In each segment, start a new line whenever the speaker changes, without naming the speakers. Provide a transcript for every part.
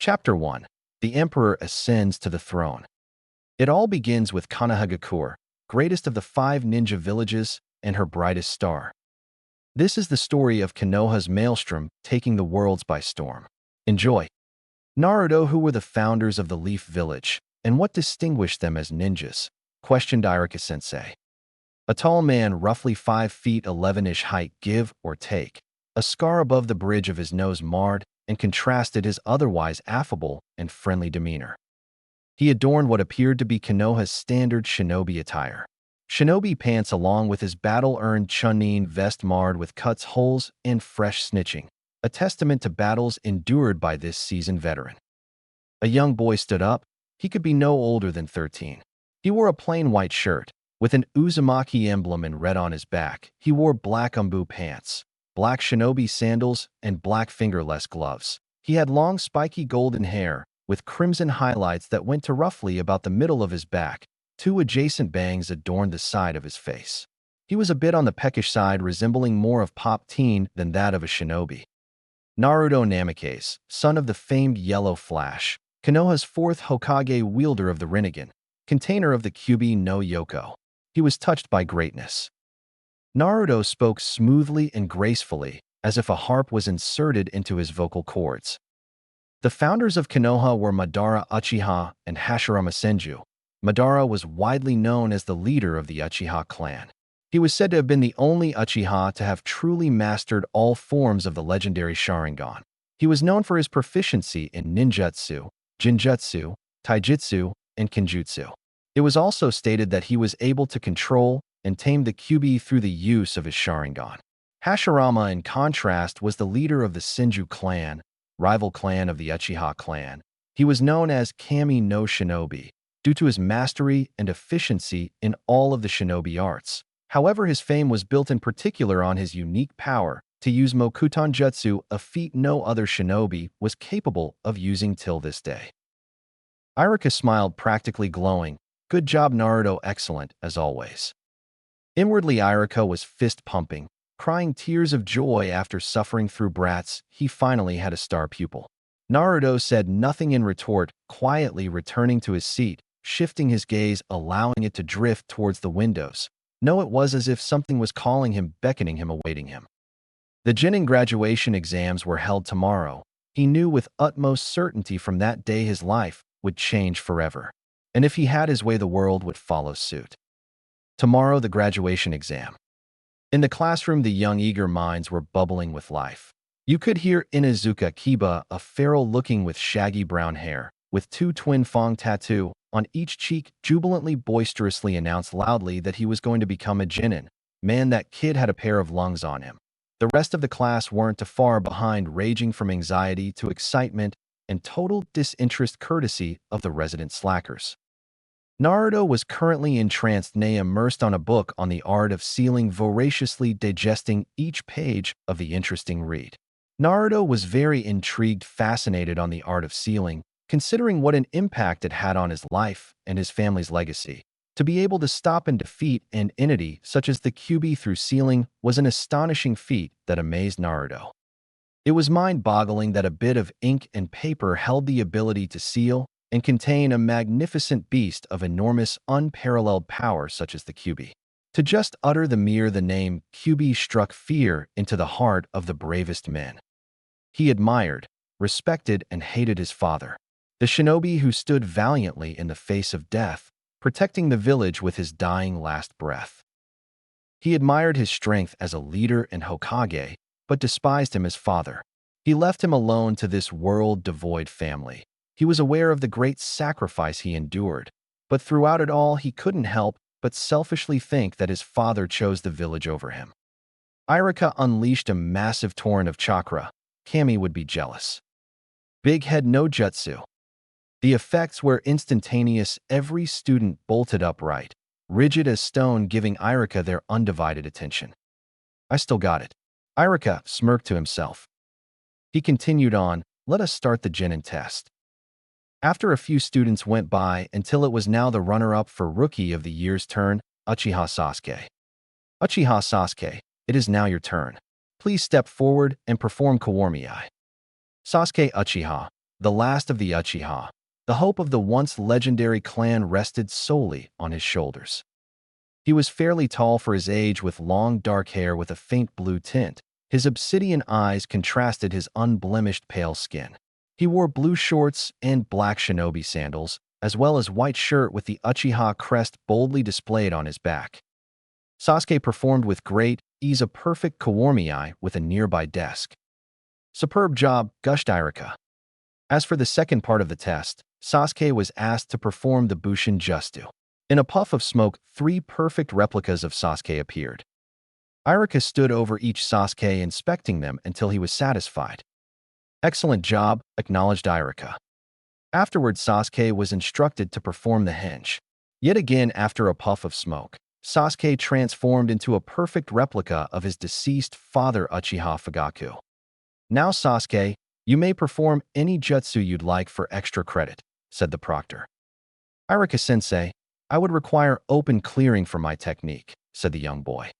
Chapter 1. The Emperor Ascends to the Throne. It all begins with Konohagakure, greatest of the 5 ninja villages and her brightest star. This is the story of Konoha's maelstrom taking the worlds by storm. Enjoy. Naruto, who were the founders of the Leaf Village, and what distinguished them as ninjas? Questioned Irika-sensei. A tall man, roughly 5 feet 11-ish height, give or take. A scar above the bridge of his nose marred and contrasted his otherwise affable and friendly demeanor. He adorned what appeared to be Konoha's standard shinobi attire. Shinobi pants along with his battle-earned chunin vest marred with cuts, holes, and fresh snitching, a testament to battles endured by this seasoned veteran. A young boy stood up. He could be no older than 13. He wore a plain white shirt, with an Uzumaki emblem in red on his back. He wore black umbu pants, black shinobi sandals, and black fingerless gloves. He had long spiky golden hair, with crimson highlights that went to roughly about the middle of his back. 2 adjacent bangs adorned the side of his face. He was a bit on the peckish side, resembling more of Pop Teen than that of a shinobi. Naruto Namikaze, son of the famed Yellow Flash, Konoha's 4th Hokage, wielder of the Rinnegan, container of the Kyuubi no Yoko. He was touched by greatness. Naruto spoke smoothly and gracefully, as if a harp was inserted into his vocal cords. The founders of Konoha were Madara Uchiha and Hashirama Senju. Madara was widely known as the leader of the Uchiha clan. He was said to have been the only Uchiha to have truly mastered all forms of the legendary Sharingan. He was known for his proficiency in ninjutsu, jinjutsu, taijutsu, and kenjutsu. It was also stated that he was able to control and tame the Kyuubi through the use of his Sharingan. Hashirama, in contrast, was the leader of the Senju clan, rival clan of the Uchiha clan. He was known as Kami no Shinobi, due to his mastery and efficiency in all of the shinobi arts. However, his fame was built in particular on his unique power to use Mokuton Jutsu, a feat no other shinobi was capable of using till this day. Irika smiled, practically glowing. Good job, Naruto, excellent, as always. Inwardly, Irika was fist-pumping, crying tears of joy after suffering through brats. He finally had a star pupil. Naruto said nothing in retort, quietly returning to his seat, shifting his gaze, allowing it to drift towards the windows. No, it was as if something was calling him, beckoning him, awaiting him. The Genin graduation exams were held tomorrow. He knew with utmost certainty from that day his life would change forever. And if he had his way, the world would follow suit. Tomorrow, the graduation exam. In the classroom, the young eager minds were bubbling with life. You could hear Inuzuka Kiba, a feral looking with shaggy brown hair, with 2 twin fang tattoo on each cheek, jubilantly boisterously announced loudly that he was going to become a Genin. Man, that kid had a pair of lungs on him. The rest of the class weren't too far behind, raging from anxiety to excitement and total disinterest courtesy of the resident slackers. Naruto was currently entranced, nay immersed on a book on the art of sealing, voraciously digesting each page of the interesting read. Naruto was very intrigued, fascinated on the art of sealing, considering what an impact it had on his life and his family's legacy. To be able to stop and defeat an entity such as the Kyuubi through sealing was an astonishing feat that amazed Naruto. It was mind-boggling that a bit of ink and paper held the ability to seal and contain a magnificent beast of enormous, unparalleled power such as the Kyuubi. To just utter the name Kyuubi struck fear into the heart of the bravest men. He admired, respected, and hated his father, the shinobi who stood valiantly in the face of death, protecting the village with his dying last breath. He admired his strength as a leader and Hokage, but despised him as father. He left him alone to this world-devoid family. He was aware of the great sacrifice he endured, but throughout it all he couldn't help but selfishly think that his father chose the village over him. Irika unleashed a massive torrent of chakra. Kami would be jealous. Big Head no Jutsu. The effects were instantaneous. Every student bolted upright, rigid as stone, giving Irika their undivided attention. I still got it. Irika smirked to himself. He continued on, let us start the Genin test. After a few students went by until it was now the runner-up for Rookie of the Year's turn, Uchiha Sasuke. Uchiha Sasuke, it is now your turn. Please step forward and perform Kawarmiai. Sasuke Uchiha, the last of the Uchiha. The hope of the once legendary clan rested solely on his shoulders. He was fairly tall for his age with long dark hair with a faint blue tint. His obsidian eyes contrasted his unblemished pale skin. He wore blue shorts and black shinobi sandals, as well as white shirt with the Uchiha crest boldly displayed on his back. Sasuke performed with great ease a perfect Kawarmi-eye with a nearby desk. "Superb job," gushed Irika. As for the second part of the test, Sasuke was asked to perform the Bushin Jutsu. In a puff of smoke, 3 perfect replicas of Sasuke appeared. Irika stood over each Sasuke inspecting them until he was satisfied. "Excellent job," acknowledged Irika. Afterward, Sasuke was instructed to perform the henge. Yet again, after a puff of smoke, Sasuke transformed into a perfect replica of his deceased father Uchiha Fugaku. "Now, Sasuke, you may perform any jutsu you'd like for extra credit," said the proctor. "Irika-sensei, I would require open clearing for my technique," said the young boy.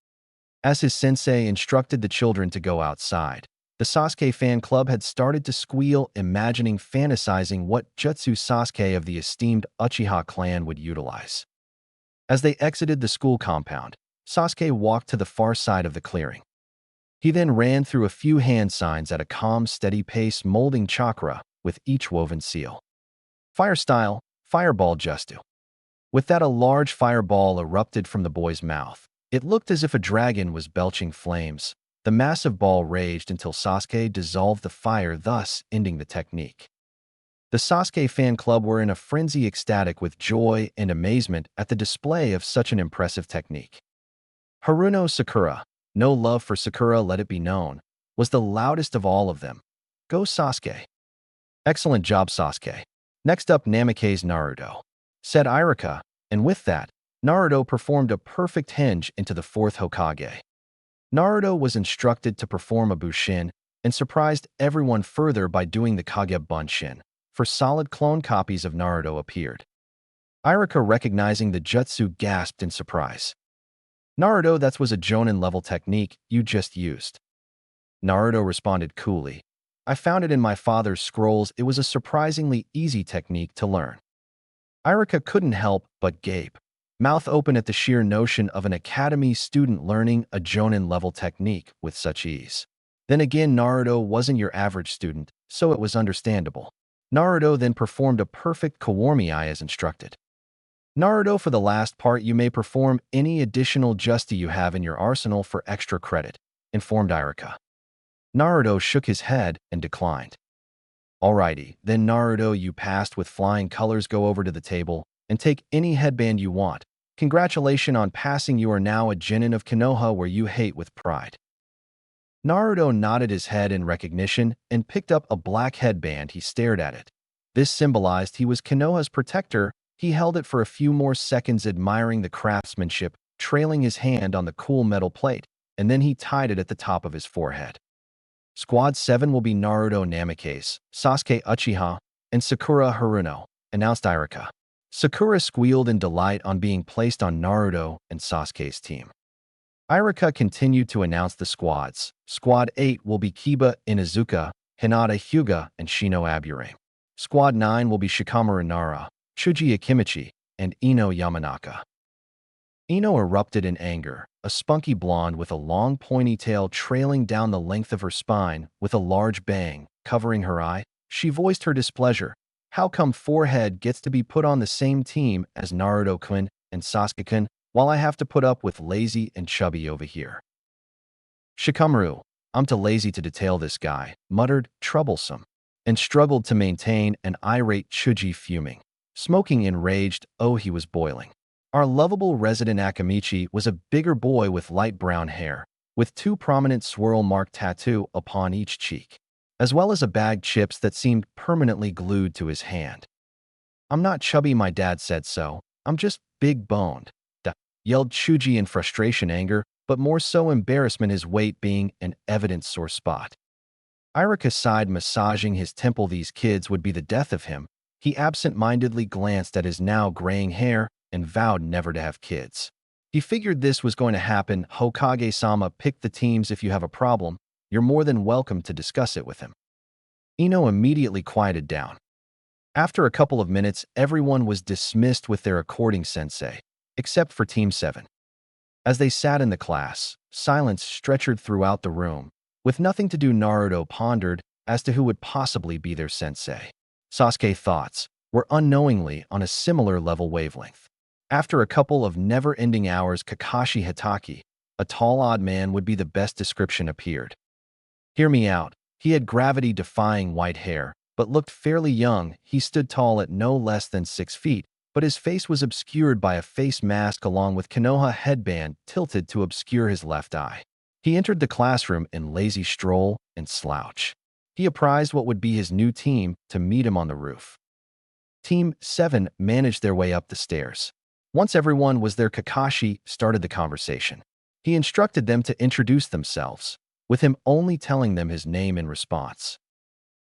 As his sensei instructed the children to go outside, the Sasuke fan club had started to squeal, fantasizing what jutsu Sasuke of the esteemed Uchiha clan would utilize. As they exited the school compound, Sasuke walked to the far side of the clearing. He then ran through a few hand signs at a calm, steady pace, molding chakra with each woven seal. "Fire style, fireball jutsu." With that, a large fireball erupted from the boy's mouth. It looked as if a dragon was belching flames. The massive ball raged until Sasuke dissolved the fire, thus ending the technique. The Sasuke fan club were in a frenzy, ecstatic with joy and amazement at the display of such an impressive technique. Haruno Sakura, no love for Sakura, let it be known, was the loudest of all of them. "Go Sasuke." "Excellent job, Sasuke. Next up, Namikaze Naruto," said Irika, and with that, Naruto performed a perfect henge into the 4th Hokage. Naruto was instructed to perform a Bushin and surprised everyone further by doing the Kage Bunshin, for solid clone copies of Naruto appeared. Irika, recognizing the jutsu, gasped in surprise. "Naruto, that was a Jonin-level technique you just used." Naruto responded coolly, "I found it in my father's scrolls. It was a surprisingly easy technique to learn." Irika couldn't help but gape, mouth open at the sheer notion of an academy student learning a Jonin-level technique with such ease. Then again, Naruto wasn't your average student, so it was understandable. Naruto then performed a perfect Kawarmi-eye as instructed. "Naruto, for the last part, you may perform any additional jutsu you have in your arsenal for extra credit," informed Irika. Naruto shook his head and declined. "Alrighty, then Naruto, you passed with flying colors. Go over to the table and take any headband you want. Congratulations on passing. You are now a genin of Konoha, where you hate with pride." Naruto nodded his head in recognition and picked up a black headband. He stared at it. This symbolized he was Konoha's protector. He held it for a few more seconds, admiring the craftsmanship, trailing his hand on the cool metal plate, and then he tied it at the top of his forehead. "Squad 7 will be Naruto Namikaze, Sasuke Uchiha, and Sakura Haruno," announced Irika. Sakura squealed in delight on being placed on Naruto and Sasuke's team. Irika continued to announce the squads. Squad 8 will be Kiba Inuzuka, Hinata Hyuga, and Shino Aburame. Squad 9 will be Shikamaru Nara, Chuji Akimichi, and Ino Yamanaka. Ino erupted in anger, a spunky blonde with a long pointy tail trailing down the length of her spine with a large bang covering her eye. She voiced her displeasure. "How come Forehead gets to be put on the same team as Naruto-kun and Sasuke-kun, while I have to put up with lazy and chubby over here?" "Shikamaru, I'm too lazy to detail this guy," muttered Troublesome, and struggled to maintain an irate Chuji, fuming. Smoking enraged, oh, he was boiling. Our lovable resident Akimichi was a bigger boy with light brown hair, with 2 prominent swirl-marked tattoo upon each cheek, as well as a bag chips that seemed permanently glued to his hand. "I'm not chubby, my dad said so. I'm just big-boned," yelled Chuji in frustration, anger, but more so embarrassment, his weight being an evident sore spot. Irika sighed, massaging his temple. These kids would be the death of him. He absent-mindedly glanced at his now graying hair and vowed never to have kids. He figured this was going to happen. "Hokage-sama, pick the teams. If you have a problem, you're more than welcome to discuss it with him." Ino immediately quieted down. After a couple of minutes, everyone was dismissed with their according sensei, except for Team 7. As they sat in the class, silence stretched throughout the room. With nothing to do, Naruto pondered as to who would possibly be their sensei. Sasuke's thoughts were unknowingly on a similar level wavelength. After a couple of never-ending hours, Kakashi Hatake, a tall odd man, would be the best description appeared. Hear me out. He had gravity-defying white hair, but looked fairly young. He stood tall at no less than 6 feet, but his face was obscured by a face mask along with Konoha headband tilted to obscure his left eye. He entered the classroom in lazy stroll and slouch. He apprised what would be his new team to meet him on the roof. Team 7 managed their way up the stairs. Once everyone was there, Kakashi started the conversation. He instructed them to introduce themselves, with him only telling them his name in response.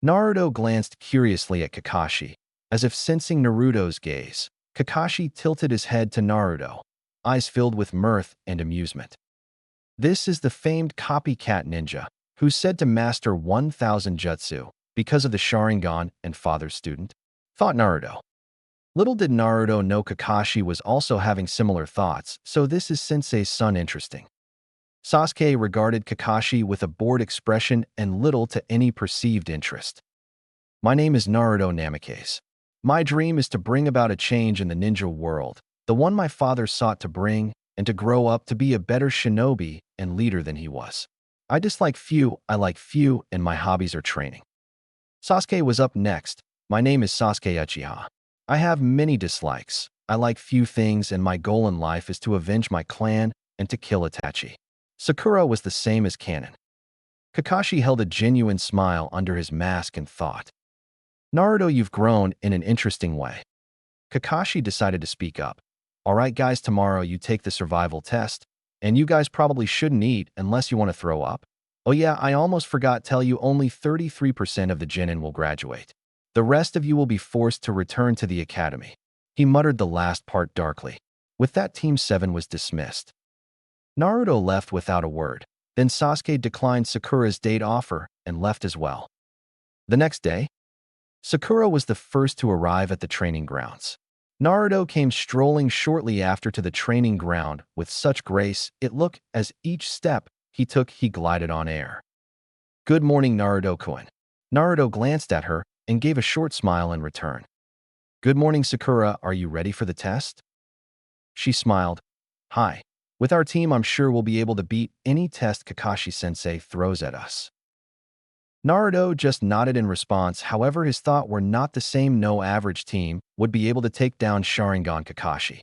Naruto glanced curiously at Kakashi, as if sensing Naruto's gaze. Kakashi tilted his head to Naruto, eyes filled with mirth and amusement. This is the famed copycat ninja, who's said to master 1,000 jutsu because of the Sharingan and father's student, thought Naruto. Little did Naruto know Kakashi was also having similar thoughts, so this is Sensei's son interesting. Sasuke regarded Kakashi with a bored expression and little to any perceived interest. My name is Naruto Namikaze. My dream is to bring about a change in the ninja world, the one my father sought to bring, and to grow up to be a better shinobi and leader than he was. I dislike few, I like few, and my hobbies are training. Sasuke was up next. My name is Sasuke Uchiha. I have many dislikes. I like few things, and my goal in life is to avenge my clan and to kill Itachi. Sakura was the same as canon. Kakashi held a genuine smile under his mask and thought, Naruto, you've grown in an interesting way. Kakashi decided to speak up. All right, guys, tomorrow you take the survival test, and you guys probably shouldn't eat unless you want to throw up. Oh yeah, I almost forgot to tell you, only 33% of the genin will graduate. The rest of you will be forced to return to the academy. He muttered the last part darkly. With that, Team 7 was dismissed. Naruto left without a word. Then Sasuke declined Sakura's date offer and left as well. The next day, Sakura was the first to arrive at the training grounds. Naruto came strolling shortly after to the training ground with such grace it looked as each step he took he glided on air. Good morning, Naruto-kun. Naruto glanced at her and gave a short smile in return. Good morning, Sakura. Are you ready for the test? She smiled. Hi. With our team, I'm sure we'll be able to beat any test Kakashi-sensei throws at us. Naruto just nodded in response. However, his thought were not the same. No average team would be able to take down Sharingan Kakashi.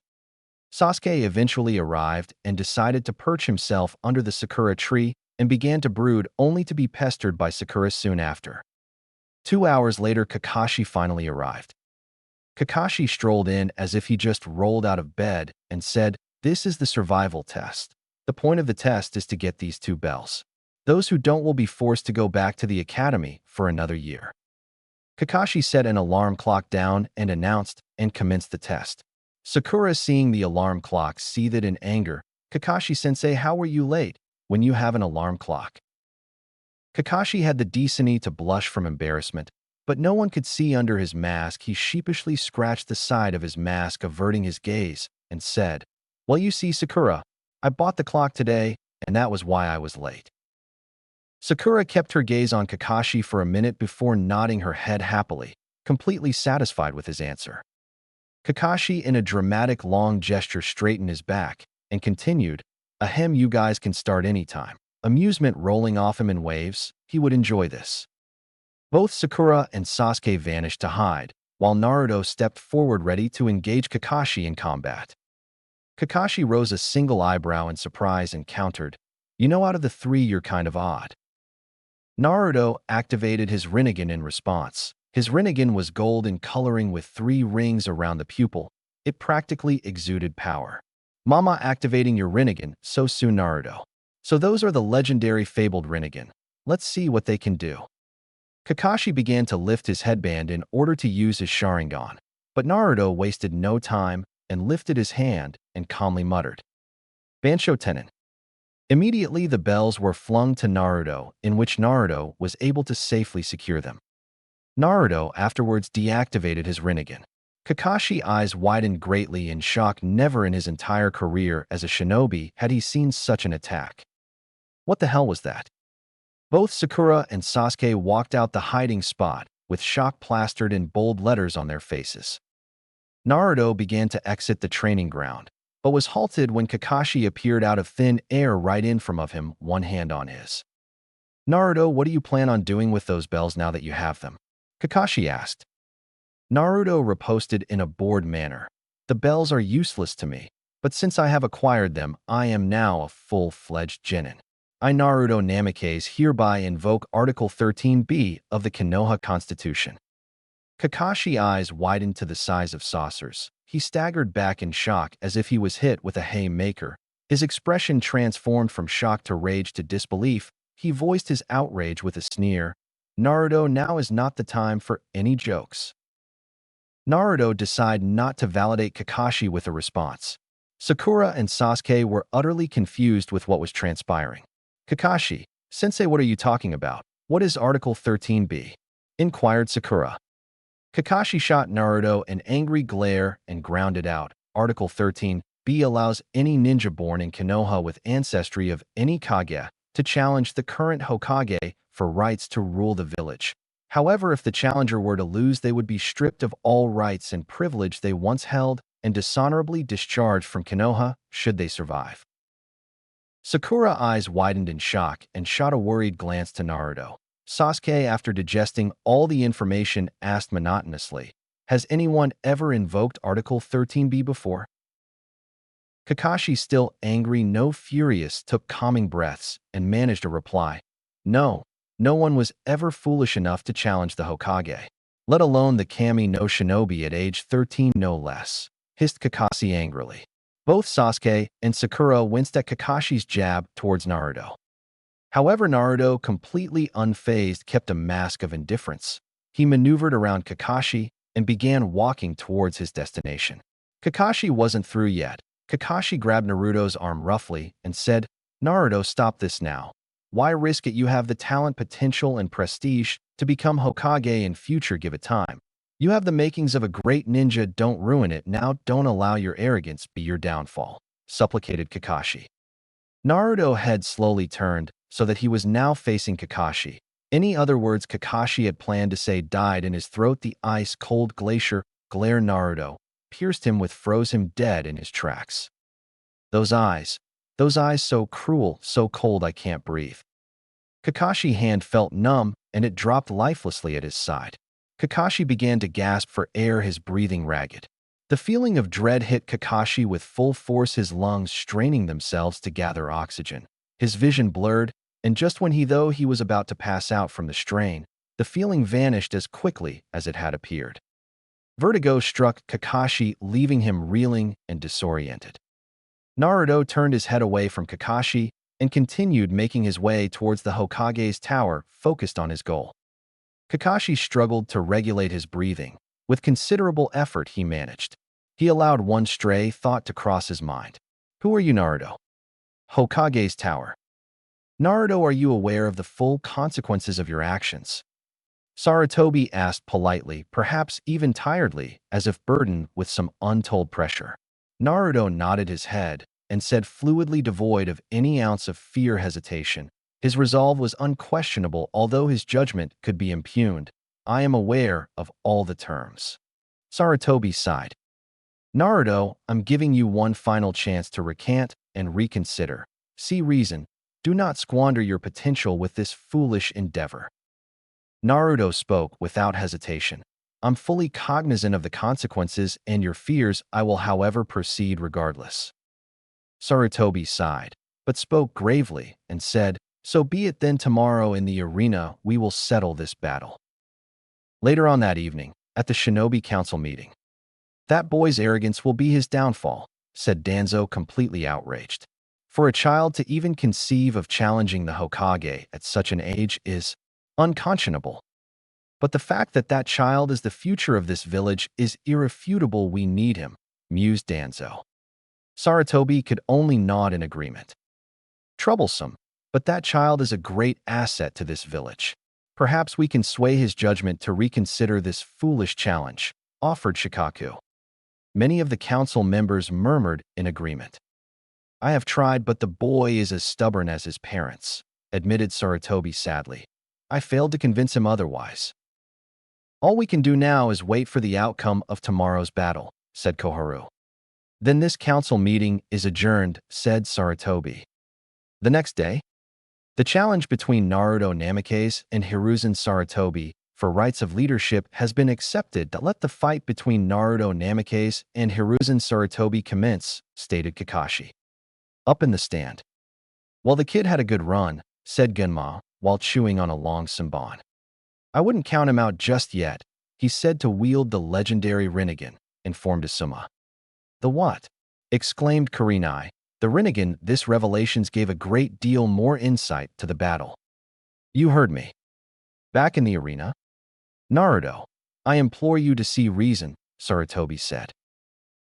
Sasuke eventually arrived and decided to perch himself under the Sakura tree and began to brood, only to be pestered by Sakura soon after. 2 hours later, Kakashi finally arrived. Kakashi strolled in as if he just rolled out of bed and said, This is the survival test. The point of the test is to get these 2 bells. Those who don't will be forced to go back to the academy for another year. Kakashi set an alarm clock down and announced and commenced the test. Sakura, seeing the alarm clock, seethed in anger. Kakashi-sensei, how were you late when you have an alarm clock? Kakashi had the decency to blush from embarrassment, but no one could see under his mask. He sheepishly scratched the side of his mask, averting his gaze, and said, Well, you see, Sakura, I bought the clock today, and that was why I was late. Sakura kept her gaze on Kakashi for a minute before nodding her head happily, completely satisfied with his answer. Kakashi, in a dramatic long gesture, straightened his back and continued, Ahem, you guys can start anytime. Amusement rolling off him in waves. He would enjoy this. Both Sakura and Sasuke vanished to hide, while Naruto stepped forward ready to engage Kakashi in combat. Kakashi rose a single eyebrow in surprise and countered, You know, out of the 3, you're kind of odd. Naruto activated his Rinnegan in response. His Rinnegan was gold in coloring with 3 rings around the pupil. It practically exuded power. Mama, activating your Rinnegan so soon, Naruto. So those are the legendary fabled Rinnegan. Let's see what they can do. Kakashi began to lift his headband in order to use his Sharingan, but Naruto wasted no time and lifted his hand and calmly muttered, Bansho Tenin. Immediately the bells were flung to Naruto, in which Naruto was able to safely secure them. Naruto afterwards deactivated his Rinnegan. Kakashi's eyes widened greatly in shock. Never in his entire career as a shinobi had he seen such an attack. What the hell was that? Both Sakura and Sasuke walked out the hiding spot, with shock plastered in bold letters on their faces. Naruto began to exit the training ground, but was halted when Kakashi appeared out of thin air right in front of him, one hand on his. Naruto, what do you plan on doing with those bells now that you have them? Kakashi asked. Naruto riposted in a bored manner. The bells are useless to me, but since I have acquired them, I am now a full-fledged genin. I, Naruto Namikaze, hereby invoke Article 13b of the Konoha Constitution. Kakashi's eyes widened to the size of saucers. He staggered back in shock as if he was hit with a haymaker. His expression transformed from shock to rage to disbelief. He voiced his outrage with a sneer. Naruto, now is not the time for any jokes. Naruto decided not to validate Kakashi with a response. Sakura and Sasuke were utterly confused with what was transpiring. Kakashi, Sensei, what are you talking about? What is Article 13b? Inquired Sakura. Kakashi shot Naruto an angry glare and grounded out. Article 13b allows any ninja born in Konoha with ancestry of any Kage to challenge the current Hokage for rights to rule the village. However, if the challenger were to lose, they would be stripped of all rights and privilege they once held and dishonorably discharged from Konoha should they survive. Sakura's eyes widened in shock and shot a worried glance to Naruto. Sasuke, after digesting all the information, asked monotonously, has anyone ever invoked Article 13b before? Kakashi, still angry, no furious, took calming breaths and managed a reply. No, no one was ever foolish enough to challenge the Hokage, let alone the Kami no Shinobi at age 13 no less, hissed Kakashi angrily. Both Sasuke and Sakura winced at Kakashi's jab towards Naruto. However, Naruto, completely unfazed, kept a mask of indifference. He maneuvered around Kakashi and began walking towards his destination. Kakashi wasn't through yet. Kakashi grabbed Naruto's arm roughly and said, Naruto, stop this now. Why risk it? You have the talent, potential, and prestige to become Hokage in future. Give it time. You have the makings of a great ninja. Don't ruin it now. Don't allow your arrogance be your downfall, supplicated Kakashi. Naruto's head slowly turned so that he was now facing Kakashi. Any other words Kakashi had planned to say died in his throat. The ice-cold glacier glare Naruto pierced him with, froze him dead in his tracks. Those eyes so cruel, so cold, I can't breathe. Kakashi's hand felt numb and it dropped lifelessly at his side. Kakashi began to gasp for air, his breathing ragged. The feeling of dread hit Kakashi with full force, his lungs straining themselves to gather oxygen. His vision blurred, and just when he was about to pass out from the strain, the feeling vanished as quickly as it had appeared. Vertigo struck Kakashi, leaving him reeling and disoriented. Naruto turned his head away from Kakashi and continued making his way towards the Hokage's tower, focused on his goal. Kakashi struggled to regulate his breathing. With considerable effort, he managed. He allowed one stray thought to cross his mind. Who are you, Naruto? Hokage's tower. Naruto, are you aware of the full consequences of your actions? Sarutobi asked politely, perhaps even tiredly, as if burdened with some untold pressure. Naruto nodded his head and said, fluidly devoid of any ounce of fear, hesitation. His resolve was unquestionable, although his judgment could be impugned. I am aware of all the terms. Sarutobi sighed. Naruto, I'm giving you one final chance to recant and reconsider. See reason. Do not squander your potential with this foolish endeavor. Naruto spoke without hesitation. I'm fully cognizant of the consequences and your fears. I will, however, proceed regardless. Sarutobi sighed, but spoke gravely and said, so be it then. Tomorrow in the arena we will settle this battle. Later on that evening, at the Shinobi Council meeting, that boy's arrogance will be his downfall, said Danzo, completely outraged. For a child to even conceive of challenging the Hokage at such an age is unconscionable. But the fact that that child is the future of this village is irrefutable. We need him, mused Danzo. Sarutobi could only nod in agreement. Troublesome, but that child is a great asset to this village. Perhaps we can sway his judgment to reconsider this foolish challenge, offered Shikaku. Many of the council members murmured in agreement. I have tried, but the boy is as stubborn as his parents, admitted Sarutobi sadly. I failed to convince him otherwise. All we can do now is wait for the outcome of tomorrow's battle, said Koharu. Then this council meeting is adjourned, said Sarutobi. The next day, the challenge between Naruto Namikaze and Hiruzen Sarutobi for rights of leadership has been accepted. To let the fight between Naruto Namikaze and Hiruzen Sarutobi commence, stated Kakashi. Up in the stand. Well, the kid had a good run, said Genma, while chewing on a long Senbon. I wouldn't count him out just yet. He's said to wield the legendary Rinnegan, informed Asuma. The what? Exclaimed Kurenai. The Rinnegan. This revelations gave a great deal more insight to the battle. You heard me. Back in the arena. Naruto, I implore you to see reason, Sarutobi said.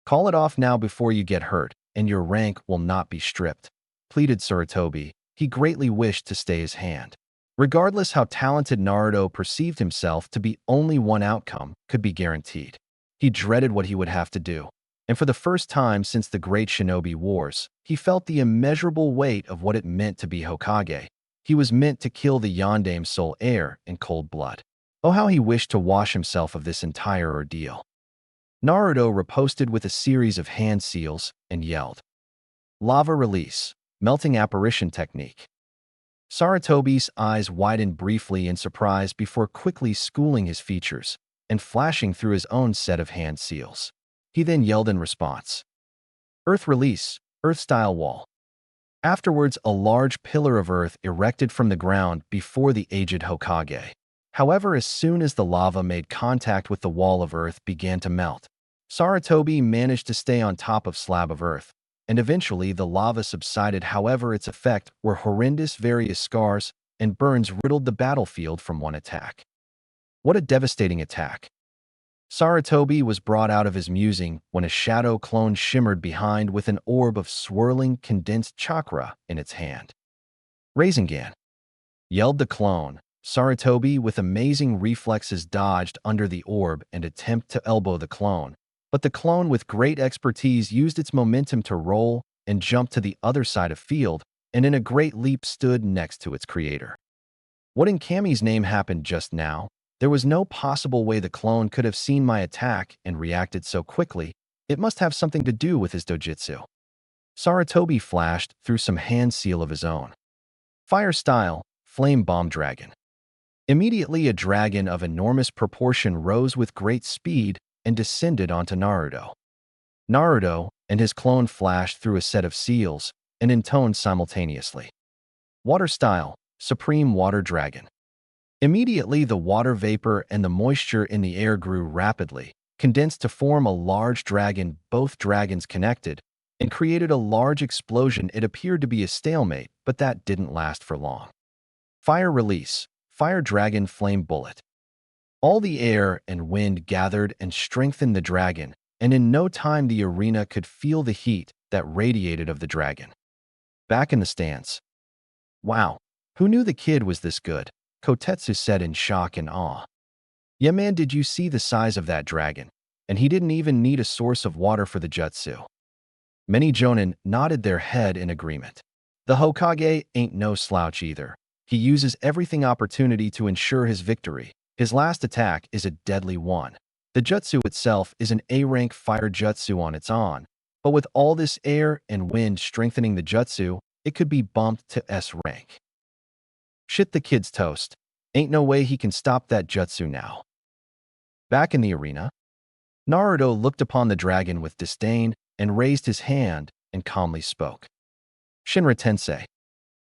Call it off now before you get hurt, and your rank will not be stripped, pleaded Sarutobi. He greatly wished to stay his hand. Regardless how talented Naruto perceived himself to be, only one outcome could be guaranteed. He dreaded what he would have to do, and for the first time since the Great Shinobi Wars, he felt the immeasurable weight of what it meant to be Hokage. He was meant to kill the Yondaime Soul Heir in cold blood. Oh, how he wished to wash himself of this entire ordeal. Naruto riposted with a series of hand seals and yelled. Lava release, melting apparition technique. Sarutobi's eyes widened briefly in surprise before quickly schooling his features and flashing through his own set of hand seals. He then yelled in response. Earth release, earth-style wall. Afterwards, a large pillar of earth erected from the ground before the aged Hokage. However, as soon as the lava made contact with the wall of earth began to melt, Sarutobi managed to stay on top of slab of earth, and eventually the lava subsided. However, its effect were horrendous. Various scars and burns riddled the battlefield from one attack. What a devastating attack. Sarutobi was brought out of his musing when a shadow clone shimmered behind with an orb of swirling condensed chakra in its hand. Rinnegan, yelled the clone. Sarutobi, with amazing reflexes, dodged under the orb and attempted to elbow the clone, but the clone with great expertise used its momentum to roll and jump to the other side of field, and in a great leap stood next to its creator. What in Kami's name happened just now? There was no possible way the clone could have seen my attack and reacted so quickly. It must have something to do with his dojutsu. Sarutobi flashed through some hand seal of his own. Fire style, flame bomb dragon. Immediately a dragon of enormous proportion rose with great speed and descended onto Naruto. Naruto and his clone flashed through a set of seals and intoned simultaneously. Water style, supreme water dragon. Immediately the water vapor and the moisture in the air grew rapidly, condensed to form a large dragon. Both dragons connected and created a large explosion. It appeared to be a stalemate, but that didn't last for long. Fire release, fire dragon flame bullet. All the air and wind gathered and strengthened the dragon, and in no time the arena could feel the heat that radiated of the dragon. Back in the stands. Wow, who knew the kid was this good? Kotetsu said in shock and awe. Yeah man, did you see the size of that dragon? And he didn't even need a source of water for the jutsu. Many jonin nodded their head in agreement. The Hokage ain't no slouch either. He uses everything opportunity to ensure his victory. His last attack is a deadly one. The jutsu itself is an A-rank fire jutsu on its own, but with all this air and wind strengthening the jutsu, it could be bumped to S rank. Shit, the kid's toast. Ain't no way he can stop that jutsu now. Back in the arena, Naruto looked upon the dragon with disdain and raised his hand and calmly spoke. Shinra Tensei.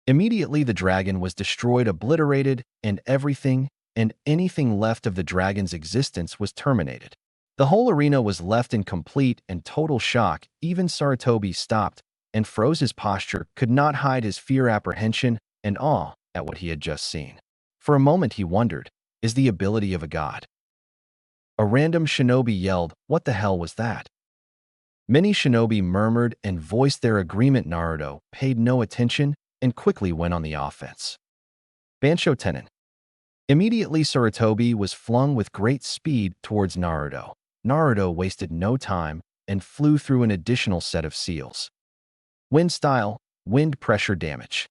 Immediately the dragon was destroyed, obliterated, and everything and anything left of the dragon's existence was terminated. The whole arena was left in complete and total shock. Even Sarutobi stopped and froze. His posture could not hide his fear, apprehension, and awe at what he had just seen. For a moment he wondered, is the ability of a god? A random shinobi yelled, what the hell was that? Many shinobi murmured and voiced their agreement. Naruto paid no attention and quickly went on the offense. Bansho Tenin. Immediately, Sarutobi was flung with great speed towards Naruto. Naruto wasted no time and flew through an additional set of seals. Wind style, wind pressure damage.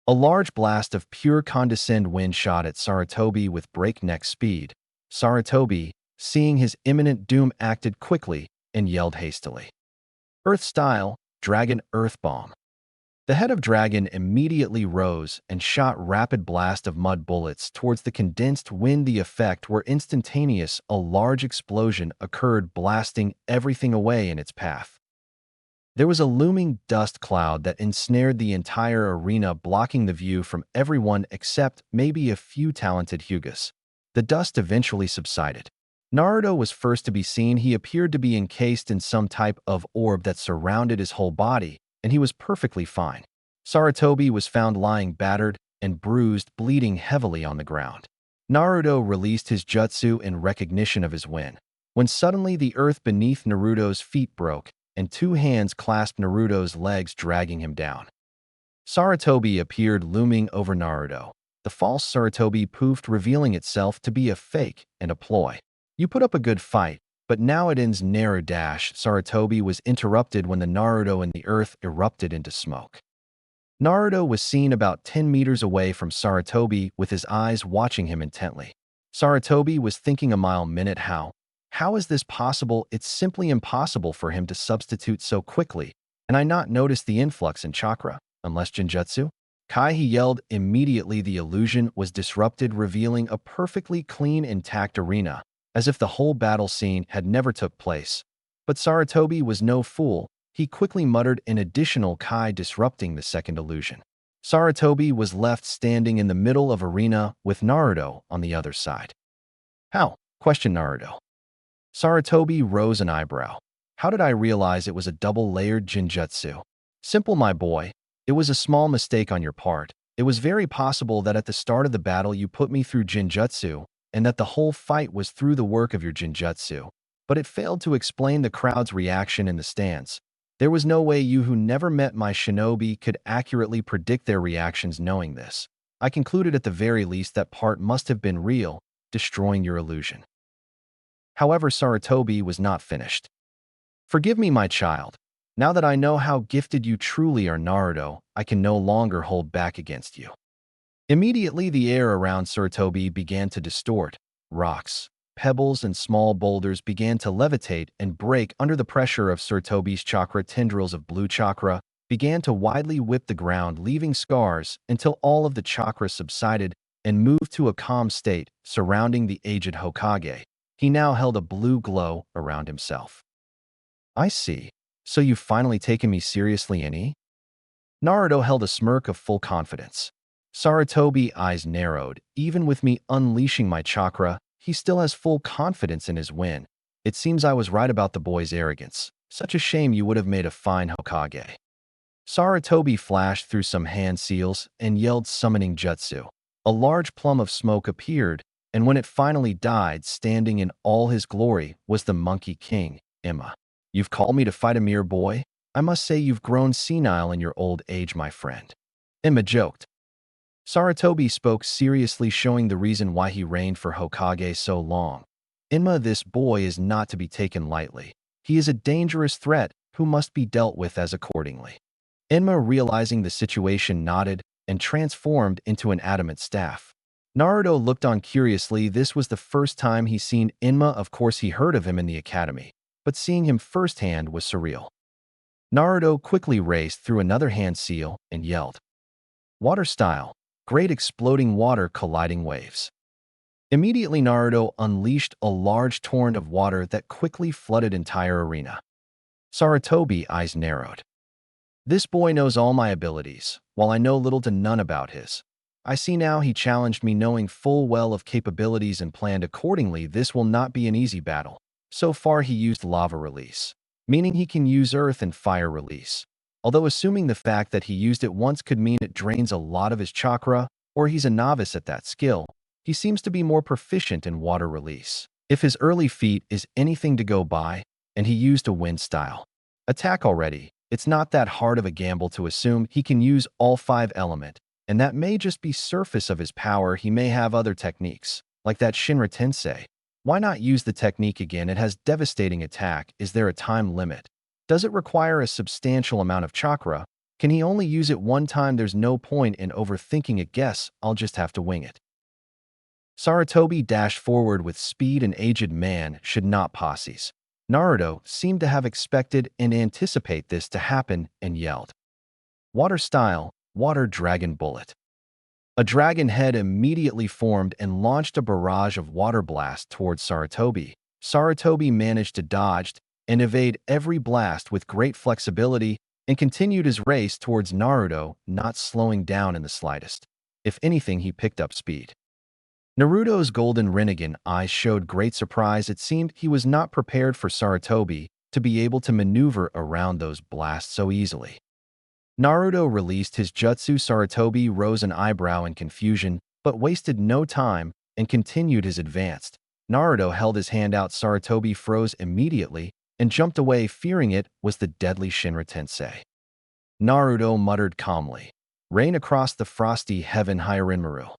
A large blast of pure condescend wind shot at Sarutobi with breakneck speed. Sarutobi, seeing his imminent doom, acted quickly and yelled hastily. Earth style, dragon earth bomb. The head of dragon immediately rose and shot rapid blast of mud bullets towards the condensed wind. The effect were instantaneous. A large explosion occurred, blasting everything away in its path. There was a looming dust cloud that ensnared the entire arena, blocking the view from everyone except maybe a few talented Hyugas. The dust eventually subsided. Naruto was first to be seen. He appeared to be encased in some type of orb that surrounded his whole body, and he was perfectly fine. Sarutobi was found lying battered and bruised, bleeding heavily on the ground. Naruto released his jutsu in recognition of his win, when suddenly the earth beneath Naruto's feet broke, and two hands clasped Naruto's legs, dragging him down. Sarutobi appeared looming over Naruto. The false Sarutobi poofed, revealing itself to be a fake and a ploy. You put up a good fight, but now it ends. Sarutobi was interrupted when the Naruto and the earth erupted into smoke. Naruto was seen about 10 meters away from Sarutobi with his eyes watching him intently. Sarutobi was thinking a mile minute. How is this possible? It's simply impossible for him to substitute so quickly, and I not notice the influx in chakra, unless Jinjutsu? Kai, he yelled. Immediately the illusion was disrupted, revealing a perfectly clean, intact arena, as if the whole battle scene had never took place. But Sarutobi was no fool. He quickly muttered an additional Kai, disrupting the second illusion. Sarutobi was left standing in the middle of arena with Naruto on the other side. How? Questioned Naruto. Sarutobi rose an eyebrow. How did I realize it was a double-layered Jinjutsu? Simple, my boy. It was a small mistake on your part. It was very possible that at the start of the battle you put me through Jinjutsu, and that the whole fight was through the work of your Jinjutsu. But it failed to explain the crowd's reaction in the stands. There was no way you, who never met my shinobi, could accurately predict their reactions. Knowing this, I concluded at the very least that part must have been real, destroying your illusion. However, Sarutobi was not finished. Forgive me, my child. Now that I know how gifted you truly are, Naruto, I can no longer hold back against you. Immediately the air around Sarutobi began to distort. Rocks, pebbles, and small boulders began to levitate and break under the pressure of Sarutobi's chakra. Tendrils of blue chakra began to widely whip the ground, leaving scars until all of the chakra subsided and moved to a calm state surrounding the aged Hokage. He now held a blue glow around himself. I see. So you've finally taken me seriously, Inni? Naruto held a smirk of full confidence. Sarutobi's eyes narrowed. Even with me unleashing my chakra, he still has full confidence in his win. It seems I was right about the boy's arrogance. Such a shame. You would have made a fine Hokage. Sarutobi flashed through some hand seals and yelled, summoning jutsu. A large plume of smoke appeared, and when it finally died, standing in all his glory was the Monkey King, Emma. You've called me to fight a mere boy? I must say you've grown senile in your old age, my friend. Emma joked. Sarutobi spoke seriously, showing the reason why he reigned for Hokage so long. Emma, this boy is not to be taken lightly. He is a dangerous threat who must be dealt with as accordingly. Emma, realizing the situation, nodded and transformed into an adamant staff. Naruto looked on curiously. This was the first time he seen Enma. Of course, he heard of him in the academy, but seeing him firsthand was surreal. Naruto quickly raced through another hand seal and yelled, Water style, great exploding water colliding waves. Immediately, Naruto unleashed a large torrent of water that quickly flooded entire arena. Sarutobi's eyes narrowed. This boy knows all my abilities, while I know little to none about his. I see now he challenged me knowing full well of capabilities and planned accordingly. This will not be an easy battle. So far he used lava release, meaning he can use earth and fire release. Although assuming the fact that he used it once could mean it drains a lot of his chakra, or he's a novice at that skill, he seems to be more proficient in water release. If his early feat is anything to go by, and he used a wind style attack already, it's not that hard of a gamble to assume he can use all 5 elements. And that may just be surface of his power. He may have other techniques, like that Shinra Tensei. Why not use the technique again? It has devastating attack. Is there a time limit? Does it require a substantial amount of chakra? Can he only use it one time? There's no point in overthinking it. Guess I'll just have to wing it. Sarutobi dashed forward with speed. An aged man should not posses. Naruto seemed to have expected and anticipate this to happen and yelled, "Water style, water dragon bullet." A dragon head immediately formed and launched a barrage of water blast towards Sarutobi. Sarutobi managed to dodge and evade every blast with great flexibility and continued his race towards Naruto, not slowing down in the slightest. If anything, he picked up speed. Naruto's golden Rinnegan eyes showed great surprise. It seemed he was not prepared for Sarutobi to be able to maneuver around those blasts so easily. Naruto released his jutsu. Sarutobi rose an eyebrow in confusion, but wasted no time and continued his advance. Naruto held his hand out. Sarutobi froze immediately and jumped away, fearing it was the deadly Shinra Tensei. Naruto muttered calmly, "Rain across the frosty heaven." Hyarinmaru.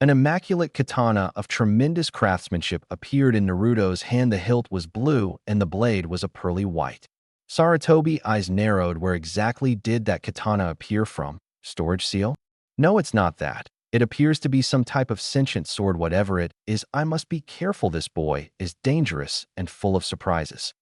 An immaculate katana of tremendous craftsmanship appeared in Naruto's hand. The hilt was blue and the blade was a pearly white. Sarutobi's eyes narrowed. Where exactly did that katana appear from? Storage seal? No, it's not that. It appears to be some type of sentient sword. Whatever it is, I must be careful. This boy is dangerous and full of surprises.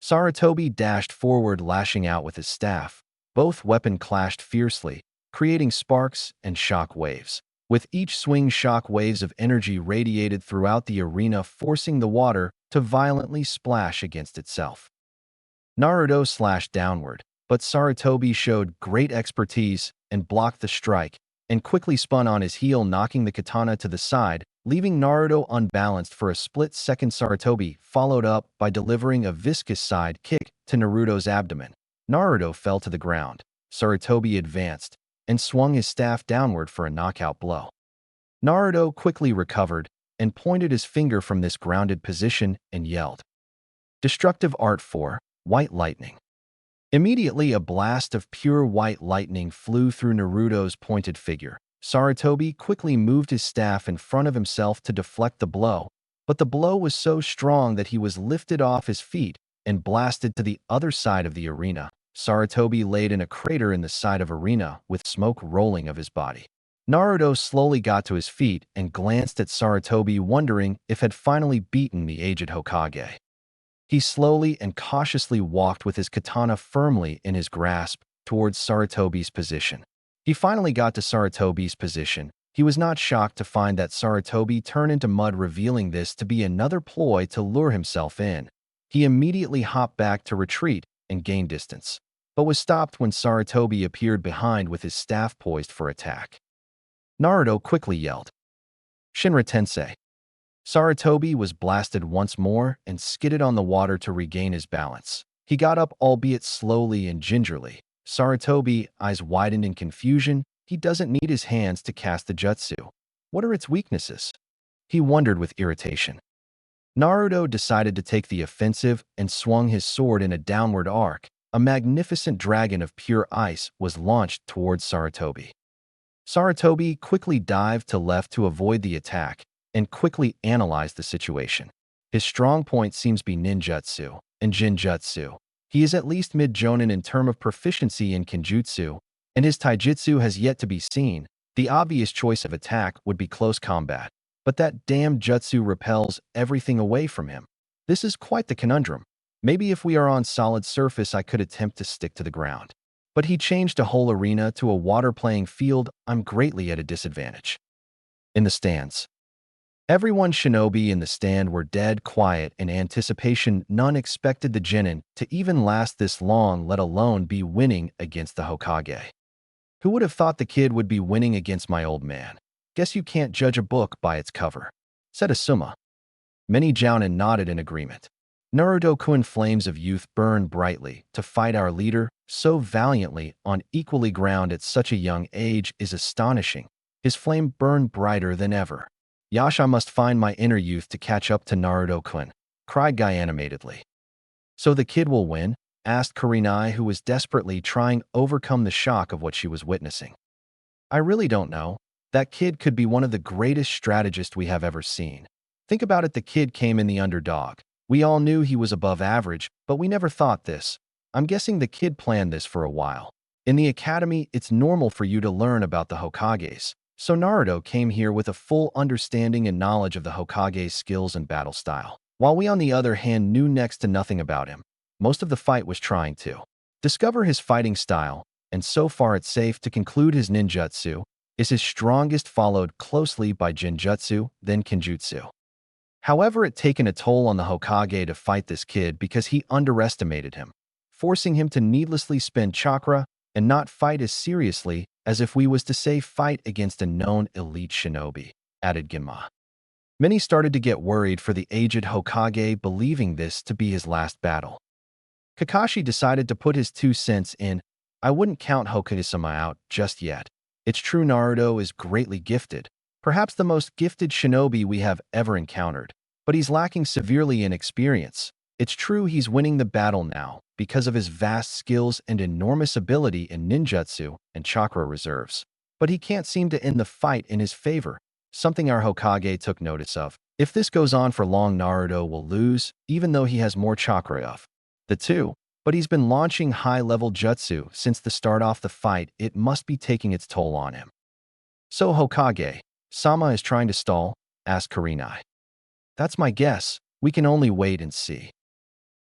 Sarutobi dashed forward, lashing out with his staff. Both weapons clashed fiercely, creating sparks and shock waves. With each swing, shock waves of energy radiated throughout the arena, forcing the water to violently splash against itself. Naruto slashed downward, but Sarutobi showed great expertise and blocked the strike, and quickly spun on his heel, knocking the katana to the side, leaving Naruto unbalanced for a split second. Sarutobi followed up by delivering a viscous side kick to Naruto's abdomen. Naruto fell to the ground. Sarutobi advanced and swung his staff downward for a knockout blow. Naruto quickly recovered and pointed his finger from this grounded position and yelled, "Destructive Art 4, White Lightning." Immediately, a blast of pure white lightning flew through Naruto's pointed figure. Sarutobi quickly moved his staff in front of himself to deflect the blow, but the blow was so strong that he was lifted off his feet and blasted to the other side of the arena. Sarutobi laid in a crater in the side of arena with smoke rolling of his body. Naruto slowly got to his feet and glanced at Sarutobi, wondering if had finally beaten the aged Hokage. He slowly and cautiously walked with his katana firmly in his grasp towards Sarutobi's position. He finally got to Sarutobi's position. He was not shocked to find that Sarutobi turned into mud, revealing this to be another ploy to lure himself in. He immediately hopped back to retreat and gain distance, but was stopped when Sarutobi appeared behind with his staff poised for attack. Naruto quickly yelled, "Shinra Tensei." Sarutobi was blasted once more and skidded on the water to regain his balance. He got up, albeit slowly and gingerly. Sarutobi's eyes widened in confusion. He doesn't need his hands to cast the jutsu. What are its weaknesses? He wondered with irritation. Naruto decided to take the offensive and swung his sword in a downward arc. A magnificent dragon of pure ice was launched towards Sarutobi. Sarutobi quickly dived to left to avoid the attack and quickly analyzed the situation. His strong point seems to be ninjutsu and jinjutsu. He is at least mid-jonin in terms of proficiency in kenjutsu, and his taijutsu has yet to be seen. The obvious choice of attack would be close combat, but that damn jutsu repels everything away from him. This is quite the conundrum. Maybe if we are on solid surface, I could attempt to stick to the ground. But he changed a whole arena to a water playing field. I'm greatly at a disadvantage. In the stands. Everyone shinobi in the stand were dead quiet in anticipation. None expected the genin to even last this long, let alone be winning against the Hokage. Who would have thought the kid would be winning against my old man? Guess you can't judge a book by its cover, said Asuma. Many jounin nodded in agreement. Naruto-kun, flames of youth burn brightly to fight our leader so valiantly on equally ground at such a young age is astonishing. His flame burned brighter than ever. Yasha must find my inner youth to catch up to Naruto-kun, cried Guy animatedly. So the kid will win? Asked Kurenai, who was desperately trying to overcome the shock of what she was witnessing. I really don't know. That kid could be one of the greatest strategists we have ever seen. Think about it, the kid came in the underdog. We all knew he was above average, but we never thought this. I'm guessing the kid planned this for a while. In the academy, it's normal for you to learn about the Hokages. So Naruto came here with a full understanding and knowledge of the Hokage's skills and battle style. While we on the other hand knew next to nothing about him, most of the fight was trying to discover his fighting style, and so far it's safe to conclude his ninjutsu is his strongest, followed closely by Jinjutsu, then Kenjutsu. However, it taken a toll on the Hokage to fight this kid because he underestimated him, forcing him to needlessly spend chakra and not fight as seriously as if we was to say fight against a known elite shinobi, added Genma. Many started to get worried for the aged Hokage, believing this to be his last battle. Kakashi decided to put his 2 cents in. I wouldn't count Hokage-sama out just yet. It's true Naruto is greatly gifted, perhaps the most gifted shinobi we have ever encountered, but he's lacking severely in experience. It's true he's winning the battle now because of his vast skills and enormous ability in ninjutsu and chakra reserves. But he can't seem to end the fight in his favor, something our Hokage took notice of. If this goes on for long, Naruto will lose, even though he has more chakra of the two. But he's been launching high-level jutsu since the start off the fight. It must be taking its toll on him. So Hokage-sama is trying to stall? Asked Kurenai. That's my guess. We can only wait and see.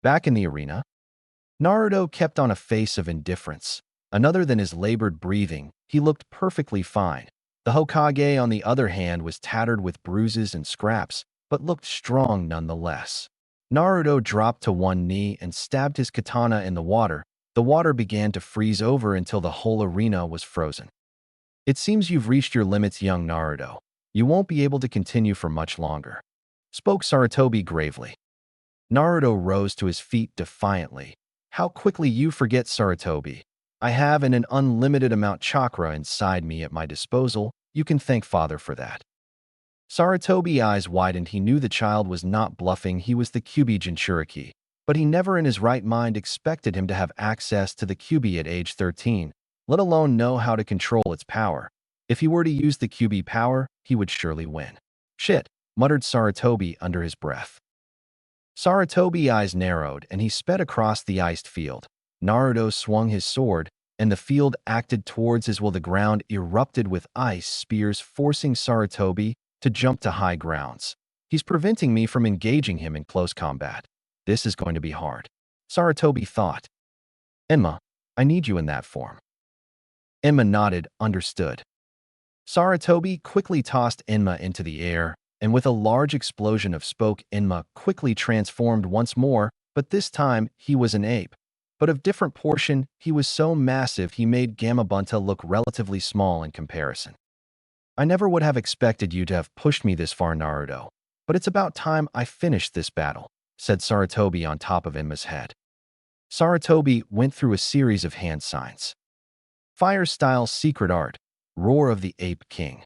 Back in the arena, Naruto kept on a face of indifference. Other than his labored breathing, he looked perfectly fine. The Hokage, on the other hand, was tattered with bruises and scraps, but looked strong nonetheless. Naruto dropped to one knee and stabbed his katana in the water. The water began to freeze over until the whole arena was frozen. It seems you've reached your limits, young Naruto. You won't be able to continue for much longer, spoke Sarutobi gravely. Naruto rose to his feet defiantly. How quickly you forget, Sarutobi. I have an unlimited amount chakra inside me at my disposal. You can thank Father for that. Sarutobi's eyes widened. He knew the child was not bluffing. He was the Kyuubi Jinchuriki, but he never in his right mind expected him to have access to the Kyuubi at age 13, let alone know how to control its power. If he were to use the Kyuubi power, he would surely win. Shit, muttered Sarutobi under his breath. Sarutobi's eyes narrowed and he sped across the iced field. Naruto swung his sword, and the field acted towards his will. The ground erupted with ice spears, forcing Sarutobi to jump to high grounds. He's preventing me from engaging him in close combat. This is going to be hard, Sarutobi thought. Enma, I need you in that form. Enma nodded, understood. Sarutobi quickly tossed Enma into the air, and with a large explosion of smoke, Enma quickly transformed once more, but this time he was an ape. But of different portion, he was so massive he made Gamabunta look relatively small in comparison. I never would have expected you to have pushed me this far, Naruto, but it's about time I finished this battle, said Sarutobi on top of Enma's head. Sarutobi went through a series of hand signs. Fire-style secret art, roar of the ape king.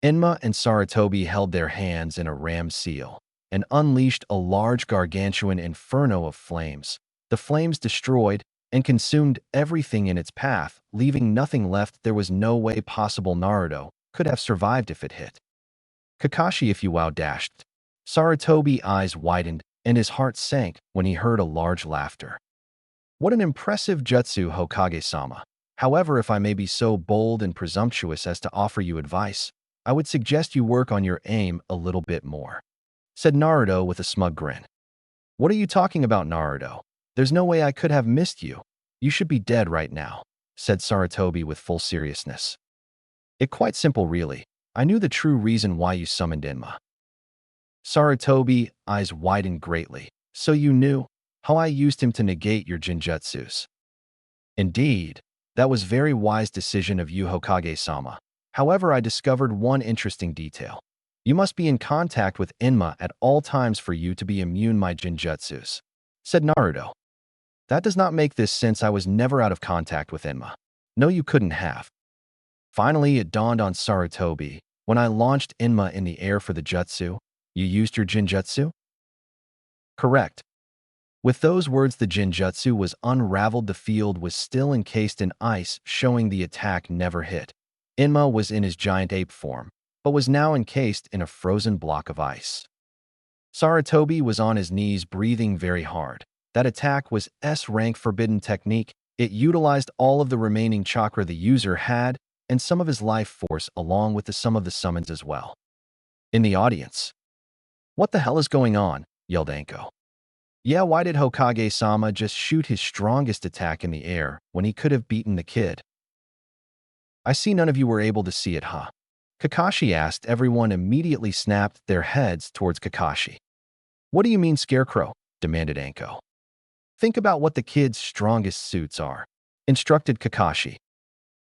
Enma and Sarutobi held their hands in a ram seal and unleashed a large gargantuan inferno of flames. The flames destroyed and consumed everything in its path, leaving nothing left. There was no way possible Naruto could have survived if it hit. Kakashi, if you wow, dashed. Sarutobi's eyes widened and his heart sank when he heard a large laughter. What an impressive jutsu, Hokage-sama. However, if I may be so bold and presumptuous as to offer you advice, I would suggest you work on your aim a little bit more, said Naruto with a smug grin. What are you talking about, Naruto? There's no way I could have missed you. You should be dead right now, said Sarutobi with full seriousness. It's quite simple, really. I knew the true reason why you summoned Enma. Sarutobi's eyes widened greatly. So you knew how I used him to negate your Jinjutsus. Indeed, that was very wise decision of you, Hokage-sama. However, I discovered one interesting detail. You must be in contact with Enma at all times for you to be immune my Jinjutsus, said Naruto. That does not make this since I was never out of contact with Enma. No, you couldn't have. Finally, it dawned on Sarutobi. When I launched Enma in the air for the jutsu, you used your Jinjutsu? Correct. With those words, the Jinjutsu was unraveled. The field was still encased in ice, showing the attack never hit. Enma was in his giant ape form, but was now encased in a frozen block of ice. Sarutobi was on his knees breathing very hard. That attack was S-rank forbidden technique. It utilized all of the remaining chakra the user had and some of his life force along with some of the summons as well. In the audience, "What the hell is going on?" yelled Anko. "Yeah, why did Hokage-sama just shoot his strongest attack in the air when he could have beaten the kid?" "I see none of you were able to see it, huh?" Kakashi asked. Everyone immediately snapped their heads towards Kakashi. "What do you mean, Scarecrow?" demanded Anko. "Think about what the kid's strongest suits are," instructed Kakashi.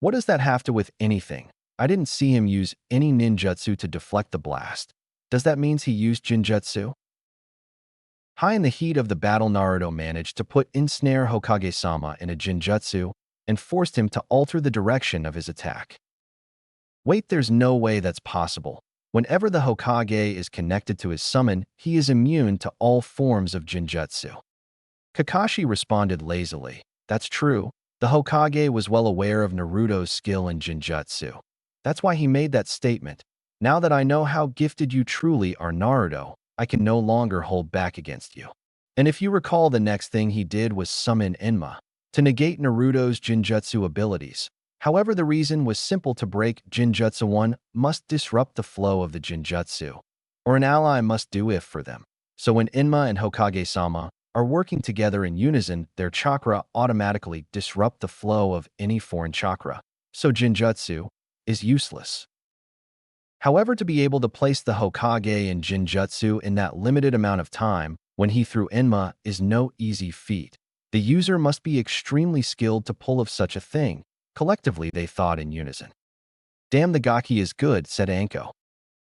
"What does that have to with anything? I didn't see him use any ninjutsu to deflect the blast. Does that mean he used jinjutsu?" High in the heat of the battle, Naruto managed to put ensnare Hokage-sama in a jinjutsu and forced him to alter the direction of his attack. "Wait, there's no way that's possible. Whenever the Hokage is connected to his summon, he is immune to all forms of jinjutsu." Kakashi responded lazily. "That's true. The Hokage was well aware of Naruto's skill in jinjutsu. That's why he made that statement. Now that I know how gifted you truly are, Naruto, I can no longer hold back against you." And if you recall, the next thing he did was summon Enma to negate Naruto's jinjutsu abilities. However, the reason was simple: to break jinjutsu, one must disrupt the flow of the jinjutsu, or an ally must do it for them. So when Enma and Hokage-sama are working together in unison, their chakra automatically disrupt the flow of any foreign chakra. So jinjutsu is useless. However, to be able to place the Hokage in jinjutsu in that limited amount of time when he threw Enma is no easy feat. The user must be extremely skilled to pull off such a thing. Collectively, they thought in unison. "Damn, the Gaki is good," said Anko.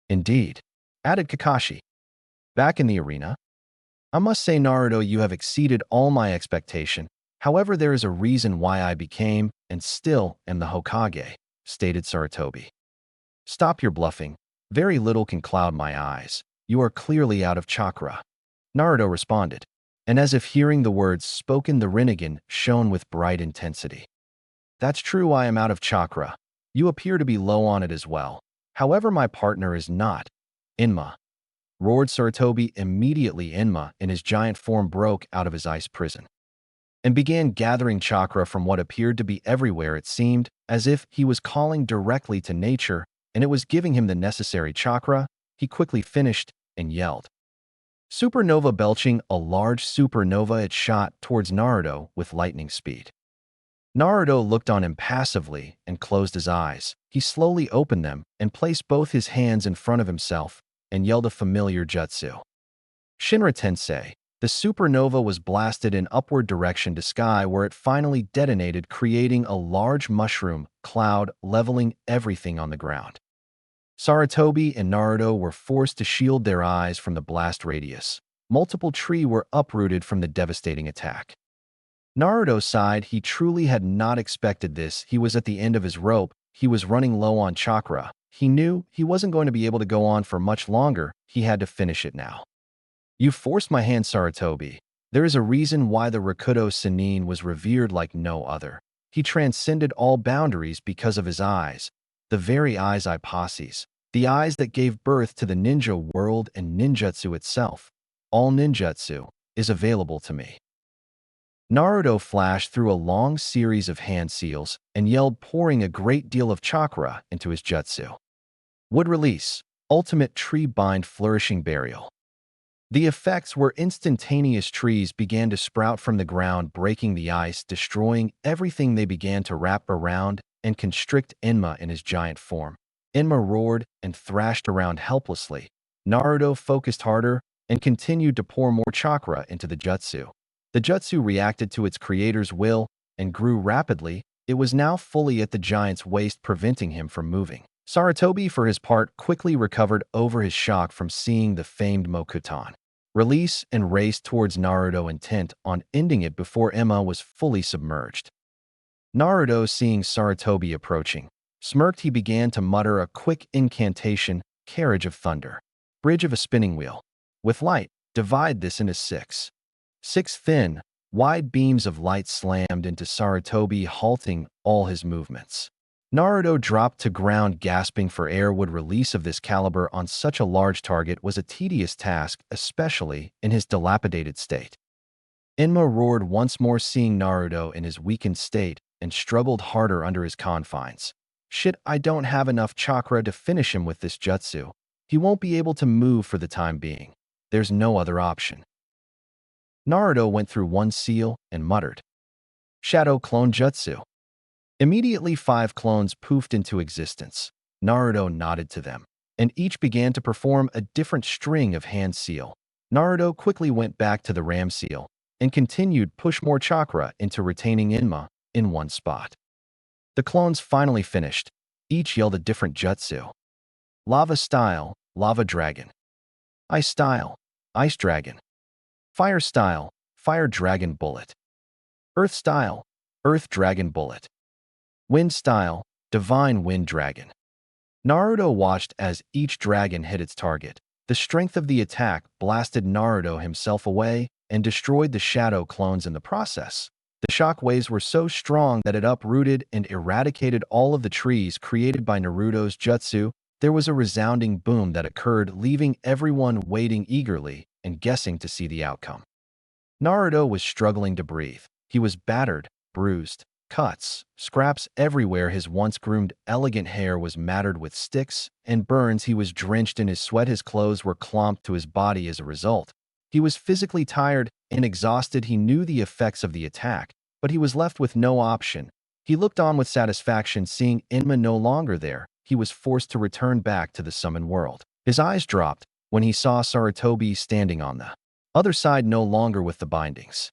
"Indeed," added Kakashi. Back in the arena, "I must say, Naruto, you have exceeded all my expectation. However, there is a reason why I became, and still am, the Hokage," stated Sarutobi. "Stop your bluffing. Very little can cloud my eyes. You are clearly out of chakra," Naruto responded. And as if hearing the words spoken, the Rinnegan shone with bright intensity. "That's true, I am out of chakra. You appear to be low on it as well. However, my partner is not." "Enma," roared Sarutobi. Immediately, Enma, in his giant form, broke out of his ice prison and began gathering chakra from what appeared to be everywhere. It seemed as if he was calling directly to nature, and it was giving him the necessary chakra. He quickly finished and yelled, "Supernova!" belching a large supernova, it shot towards Naruto with lightning speed. Naruto looked on impassively and closed his eyes. He slowly opened them and placed both his hands in front of himself and yelled a familiar jutsu. "Shinra Tensei." The supernova was blasted in upward direction to sky, where it finally detonated, creating a large mushroom cloud, leveling everything on the ground. Sarutobi and Naruto were forced to shield their eyes from the blast radius. Multiple trees were uprooted from the devastating attack. Naruto sighed. He truly had not expected this. He was at the end of his rope. He was running low on chakra. He knew he wasn't going to be able to go on for much longer. He had to finish it now. "You forced my hand, Sarutobi. There is a reason why the Rakuto Sannin was revered like no other. He transcended all boundaries because of his eyes, the very eyes I possess, the eyes that gave birth to the ninja world and ninjutsu itself. All ninjutsu is available to me." Naruto flashed through a long series of hand seals and yelled, pouring a great deal of chakra into his jutsu. Would release, ultimate tree bind, flourishing burial. The effects were instantaneous. Trees began to sprout from the ground, breaking the ice, destroying everything they began to wrap around and constrict Enma in his giant form. Enma roared and thrashed around helplessly. Naruto focused harder and continued to pour more chakra into the jutsu. The jutsu reacted to its creator's will and grew rapidly. It was now fully at the giant's waist, preventing him from moving. Sarutobi, for his part, quickly recovered over his shock from seeing the famed Mokuton release and raced towards Naruto, intent on ending it before Enma was fully submerged. Naruto, seeing Sarutobi approaching, smirked. He began to mutter a quick incantation: "Carriage of Thunder, Bridge of a Spinning Wheel. With light, divide this into six." Six thin, wide beams of light slammed into Sarutobi, halting all his movements. Naruto dropped to ground, gasping for air. Would release of this caliber on such a large target was a tedious task, especially in his dilapidated state. Enma roared once more, seeing Naruto in his weakened state, and struggled harder under his confines. Shit, I don't have enough chakra to finish him with this jutsu. He won't be able to move for the time being. There's no other option. Naruto went through one seal and muttered, "Shadow clone jutsu." Immediately 5 clones poofed into existence. Naruto nodded to them, and each began to perform a different string of hand seal. Naruto quickly went back to the ram seal and continued push more chakra into retaining Enma in one spot. The clones finally finished. Each yelled a different jutsu. Lava style, lava dragon. Ice style, ice dragon. Fire style, fire dragon bullet. Earth style, earth dragon bullet. Wind style, divine wind dragon. Naruto watched as each dragon hit its target. The strength of the attack blasted Naruto himself away and destroyed the shadow clones in the process. The shock waves were so strong that it uprooted and eradicated all of the trees created by Naruto's jutsu. There was a resounding boom that occurred, leaving everyone waiting eagerly and guessing to see the outcome. Naruto was struggling to breathe. He was battered, bruised, cuts, scraps everywhere. His once groomed, elegant hair was matted with sticks and burns. He was drenched in his sweat. His clothes were clumped to his body as a result. He was physically tired and exhausted. He knew the effects of the attack, but he was left with no option. He looked on with satisfaction, seeing Enma no longer there. He was forced to return back to the summon world. His eyes dropped when he saw Sarutobi standing on the other side, no longer with the bindings.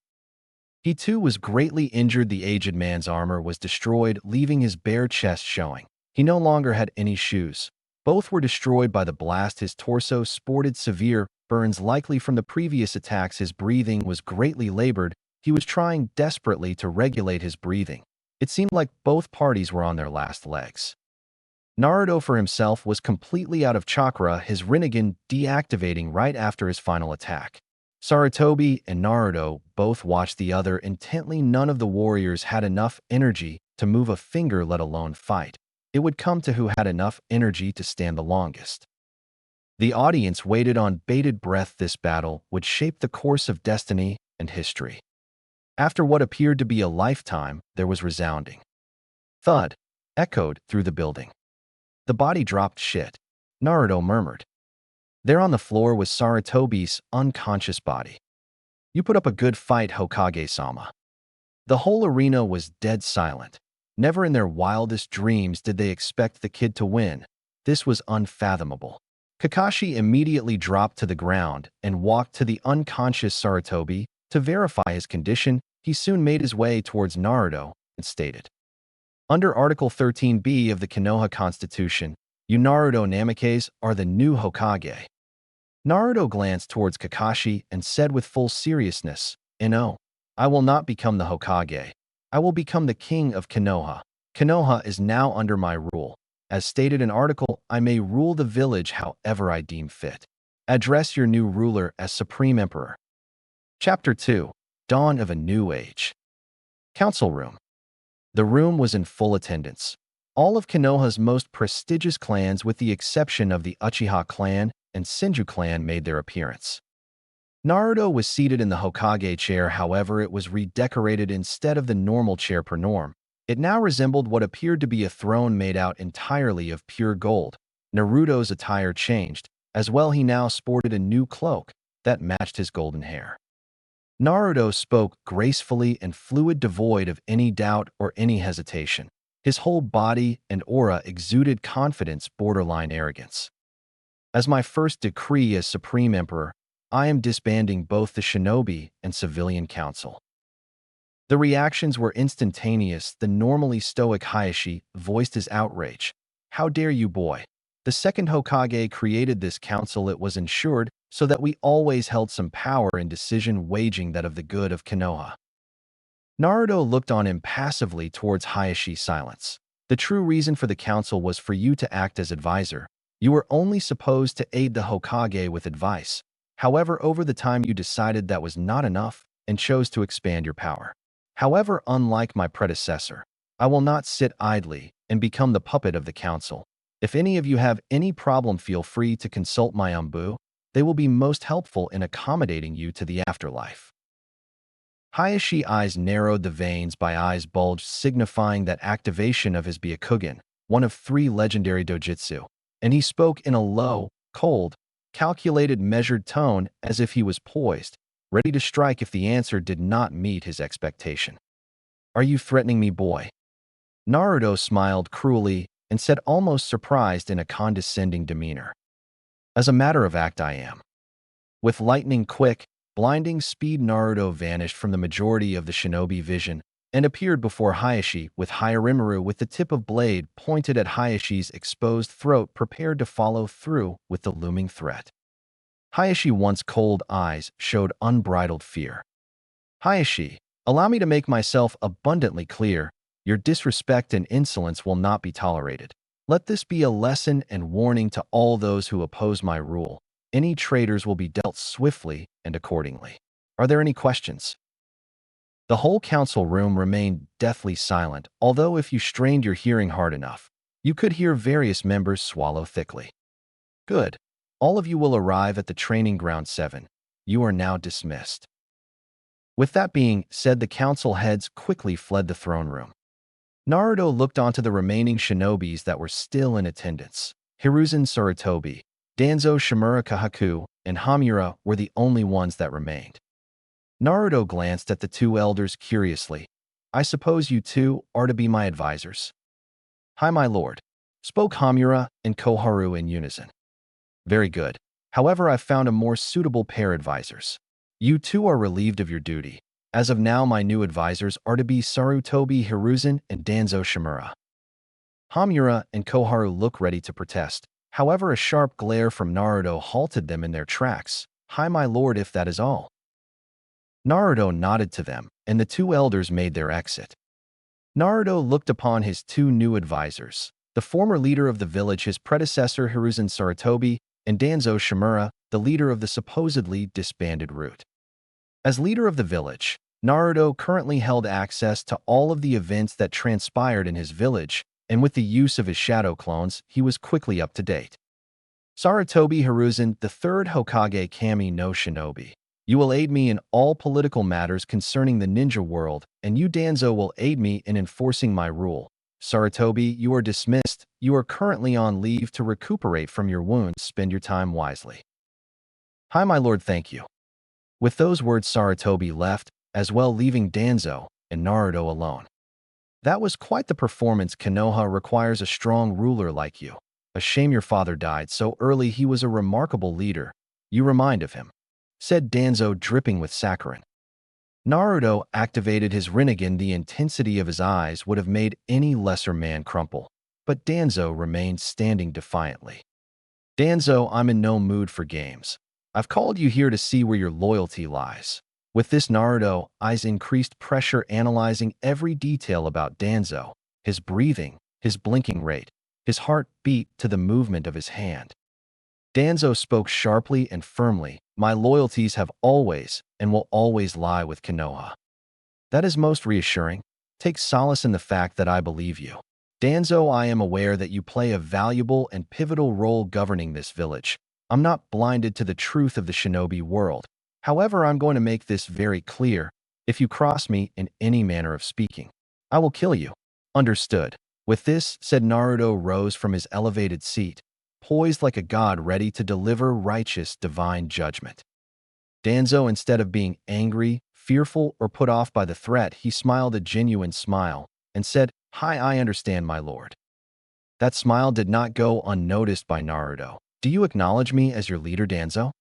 He too was greatly injured. The aged man's armor was destroyed, leaving his bare chest showing. He no longer had any shoes. Both were destroyed by the blast. His torso sported severe burns, likely from the previous attacks. His breathing was greatly labored. He was trying desperately to regulate his breathing. It seemed like both parties were on their last legs. Naruto for himself was completely out of chakra, his Rinnegan deactivating right after his final attack. Sarutobi and Naruto both watched the other intently. None of the warriors had enough energy to move a finger, let alone fight. It would come to who had enough energy to stand the longest. The audience waited on bated breath. This battle would shape the course of destiny and history. After what appeared to be a lifetime, there was resounding thud echoed through the building. The body dropped. Shit, Naruto murmured. There on the floor was Sarutobi's unconscious body. You put up a good fight, Hokage-sama. The whole arena was dead silent. Never in their wildest dreams did they expect the kid to win. This was unfathomable. Kakashi immediately dropped to the ground and walked to the unconscious Sarutobi to verify his condition. He soon made his way towards Naruto and stated, "Under Article 13b of the Konoha Constitution, you Naruto Namikes are the new Hokage." Naruto glanced towards Kakashi and said with full seriousness, "No, I will not become the Hokage. I will become the king of Konoha. Konoha is now under my rule. As stated in Article, I may rule the village however I deem fit. Address your new ruler as Supreme Emperor." Chapter 2. Dawn of a New Age. Council Room. The room was in full attendance. All of Konoha's most prestigious clans, with the exception of the Uchiha clan and Senju clan, made their appearance. Naruto was seated in the Hokage chair. However, it was redecorated. Instead of the normal chair per norm, it now resembled what appeared to be a throne made out entirely of pure gold. Naruto's attire changed. As well, he now sported a new cloak that matched his golden hair. Naruto spoke gracefully and fluid, devoid of any doubt or any hesitation. His whole body and aura exuded confidence, borderline arrogance. As my first decree as Supreme Emperor, I am disbanding both the Shinobi and Civilian Council. The reactions were instantaneous. The normally stoic Hayashi voiced his outrage. "How dare you, boy? The second Hokage created this council. It was ensured so that we always held some power in decision, waging that of the good of Konoha." Naruto looked on impassively towards Hayashi's silence. "The true reason for the council was for you to act as advisor. You were only supposed to aid the Hokage with advice. However, over the time you decided that was not enough and chose to expand your power. However, unlike my predecessor, I will not sit idly and become the puppet of the council. If any of you have any problem, feel free to consult my Umbu. They will be most helpful in accommodating you to the afterlife. Hayashi's eyes narrowed, the veins by eyes bulged, signifying that activation of his Byakugan, one of 3 legendary dojutsu, and he spoke in a low, cold, calculated, measured tone as if he was poised, ready to strike if the answer did not meet his expectation. Are you threatening me, boy? Naruto smiled cruelly and said, almost surprised in a condescending demeanor. As a matter of fact, I am. With lightning quick, blinding speed, Naruto vanished from the majority of the shinobi vision and appeared before Hayashi with Hyarimuru with the tip of blade pointed at Hayashi's exposed throat, prepared to follow through with the looming threat. Hayashi, once cold eyes, showed unbridled fear. Hayashi, allow me to make myself abundantly clear. Your disrespect and insolence will not be tolerated. Let this be a lesson and warning to all those who oppose my rule. Any traitors will be dealt swiftly and accordingly. Are there any questions? The whole council room remained deathly silent, although if you strained your hearing hard enough, you could hear various members swallow thickly. Good. All of you will arrive at the training ground 7. You are now dismissed. With that being said, the council heads quickly fled the throne room. Naruto looked onto the remaining shinobis that were still in attendance. Hiruzen Sarutobi, Danzo Shimura Kahaku, and Hamura were the only ones that remained. Naruto glanced at the 2 elders curiously. I suppose you 2 are to be my advisors. Hi, my lord, spoke Hamura and Koharu in unison. Very good. However, I've found a more suitable pair advisors. You 2 are relieved of your duty. As of now, my new advisors are to be Sarutobi Hiruzen and Danzo Shimura. Hamura and Koharu looked ready to protest. However, a sharp glare from Naruto halted them in their tracks. Hi, my lord, if that is all. Naruto nodded to them, and the 2 elders made their exit. Naruto looked upon his 2 new advisors, the former leader of the village, his predecessor Hiruzen Sarutobi, and Danzo Shimura, the leader of the supposedly disbanded route. As leader of the village, Naruto currently held access to all of the events that transpired in his village, and with the use of his shadow clones, he was quickly up to date. Sarutobi Hiruzen, the 3rd Hokage Kami no Shinobi. You will aid me in all political matters concerning the ninja world, and you, Danzo, will aid me in enforcing my rule. Sarutobi, you are dismissed. You are currently on leave to recuperate from your wounds. Spend your time wisely. Hi, my lord, thank you. With those words, Sarutobi left, as well, leaving Danzo and Naruto alone. That was quite the performance. Konoha requires a strong ruler like you. A shame your father died so early. He was a remarkable leader. You remind of him, said Danzo, dripping with saccharin. Naruto activated his Rinnegan. The intensity of his eyes would have made any lesser man crumple, but Danzo remained standing defiantly. Danzo, I'm in no mood for games. I've called you here to see where your loyalty lies. With this, Naruto eyes increased pressure, analyzing every detail about Danzo, his breathing, his blinking rate, his heart beat to the movement of his hand. Danzo spoke sharply and firmly. My loyalties have always and will always lie with Konoha. That is most reassuring. Take solace in the fact that I believe you. Danzo, I am aware that you play a valuable and pivotal role governing this village. I'm not blinded to the truth of the shinobi world. However, I'm going to make this very clear. If you cross me in any manner of speaking, I will kill you. Understood. With this said, Naruto rose from his elevated seat, poised like a god ready to deliver righteous divine judgment. Danzo, instead of being angry, fearful, or put off by the threat, he smiled a genuine smile and said, Hi, I understand, my lord. That smile did not go unnoticed by Naruto. Do you acknowledge me as your leader, Danzo?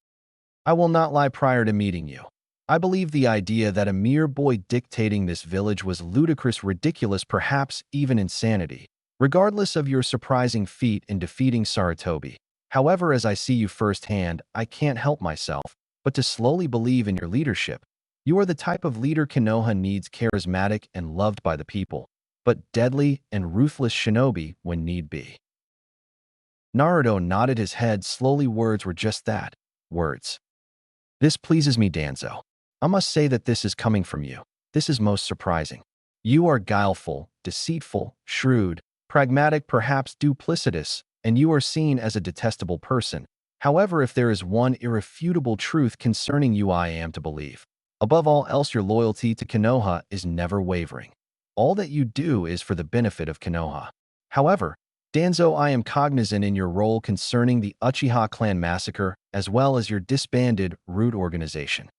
I will not lie, prior to meeting you, I believe the idea that a mere boy dictating this village was ludicrous, ridiculous, perhaps even insanity, regardless of your surprising feat in defeating Sarutobi. However, as I see you firsthand, I can't help myself but to slowly believe in your leadership. You are the type of leader Konoha needs, charismatic and loved by the people, but deadly and ruthless shinobi when need be. Naruto nodded his head slowly. Words were just that, words. This pleases me, Danzo. I must say that this is coming from you. This is most surprising. You are guileful, deceitful, shrewd, pragmatic, perhaps duplicitous, and you are seen as a detestable person. However, if there is one irrefutable truth concerning you I am to believe, above all else your loyalty to Konoha is never wavering. All that you do is for the benefit of Konoha. However, Danzo, I am cognizant in your role concerning the Uchiha clan massacre as well as your disbanded root organization.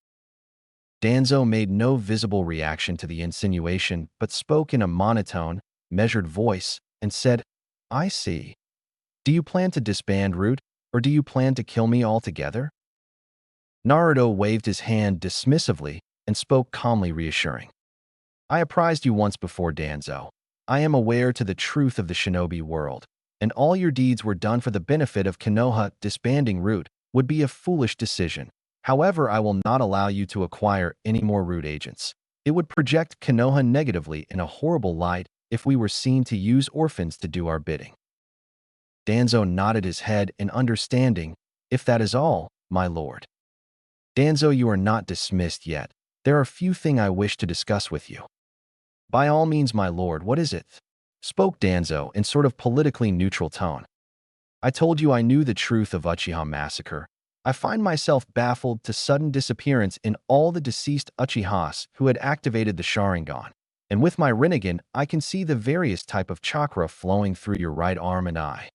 Danzo made no visible reaction to the insinuation but spoke in a monotone, measured voice and said, I see. Do you plan to disband Root, or do you plan to kill me altogether? Naruto waved his hand dismissively and spoke calmly reassuring. I apprised you once before, Danzo. I am aware to the truth of the shinobi world, and all your deeds were done for the benefit of Konoha. Disbanding Root would be a foolish decision. However, I will not allow you to acquire any more Root agents. It would project Konoha negatively in a horrible light if we were seen to use orphans to do our bidding. Danzo nodded his head in understanding. If that is all, my lord. Danzo, you are not dismissed yet. There are few things I wish to discuss with you. By all means, my lord, what is it? Spoke Danzo in sort of politically neutral tone. I told you I knew the truth of Uchiha massacre. I find myself baffled to sudden disappearance in all the deceased Uchihas who had activated the Sharingan. And with my Rinnegan, I can see the various type of chakra flowing through your right arm and eye.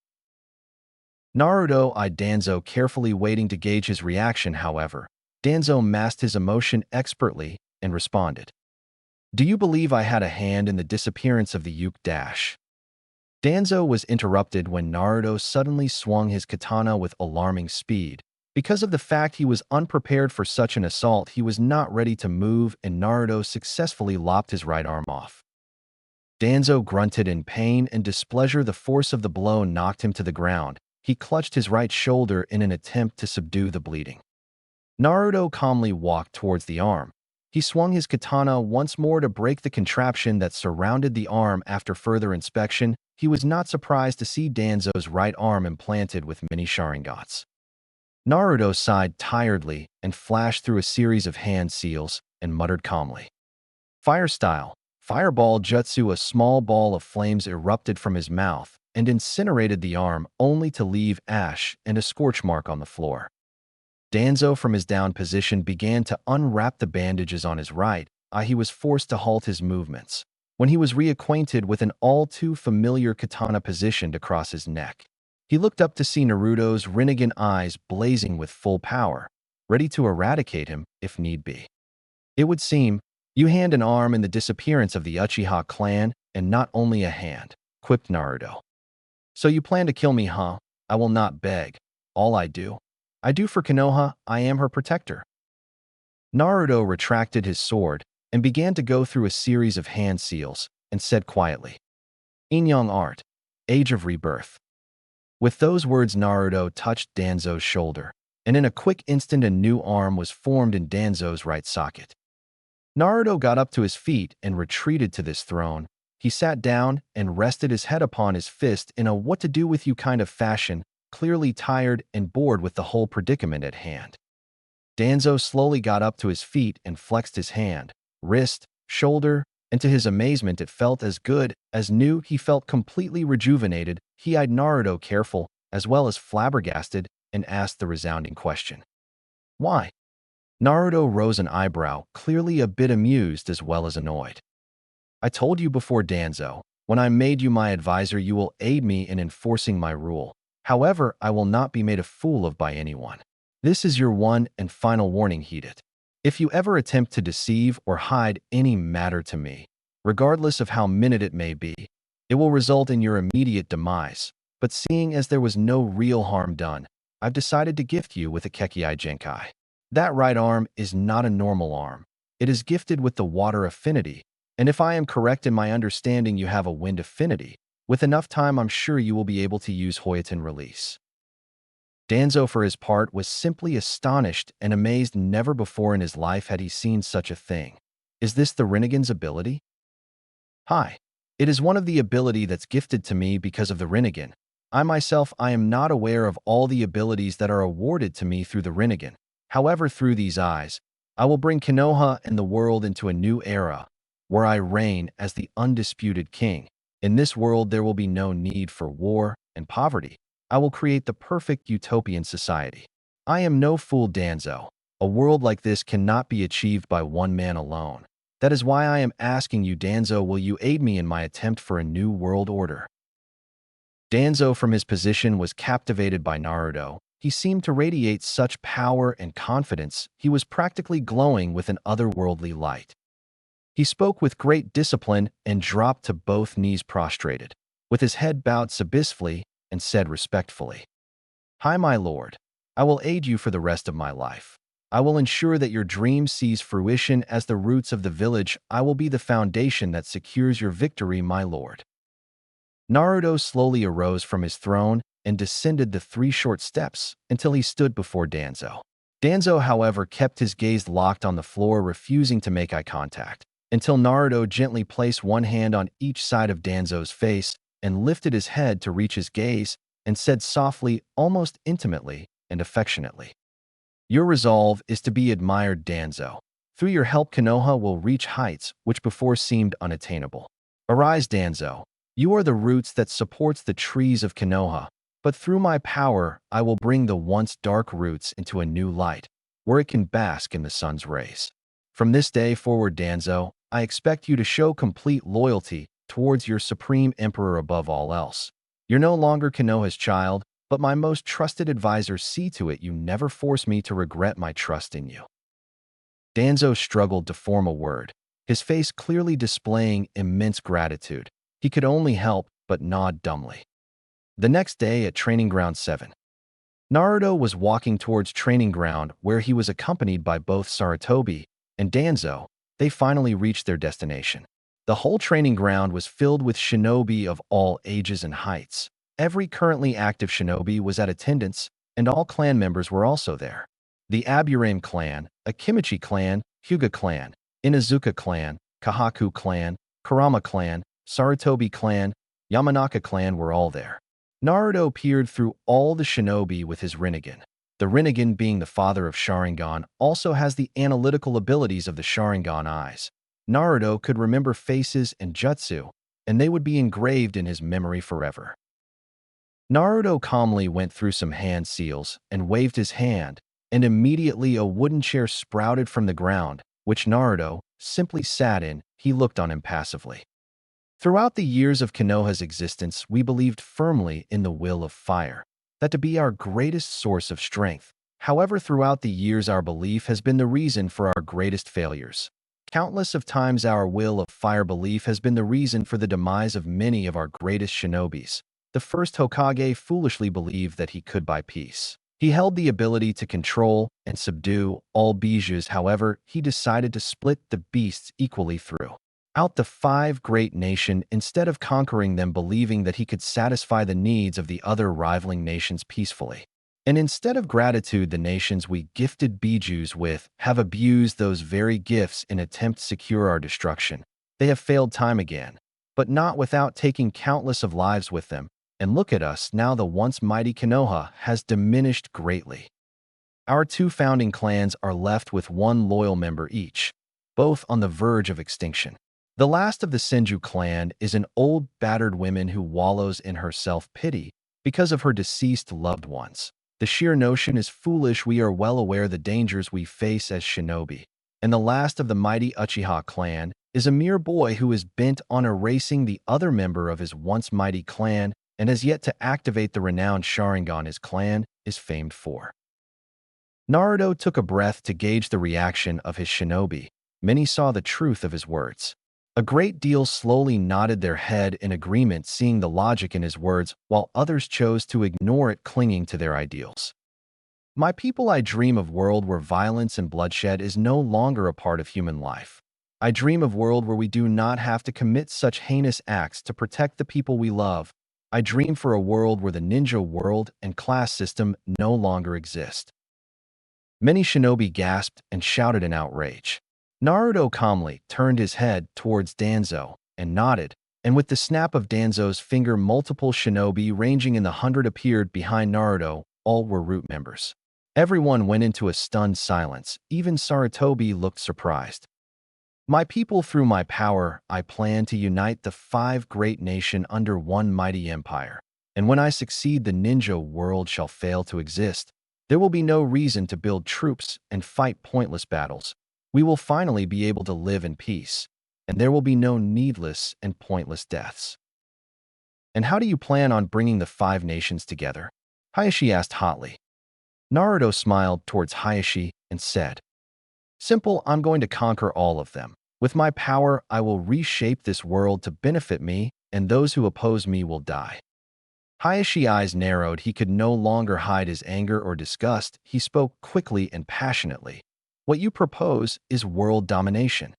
Naruto eyed Danzo carefully, waiting to gauge his reaction. However, Danzo masked his emotion expertly and responded. Do you believe I had a hand in the disappearance of the Yuke Dash? Danzo was interrupted when Naruto suddenly swung his katana with alarming speed. Because of the fact he was unprepared for such an assault, he was not ready to move, and Naruto successfully lopped his right arm off. Danzo grunted in pain and displeasure. The force of the blow knocked him to the ground. He clutched his right shoulder in an attempt to subdue the bleeding. Naruto calmly walked towards the arm. He swung his katana once more to break the contraption that surrounded the arm. After further inspection, he was not surprised to see Danzo's right arm implanted with many Sharingans. Naruto sighed tiredly and flashed through a series of hand seals and muttered calmly. Fire style, fireball jutsu. A small ball of flames erupted from his mouth and incinerated the arm, only to leave ash and a scorch mark on the floor. Danzo, from his down position, began to unwrap the bandages on his right eye. He was forced to halt his movements when he was reacquainted with an all-too-familiar katana positioned across his neck. He looked up to see Naruto's Rinnegan eyes blazing with full power, ready to eradicate him if need be. It would seem, you hand an arm in the disappearance of the Uchiha clan, and not only a hand, quipped Naruto. So you plan to kill me, huh? I will not beg. All I do for Konoha. I am her protector. Naruto retracted his sword and began to go through a series of hand seals and said quietly, Inyang Art, Age of Rebirth. With those words, Naruto touched Danzo's shoulder, and in a quick instant a new arm was formed in Danzo's right socket. Naruto got up to his feet and retreated to this throne. He sat down and rested his head upon his fist in a what-to-do-with-you kind of fashion, clearly tired and bored with the whole predicament at hand. Danzo slowly got up to his feet and flexed his hand, wrist, shoulder, and to his amazement it felt as good as new. He felt completely rejuvenated. He eyed Naruto careful as well as flabbergasted and asked the resounding question. Why? Naruto rose an eyebrow, clearly a bit amused as well as annoyed. I told you before, Danzo, when I made you my advisor you will aid me in enforcing my rule. However, I will not be made a fool of by anyone. This is your one and final warning, heed it. If you ever attempt to deceive or hide any matter to me, regardless of how minute it may be, it will result in your immediate demise. But seeing as there was no real harm done, I've decided to gift you with a Kekkei Genkai. That right arm is not a normal arm. It is gifted with the water affinity, and if I am correct in my understanding you have a wind affinity. With enough time I'm sure you will be able to use Hoyoten release. Danzo, for his part, was simply astonished and amazed. Never before in his life had he seen such a thing. Is this the Rinnegan's ability? Hi. It is one of the ability that's gifted to me because of the Rinnegan. I myself, I am not aware of all the abilities that are awarded to me through the Rinnegan. However, through these eyes, I will bring Konoha and the world into a new era. where I reign as the undisputed king. In this world, there will be no need for war and poverty. I will create the perfect utopian society. I am no fool, Danzo. A world like this cannot be achieved by one man alone. That is why I am asking you, Danzo, will you aid me in my attempt for a new world order? Danzo, from his position, was captivated by Naruto. He seemed to radiate such power and confidence. He was practically glowing with an otherworldly light. He spoke with great discipline and dropped to both knees prostrated, with his head bowed submissively, and said respectfully, "Hi, my lord. I will aid you for the rest of my life. I will ensure that your dream sees fruition as the roots of the village. I will be the foundation that secures your victory, my lord." Naruto slowly arose from his throne and descended the 3 short steps until he stood before Danzo. Danzo, however, kept his gaze locked on the floor, refusing to make eye contact, until Naruto gently placed one hand on each side of Danzo's face and lifted his head to reach his gaze and said softly, almost intimately and affectionately, "Your resolve is to be admired, Danzo. Through your help, Konoha will reach heights which before seemed unattainable. Arise, Danzo. You are the roots that supports the trees of Konoha, but through my power, I will bring the once dark roots into a new light, where it can bask in the sun's rays. From this day forward, Danzo, I expect you to show complete loyalty towards your supreme emperor above all else. You're no longer Konoha's child, but my most trusted advisor. See to it you never force me to regret my trust in you." Danzo struggled to form a word, his face clearly displaying immense gratitude. He could only help but nod dumbly. The next day at Training Ground 7, Naruto was walking towards Training Ground, where he was accompanied by both Sarutobi and Danzo. They finally reached their destination. The whole training ground was filled with shinobi of all ages and heights. Every currently active shinobi was at attendance, and all clan members were also there. The Aburame clan, Akimichi clan, Hyuga clan, Inazuka clan, Kahaku clan, Kurama clan, Sarutobi clan, Yamanaka clan were all there. Naruto peered through all the shinobi with his Rinnegan. The Rinnegan, being the father of Sharingan, also has the analytical abilities of the Sharingan eyes. Naruto could remember faces and jutsu, and they would be engraved in his memory forever. Naruto calmly went through some hand seals and waved his hand, and immediately a wooden chair sprouted from the ground, which Naruto simply sat in. He looked on impassively. Throughout the years of Konoha's existence, we believed firmly in the will of fire, that to be our greatest source of strength. However, throughout the years, our belief has been the reason for our greatest failures. Countless of times, our will of fire belief has been the reason for the demise of many of our greatest shinobis. The first Hokage foolishly believed that he could buy peace. He held the ability to control and subdue all bijus. However, he decided to split the beasts equally through out the 5 great nations instead of conquering them, believing that he could satisfy the needs of the other rivaling nations peacefully. And instead of gratitude, the nations we gifted bijus with have abused those very gifts in attempt to secure our destruction. They have failed time again, but not without taking countless of lives with them. And look at us now, the once mighty Konoha has diminished greatly. Our 2 founding clans are left with 1 loyal member each, both on the verge of extinction. The last of the Senju clan is an old, battered woman who wallows in her self-pity because of her deceased loved ones. The sheer notion is foolish. We are well aware the dangers we face as shinobi. And the last of the mighty Uchiha clan is a mere boy who is bent on erasing the other member of his once mighty clan and has yet to activate the renowned Sharingan his clan is famed for. Naruto took a breath to gauge the reaction of his shinobi. Many saw the truth of his words. A great deal slowly nodded their head in agreement, seeing the logic in his words, while others chose to ignore it, clinging to their ideals. My people, I dream of world where violence and bloodshed is no longer a part of human life. I dream of world where we do not have to commit such heinous acts to protect the people we love. I dream for a world where the ninja world and class system no longer exist. Many shinobi gasped and shouted in outrage. Naruto calmly turned his head towards Danzo and nodded, and with the snap of Danzo's finger, multiple shinobi ranging in the 100 appeared behind Naruto. All were root members. Everyone went into a stunned silence. Even Sarutobi looked surprised. My people, through my power, I plan to unite the five great nations under one mighty empire. And when I succeed, the ninja world shall fail to exist. There will be no reason to build troops and fight pointless battles. We will finally be able to live in peace, and there will be no needless and pointless deaths. And how do you plan on bringing the five nations together? Hayashi asked hotly. Naruto smiled towards Hayashi and said, Simple, I'm going to conquer all of them. With my power, I will reshape this world to benefit me, and those who oppose me will die. Hayashi's eyes narrowed. He could no longer hide his anger or disgust. He spoke quickly and passionately. What you propose is world domination.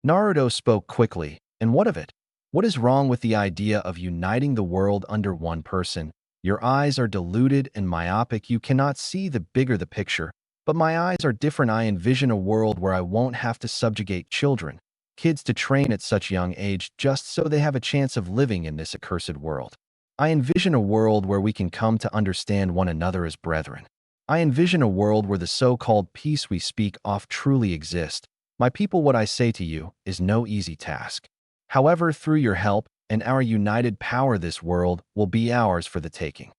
Naruto spoke quickly. And what of it? What is wrong with the idea of uniting the world under one person? Your eyes are deluded and myopic. You cannot see the bigger the picture. But my eyes are different. I envision a world where I won't have to subjugate children, kids to train at such young age just so they have a chance of living in this accursed world. I envision a world where we can come to understand one another as brethren. I envision a world where the so-called peace we speak of truly exists. My people, what I say to you is no easy task. However, through your help and our united power, this world will be ours for the taking.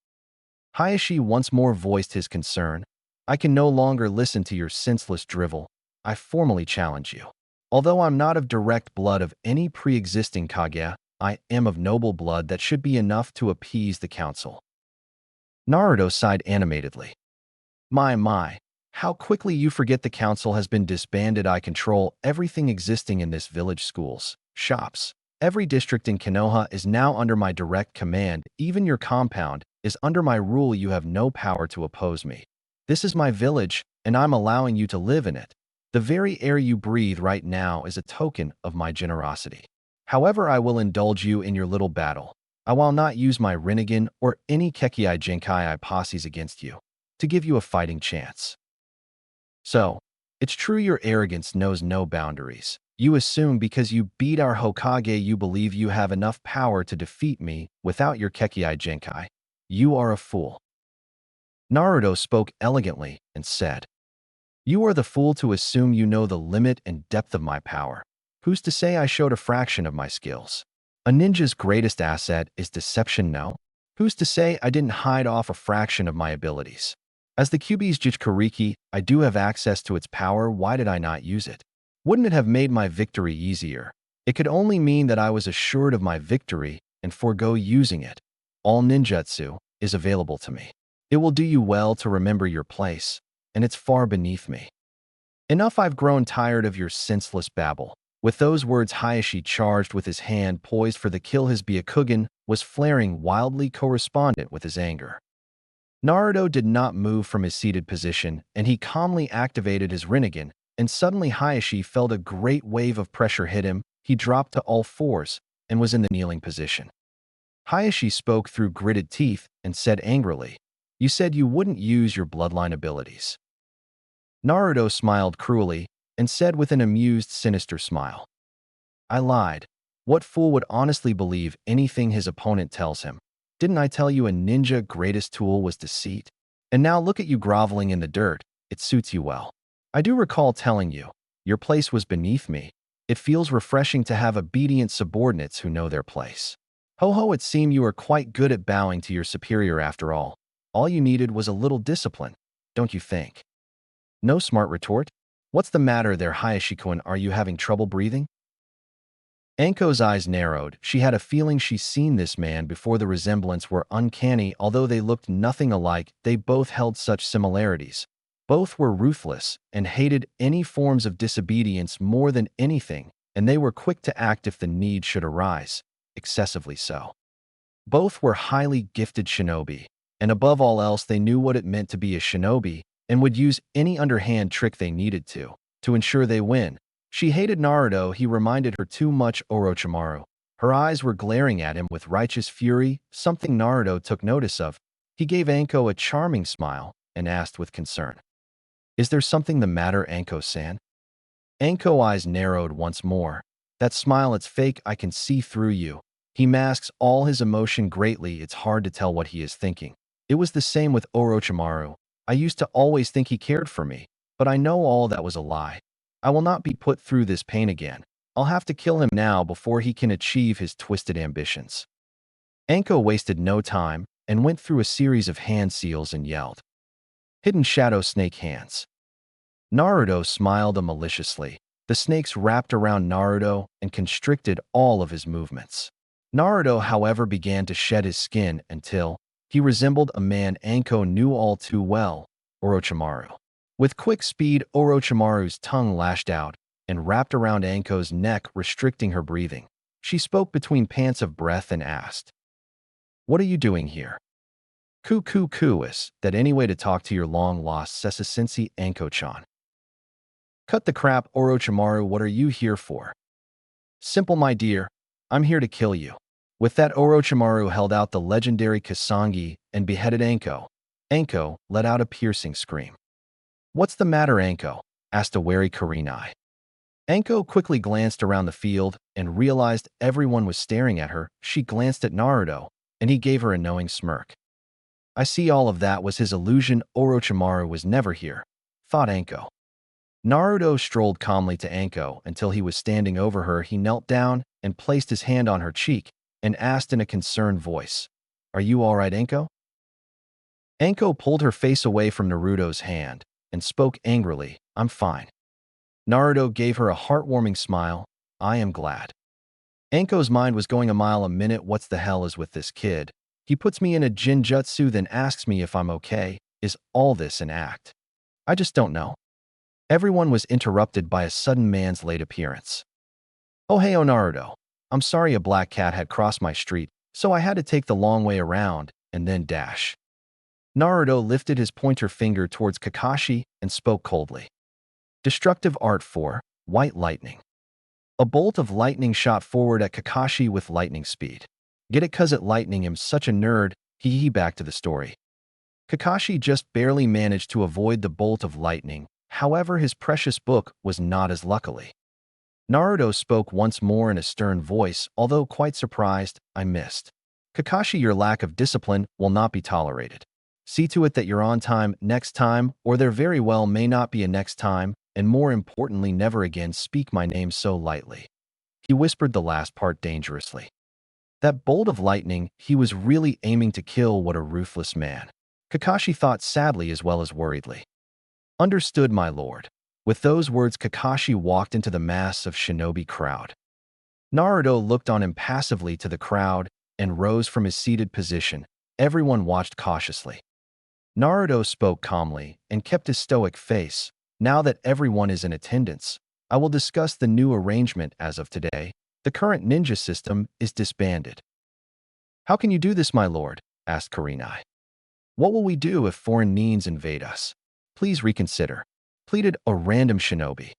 Hayashi once more voiced his concern. I can no longer listen to your senseless drivel. I formally challenge you. Although I'm not of direct blood of any pre-existing Kage, I am of noble blood. That should be enough to appease the council. Naruto sighed animatedly. My, how quickly you forget the council has been disbanded. I control everything existing in this village, schools, shops. Every district in Konoha is now under my direct command. Even your compound is under my rule. You have no power to oppose me. This is my village, and I'm allowing you to live in it. The very air you breathe right now is a token of my generosity. However, I will indulge you in your little battle. I will not use my Rinnegan or any Kekkei Genkai posses against you to give you a fighting chance. So, it's true your arrogance knows no boundaries. You assume because you beat our Hokage you believe you have enough power to defeat me without your Kekkei Genkai. You are a fool. Naruto spoke elegantly and said, You are the fool to assume you know the limit and depth of my power. Who's to say I showed a fraction of my skills? A ninja's greatest asset is deception, no? Who's to say I didn't hide off a fraction of my abilities? As the Kyuubi's Jichikariki, I do have access to its power. Why did I not use it? Wouldn't it have made my victory easier? It could only mean that I was assured of my victory and forego using it. All ninjutsu is available to me. It will do you well to remember your place, and it's far beneath me. Enough, I've grown tired of your senseless babble. With those words, Hayashi charged with his hand poised for the kill. His Byakugan was flaring wildly, correspondent with his anger. Naruto did not move from his seated position, and he calmly activated his Rinnegan, and suddenly Hayashi felt a great wave of pressure hit him. He dropped to all fours and was in the kneeling position. Hayashi spoke through gritted teeth and said angrily, You said you wouldn't use your bloodline abilities. Naruto smiled cruelly and said with an amused, sinister smile, I lied. What fool would honestly believe anything his opponent tells him? Didn't I tell you a ninja's greatest tool was deceit? And now look at you groveling in the dirt. It suits you well. I do recall telling you, your place was beneath me. It feels refreshing to have obedient subordinates who know their place. Ho, it seemed you were quite good at bowing to your superior after all. All you needed was a little discipline, don't you think? No smart retort? What's the matter there, Hayashi-kun? Are you having trouble breathing? Anko's eyes narrowed. She had a feeling she'd seen this man before. The resemblance were uncanny. Although they looked nothing alike, they both held such similarities. Both were ruthless and hated any forms of disobedience more than anything, and they were quick to act if the need should arise, excessively so. Both were highly gifted shinobi, and above all else they knew what it meant to be a shinobi and would use any underhand trick they needed to ensure they win. She hated Naruto. He reminded her too much of Orochimaru. Her eyes were glaring at him with righteous fury, something Naruto took notice of. He gave Anko a charming smile and asked with concern, Is there something the matter, Anko-san? Anko's eyes narrowed once more. That smile, it's fake. I can see through you. He masks all his emotion greatly. It's hard to tell what he is thinking. It was the same with Orochimaru. I used to always think he cared for me, but I know all that was a lie. I will not be put through this pain again. I'll have to kill him now before he can achieve his twisted ambitions. Anko wasted no time and went through a series of hand seals and yelled, "Hidden shadow snake hands." Naruto smiled maliciously. The snakes wrapped around Naruto and constricted all of his movements. Naruto, however, began to shed his skin until he resembled a man Anko knew all too well, Orochimaru. With quick speed, Orochimaru's tongue lashed out and wrapped around Anko's neck, restricting her breathing. She spoke between pants of breath and asked, "What are you doing here?" Is that any way to talk to your long-lost Sensei Anko-chan?" "Cut the crap, Orochimaru, what are you here for?" "Simple, my dear. I'm here to kill you." With that, Orochimaru held out the legendary Kasangi and beheaded Anko. Anko let out a piercing scream. "What's the matter, Anko?" asked a wary Kurenai. Anko quickly glanced around the field and realized everyone was staring at her. She glanced at Naruto, and he gave her a knowing smirk. "I see all of that was his illusion. Orochimaru was never here," thought Anko. Naruto strolled calmly to Anko until he was standing over her. He knelt down and placed his hand on her cheek and asked in a concerned voice, "Are you all right, Anko?" Anko pulled her face away from Naruto's hand and spoke angrily, "I'm fine." Naruto gave her a heartwarming smile. "I am glad." Anko's mind was going a mile a minute. What the hell is with this kid? He puts me in a jinjutsu, then asks me if I'm okay. Is all this an act? I just don't know. Everyone was interrupted by a sudden man's late appearance. "Oh hey, Naruto. I'm sorry, a black cat had crossed my street, so I had to take the long way around and then dash." Naruto lifted his pointer finger towards Kakashi and spoke coldly. Destructive Art 4, White Lightning. A bolt of lightning shot forward at Kakashi with lightning speed. "Get it, cuz it lightning him, such a nerd." He back to the story. Kakashi just barely managed to avoid the bolt of lightning. However, his precious book was not as luckily. Naruto spoke once more in a stern voice, although quite surprised. "I missed. Kakashi, your lack of discipline will not be tolerated. See to it that you're on time next time, or there very well may not be a next time, and more importantly, never again speak my name so lightly." He whispered the last part dangerously. That bolt of lightning, he was really aiming to kill. What a ruthless man. Kakashi thought sadly as well as worriedly. "Understood, my lord." With those words, Kakashi walked into the mass of shinobi crowd. Naruto looked on impassively to the crowd and rose from his seated position. Everyone watched cautiously. Naruto spoke calmly and kept his stoic face. "Now that everyone is in attendance, I will discuss the new arrangement. As of today, the current ninja system is disbanded." "How can you do this, my lord?" asked Kurenai. "What will we do if foreign neens invade us?" "Please reconsider," pleaded a random shinobi.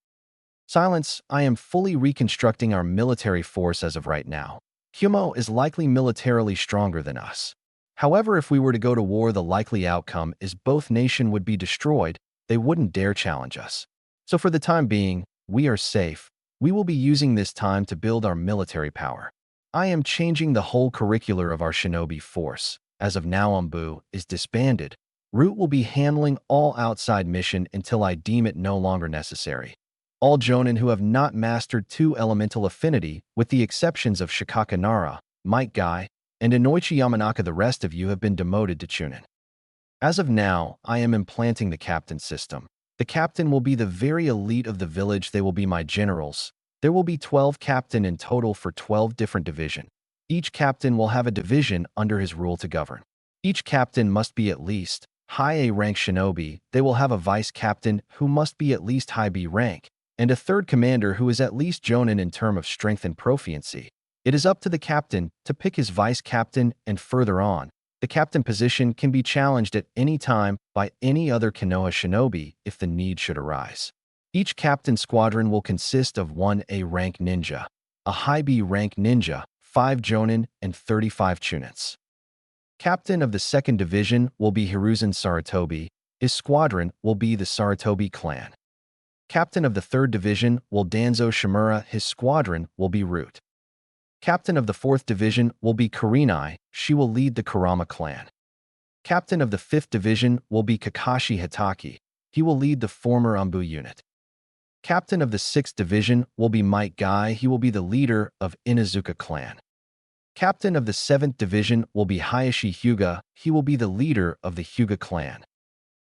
"Silence. I am fully reconstructing our military force as of right now. Humo is likely militarily stronger than us. However, if we were to go to war, the likely outcome is both nations would be destroyed. They wouldn't dare challenge us. So for the time being, we are safe. We will be using this time to build our military power. I am changing the whole curricular of our shinobi force. As of now, Umbu is disbanded. Root will be handling all outside mission until I deem it no longer necessary. All jonin who have not mastered 2 elemental affinity, with the exceptions of Shikaka Nara, Might Guy, and Inoichi Yamanaka, the rest of you have been demoted to Chunin. As of now, I am implanting the captain system. The captain will be the very elite of the village. They will be my generals. There will be 12 captain in total for 12 different divisions. Each captain will have a division under his rule to govern. Each captain must be at least high A rank shinobi. They will have a vice captain who must be at least high B rank, and a third commander who is at least jonin in term of strength and proficiency. It is up to the captain to pick his vice captain, and further on, the captain position can be challenged at any time by any other Konoha shinobi if the need should arise. Each captain squadron will consist of 1 A rank ninja, a high B rank ninja, 5 jonin, and 35 chunins. Captain of the 2nd division will be Hiruzen Sarutobi. His squadron will be the Sarutobi clan. Captain of the 3rd division will Danzo Shimura. His squadron will be Root. Captain of the 4th division will be Kurenai. She will lead the Kurama clan. Captain of the 5th division will be Kakashi Hitaki. He will lead the former Umbu unit. Captain of the 6th Division will be Might Guy. He will be the leader of Inazuka clan. Captain of the 7th Division will be Hayashi Hyuga. He will be the leader of the Hyuga clan.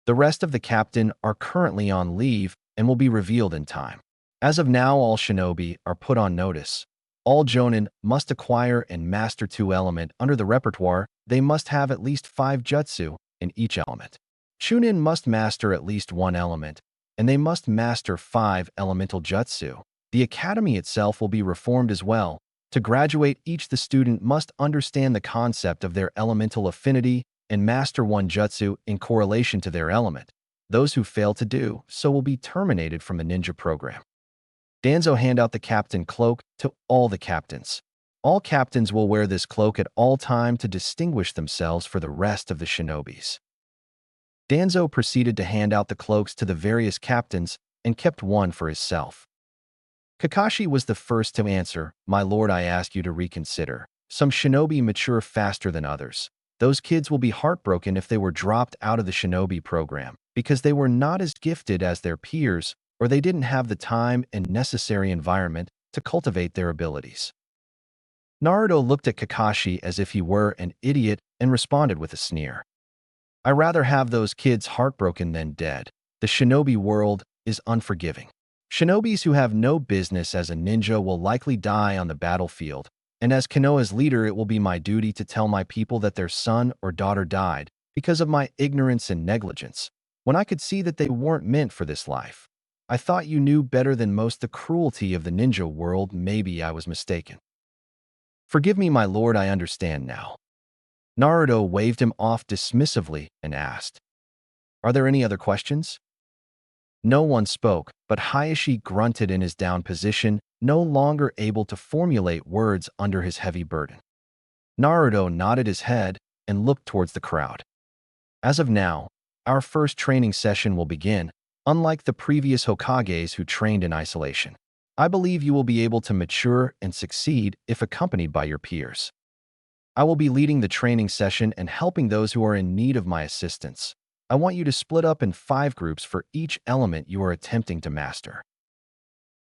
The rest of the captain are currently on leave and will be revealed in time. As of now, all shinobi are put on notice. All jonin must acquire and master 2 elements under the repertoire. They must have at least 5 jutsu in each element. Chunin must master at least 1 element, and they must master 5 elemental jutsu. The academy itself will be reformed as well. To graduate, the student must understand the concept of their elemental affinity and master 1 jutsu in correlation to their element. Those who fail to do so will be terminated from the ninja program. Danzo hand out the captain cloak to all the captains. All captains will wear this cloak at all time to distinguish themselves for the rest of the shinobis. Danzo proceeded to hand out the cloaks to the various captains and kept one for himself. Kakashi was the first to answer, "My lord, I ask you to reconsider. Some shinobi mature faster than others. Those kids will be heartbroken if they were dropped out of the shinobi program because they were not as gifted as their peers or they didn't have the time and necessary environment to cultivate their abilities." Naruto looked at Kakashi as if he were an idiot and responded with a sneer. "I rather have those kids heartbroken than dead. The shinobi world is unforgiving. Shinobis who have no business as a ninja will likely die on the battlefield, and as Konoha's leader, it will be my duty to tell my people that their son or daughter died because of my ignorance and negligence, when I could see that they weren't meant for this life. I thought you knew better than most the cruelty of the ninja world. Maybe I was mistaken. Forgive me, my lord, I understand now." Naruto waved him off dismissively and asked, "Are there any other questions?" No one spoke, but Hayashi grunted in his down position, no longer able to formulate words under his heavy burden. Naruto nodded his head and looked towards the crowd. "As of now, our first training session will begin. Unlike the previous Hokages who trained in isolation, I believe you will be able to mature and succeed if accompanied by your peers. I will be leading the training session and helping those who are in need of my assistance. I want you to split up in 5 groups for each element you are attempting to master."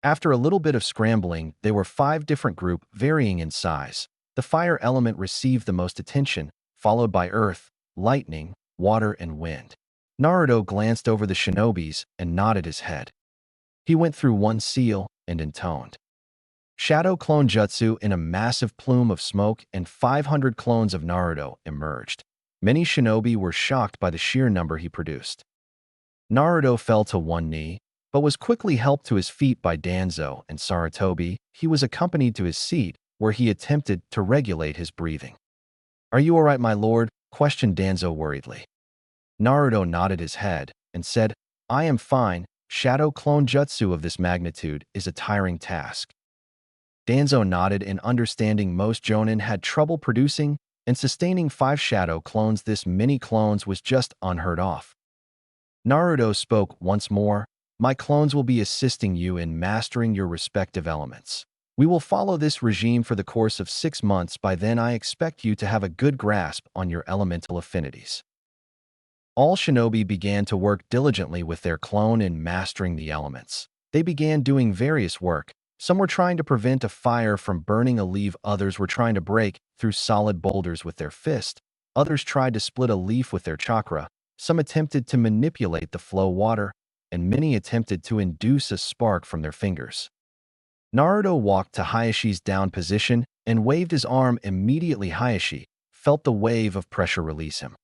After a little bit of scrambling, there were 5 different groups varying in size. The fire element received the most attention, followed by earth, lightning, water, and wind. Naruto glanced over the shinobis and nodded his head. He went through one seal and intoned Shadow Clone Jutsu. In a massive plume of smoke and 500 clones of Naruto emerged. Many shinobi were shocked by the sheer number he produced. Naruto fell to one knee, but was quickly helped to his feet by Danzo and Sarutobi. He was accompanied to his seat, where he attempted to regulate his breathing. "Are you all right, my lord?" questioned Danzo worriedly. Naruto nodded his head and said, "I am fine. Shadow Clone Jutsu of this magnitude is a tiring task." Danzo nodded in understanding. Most jonin had trouble producing and sustaining 5 shadow clones. This many clones was just unheard of. Naruto spoke once more. "My clones will be assisting you in mastering your respective elements. We will follow this regime for the course of 6 months. By then, I expect you to have a good grasp on your elemental affinities." All shinobi began to work diligently with their clone in mastering the elements. They began doing various work. Some were trying to prevent a fire from burning a leaf, others were trying to break through solid boulders with their fist, others tried to split a leaf with their chakra, some attempted to manipulate the flow water, and many attempted to induce a spark from their fingers. Naruto walked to Hayashi's down position and waved his arm. Immediately Hayashi felt the wave of pressure release him.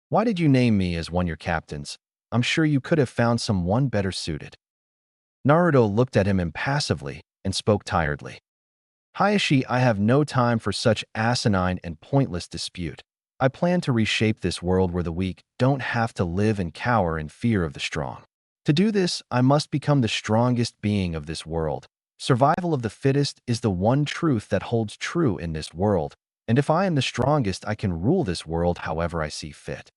"Why did you name me as one of your captains? I'm sure you could have found someone better suited." Naruto looked at him impassively and spoke tiredly. "Hayashi, I have no time for such asinine and pointless dispute. I plan to reshape this world where the weak don't have to live and cower in fear of the strong. To do this, I must become the strongest being of this world. Survival of the fittest is the one truth that holds true in this world, and if I am the strongest, I can rule this world however I see fit.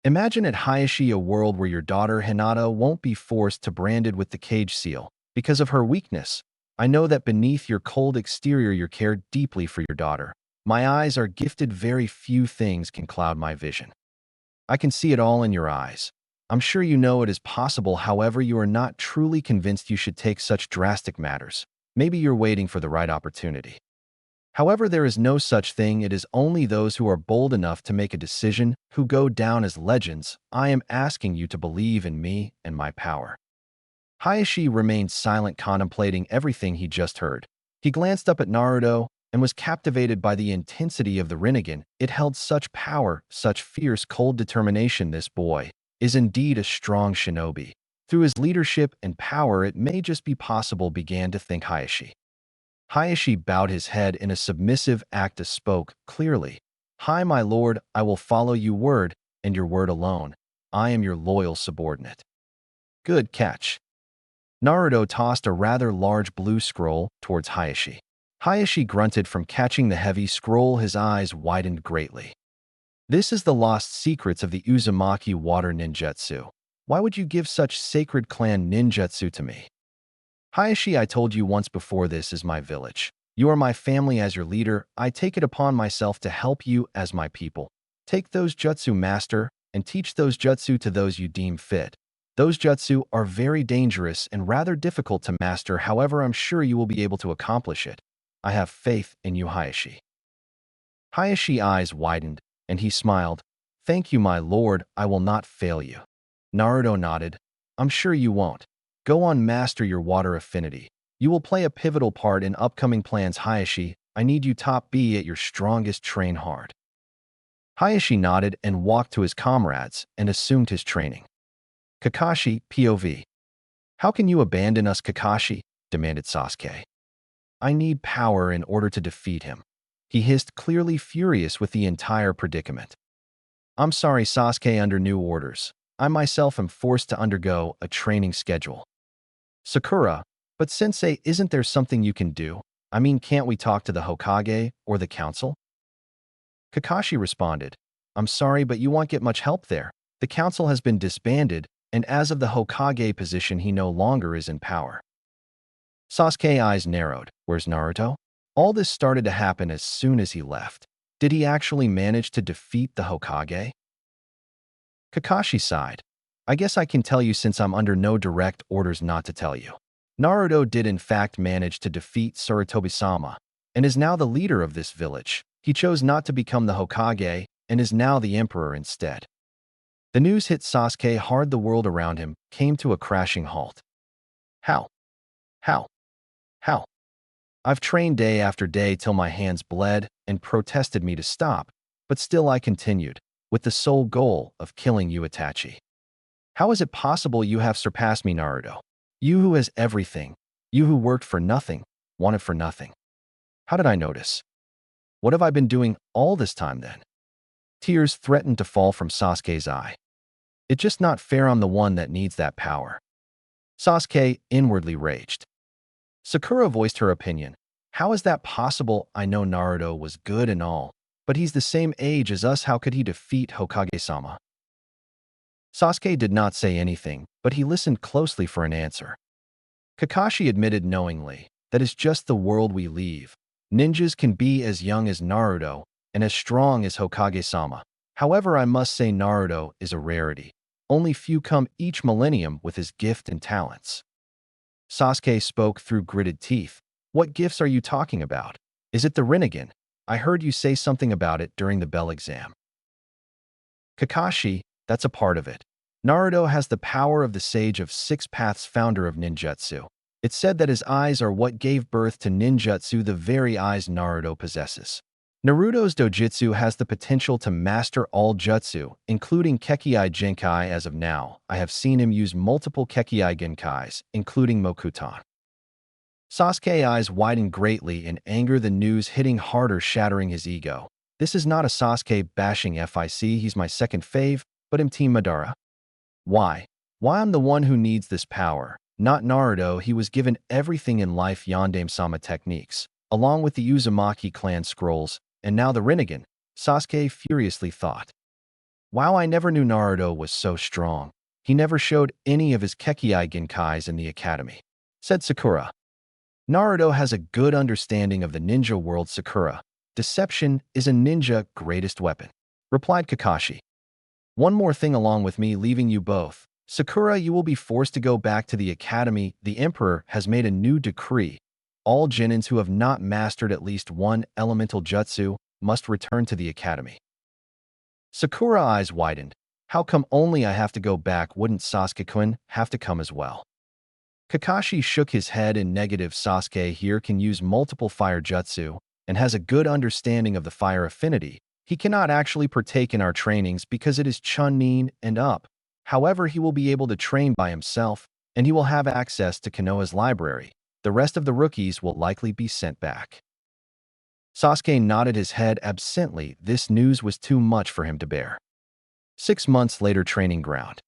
Imagine at Hayashi a world where your daughter Hinata won't be forced to branded with the cage seal because of her weakness. I know that beneath your cold exterior you care deeply for your daughter. My eyes are gifted. Very few things can cloud my vision. I can see it all in your eyes. I'm sure you know it is possible, however, you are not truly convinced you should take such drastic matters. Maybe you're waiting for the right opportunity. However, there is no such thing. It is only those who are bold enough to make a decision who go down as legends. I am asking you to believe in me and my power. Hayashi remained silent, contemplating everything he just heard. He glanced up at Naruto and was captivated by the intensity of the Rinnegan. It held such power, such fierce, cold determination. This boy is indeed a strong shinobi. Through his leadership and power, it may just be possible, began to think Hayashi. Hayashi bowed his head in a submissive act and spoke clearly. Hi, my lord, I will follow your word, and your word alone. I am your loyal subordinate. Good catch. Naruto tossed a rather large blue scroll towards Hayashi. Hayashi grunted from catching the heavy scroll. His eyes widened greatly. This is the lost secrets of the Uzumaki water ninjutsu. Why would you give such sacred clan ninjutsu to me? Hayashi, I told you once before, this is my village. You are my family. As your leader, I take it upon myself to help you as my people. Take those jutsu, master, and teach those jutsu to those you deem fit. Those jutsu are very dangerous and rather difficult to master. However, I'm sure you will be able to accomplish it. I have faith in you, Hayashi. Hayashi's eyes widened, and he smiled. Thank you, my lord. I will not fail you. Naruto nodded. I'm sure you won't. Go on, master your water affinity. You will play a pivotal part in upcoming plans, Hayashi. I need you top B at your strongest. Train hard. Hayashi nodded and walked to his comrades and assumed his training. Kakashi, POV. How can you abandon us, Kakashi? Demanded Sasuke. I need power in order to defeat him. He hissed, clearly furious with the entire predicament. I'm sorry, Sasuke, under new orders. I myself am forced to undergo a training schedule. Sakura, but sensei, isn't there something you can do? I mean, can't we talk to the Hokage or the council? Kakashi responded, I'm sorry, but you won't get much help there. The council has been disbanded, and as of the Hokage position, he no longer is in power. Sasuke's eyes narrowed. Where's Naruto? All this started to happen as soon as he left. Did he actually manage to defeat the Hokage? Kakashi sighed. I guess I can tell you since I'm under no direct orders not to tell you. Naruto did in fact manage to defeat Sarutobi-sama, and is now the leader of this village. He chose not to become the Hokage, and is now the emperor instead. The news hit Sasuke hard. The world around him came to a crashing halt. How? I've trained day after day till my hands bled and protested me to stop, but still I continued, with the sole goal of killing you, Itachi. How is it possible you have surpassed me, Naruto? You who has everything, you who worked for nothing, wanted for nothing. How did I notice? What have I been doing all this time then? Tears threatened to fall from Sasuke's eye. It's just not fair. I'm the one that needs that power. Sasuke inwardly raged. Sakura voiced her opinion. How is that possible? I know Naruto was good and all, but he's the same age as us. How could he defeat Hokage-sama? Sasuke did not say anything, but he listened closely for an answer. Kakashi admitted knowingly that it's just the world we live. Ninjas can be as young as Naruto and as strong as Hokage-sama. However, I must say Naruto is a rarity. Only few come each millennium with his gift and talents. Sasuke spoke through gritted teeth. What gifts are you talking about? Is it the Rinnegan? I heard you say something about it during the bell exam. Kakashi, that's a part of it. Naruto has the power of the Sage of Six Paths, founder of ninjutsu. It's said that his eyes are what gave birth to ninjutsu, the very eyes Naruto possesses. Naruto's dojutsu has the potential to master all jutsu, including Kekkei Genkai. As of now, I have seen him use multiple Kekkei Genkais, including Mokuton. Sasuke's eyes widened greatly in anger, the news hitting harder, shattering his ego. This is not a Sasuke bashing FIC, he's my second fave, but I'm Team Madara. Why? Why I'm the one who needs this power, not Naruto. He was given everything in life, Yondaime-sama techniques, along with the Uzumaki clan scrolls, and now the Rinnegan. Sasuke furiously thought. Wow, I never knew Naruto was so strong. He never showed any of his Kekkei Genkais in the academy, said Sakura. Naruto has a good understanding of the ninja world, Sakura. Deception is a ninja greatest weapon, replied Kakashi. One more thing along with me leaving you both. Sakura, you will be forced to go back to the academy. The Emperor has made a new decree. All Genins who have not mastered at least one elemental jutsu must return to the academy. Sakura eyes widened. How come only I have to go back? Wouldn't Sasuke-kun have to come as well? Kakashi shook his head in negative. Sasuke here can use multiple fire jutsu and has a good understanding of the fire affinity. He cannot actually partake in our trainings because it is Chunin and up. However, he will be able to train by himself, and he will have access to Konoha's library. The rest of the rookies will likely be sent back. Sasuke nodded his head absently. This news was too much for him to bear. 6 months later, training ground.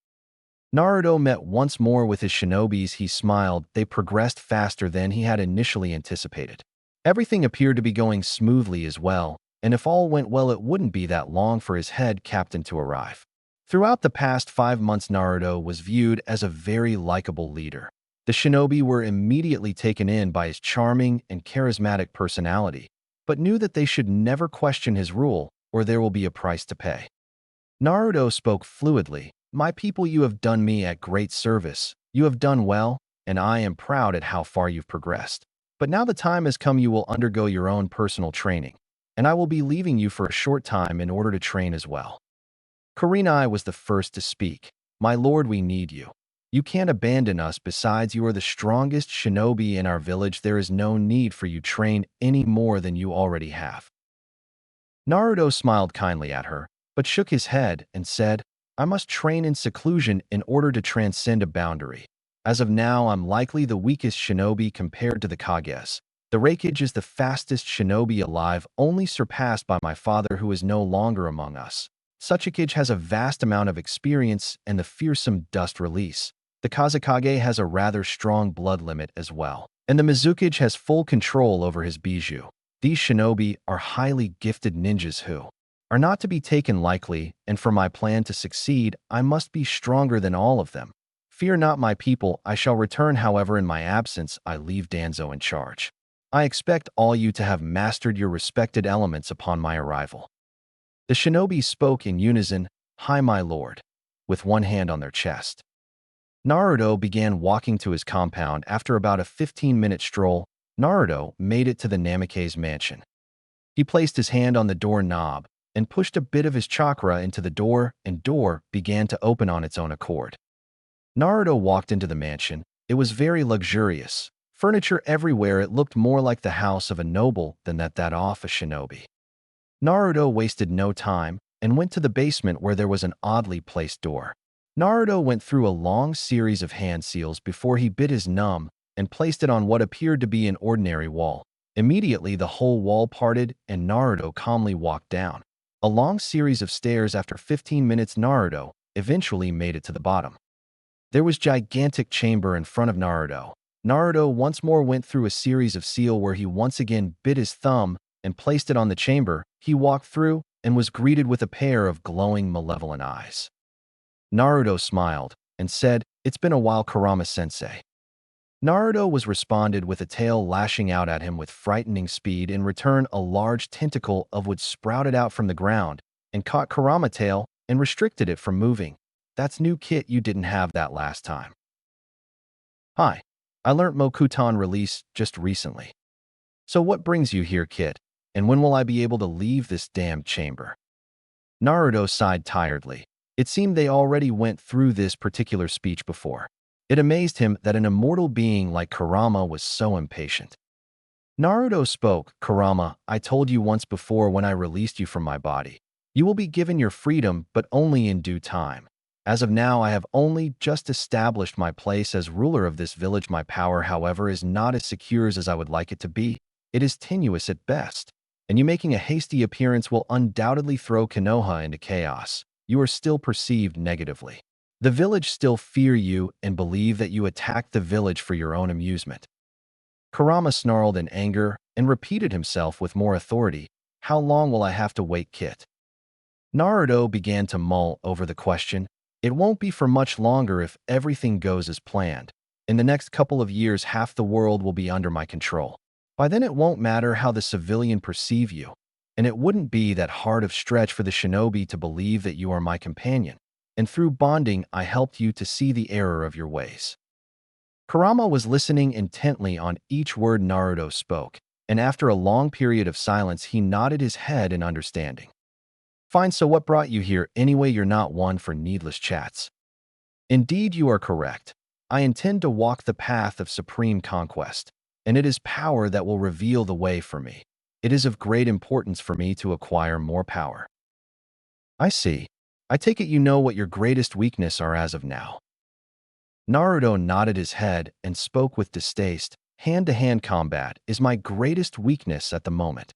Naruto met once more with his shinobis. He smiled. They progressed faster than he had initially anticipated. Everything appeared to be going smoothly as well, and if all went well, it wouldn't be that long for his head captain to arrive. Throughout the past 5 months, Naruto was viewed as a very likable leader. The shinobi were immediately taken in by his charming and charismatic personality, but knew that they should never question his rule, or there will be a price to pay. Naruto spoke fluidly. My people, you have done me a great service. You have done well, and I am proud at how far you've progressed. But now the time has come, you will undergo your own personal training, and I will be leaving you for a short time in order to train as well. Kurenai was the first to speak. My lord, we need you. You can't abandon us. Besides, you are the strongest shinobi in our village. There is no need for you to train any more than you already have. Naruto smiled kindly at her, but shook his head and said, I must train in seclusion in order to transcend a boundary. As of now, I'm likely the weakest shinobi compared to the Kages. The Raikage is the fastest shinobi alive, only surpassed by my father who is no longer among us. Suchikage has a vast amount of experience and the fearsome dust release. The Kazekage has a rather strong blood limit as well, and the Mizukage has full control over his bijou. These shinobi are highly gifted ninjas who are not to be taken lightly, and for my plan to succeed, I must be stronger than all of them. Fear not, my people, I shall return. However, in my absence, I leave Danzo in charge. I expect all you to have mastered your respected elements upon my arrival. The shinobi spoke in unison, Hi, my lord, with one hand on their chest. Naruto began walking to his compound. After about a 15-minute stroll, Naruto made it to the Namikaze mansion. He placed his hand on the door knob and pushed a bit of his chakra into the door, and door began to open on its own accord. Naruto walked into the mansion. It was very luxurious. Furniture everywhere. It looked more like the house of a noble than that of a shinobi. Naruto wasted no time and went to the basement where there was an oddly placed door. Naruto went through a long series of hand seals before he bit his num and placed it on what appeared to be an ordinary wall. Immediately, the whole wall parted and Naruto calmly walked down a long series of stairs. After 15 minutes, Naruto eventually made it to the bottom. There was a gigantic chamber in front of Naruto. Naruto once more went through a series of seal where he once again bit his thumb and placed it on the chamber. He walked through and was greeted with a pair of glowing, malevolent eyes. Naruto smiled and said, It's been a while, Kurama-sensei. Naruto was responded with a tail lashing out at him with frightening speed. In return, a large tentacle of wood sprouted out from the ground and caught Kurama's tail and restricted it from moving. That's new, Kit. You didn't have that last time. Hi, I learnt Mokuton release just recently. So what brings you here, Kit? And when will I be able to leave this damned chamber? Naruto sighed tiredly. It seemed they already went through this particular speech before. It amazed him that an immortal being like Kurama was so impatient. Naruto spoke, Kurama, I told you once before when I released you from my body. You will be given your freedom, but only in due time. As of now, I have only just established my place as ruler of this village. My power, however, is not as secure as I would like it to be. It is tenuous at best, and you making a hasty appearance will undoubtedly throw Konoha into chaos. You are still perceived negatively. The village still fear you and believe that you attacked the village for your own amusement. Kurama snarled in anger and repeated himself with more authority, How long will I have to wait, Kit? Naruto began to mull over the question. It won't be for much longer if everything goes as planned. In the next couple of years, half the world will be under my control. By then it won't matter how the civilian perceive you, and it wouldn't be that hard of stretch for the shinobi to believe that you are my companion. and through bonding I helped you to see the error of your ways." Kurama was listening intently on each word Naruto spoke, and after a long period of silence he nodded his head in understanding. "Fine, so what brought you here anyway? You're not one for needless chats." "Indeed, you are correct. I intend to walk the path of supreme conquest, and it is power that will reveal the way for me. It is of great importance for me to acquire more power." "I see. I take it you know what your greatest weakness are as of now." Naruto nodded his head and spoke with distaste. "Hand-to-hand combat is my greatest weakness at the moment."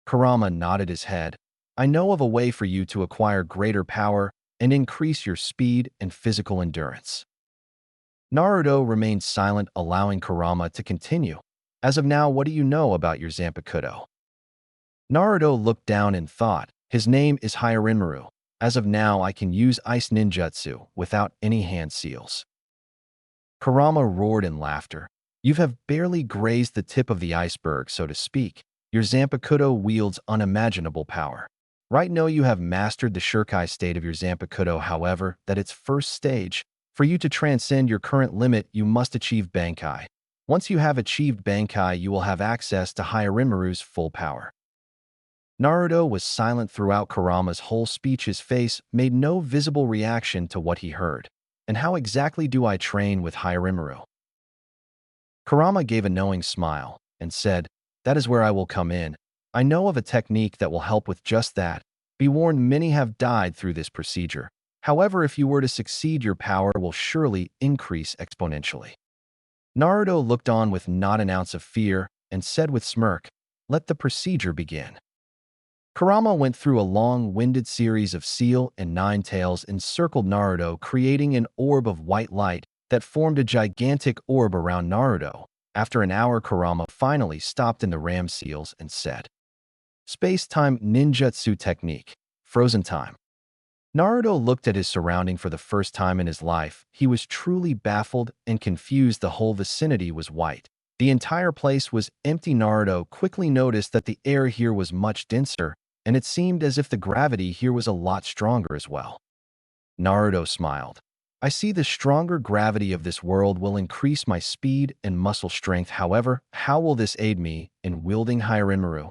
Kurama nodded his head. "I know of a way for you to acquire greater power and increase your speed and physical endurance." Naruto remained silent, allowing Kurama to continue. "As of now, what do you know about your Zanpakuto?" Naruto looked down and thought. "His name is Hyarinmaru. As of now, I can use ice ninjutsu without any hand seals." Kurama roared in laughter. "You have barely grazed the tip of the iceberg, so to speak. Your Zanpakuto wields unimaginable power. Right now you have mastered the Shirkai state of your Zanpakuto, however, that its first stage. For you to transcend your current limit, you must achieve Bankai. Once you have achieved Bankai, you will have access to Hyarinmaru's full power." Naruto was silent throughout Kurama's whole speech. His face made no visible reaction to what he heard. "And how exactly do I train with Hyarinmaru?" Kurama gave a knowing smile and said, "That is where I will come in. I know of a technique that will help with just that. Be warned, many have died through this procedure. However, if you were to succeed, your power will surely increase exponentially." Naruto looked on with not an ounce of fear and said with smirk, "Let the procedure begin." Kurama went through a long-winded series of seal and nine tails encircled Naruto, creating an orb of white light that formed a gigantic orb around Naruto. After an hour, Kurama finally stopped in the ram seals and said, "Space-time ninjutsu technique, frozen time." Naruto looked at his surrounding for the first time in his life. He was truly baffled and confused. The whole vicinity was white. The entire place was empty. Naruto quickly noticed that the air here was much denser, and it seemed as if the gravity here was a lot stronger as well. Naruto smiled. "I see the stronger gravity of this world will increase my speed and muscle strength. However, how will this aid me in wielding Hyarinmaru?"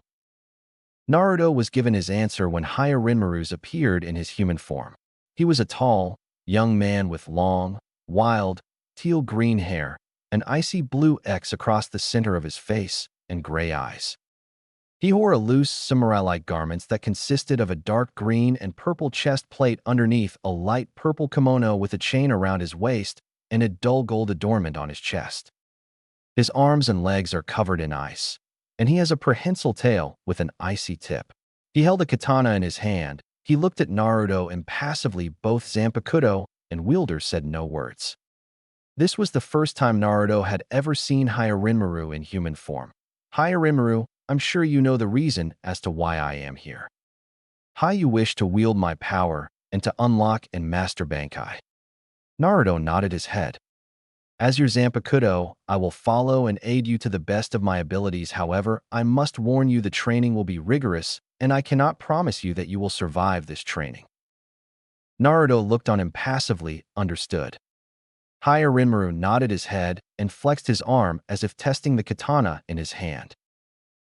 Naruto was given his answer when Hyarinmaru appeared in his human form. He was a tall, young man with long, wild, teal-green hair, an icy blue X across the center of his face, and gray eyes. He wore a loose, samurai-like garments that consisted of a dark green and purple chest plate underneath, a light purple kimono with a chain around his waist, and a dull gold adornment on his chest. His arms and legs are covered in ice, and he has a prehensile tail with an icy tip. He held a katana in his hand. He looked at Naruto impassively. Both Zanpakuto and wielder said no words. This was the first time Naruto had ever seen Hyarinmaru in human form. "Hyarinmaru, I'm sure you know the reason as to why I am here. You wish to wield my power and to unlock and master Bankai." Naruto nodded his head. "As your Zanpakuto, I will follow and aid you to the best of my abilities. However, I must warn you the training will be rigorous, and I cannot promise you that you will survive this training." Naruto looked on impassively, understood. Hyarinmaru nodded his head and flexed his arm as if testing the katana in his hand.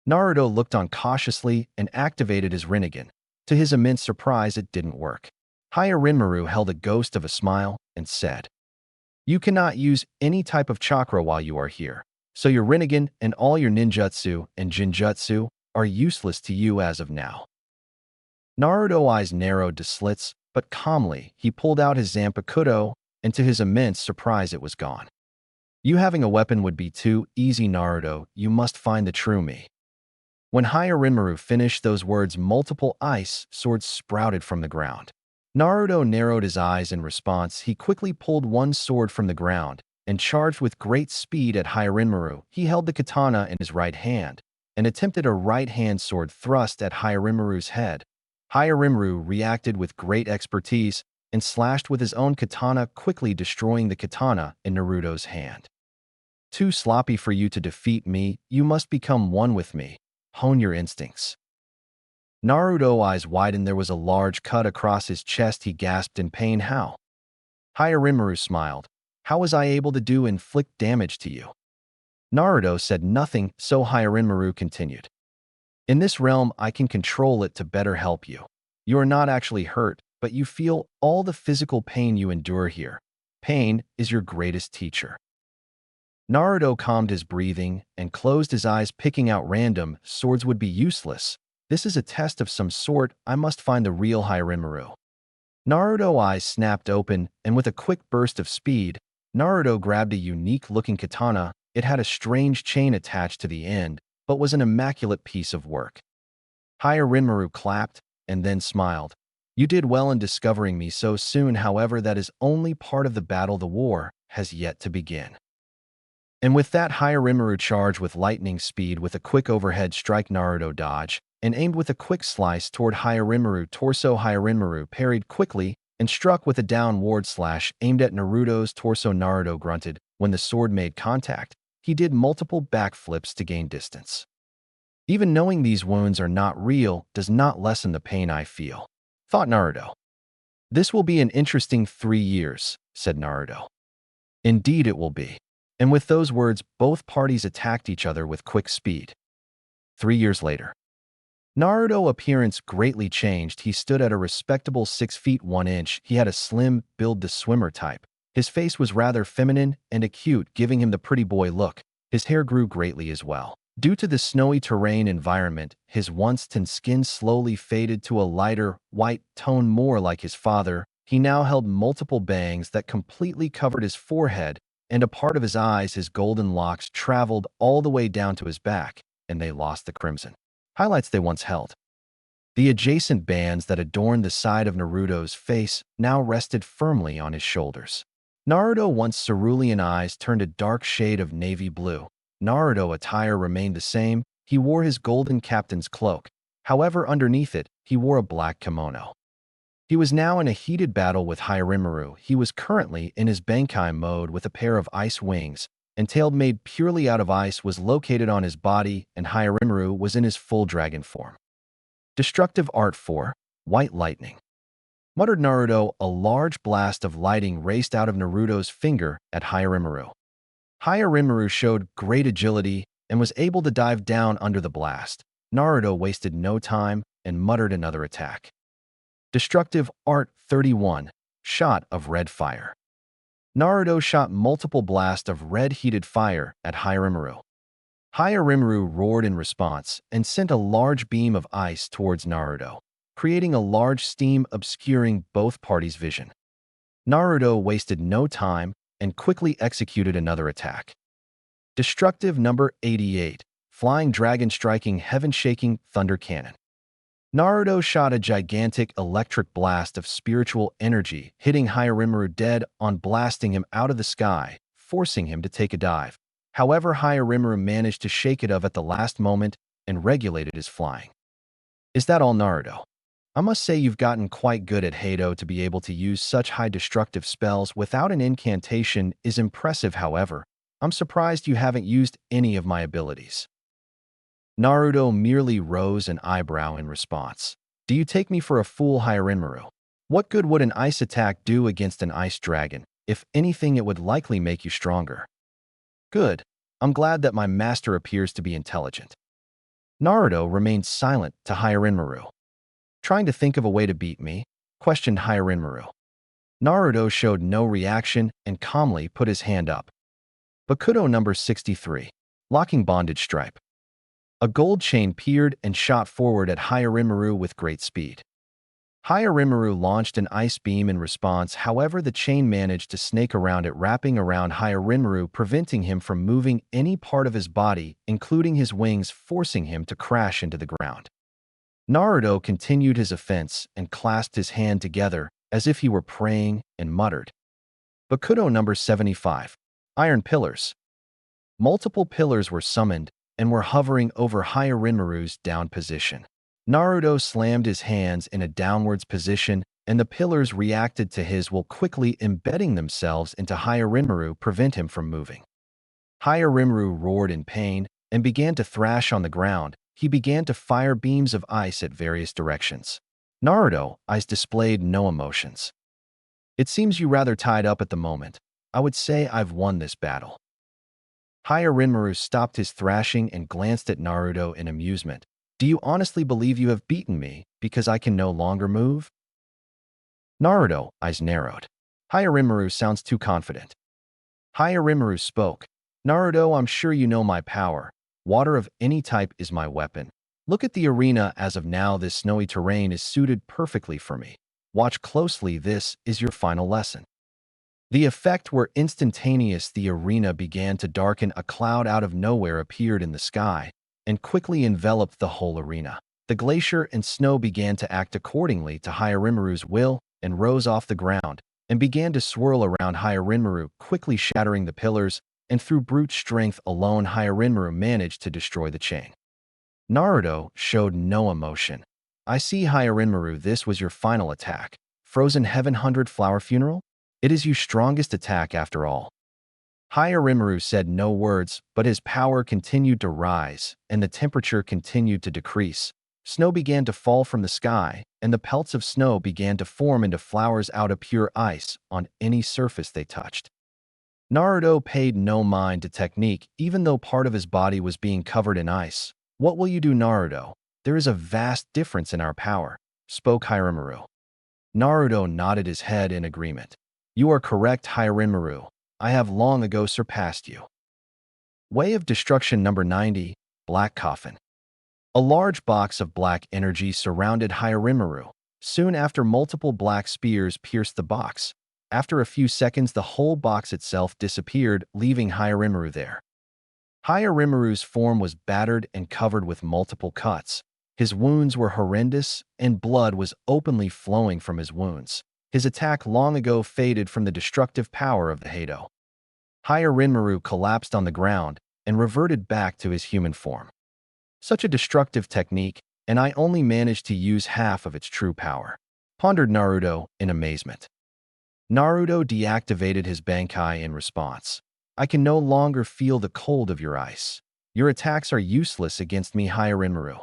Naruto looked on cautiously and activated his Rinnegan. To his immense surprise, it didn't work. Hyarinmaru held a ghost of a smile and said, "You cannot use any type of chakra while you are here, so your Rinnegan and all your ninjutsu and jinjutsu are useless to you as of now." Naruto's eyes narrowed to slits, but calmly, he pulled out his Zanpakuto, and to his immense surprise it was gone. "You having a weapon would be too easy, Naruto. You must find the true me." When Hyarinmaru finished those words, multiple ice swords sprouted from the ground. Naruto narrowed his eyes in response. He quickly pulled one sword from the ground and charged with great speed at Hyarinmaru. He held the katana in his right hand and attempted a right-hand sword thrust at Hyarinmaru's head. Hyarinmaru reacted with great expertise and slashed with his own katana, quickly destroying the katana in Naruto's hand. "Too sloppy for you to defeat me. You must become one with me. Hone your instincts." Naruto's eyes widened. There was a large cut across his chest. He gasped in pain. How? Hyarinmaru smiled. How was I able to inflict damage to you? Naruto said nothing, so Hyarinmaru continued. In this realm, I can control it to better help you. You are not actually hurt, but you feel all the physical pain you endure here. Pain is your greatest teacher. Naruto calmed his breathing and closed his eyes, picking out random swords would be useless. This is a test of some sort. I must find the real Hyarinmaru. Naruto's eyes snapped open, and with a quick burst of speed, Naruto grabbed a unique-looking katana. It had a strange chain attached to the end, but was an immaculate piece of work. Hyarinmaru clapped and then smiled. You did well in discovering me so soon. However, that is only part of the battle. The war has yet to begin. And with that, Hyarinmaru charged with lightning speed. With a quick overhead strike, Naruto dodged and aimed with a quick slice toward Hyarinmaru's torso. Hyarinmaru parried quickly and struck with a downward slash aimed at Naruto's torso. Naruto grunted when the sword made contact. He did multiple backflips to gain distance. Even knowing these wounds are not real does not lessen the pain I feel, thought Naruto. This will be an interesting 3 years, said Naruto. Indeed it will be. And with those words, both parties attacked each other with quick speed. 3 years later. Naruto's appearance greatly changed. He stood at a respectable 6 feet 1 inch. He had a slim build, the swimmer type. His face was rather feminine and acute, giving him the pretty boy look. His hair grew greatly as well. Due to the snowy terrain environment, his once tan skin slowly faded to a lighter, white tone, more like his father. He now held multiple bangs that completely covered his forehead, and a part of his eyes. His golden locks traveled all the way down to his back, and they lost the crimson highlights they once held. The adjacent bands that adorned the side of Naruto's face now rested firmly on his shoulders. Naruto's once cerulean eyes turned a dark shade of navy blue. Naruto's attire remained the same. He wore his golden captain's cloak. However, underneath it, he wore a black kimono. He was now in a heated battle with Hyarinmaru. He was currently in his Bankai mode with a pair of ice wings, and tail made purely out of ice was located on his body, and Hyarinmaru was in his full dragon form. Destructive Art 4, White Lightning. Muttered Naruto. A large blast of lightning raced out of Naruto's finger at Hyarinmaru. Hyarinmaru showed great agility and was able to dive down under the blast. Naruto wasted no time and muttered another attack. Destructive Art 31, Shot of Red Fire. Naruto shot multiple blasts of red heated fire at Hyarinmaru. Hyarinmaru roared in response and sent a large beam of ice towards Naruto, creating a large steam obscuring both parties' vision. Naruto wasted no time and quickly executed another attack. Destructive number 88, Flying Dragon striking heaven-shaking thunder cannon. Naruto shot a gigantic electric blast of spiritual energy, hitting Hyarinmaru dead on, blasting him out of the sky, forcing him to take a dive. However, Hyarinmaru managed to shake it off at the last moment and regulated his flying. Is that all, Naruto? I must say you've gotten quite good at Hado. To be able to use such high destructive spells without an incantation is impressive. However, I'm surprised you haven't used any of my abilities. Naruto merely rose an eyebrow in response. Do you take me for a fool, Hyarinmaru? What good would an ice attack do against an ice dragon? If anything, it would likely make you stronger. Good. I'm glad that my master appears to be intelligent. Naruto remained silent to Hyarinmaru. Trying to think of a way to beat me? Questioned Hyarinmaru. Naruto showed no reaction and calmly put his hand up. Bakudo number 63. Locking Bondage Stripe. A gold chain peered and shot forward at Hyarinmaru with great speed. Hyarinmaru launched an ice beam in response. However, the chain managed to snake around it, wrapping around Hyarinmaru, preventing him from moving any part of his body, including his wings, forcing him to crash into the ground. Naruto continued his offense and clasped his hand together as if he were praying and muttered. Bakudo number 75. Iron Pillars. Multiple pillars were summoned and were hovering over Hyarinmaru's down position. Naruto slammed his hands in a downwards position, and the pillars reacted to his will, quickly embedding themselves into Hyarinmaru, prevent him from moving. Hyarinmaru roared in pain and began to thrash on the ground. he began to fire beams of ice at various directions. Naruto's eyes displayed no emotions. It seems you rather tied up at the moment. I would say I've won this battle. Rinnegan stopped his thrashing and glanced at Naruto in amusement. Do you honestly believe you have beaten me because I can no longer move? Naruto's eyes narrowed. Rinnegan sounds too confident. Rinnegan spoke. Naruto, I'm sure you know my power. Water of any type is my weapon. Look at the arena as of now. This snowy terrain is suited perfectly for me. Watch closely. This is your final lesson. The effect were instantaneous. The arena began to darken. A cloud out of nowhere appeared in the sky and quickly enveloped the whole arena. The glacier and snow began to act accordingly to Rinnegan's will and rose off the ground and began to swirl around Rinnegan, quickly shattering the pillars, and through brute strength alone Rinnegan managed to destroy the chain. Naruto showed no emotion. I see, Rinnegan, this was your final attack. Frozen Heaven 100 Flower Funeral? It is your strongest attack after all. Rinnegan said no words, but his power continued to rise, and the temperature continued to decrease. Snow began to fall from the sky, and the pelts of snow began to form into flowers out of pure ice on any surface they touched. Naruto paid no mind to technique, even though part of his body was being covered in ice. What will you do, Naruto? There is a vast difference in our power, spoke Rinnegan. Naruto nodded his head in agreement. You are correct, Rinnegan. I have long ago surpassed you. Way of Destruction number 90, Black Coffin. A large box of black energy surrounded Rinnegan. Soon after, multiple black spears pierced the box. After a few seconds, the whole box itself disappeared, leaving Rinnegan there. Rinnegan's form was battered and covered with multiple cuts. His wounds were horrendous, and blood was openly flowing from his wounds. His attack long ago faded from the destructive power of the Hado. Rinnegan collapsed on the ground and reverted back to his human form. Such a destructive technique, and I only managed to use half of its true power, pondered Naruto in amazement. Naruto deactivated his Bankai in response. I can no longer feel the cold of your ice. Your attacks are useless against me, Rinnegan.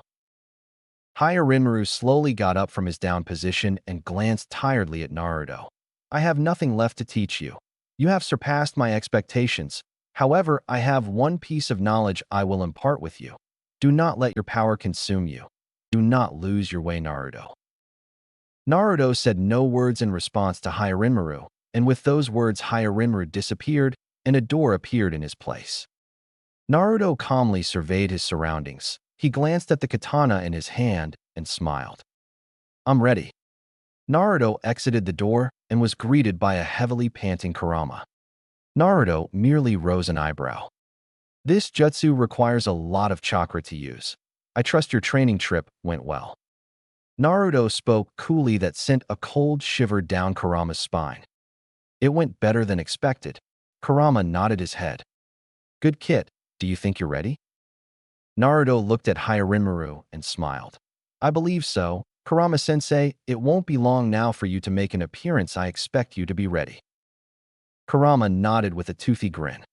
Rinnegan slowly got up from his down position and glanced tiredly at Naruto. I have nothing left to teach you. You have surpassed my expectations. However, I have one piece of knowledge I will impart with you. Do not let your power consume you. Do not lose your way, Naruto. Naruto said no words in response to Rinnegan, and with those words Rinnegan disappeared and a door appeared in his place. Naruto calmly surveyed his surroundings. He glanced at the katana in his hand and smiled. I'm ready. Naruto exited the door and was greeted by a heavily panting Kurama. Naruto merely rose an eyebrow. This jutsu requires a lot of chakra to use. I trust your training trip went well. Naruto spoke coolly that sent a cold shiver down Kurama's spine. It went better than expected. Kurama nodded his head. Good kid, do you think you're ready? Naruto looked at Rinnegan and smiled. I believe so. Kurama-sensei, it won't be long now for you to make an appearance. I expect you to be ready. Kurama nodded with a toothy grin.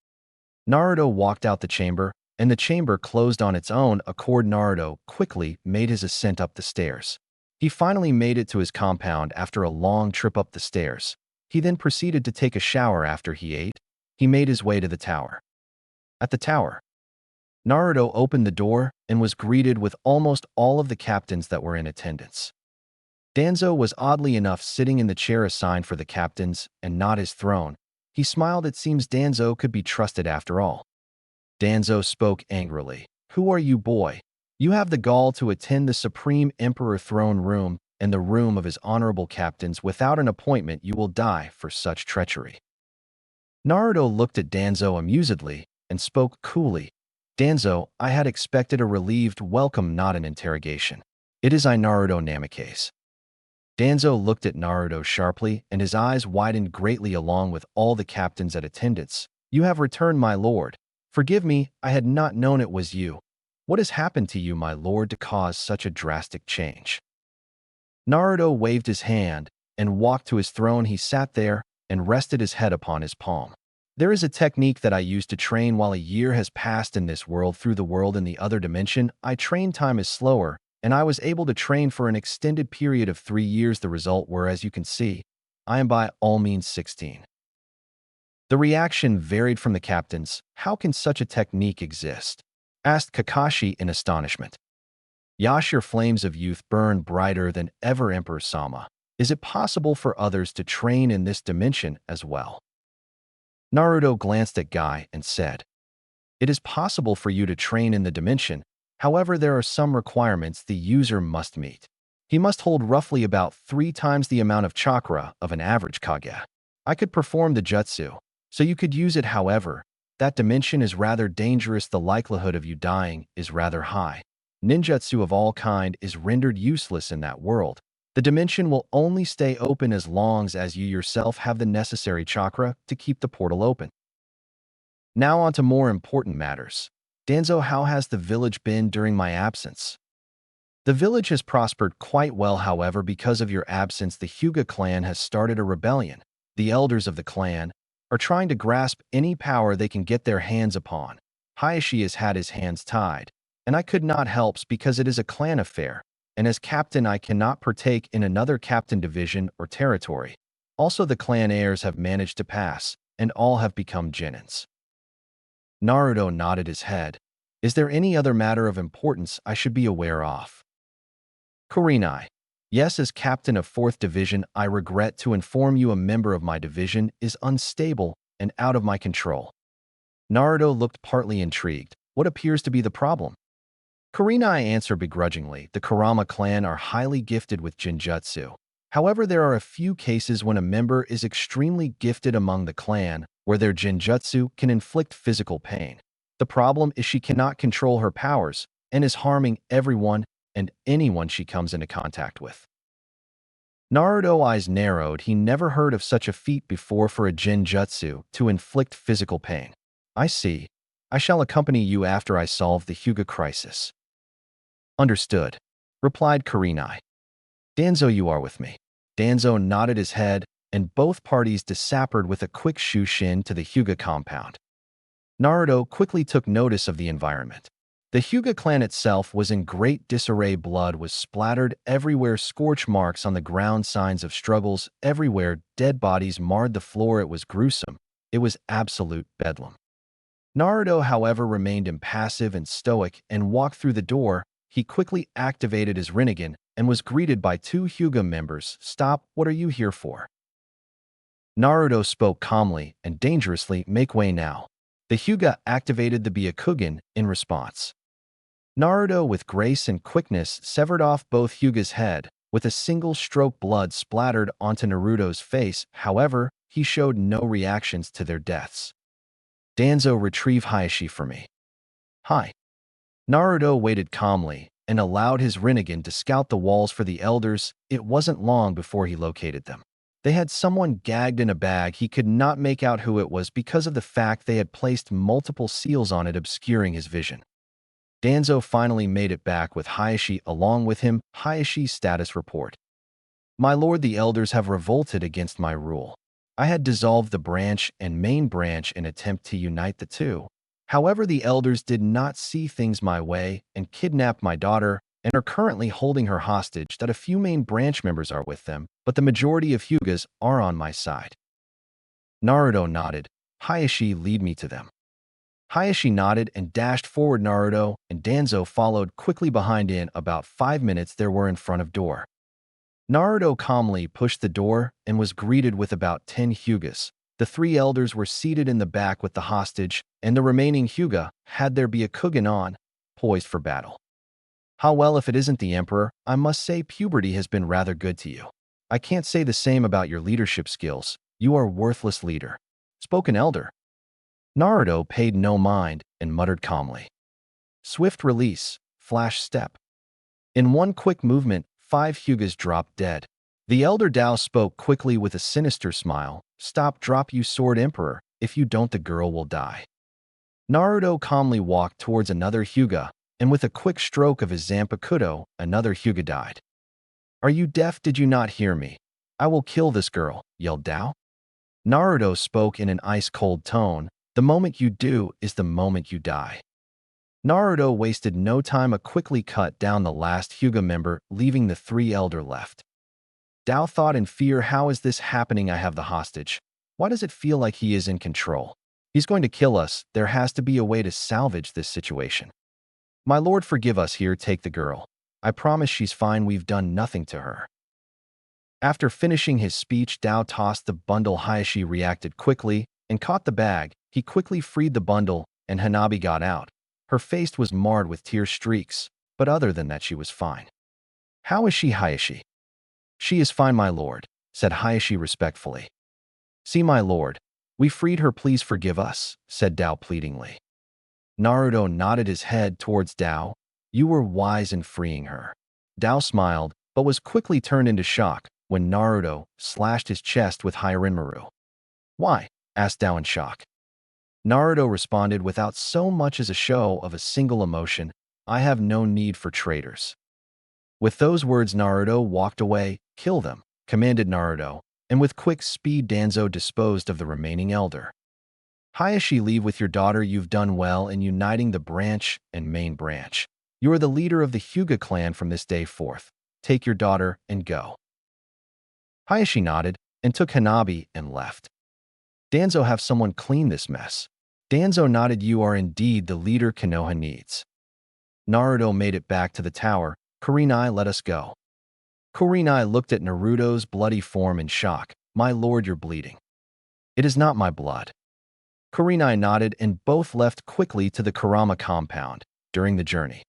Naruto walked out the chamber, and the chamber closed on its own accord. Naruto quickly made his ascent up the stairs. He finally made it to his compound after a long trip up the stairs. He then proceeded to take a shower. After he ate, he made his way to the tower. At the tower, Naruto opened the door and was greeted with almost all of the captains that were in attendance. Danzo was oddly enough sitting in the chair assigned for the captains and not his throne. He smiled. It seems Danzo could be trusted after all. Danzo spoke angrily. Who are you, boy? You have the gall to attend the Supreme Emperor throne room and the room of his honorable captains without an appointment. You will die for such treachery. Naruto looked at Danzo amusedly and spoke coolly. Danzo, I had expected a relieved welcome, not an interrogation. It is I, Naruto Namikaze. Danzo looked at Naruto sharply, and his eyes widened greatly along with all the captains at attendance. You have returned, my lord. Forgive me, I had not known it was you. What has happened to you, my lord, to cause such a drastic change? Naruto waved his hand and walked to his throne. He sat there and rested his head upon his palm. There is a technique that I use to train while a year has passed in this world through the world in the other dimension. I train time is slower, and I was able to train for an extended period of 3 years. The result were, as you can see, I am by all means 16. The reaction varied from the captains. How can such a technique exist? Asked Kakashi in astonishment. Yash, your flames of youth burn brighter than ever, Emperor Sama. Is it possible for others to train in this dimension as well? Naruto glanced at Guy and said, it is possible for you to train in the dimension. However, there are some requirements the user must meet. He must hold roughly about 3 times the amount of chakra of an average Kage. I could perform the jutsu, so you could use it. However, that dimension is rather dangerous. The likelihood of you dying is rather high. Ninjutsu of all kind is rendered useless in that world. The dimension will only stay open as long as you yourself have the necessary chakra to keep the portal open. Now on to more important matters. Danzo, how has the village been during my absence? The village has prospered quite well. However, because of your absence, the Hyuga clan has started a rebellion. The elders of the clan are trying to grasp any power they can get their hands upon. Hayashi has had his hands tied, and I could not help because it is a clan affair, and as captain I cannot partake in another captain division or territory. Also, the clan heirs have managed to pass, and all have become genins. Naruto nodded his head. Is there any other matter of importance I should be aware of? Kurenai. Yes, as captain of 4th Division, I regret to inform you a member of my division is unstable and out of my control. Naruto looked partly intrigued. What appears to be the problem? Kurenai answered begrudgingly. The Kurama clan are highly gifted with Jinjutsu. However, there are a few cases when a member is extremely gifted among the clan, where their Jinjutsu can inflict physical pain. The problem is she cannot control her powers and is harming everyone and anyone she comes into contact with. Naruto's eyes narrowed. He never heard of such a feat before for a Jinjutsu to inflict physical pain. I see. I shall accompany you after I solve the Hyuga crisis. Understood, replied Kurenai. Danzo, you are with me. Danzo nodded his head, and both parties disappeared with a quick shushin to the Hyuga compound. Naruto quickly took notice of the environment. The Hyuga clan itself was in great disarray. Blood was splattered everywhere, scorch marks on the ground, signs of struggles everywhere, dead bodies marred the floor. It was gruesome. It was absolute bedlam. Naruto, however, remained impassive and stoic and walked through the door. He quickly activated his Rinnegan and was greeted by 2 Hyuga members. Stop, what are you here for? Naruto spoke calmly and dangerously. Make way now. The Hyuga activated the Byakugan in response. Naruto, with grace and quickness, severed off both Hyuga's head. With a single stroke, blood splattered onto Naruto's face. However, he showed no reactions to their deaths. Danzo, retrieve Hayashi for me. Hi. Naruto waited calmly and allowed his Rinnegan to scout the walls for the elders. It wasn't long before he located them. They had someone gagged in a bag. He could not make out who it was because of the fact they had placed multiple seals on it, obscuring his vision. Danzo finally made it back with Hayashi along with him. Hayashi's status report. My lord, the elders have revolted against my rule. I had dissolved the branch and main branch in attempt to unite the two. However, the elders did not see things my way and kidnapped my daughter and are currently holding her hostage. That a few main branch members are with them, but the majority of Hyugas are on my side. Naruto nodded. Hayashi, lead me to them. Hayashi nodded and dashed forward. Naruto and Danzo followed quickly behind. In about 5 minutes, they were in front of door. Naruto calmly pushed the door and was greeted with about 10 Hyugas. The 3 elders were seated in the back with the hostage, and the remaining Hyuga had their Byakugan on, poised for battle. How well, if it isn't the Emperor, I must say puberty has been rather good to you. I can't say the same about your leadership skills. You are a worthless leader. Spoke an elder. Naruto paid no mind and muttered calmly. Swift release, flash step. In one quick movement, 5 Hyugas dropped dead. The elder Dao spoke quickly with a sinister smile. Stop, drop, you sword Emperor. If you don't, the girl will die. Naruto calmly walked towards another Hyuga, and with a quick stroke of his Zanpakuto, another Hyuga died. Are you deaf? Did you not hear me? I will kill this girl, yelled Dao. Naruto spoke in an ice-cold tone. The moment you do is the moment you die. Naruto wasted no time quickly cut down the last Hyuga member, leaving the three elder left. Dao thought in fear, how is this happening? I have the hostage. Why does it feel like he is in control? He's going to kill us. There has to be a way to salvage this situation. My lord, forgive us here. Take the girl. I promise she's fine. We've done nothing to her. After finishing his speech, Dao tossed the bundle. Hayashi reacted quickly and caught the bag. He quickly freed the bundle, and Hanabi got out. Her face was marred with tear streaks, but other than that she was fine. How is she, Hayashi? She is fine, my lord, said Hayashi respectfully. See, my lord, we freed her. Please forgive us, said Dao pleadingly. Naruto nodded his head towards Dao. You were wise in freeing her. Dao smiled, but was quickly turned into shock when Naruto slashed his chest with Hirinmaru. Why? Asked Dao in shock. Naruto responded without so much as a show of a single emotion, I have no need for traitors. With those words, Naruto walked away. Kill them, commanded Naruto, and with quick speed Danzo disposed of the remaining elder. Hayashi, leave with your daughter. You've done well in uniting the branch and main branch. You are the leader of the Hyuga clan from this day forth. Take your daughter and go. Hayashi nodded and took Hanabi and left. Danzo, have someone clean this mess. Danzo nodded. You are indeed the leader Konoha needs. Naruto made it back to the tower. Kurenai, let us go. Kurenai looked at Naruto's bloody form in shock. My lord, you're bleeding. It is not my blood. Kurenai nodded and both left quickly to the Kurama compound. During the journey,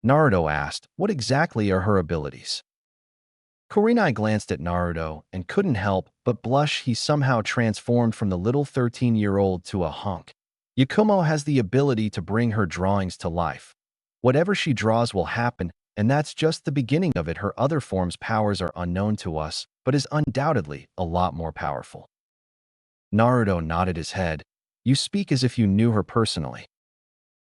Naruto asked, what exactly are her abilities? Kurenai glanced at Naruto and couldn't help but blush. He somehow transformed from the little 13-year-old to a hunk. Yakumo has the ability to bring her drawings to life. Whatever she draws will happen, and that's just the beginning of it. Her other forms' powers are unknown to us, but is undoubtedly a lot more powerful. Naruto nodded his head. You speak as if you knew her personally.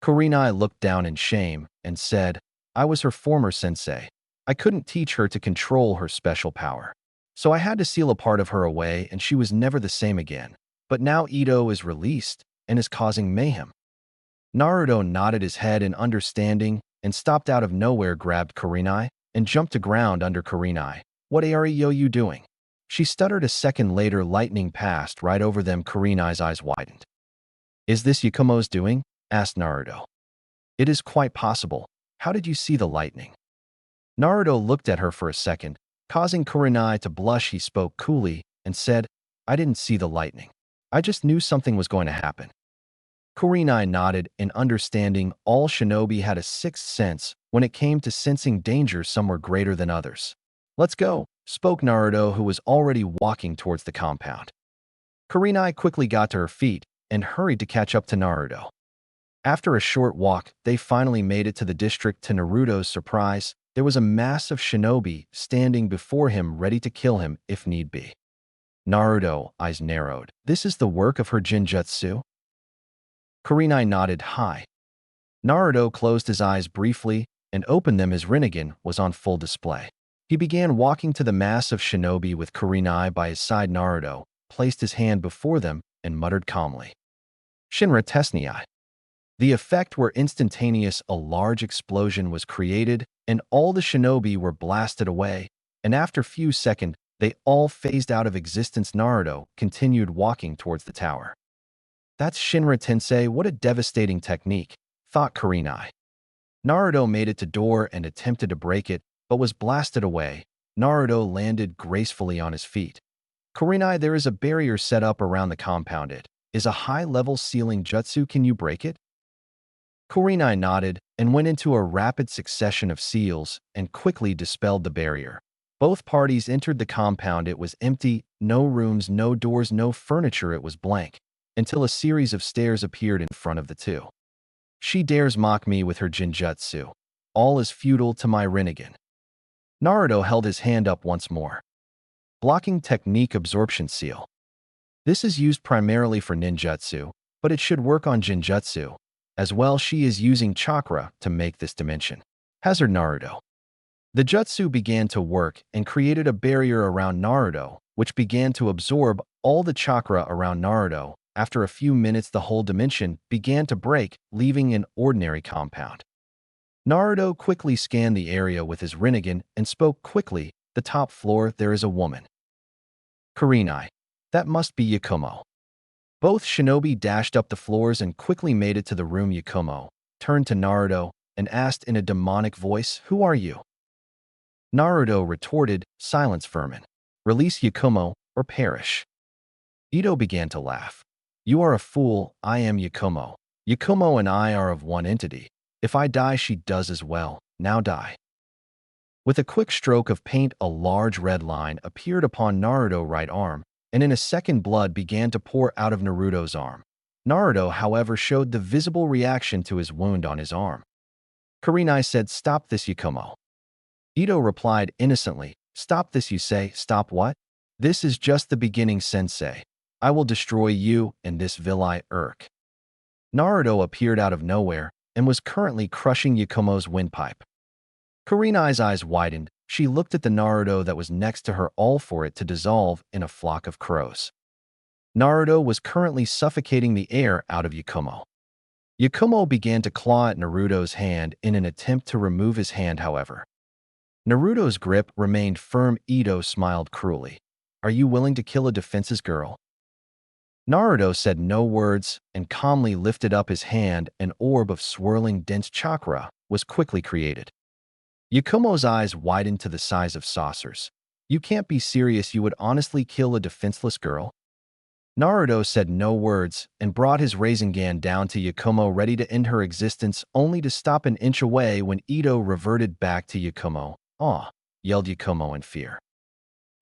Kurenai looked down in shame and said, I was her former sensei. I couldn't teach her to control her special power. So I had to seal a part of her away, and she was never the same again. But now Ito is released and is causing mayhem. Naruto nodded his head in understanding and stopped out of nowhere, grabbed Kurenai, and jumped to ground under Kurenai. What are you doing? She stuttered. A second later, lightning passed right over them. Kurenai's eyes widened. Is this Yakumo's doing? Asked Naruto. It is quite possible. How did you see the lightning? Naruto looked at her for a second, causing Kurenai to blush. He spoke coolly and said, I didn't see the lightning. I just knew something was going to happen. Kurenai nodded in understanding. All shinobi had a sixth sense when it came to sensing danger somewhere greater than others. Let's go, spoke Naruto, who was already walking towards the compound. Kurenai quickly got to her feet and hurried to catch up to Naruto. After a short walk, they finally made it to the district. To Naruto's surprise, there was a mass of shinobi standing before him, ready to kill him if need be. Naruto, eyes narrowed. This is the work of her Jinjutsu? Kurenai nodded. Hi. Naruto closed his eyes briefly and opened them. His Rinnegan was on full display. He began walking to the mass of shinobi with Kurenai by his side. Naruto placed his hand before them and muttered calmly, Shinra Tesnii. The effect were instantaneous. A large explosion was created, and all the shinobi were blasted away, and after a few seconds, they all phased out of existence. Naruto continued walking towards the tower. That's Shinra Tensei. What a devastating technique, thought Kurenai. Naruto made it to door and attempted to break it, but was blasted away. Naruto landed gracefully on his feet. Kurenai, there is a barrier set up around the compound. It is a high-level ceiling jutsu. Can you break it? Kurenai nodded and went into a rapid succession of seals and quickly dispelled the barrier. Both parties entered the compound. It was empty, no rooms, no doors, no furniture. It was blank, until a series of stairs appeared in front of the two. She dares mock me with her Jinjutsu. All is futile to my Rinnegan. Naruto held his hand up once more. Blocking technique, absorption seal. This is used primarily for ninjutsu, but it should work on Jinjutsu as well. She is using chakra to make this dimension. Hazard Naruto. The jutsu began to work and created a barrier around Naruto, which began to absorb all the chakra around Naruto. After a few minutes, the whole dimension began to break, leaving an ordinary compound. Naruto quickly scanned the area with his Rinnegan and spoke quickly. The top floor, there is a woman. Kurenai. That must be Yakumo. Both shinobi dashed up the floors and quickly made it to the room. Yakumo turned to Naruto and asked in a demonic voice, "Who are you?" Naruto retorted, "Silence, vermin. Release Yakumo or perish." Ito began to laugh. "You are a fool. I am Yakumo. Yakumo and I are of one entity. If I die, she does as well. Now die." With a quick stroke of paint, a large red line appeared upon Naruto's right arm, and in a second blood began to pour out of Naruto's arm. Naruto, however, showed the visible reaction to his wound on his arm. Kurenai said, "Stop this, Yakumo." Ito replied innocently, "Stop this, you say? Stop what? This is just the beginning, sensei. I will destroy you and this villi irk." Naruto appeared out of nowhere and was currently crushing Yakumo's windpipe. Kurenai's eyes widened. She looked at the Naruto that was next to her, all for it to dissolve in a flock of crows. Naruto was currently suffocating the air out of Yakumo. Yakumo began to claw at Naruto's hand in an attempt to remove his hand, however. Naruto's grip remained firm. Ito smiled cruelly. "Are you willing to kill a defenseless girl?" Naruto said no words and calmly lifted up his hand. An orb of swirling dense chakra was quickly created. Yakumo's eyes widened to the size of saucers. "You can't be serious. You would honestly kill a defenseless girl?" Naruto said no words and brought his Rinnegan down to Yakumo, ready to end her existence, only to stop an inch away when Ito reverted back to Yakumo. "Aw!" yelled Yakumo in fear.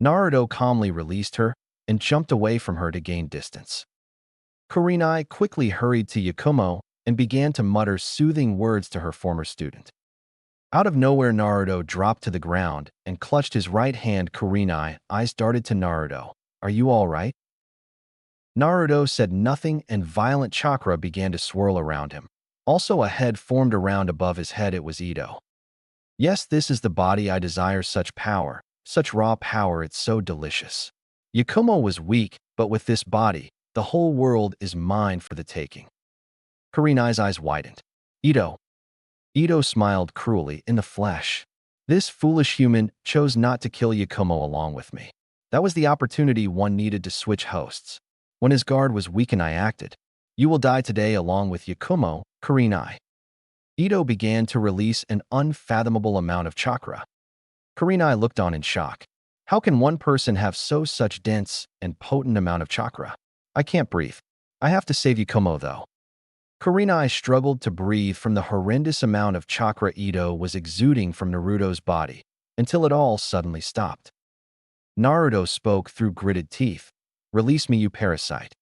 Naruto calmly released her and jumped away from her to gain distance. Kurenai quickly hurried to Yakumo and began to mutter soothing words to her former student. Out of nowhere, Naruto dropped to the ground and clutched his right hand. Kurenai's eyes darted to Naruto. "Are you all right?" Naruto said nothing, and violent chakra began to swirl around him. Also, a head formed around above his head. It was Ito. "Yes, this is the body I desire. Such power, such raw power, it's so delicious." Yakumo was weak, but with this body, the whole world is mine for the taking. Kurenai's eyes widened. "Ito." Ito smiled cruelly. "In the flesh. This foolish human chose not to kill Yakumo along with me. That was the opportunity one needed to switch hosts. When his guard was weakened, I acted. You will die today along with Yakumo." Kurenai. Ito began to release an unfathomable amount of chakra. Kurenai looked on in shock. "How can one person have such dense and potent amount of chakra? I can't breathe. I have to save Yakumo, though." Kurenai struggled to breathe from the horrendous amount of chakra Ito was exuding from Naruto's body, until it all suddenly stopped. Naruto spoke through gritted teeth. "Release me, you parasite."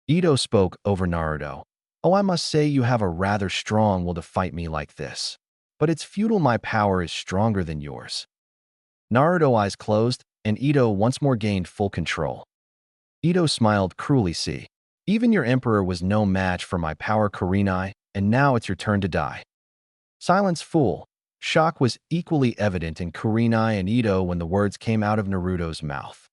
Ito spoke over Naruto. "Oh, I must say you have a rather strong will to fight me like this. But it's futile. My power is stronger than yours." Naruto's eyes closed, and Ito once more gained full control. Ito smiled cruelly. "See, even your emperor was no match for my power, Kurenai, and now it's your turn to die." "Silence, fool." Shock was equally evident in Kurenai and Ito when the words came out of Naruto's mouth.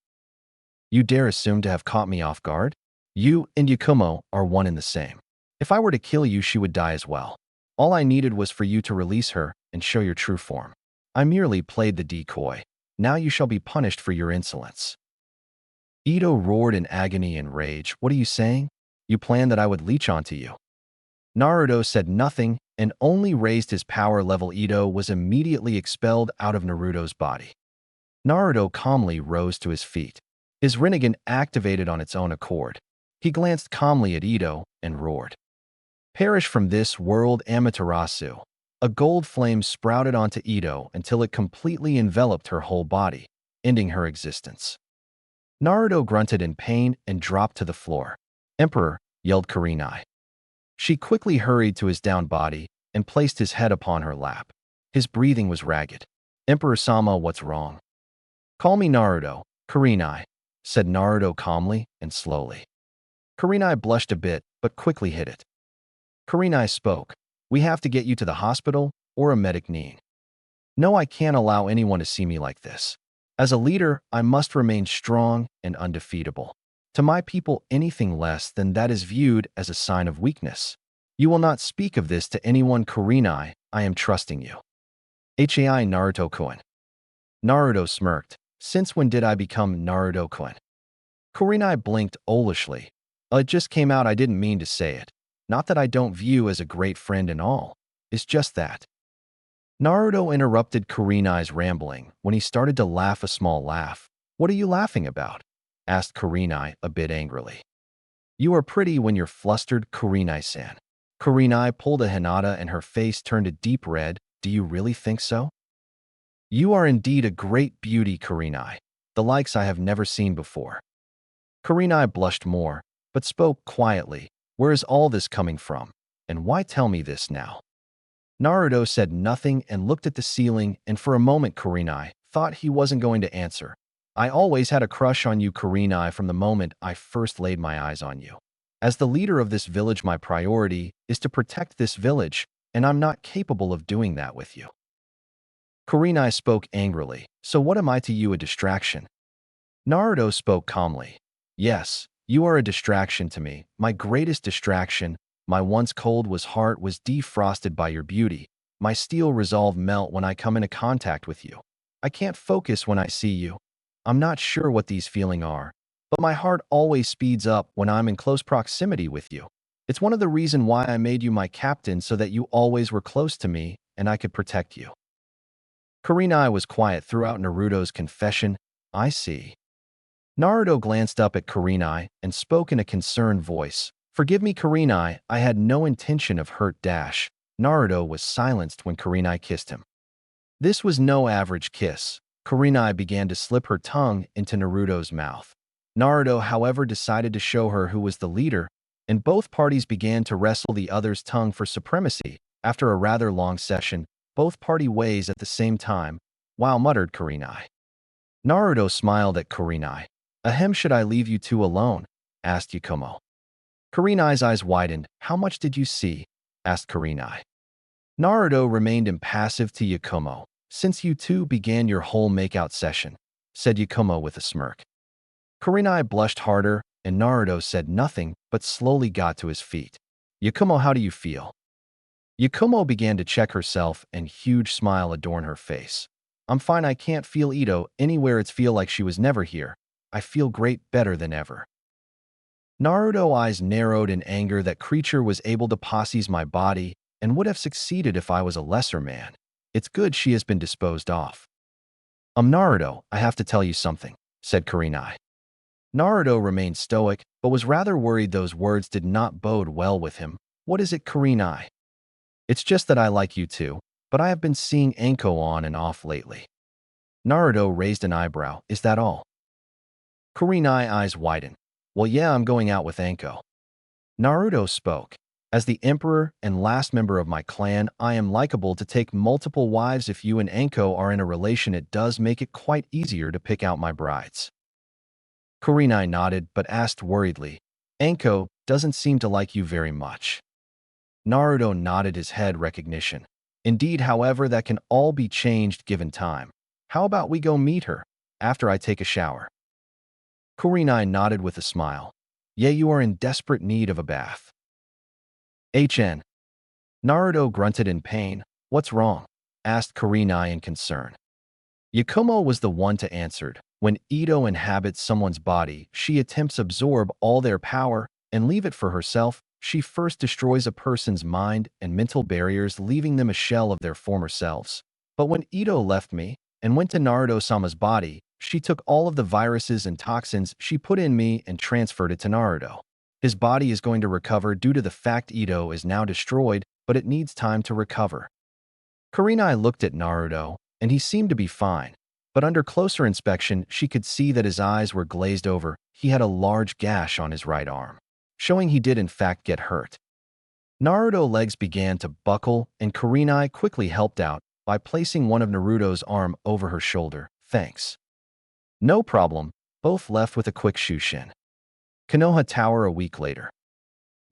"You dare assume to have caught me off guard? You and Yakumo are one and the same. If I were to kill you, she would die as well. All I needed was for you to release her and show your true form. I merely played the decoy. Now you shall be punished for your insolence." Ito roared in agony and rage. "What are you saying? You planned that I would leech onto you?" Naruto said nothing and only raised his power level. Ito was immediately expelled out of Naruto's body. Naruto calmly rose to his feet. His Rinnegan activated on its own accord. He glanced calmly at Ito and roared, "Perish from this world, Amaterasu." A gold flame sprouted onto Ito until it completely enveloped her whole body, ending her existence. Naruto grunted in pain and dropped to the floor. "Emperor," yelled Kurenai. She quickly hurried to his down body and placed his head upon her lap. His breathing was ragged. "Emperor-sama, what's wrong?" "Call me Naruto, Kurenai," said Naruto calmly and slowly. Kurenai blushed a bit, but quickly hid it. Kurenai spoke. "We have to get you to the hospital or a medic need." No, I can't allow anyone to see me like this. As a leader, I must remain strong and undefeatable. To my people, anything less than that is viewed as a sign of weakness. You will not speak of this to anyone, Kurenai. I am trusting you. Hai Naruto-kun. Naruto smirked. Since when did I become Naruto-kun? Kurenai blinked owlishly. It just came out, I didn't mean to say it. Not that I don't view as a great friend and all. It's just that. Naruto interrupted Kurenai's rambling when he started to laugh a small laugh. What are you laughing about? Asked Kurenai a bit angrily. You are pretty when you're flustered, Kurenai-san. Kurenai pulled a Hinata and her face turned a deep red. Do you really think so? You are indeed a great beauty, Kurenai. The likes I have never seen before. Kurenai blushed more, but spoke quietly. Where is all this coming from? And why tell me this now? Naruto said nothing and looked at the ceiling, and for a moment Kurenai thought he wasn't going to answer. I always had a crush on you, Kurenai, from the moment I first laid my eyes on you. As the leader of this village, my priority is to protect this village, and I'm not capable of doing that with you. Kurenai spoke angrily. So what am I to you, a distraction? Naruto spoke calmly. Yes, you are a distraction to me, my greatest distraction. My once cold heart was defrosted by your beauty. My steel resolve melt when I come into contact with you. I can't focus when I see you. I'm not sure what these feelings are, but my heart always speeds up when I'm in close proximity with you. It's one of the reasons why I made you my captain, so that you always were close to me and I could protect you. Kurenai was quiet throughout Naruto's confession. I see. Naruto glanced up at Kurenai and spoke in a concerned voice. Forgive me, Kurenai, I had no intention of hurt. Naruto was silenced when Kurenai kissed him. This was no average kiss. Kurenai began to slip her tongue into Naruto's mouth. Naruto, however, decided to show her who was the leader, and both parties began to wrestle the other's tongue for supremacy. After a rather long session, both party ways at the same time, while muttered Kurenai. Naruto smiled at Kurenai. Ahem, should I leave you two alone? Asked Yakumo. Kurenai's eyes widened. How much did you see? Asked Kurenai. Naruto remained impassive to Yakumo. Since you two began your whole makeout session, said Yakumo with a smirk. Kurenai blushed harder, and Naruto said nothing, but slowly got to his feet. Yakumo, how do you feel? Yakumo began to check herself, and huge smile adorned her face. I'm fine, I can't feel Ito anywhere. It's feel like she was never here. I feel great, better than ever. Naruto's eyes narrowed in anger. That creature was able to possess my body and would have succeeded if I was a lesser man. It's good she has been disposed of. Naruto, I have to tell you something, said Kurenai. Naruto remained stoic, but was rather worried. Those words did not bode well with him. What is it, Kurenai? It's just that I like you too, but I have been seeing Anko on and off lately. Naruto raised an eyebrow. Is that all? Kurenai's eyes widened. Well, yeah, I'm going out with Anko. Naruto spoke. As the emperor and last member of my clan, I am likable to take multiple wives. If you and Anko are in a relation, it does make it quite easier to pick out my brides. Kurenai nodded, but asked worriedly, Anko doesn't seem to like you very much. Naruto nodded his head recognition. Indeed, however, that can all be changed given time. How about we go meet her after I take a shower? Kurenai nodded with a smile. Yeah, you are in desperate need of a bath. Naruto grunted in pain. What's wrong? Asked Kurenai in concern. Yakumo was the one to answer. When Ito inhabits someone's body, she attempts to absorb all their power and leave it for herself. She first destroys a person's mind and mental barriers, leaving them a shell of their former selves. But when Ito left me and went to Naruto-sama's body, she took all of the viruses and toxins she put in me and transferred it to Naruto. His body is going to recover due to the fact Ito is now destroyed, but it needs time to recover. Kurenai looked at Naruto, and he seemed to be fine. But under closer inspection, she could see that his eyes were glazed over. He had a large gash on his right arm, showing he did in fact get hurt. Naruto's legs began to buckle, and Kurenai quickly helped out by placing one of Naruto's arm over her shoulder. Thanks. No problem. Both left with a quick shushin. Konoha Tower a week later.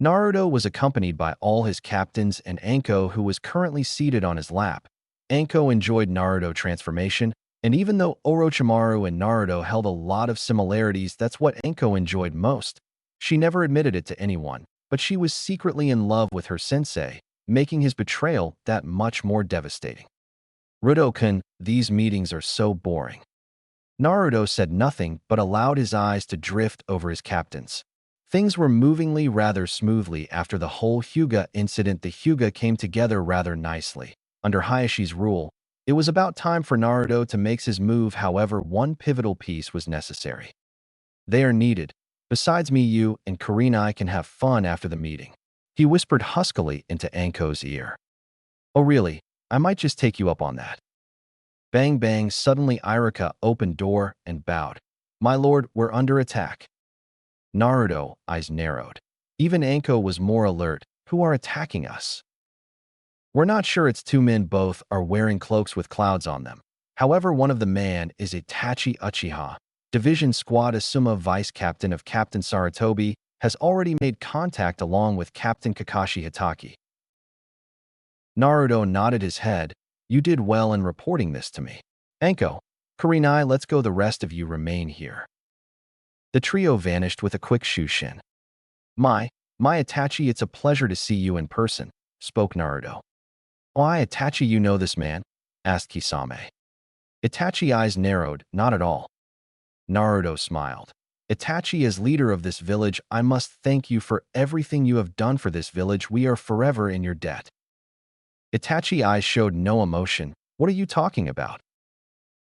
Naruto was accompanied by all his captains and Anko, who was currently seated on his lap. Anko enjoyed Naruto transformation, and even though Orochimaru and Naruto held a lot of similarities, that's what Anko enjoyed most. She never admitted it to anyone, but she was secretly in love with her sensei, making his betrayal that much more devastating. Rudo-kun, these meetings are so boring. Naruto said nothing but allowed his eyes to drift over his captains. Things were movingly rather smoothly after the whole Hyuga incident. The Hyuga came together rather nicely. Under Hayashi's rule, it was about time for Naruto to make his move. However, one pivotal piece was necessary. They are needed. Besides me, you and Kurenai can have fun after the meeting. He whispered huskily into Anko's ear. Oh really? I might just take you up on that. Bang bang, suddenly Iruka opened door and bowed. My lord, we're under attack. Naruto, eyes narrowed. Even Anko was more alert. Who are attacking us? We're not sure. It's two men. Both are wearing cloaks with clouds on them. However, one of the man is Itachi Uchiha. Division Squad Asuma, vice captain of Captain Sarutobi, has already made contact along with Captain Kakashi Hitaki. Naruto nodded his head. You did well in reporting this to me. Anko, Kurenai, let's go. The rest of you remain here. The trio vanished with a quick shushin. My Itachi, it's a pleasure to see you in person, spoke Naruto. Why, Itachi, you know this man? Asked Kisame. Itachi eyes narrowed. Not at all. Naruto smiled. Itachi, as leader of this village, I must thank you for everything you have done for this village. We are forever in your debt. Itachi eyes showed no emotion. What are you talking about?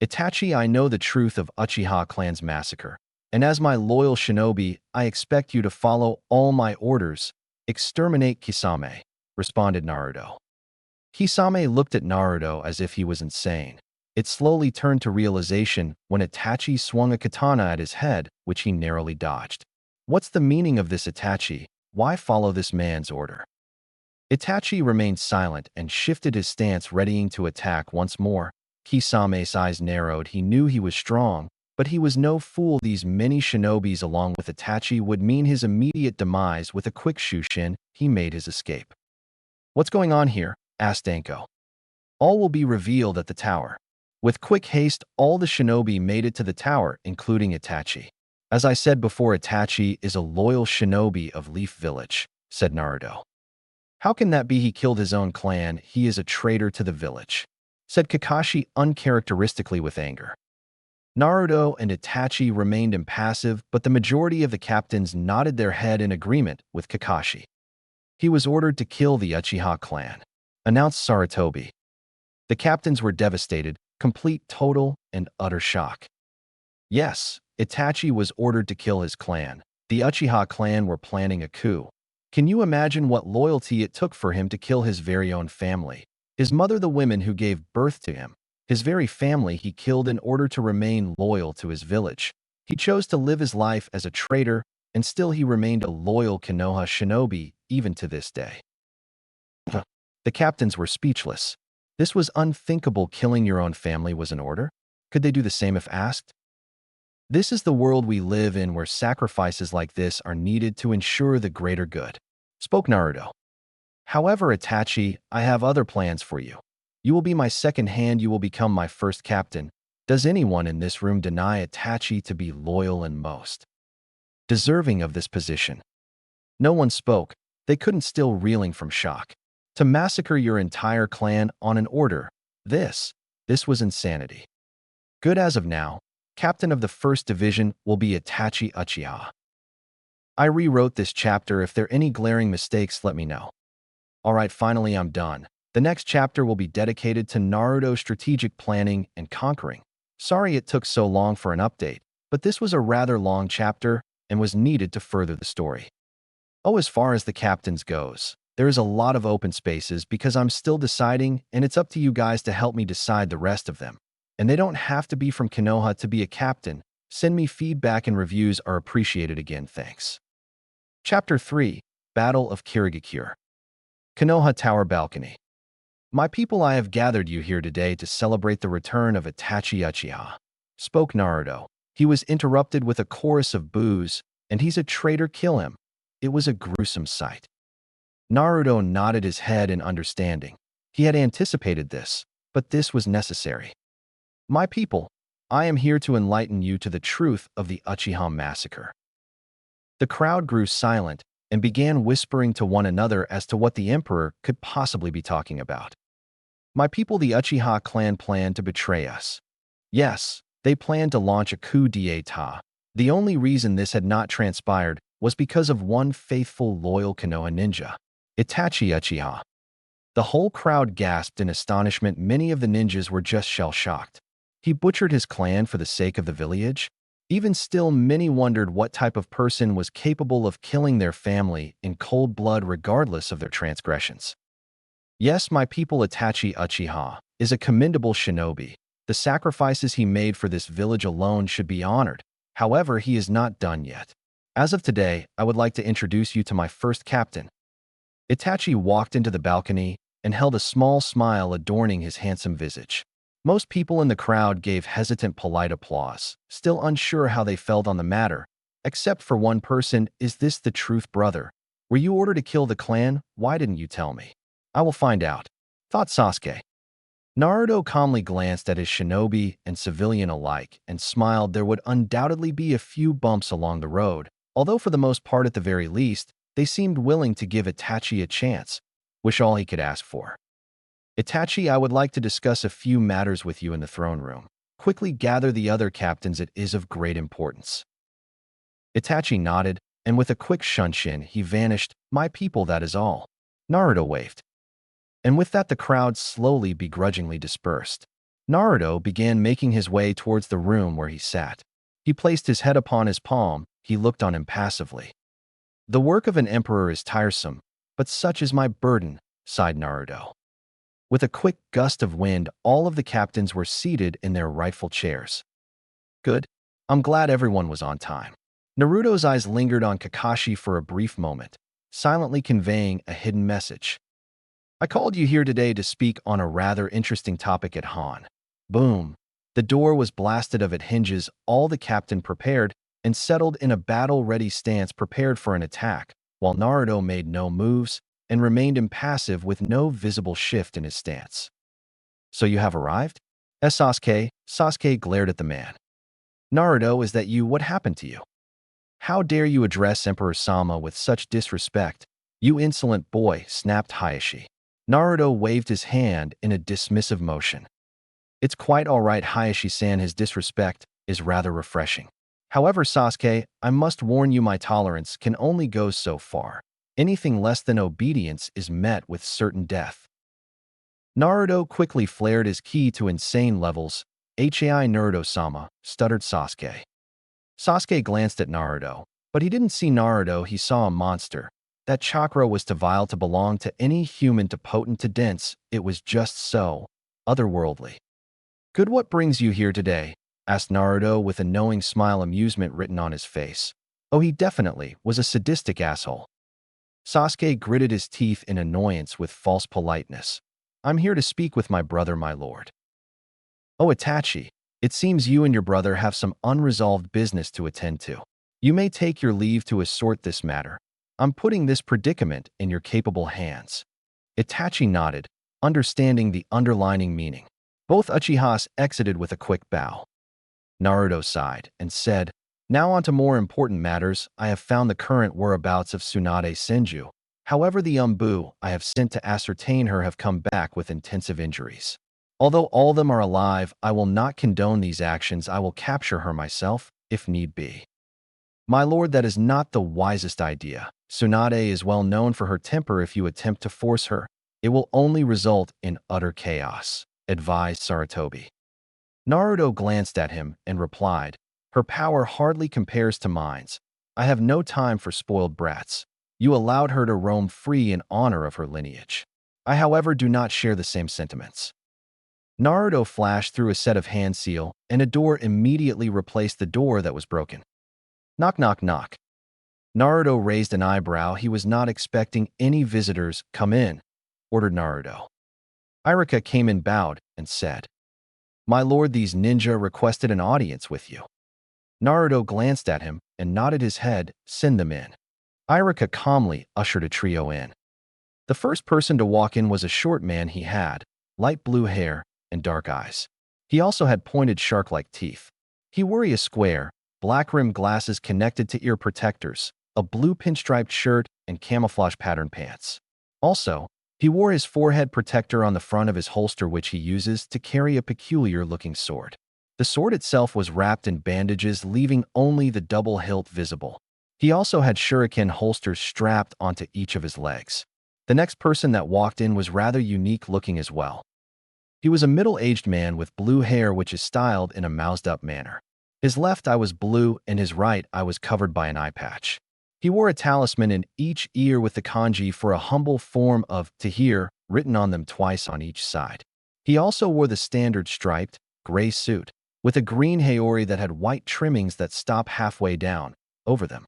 Itachi, I know the truth of Uchiha clan's massacre, and as my loyal shinobi, I expect you to follow all my orders. Exterminate Kisame, responded Naruto. Kisame looked at Naruto as if he was insane. It slowly turned to realization when Itachi swung a katana at his head, which he narrowly dodged. What's the meaning of this, Itachi? Why follow this man's order? Itachi remained silent and shifted his stance, readying to attack once more. Kisame's eyes narrowed. He knew he was strong, but he was no fool. These many shinobis along with Itachi would mean his immediate demise. With a quick shushin, he made his escape. What's going on here? Asked Anko. All will be revealed at the tower. With quick haste, all the shinobi made it to the tower, including Itachi. As I said before, Itachi is a loyal shinobi of Leaf Village, said Naruto. How can that be? He killed his own clan. He is a traitor to the village, said Kakashi uncharacteristically with anger. Naruto and Itachi remained impassive, but the majority of the captains nodded their head in agreement with Kakashi. He was ordered to kill the Uchiha clan, announced Sarutobi. The captains were devastated, complete, total, and utter shock. Yes, Itachi was ordered to kill his clan. The Uchiha clan were planning a coup. Can you imagine what loyalty it took for him to kill his very own family? His mother, the women who gave birth to him. His very family he killed in order to remain loyal to his village. He chose to live his life as a traitor, and still he remained a loyal Konoha shinobi even to this day. The captains were speechless. This was unthinkable. Killing your own family was an order? Could they do the same if asked? This is the world we live in, where sacrifices like this are needed to ensure the greater good, spoke Naruto. However, Itachi, I have other plans for you. You will be my second hand. You will become my first captain. Does anyone in this room deny Itachi to be loyal and most deserving of this position? No one spoke. They couldn't, still reeling from shock. To massacre your entire clan on an order. This was insanity. Good. As of now, captain of the 1st Division will be Itachi Uchiha. I rewrote this chapter. If there are any glaring mistakes, let me know. Alright, finally I'm done. The next chapter will be dedicated to Naruto's strategic planning and conquering. Sorry it took so long for an update, but this was a rather long chapter and was needed to further the story. Oh, as far as the captains goes, there is a lot of open spaces because I'm still deciding, and it's up to you guys to help me decide the rest of them. And they don't have to be from Konoha to be a captain. Send me feedback and reviews are appreciated. Again, thanks. Chapter 3, Battle of Kirigakure. Konoha Tower Balcony. My people, I have gathered you here today to celebrate the return of Itachi Uchiha, spoke Naruto. He was interrupted with a chorus of boos, and he's a traitor, kill him. It was a gruesome sight. Naruto nodded his head in understanding. He had anticipated this, but this was necessary. My people, I am here to enlighten you to the truth of the Uchiha massacre. The crowd grew silent and began whispering to one another as to what the emperor could possibly be talking about. My people, the Uchiha clan planned to betray us. Yes, they planned to launch a coup d'état. The only reason this had not transpired was because of one faithful, loyal Konoha ninja, Itachi Uchiha. The whole crowd gasped in astonishment. Many of the ninjas were just shell-shocked. He butchered his clan for the sake of the village? Even still, many wondered what type of person was capable of killing their family in cold blood regardless of their transgressions. Yes, my people, Itachi Uchiha is a commendable shinobi. The sacrifices he made for this village alone should be honored. However, he is not done yet. As of today, I would like to introduce you to my first captain. Itachi walked into the balcony and held a small smile adorning his handsome visage. Most people in the crowd gave hesitant, polite applause, still unsure how they felt on the matter, except for one person. Is this the truth, brother? Were you ordered to kill the clan? Why didn't you tell me? I will find out, thought Sasuke. Naruto calmly glanced at his shinobi and civilian alike and smiled. There would undoubtedly be a few bumps along the road, although for the most part, at the very least, they seemed willing to give Itachi a chance, which all he could ask for. Itachi, I would like to discuss a few matters with you in the throne room. Quickly gather the other captains, it is of great importance. Itachi nodded, and with a quick shunshin, he vanished. My people, that is all. Naruto waved. And with that, the crowd slowly, begrudgingly dispersed. Naruto began making his way towards the room where he sat. He placed his head upon his palm. He looked on impassively. The work of an emperor is tiresome, but such is my burden, sighed Naruto. With a quick gust of wind, all of the captains were seated in their rightful chairs. Good. I'm glad everyone was on time. Naruto's eyes lingered on Kakashi for a brief moment, silently conveying a hidden message. I called you here today to speak on a rather interesting topic at Han. Boom. The door was blasted of its hinges. All the captain prepared and settled in a battle-ready stance, prepared for an attack, while Naruto made no moves and remained impassive with no visible shift in his stance. So you have arrived? Sasuke. Sasuke glared at the man. Naruto, is that you? What happened to you? How dare you address Emperor Sama with such disrespect? You insolent boy, snapped Hayashi. Naruto waved his hand in a dismissive motion. It's quite all right, Hayashi-san. His disrespect is rather refreshing. However, Sasuke, I must warn you, my tolerance can only go so far. Anything less than obedience is met with certain death. Naruto quickly flared his ki to insane levels. Hai Naruto-sama, stuttered Sasuke. Sasuke glanced at Naruto, but he didn't see Naruto, he saw a monster. That chakra was too vile to belong to any human, too potent, too dense. It was just so otherworldly. Good, what brings you here today? Asked Naruto with a knowing smile, amusement written on his face. Oh, he definitely was a sadistic asshole. Sasuke gritted his teeth in annoyance with false politeness. I'm here to speak with my brother, my lord. Oh, Itachi, it seems you and your brother have some unresolved business to attend to. You may take your leave to assort this matter. I'm putting this predicament in your capable hands. Itachi nodded, understanding the underlining meaning. Both Uchihas exited with a quick bow. Naruto sighed and said, now on to more important matters. I have found the current whereabouts of Tsunade Senju. However, the Umbu I have sent to ascertain her have come back with intensive injuries. Although all of them are alive, I will not condone these actions. I will capture her myself, if need be. My lord, that is not the wisest idea. Tsunade is well known for her temper. If you attempt to force her, it will only result in utter chaos, advised Sarutobi. Naruto glanced at him and replied, her power hardly compares to mine's. I have no time for spoiled brats. You allowed her to roam free in honor of her lineage. I, however, do not share the same sentiments. Naruto flashed through a set of hand seal, and a door immediately replaced the door that was broken. Knock, knock, knock. Naruto raised an eyebrow. He was not expecting any visitors. Come in, ordered Naruto. Irika came in, bowed, and said, my lord, these ninja requested an audience with you. Naruto glanced at him and nodded his head. Send them in. Irika calmly ushered a trio in. The first person to walk in was a short man. He had light blue hair, and dark eyes. He also had pointed shark-like teeth. He wore a square, black-rimmed glasses connected to ear protectors, a blue pinstriped shirt, and camouflage pattern pants. Also, he wore his forehead protector on the front of his holster, which he uses to carry a peculiar-looking sword. The sword itself was wrapped in bandages, leaving only the double hilt visible. He also had shuriken holsters strapped onto each of his legs. The next person that walked in was rather unique-looking as well. He was a middle-aged man with blue hair which is styled in a moused-up manner. His left eye was blue and his right eye was covered by an eye patch. He wore a talisman in each ear with the kanji for a humble form of Tahir written on them twice on each side. He also wore the standard striped, gray suit, with a green haori that had white trimmings that stop halfway down, over them.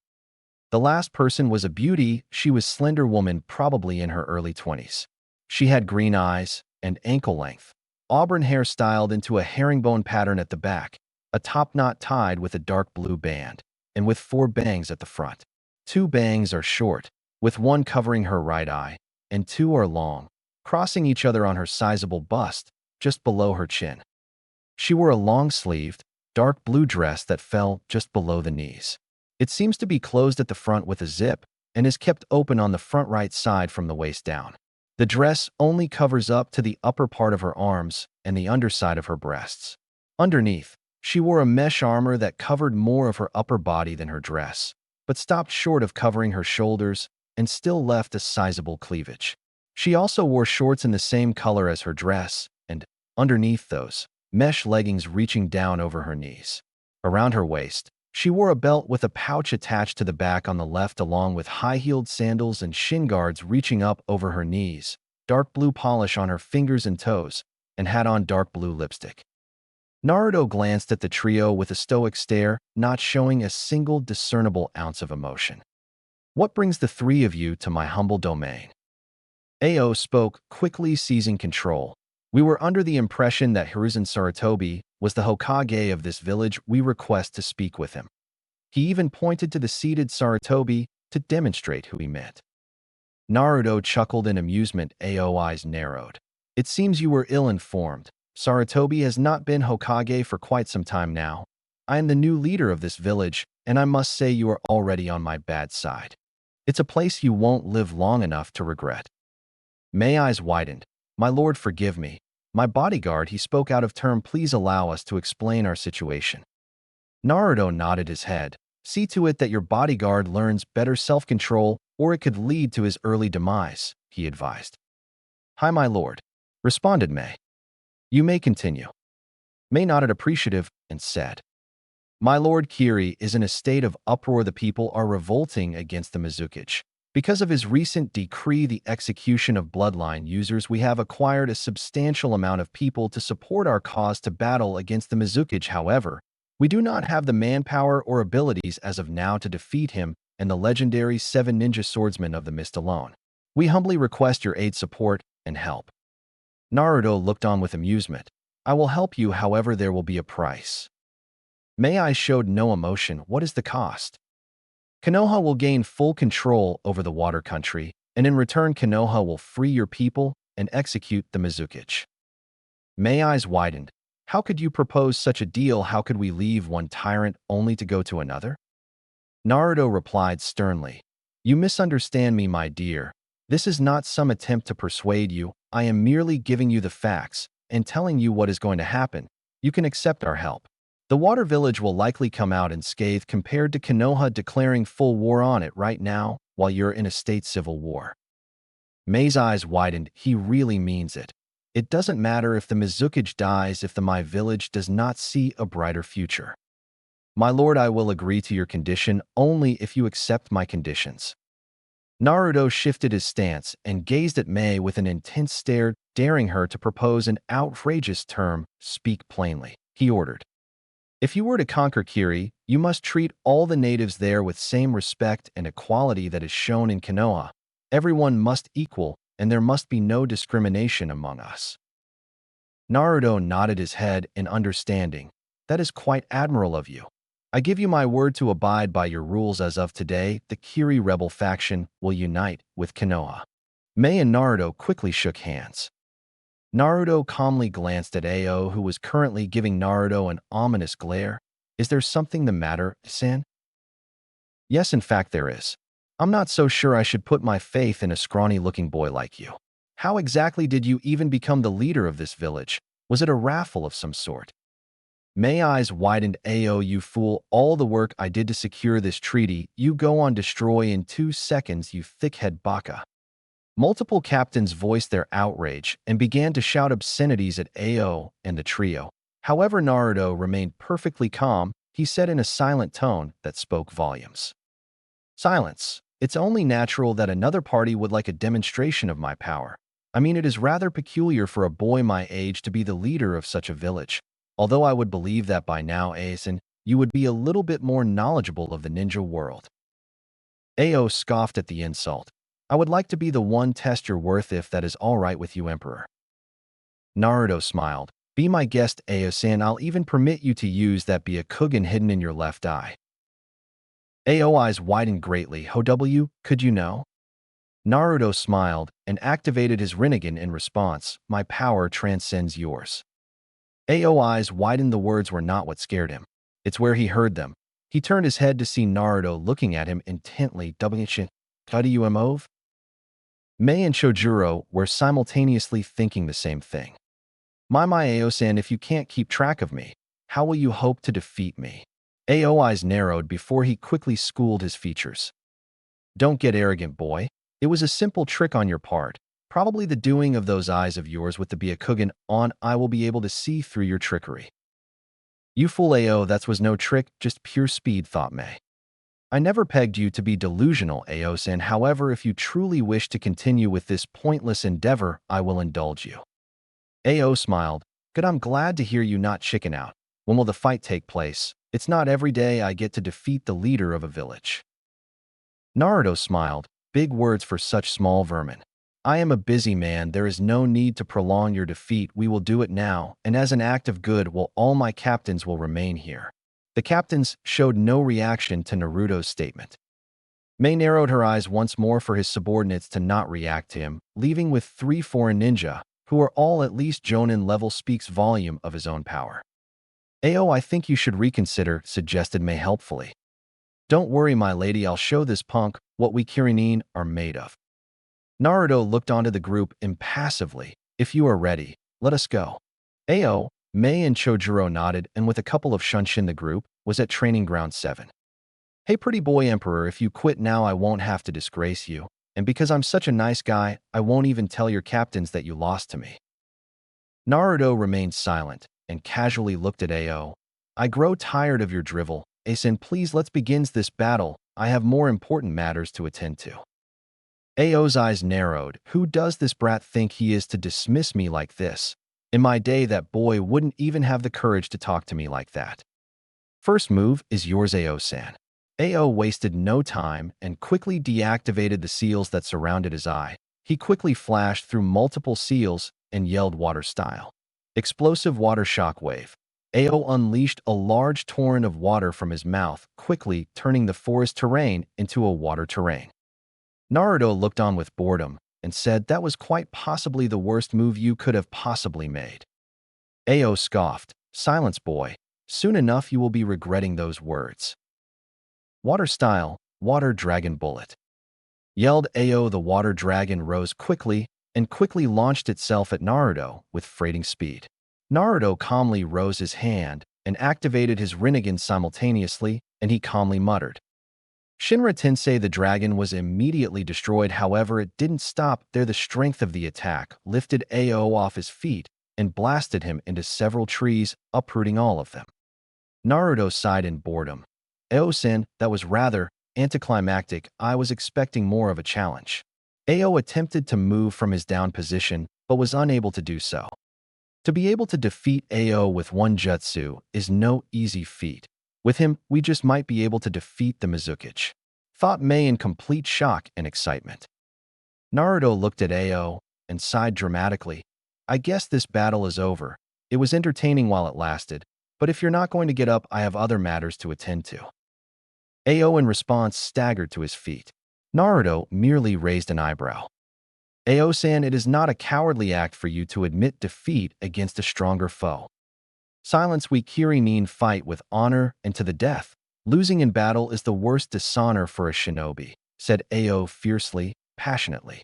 The last person was a beauty. She was a slender woman, probably in her early 20s. She had green eyes and ankle-length auburn hair styled into a herringbone pattern at the back, a top knot tied with a dark blue band, and with 4 bangs at the front. 2 bangs are short, with one covering her right eye, and 2 are long, crossing each other on her sizable bust, just below her chin. She wore a long-sleeved, dark blue dress that fell just below the knees. It seems to be closed at the front with a zip, and is kept open on the front right side from the waist down. The dress only covers up to the upper part of her arms and the underside of her breasts. Underneath, she wore a mesh armor that covered more of her upper body than her dress, but stopped short of covering her shoulders and still left a sizable cleavage. She also wore shorts in the same color as her dress, and, underneath those, mesh leggings reaching down over her knees. Around her waist, she wore a belt with a pouch attached to the back on the left, along with high-heeled sandals and shin guards reaching up over her knees, dark blue polish on her fingers and toes, and had on dark blue lipstick. Naruto glanced at the trio with a stoic stare, not showing a single discernible ounce of emotion. "What brings the 3 of you to my humble domain?" Ao spoke, quickly seizing control. "We were under the impression that Hiruzen Sarutobi was the Hokage of this village. We request to speak with him." He even pointed to the seated Sarutobi to demonstrate who he meant. Naruto chuckled in amusement. Ao's eyes narrowed. "It seems you were ill-informed. Sarutobi has not been Hokage for quite some time now. I am the new leader of this village, and I must say you are already on my bad side. It's a place you won't live long enough to regret." Mei's eyes widened. "My lord, forgive me. My bodyguard," he spoke out of turn. "Please allow us to explain our situation." Naruto nodded his head. "See to it that your bodyguard learns better self-control, or it could lead to his early demise," he advised. "Hi, my lord," responded Mei. "You may continue." Mei nodded appreciative and said, "My lord, Kiri is in a state of uproar. The people are revolting against the Mizukage. Because of his recent decree, the execution of bloodline users, we have acquired a substantial amount of people to support our cause to battle against the Mizukage. However, we do not have the manpower or abilities as of now to defeat him and the legendary 7 ninja swordsmen of the mist alone. We humbly request your aid, support, and help." Naruto looked on with amusement. "I will help you, however there will be a price." Mei showed no emotion. "What is the cost?" "Konoha will gain full control over the water country, and in return Konoha will free your people and execute the Mizukage." Mei's eyes widened. "How could you propose such a deal? How could we leave one tyrant only to go to another?" Naruto replied sternly. "You misunderstand me, my dear. This is not some attempt to persuade you. I am merely giving you the facts and telling you what is going to happen. You can accept our help. The water village will likely come out unscathed compared to Konoha declaring full war on it right now while you're in a state civil war." Mei's eyes widened. He really means it. It doesn't matter if the Mizukage dies if the My village does not see a brighter future. "My lord, I will agree to your condition only if you accept my conditions." Naruto shifted his stance and gazed at Mei with an intense stare, daring her to propose an outrageous term. "Speak plainly," he ordered. "If you were to conquer Kiri, you must treat all the natives there with same respect and equality that is shown in Konoha. Everyone must equal, and there must be no discrimination among us." Naruto nodded his head in understanding. "That is quite admirable of you. I give you my word to abide by your rules. As of today, the Kiri rebel faction will unite with Konoha." Mei and Naruto quickly shook hands. Naruto calmly glanced at Ao, who was currently giving Naruto an ominous glare. Is there something the matter, San? Yes, in fact there is. I'm not so sure I should put my faith in a scrawny-looking boy like you. How exactly did you even become the leader of this village? Was it a raffle of some sort? May eyes widened. Ao, you fool, all the work I did to secure this treaty, you go on destroy in 2 seconds, you thickhead baka. Multiple captains voiced their outrage and began to shout obscenities at Ao and the trio. However, Naruto remained perfectly calm. He said in a silent tone that spoke volumes. Silence. It's only natural that another party would like a demonstration of my power. I mean, it is rather peculiar for a boy my age to be the leader of such a village. Although I would believe that by now, Aizen, you would be a little bit more knowledgeable of the ninja world. Ao scoffed at the insult. I would like to be the one test your worth if that is all right with you, Emperor. Naruto smiled. Be my guest, Ao-san. I'll even permit you to use that Byakugan hidden in your left eye. Ao eyes widened greatly. How could you know? Naruto smiled and activated his Rinnegan in response. My power transcends yours. Ao eyes widened. The words were not what scared him. It's where he heard them. He turned his head to see Naruto looking at him intently. How do you move? Mei and Chojuro were simultaneously thinking the same thing. My Ao-san, if you can't keep track of me, how will you hope to defeat me? Ao eyes narrowed before he quickly schooled his features. Don't get arrogant, boy. It was a simple trick on your part. Probably the doing of those eyes of yours with the Byakugan on. I will be able to see through your trickery. You fool, Ao, that was no trick, just pure speed, thought Mei. I never pegged you to be delusional, Ao-san. However, if you truly wish to continue with this pointless endeavor, I will indulge you. Ao smiled. Good, I'm glad to hear you not chicken out. When will the fight take place? It's not every day I get to defeat the leader of a village. Naruto smiled. Big words for such small vermin. I am a busy man. There is no need to prolong your defeat. We will do it now, and as an act of good, all my captains will remain here. The captains showed no reaction to Naruto's statement. Mei narrowed her eyes once more for his subordinates to not react to him, leaving with 3 foreign ninja, who are all at least Jonin level. Speaks volume of his own power. Ao, I think you should reconsider, suggested Mei helpfully. Don't worry, my lady, I'll show this punk what we Kirin are made of. Naruto looked onto the group impassively. If you are ready, let us go. Ao, Mei and Chojuro nodded, and with a couple of Shunshin, the group was at Training Ground 7. Hey pretty boy Emperor, if you quit now I won't have to disgrace you, and because I'm such a nice guy, I won't even tell your captains that you lost to me. Naruto remained silent and casually looked at Ao. I grow tired of your drivel. Asen, please let's begin this battle. I have more important matters to attend to. Ao's eyes narrowed. Who does this brat think he is to dismiss me like this? In my day, that boy wouldn't even have the courage to talk to me like that. First move is yours, Ao-san. Ao wasted no time and quickly deactivated the seals that surrounded his eye. He quickly flashed through multiple seals and yelled water style. Explosive water shockwave. Ao unleashed a large torrent of water from his mouth, quickly turning the forest terrain into a water terrain. Naruto looked on with boredom and said that was quite possibly the worst move you could have possibly made. Ao scoffed. Silence, boy. Soon enough you will be regretting those words. Water style, water dragon bullet. Yelled Ao. The water dragon rose quickly and quickly launched itself at Naruto with freighting speed. Naruto calmly rose his hand and activated his Rinnegan simultaneously, and he calmly muttered. Shinra Tensei, the dragon was immediately destroyed. However, it didn't stop there. The strength of the attack lifted Ao off his feet and blasted him into several trees, uprooting all of them. Naruto sighed in boredom. Ao-san, that was rather anticlimactic. I was expecting more of a challenge. Ao attempted to move from his down position, but was unable to do so. To be able to defeat Ao with one jutsu is no easy feat. With him, we just might be able to defeat the Mizukichi, thought Mei in complete shock and excitement. Naruto looked at Ao and sighed dramatically. I guess this battle is over. It was entertaining while it lasted, but if you're not going to get up, I have other matters to attend to. Ao in response staggered to his feet. Naruto merely raised an eyebrow. Ao-san, it is not a cowardly act for you to admit defeat against a stronger foe. Silence, we Kiri fight with honor and to the death. Losing in battle is the worst dishonor for a shinobi, said Ao fiercely, passionately.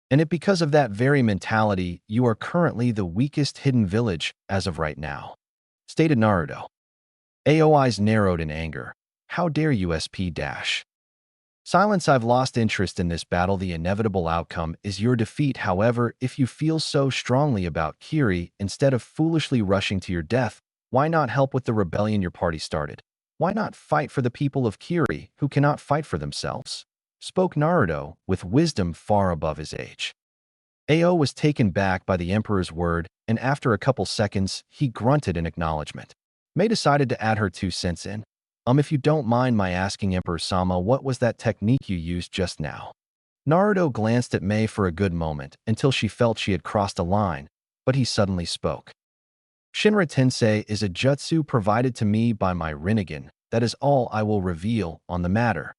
And it because of that very mentality, you are currently the weakest hidden village as of right now, stated Naruto. Ao eyes narrowed in anger. How dare you SP dash. Silence, I've lost interest in this battle. The inevitable outcome is your defeat. However, if you feel so strongly about Kiri, instead of foolishly rushing to your death, why not help with the rebellion your party started? Why not fight for the people of Kiri who cannot fight for themselves? Spoke Naruto with wisdom far above his age. Ao was taken back by the Emperor's word, and after a couple seconds, he grunted in acknowledgement. Mei decided to add her 2 cents in. If you don't mind my asking, Emperor-sama, what was that technique you used just now? Naruto glanced at Mei for a good moment until she felt she had crossed a line, but he suddenly spoke. Shinra Tensei is a jutsu provided to me by my Rinnegan. That is all I will reveal on the matter.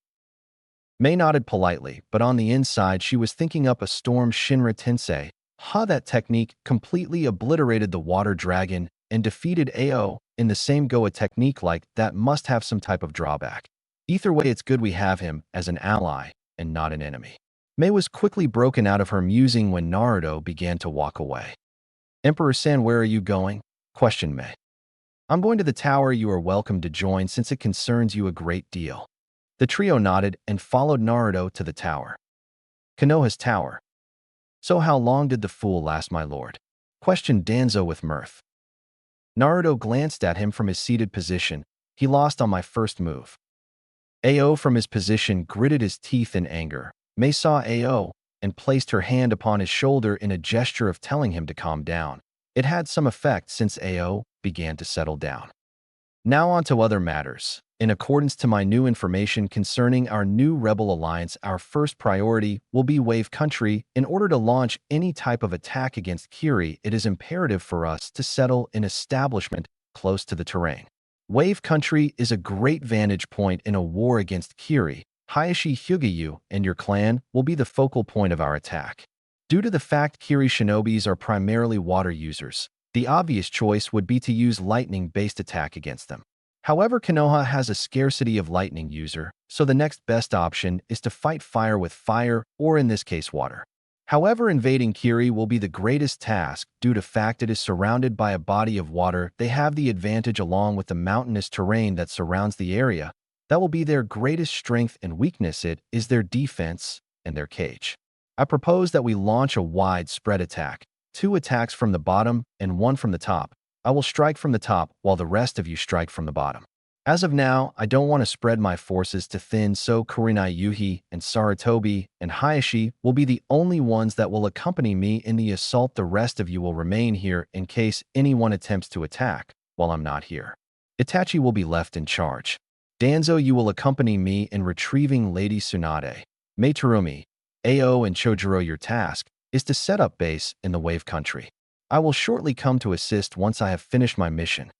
Mei nodded politely, but on the inside she was thinking up a storm. Shinra Tensei, that technique completely obliterated the water dragon and defeated Ao in the same go. A technique like that must have some type of drawback. Either way, it's good we have him as an ally and not an enemy. Mei was quickly broken out of her musing when Naruto began to walk away. Emperor-san, where are you going? Questioned Mei. I'm going to the tower. You are welcome to join since it concerns you a great deal. The trio nodded and followed Naruto to the tower. Konoha's tower. So how long did the fool last, my lord? Questioned Danzo with mirth. Naruto glanced at him from his seated position. He lost on my first move. Ao from his position gritted his teeth in anger. Mei saw Ao and placed her hand upon his shoulder in a gesture of telling him to calm down. It had some effect since Ao began to settle down. Now on to other matters. In accordance to my new information concerning our new rebel alliance, our first priority will be Wave Country. In order to launch any type of attack against Kiri, it is imperative for us to settle an establishment close to the terrain. Wave Country is a great vantage point in a war against Kiri. Hayashi Hyugayu and your clan will be the focal point of our attack. Due to the fact Kiri shinobis are primarily water users, the obvious choice would be to use lightning-based attack against them. However, Konoha has a scarcity of lightning user, so the next best option is to fight fire with fire, or in this case water. However, invading Kiri will be the greatest task due to fact it is surrounded by a body of water. They have the advantage along with the mountainous terrain that surrounds the area. That will be their greatest strength and weakness. It is their defense and their cage. I propose that we launch a wide-spread attack, 2 attacks from the bottom and 1 from the top. I will strike from the top while the rest of you strike from the bottom. As of now, I don't want to spread my forces too thin, so Kurenai Yuhi and Sarutobi and Hayashi will be the only ones that will accompany me in the assault. The rest of you will remain here in case anyone attempts to attack while I'm not here. Itachi will be left in charge. Danzo, you will accompany me in retrieving Lady Tsunade. Meitarumi, Ao and Chojuro, your task is to set up base in the Wave Country. I will shortly come to assist once I have finished my mission.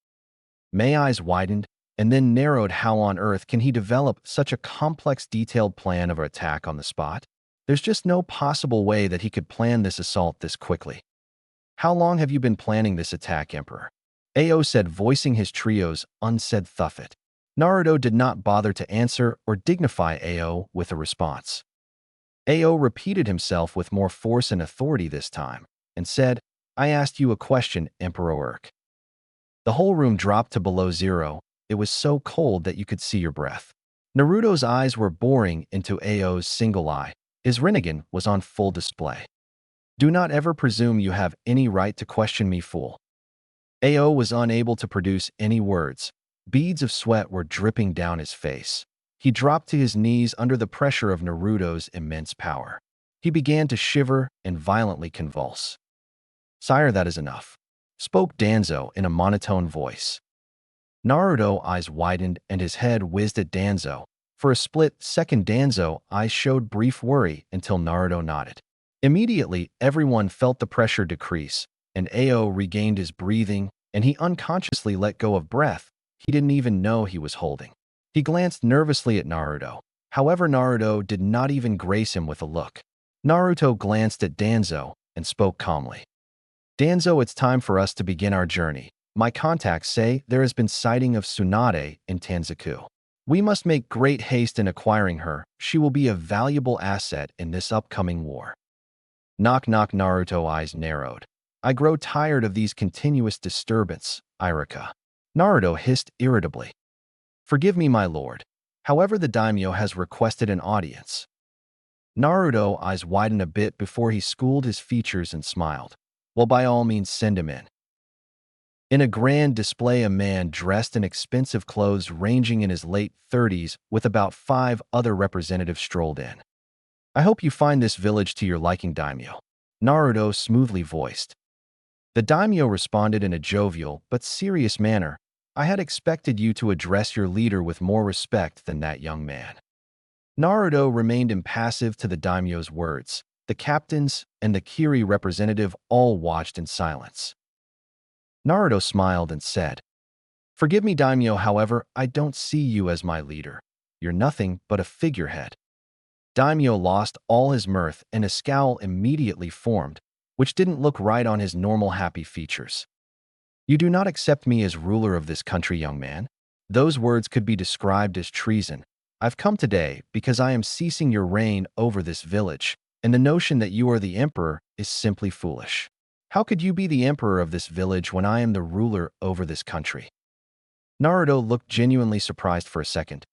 Mei's eyes widened and then narrowed. How on earth can he develop such a complex, detailed plan of an attack on the spot? There's just no possible way that he could plan this assault this quickly. How long have you been planning this attack, Emperor? Ao said, voicing his trio's unsaid thuffet. Naruto did not bother to answer or dignify Ao with a response. Ao repeated himself with more force and authority this time and said, I asked you a question, Emperor Urk. The whole room dropped to below zero. It was so cold that you could see your breath. Naruto's eyes were boring into Ao's single eye. His Rinnegan was on full display. Do not ever presume you have any right to question me, fool. Ao was unable to produce any words. Beads of sweat were dripping down his face. He dropped to his knees under the pressure of Naruto's immense power. He began to shiver and violently convulse. Sire, that is enough, spoke Danzo in a monotone voice. Naruto's eyes widened and his head whizzed at Danzo. For a split second, Danzo's eyes showed brief worry until Naruto nodded. Immediately, everyone felt the pressure decrease, and Ao regained his breathing, and he unconsciously let go of breath he didn't even know he was holding. He glanced nervously at Naruto. However, Naruto did not even grace him with a look. Naruto glanced at Danzo and spoke calmly. Danzo, it's time for us to begin our journey. My contacts say there has been sighting of Tsunade in Tanzaku. We must make great haste in acquiring her. She will be a valuable asset in this upcoming war. Knock knock. Naruto eyes narrowed. I grow tired of these continuous disturbance, Irika. Naruto hissed irritably. Forgive me, my lord. However, the daimyo has requested an audience. Naruto eyes widened a bit before he schooled his features and smiled. Well, by all means, send him in. In a grand display, a man dressed in expensive clothes ranging in his late 30s with about 5 other representatives strolled in. I hope you find this village to your liking, daimyo. Naruto smoothly voiced. The daimyo responded in a jovial but serious manner. I had expected you to address your leader with more respect than that, young man. Naruto remained impassive to the daimyo's words. The captains and the Kiri representative all watched in silence. Naruto smiled and said, Forgive me, daimyo, however, I don't see you as my leader. You're nothing but a figurehead. Daimyo lost all his mirth and a scowl immediately formed, which didn't look right on his normal happy features. You do not accept me as ruler of this country, young man? Those words could be described as treason. I've come today because I am ceasing your reign over this village, and the notion that you are the emperor is simply foolish. How could you be the emperor of this village when I am the ruler over this country? Naruto looked genuinely surprised for a second.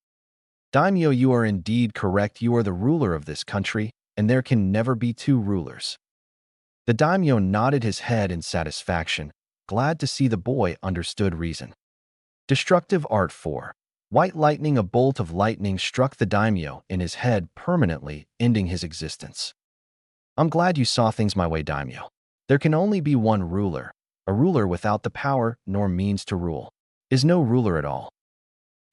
Daimyo, you are indeed correct. You are the ruler of this country, and there can never be two rulers. The daimyo nodded his head in satisfaction, glad to see the boy understood reason. Destructive Art 4. White lightning. A bolt of lightning struck the daimyo in his head, permanently ending his existence. I'm glad you saw things my way, daimyo. There can only be one ruler. A ruler without the power nor means to rule is no ruler at all.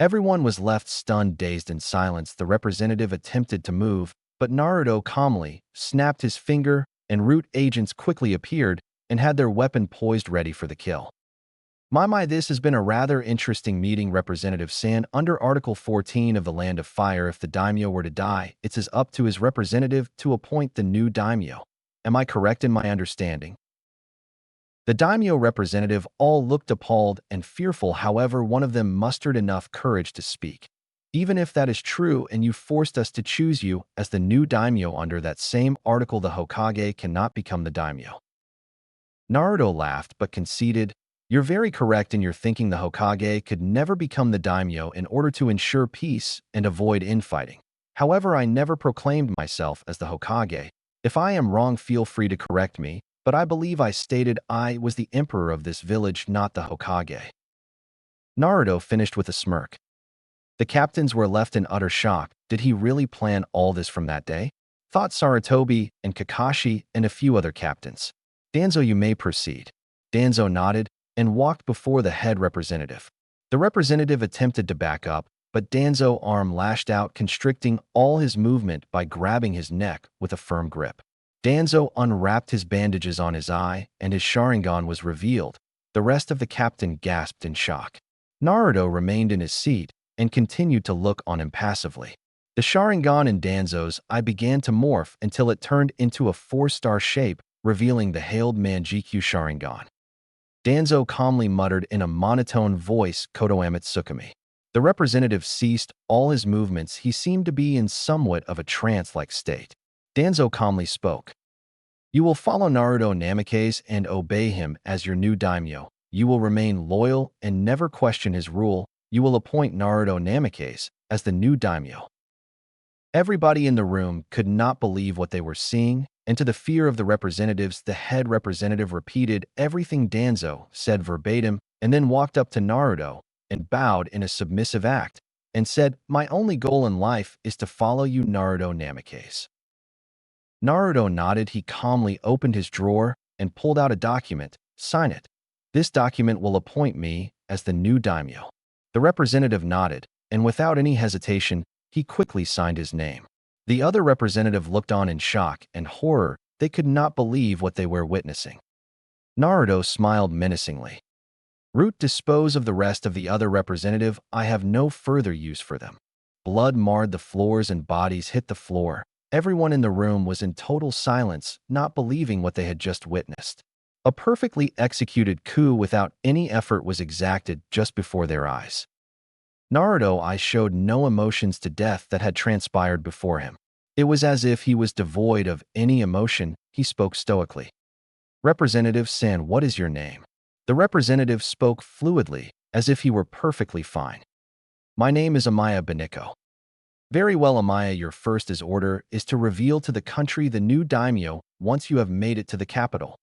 Everyone was left stunned, dazed, in silence. The representative attempted to move, but Naruto calmly snapped his finger, and root agents quickly appeared and had their weapon poised ready for the kill. My, this has been a rather interesting meeting, Representative San. Under Article 14 of the Land of Fire, if the daimyo were to die, it's as up to his representative to appoint the new daimyo. Am I correct in my understanding? The daimyo representative all looked appalled and fearful. However, one of them mustered enough courage to speak. Even if that is true and you forced us to choose you as the new daimyo under that same article, the Hokage cannot become the daimyo. Naruto laughed but conceded, You're very correct in your thinking. The Hokage could never become the daimyo in order to ensure peace and avoid infighting. However, I never proclaimed myself as the Hokage. If I am wrong, feel free to correct me, but I believe I stated I was the emperor of this village, not the Hokage. Naruto finished with a smirk. The captains were left in utter shock. Did he really plan all this from that day? Thought Sarutobi and Kakashi and a few other captains. Danzo, you may proceed. Danzo nodded and walked before the head representative. The representative attempted to back up, but Danzo's arm lashed out, constricting all his movement by grabbing his neck with a firm grip. Danzo unwrapped his bandages on his eye, and his Sharingan was revealed. The rest of the captain gasped in shock. Naruto remained in his seat and continued to look on impassively. The Sharingan in Danzo's eye began to morph until it turned into a 4-star shape, revealing the hailed Manjikyu Sharingan. Danzo calmly muttered in a monotone voice, Kotoamet Tsukumi. The representative ceased all his movements. He seemed to be in somewhat of a trance-like state. Danzo calmly spoke. You will follow Naruto Namikaze and obey him as your new daimyo. You will remain loyal and never question his rule. You will appoint Naruto Namikaze as the new daimyo. Everybody in the room could not believe what they were seeing, and to the fear of the representatives, the head representative repeated everything Danzo said verbatim and then walked up to Naruto and bowed in a submissive act and said, My only goal in life is to follow you, Naruto Namikaze. Naruto nodded. He calmly opened his drawer and pulled out a document. Sign it. This document will appoint me as the new daimyo. The representative nodded, and without any hesitation, he quickly signed his name. The other representative looked on in shock and horror. They could not believe what they were witnessing. Naruto smiled menacingly. Root, dispose of the rest of the other representative. I have no further use for them. Blood marred the floors and bodies hit the floor, Everyone in the room was in total silence, not believing what they had just witnessed. A perfectly executed coup without any effort was exacted just before their eyes. Naruto's eyes showed no emotions to death that had transpired before him. It was as if he was devoid of any emotion. He spoke stoically. "Representative San, what is your name?" The representative spoke fluidly, as if he were perfectly fine. "My name is Amaya Beniko." "Very well, Amaya, your first order is to reveal to the country the new daimyo once you have made it to the capital."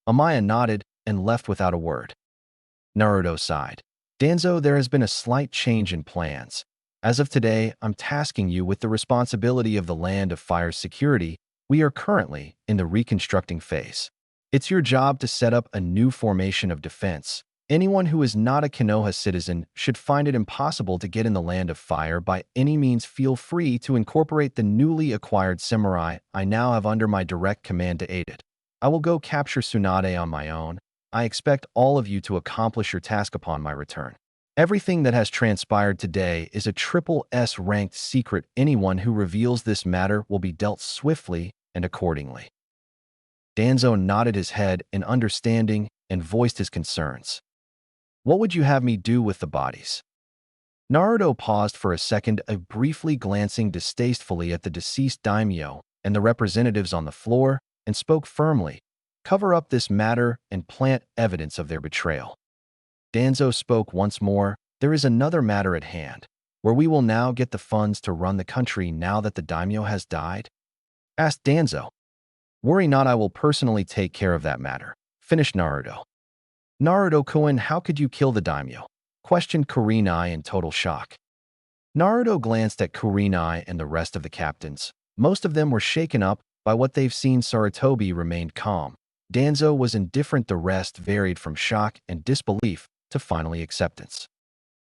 Amaya nodded and left without a word. Naruto sighed. "Danzo, there has been a slight change in plans. As of today, I'm tasking you with the responsibility of the Land of Fire's security. We are currently in the reconstructing phase. It's your job to set up a new formation of defense. Anyone who is not a Konoha citizen should find it impossible to get in the Land of Fire by any means. Feel free to incorporate the newly acquired samurai I now have under my direct command to aid it. I will go capture Tsunade on my own. I expect all of you to accomplish your task upon my return. Everything that has transpired today is a triple S ranked secret. Anyone who reveals this matter will be dealt swiftly and accordingly." Danzo nodded his head in understanding and voiced his concerns. "What would you have me do with the bodies?" Naruto paused for a second, briefly glancing distastefully at the deceased daimyo and the representatives on the floor, and spoke firmly. "Cover up this matter and plant evidence of their betrayal." Danzo spoke once more. "There is another matter at hand, where we will now get the funds to run the country now that the daimyo has died?" asked Danzo. "Worry not, I will personally take care of that matter," finished Naruto. "Naruto-kun, how could you kill the daimyo?" questioned Kurenai in total shock. Naruto glanced at Kurenai and the rest of the captains. Most of them were shaken up by what they've seen. Sarutobi remained calm. Danzo was indifferent. The rest varied from shock and disbelief to finally acceptance.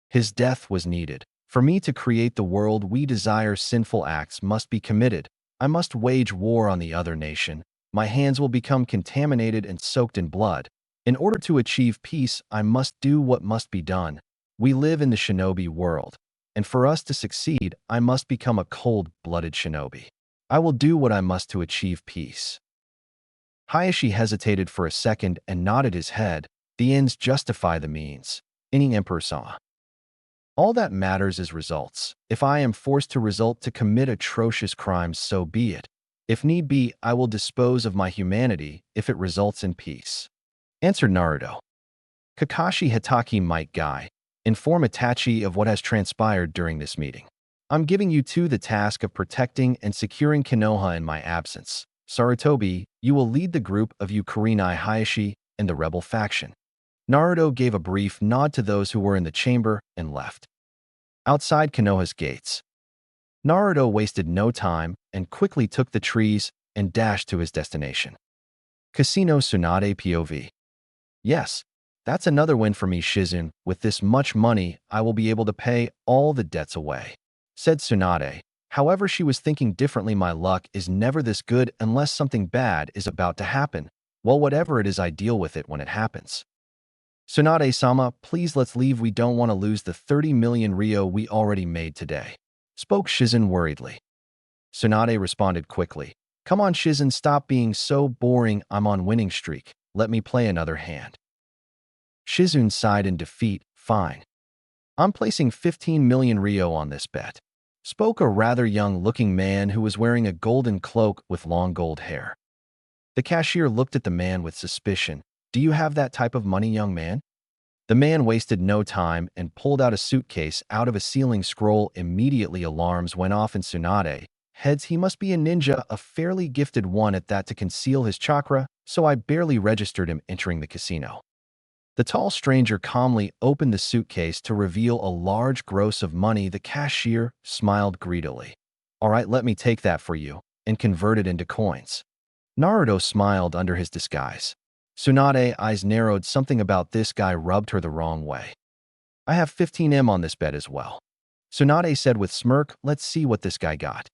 His death was needed. For me to create the world we desire, sinful acts must be committed. I must wage war on the other nation. My hands will become contaminated and soaked in blood. In order to achieve peace, I must do what must be done. We live in the shinobi world, and for us to succeed, I must become a cold-blooded shinobi. I will do what I must to achieve peace." Hayashi hesitated for a second and nodded his head. "The ends justify the means." Any emperor saw. "All that matters is results. If I am forced to commit atrocious crimes, so be it. If need be, I will dispose of my humanity if it results in peace," answered Naruto. "Kakashi Hitaki, Might Guy, inform Itachi of what has transpired during this meeting. I'm giving you two the task of protecting and securing Konoha in my absence. Sarutobi, you will lead the group of you Kurenai, Hayashi, and the rebel faction." Naruto gave a brief nod to those who were in the chamber and left. Outside Konoha's gates, Naruto wasted no time and quickly took the trees and dashed to his destination. Casino Tsunade POV. "Yes, that's another win for me, Shizun. With this much money, I will be able to pay all the debts away," said Tsunade. However, she was thinking differently. "My luck is never this good unless something bad is about to happen. Well, whatever it is, I deal with it when it happens." "Tsunade-sama, please let's leave. We don't want to lose the 30 million ryo we already made today," spoke Shizun worriedly. Tsunade responded quickly. "Come on, Shizun, stop being so boring. I'm on winning streak. Let me play another hand." Shizun sighed in defeat. "Fine. I'm placing 15 million ryo on this bet," spoke a rather young-looking man who was wearing a golden cloak with long gold hair. The cashier looked at the man with suspicion. "Do you have that type of money, young man?" The man wasted no time and pulled out a suitcase out of a ceiling scroll. Immediately alarms went off in Tsunade. Heads, he must be a ninja, a fairly gifted one at that, to conceal his chakra, so I barely registered him entering the casino. The tall stranger calmly opened the suitcase to reveal a large gross of money. The cashier smiled greedily. "All right, let me take that for you and convert it into coins." Naruto smiled under his disguise. Tsunade's eyes narrowed. Something about this guy rubbed her the wrong way. "I have 15M on this bet as well," Tsunade said with smirk. "Let's see what this guy got."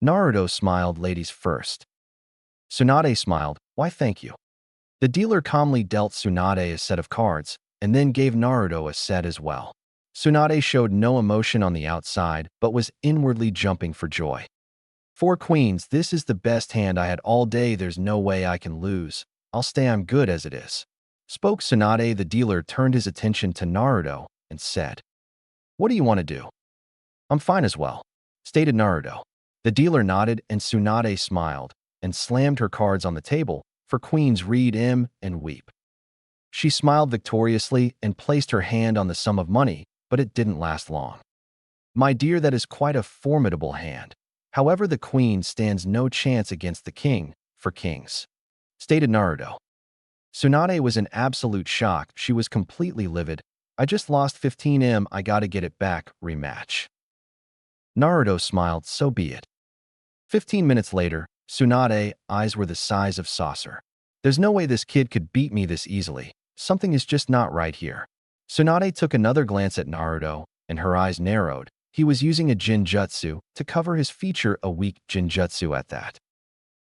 Naruto smiled. "Ladies first." Tsunade smiled. "Why, thank you." The dealer calmly dealt Tsunade a set of cards, and then gave Naruto a set as well. Tsunade showed no emotion on the outside, but was inwardly jumping for joy. Four queens, this is the best hand I had all day. There's no way I can lose. I'll stay, I'm good as it is. Spoke Tsunade. The dealer turned his attention to Naruto and said, "What do you want to do?" "I'm fine as well," stated Naruto. The dealer nodded and Tsunade smiled and slammed her cards on the table for queens read M and weep. She smiled victoriously and placed her hand on the sum of money, but it didn't last long. "My dear, that is quite a formidable hand. However, the queen stands no chance against the king for kings," stated Naruto. Tsunade was in absolute shock. She was completely livid. "I just lost 15M. I gotta get it back. Rematch." Naruto smiled. "So be it." 15 minutes later, Tsunade's eyes were the size of saucer. "There's no way this kid could beat me this easily. Something is just not right here." Tsunade took another glance at Naruto, and her eyes narrowed. He was using a Jinjutsu to cover his feature, a weak Jinjutsu at that.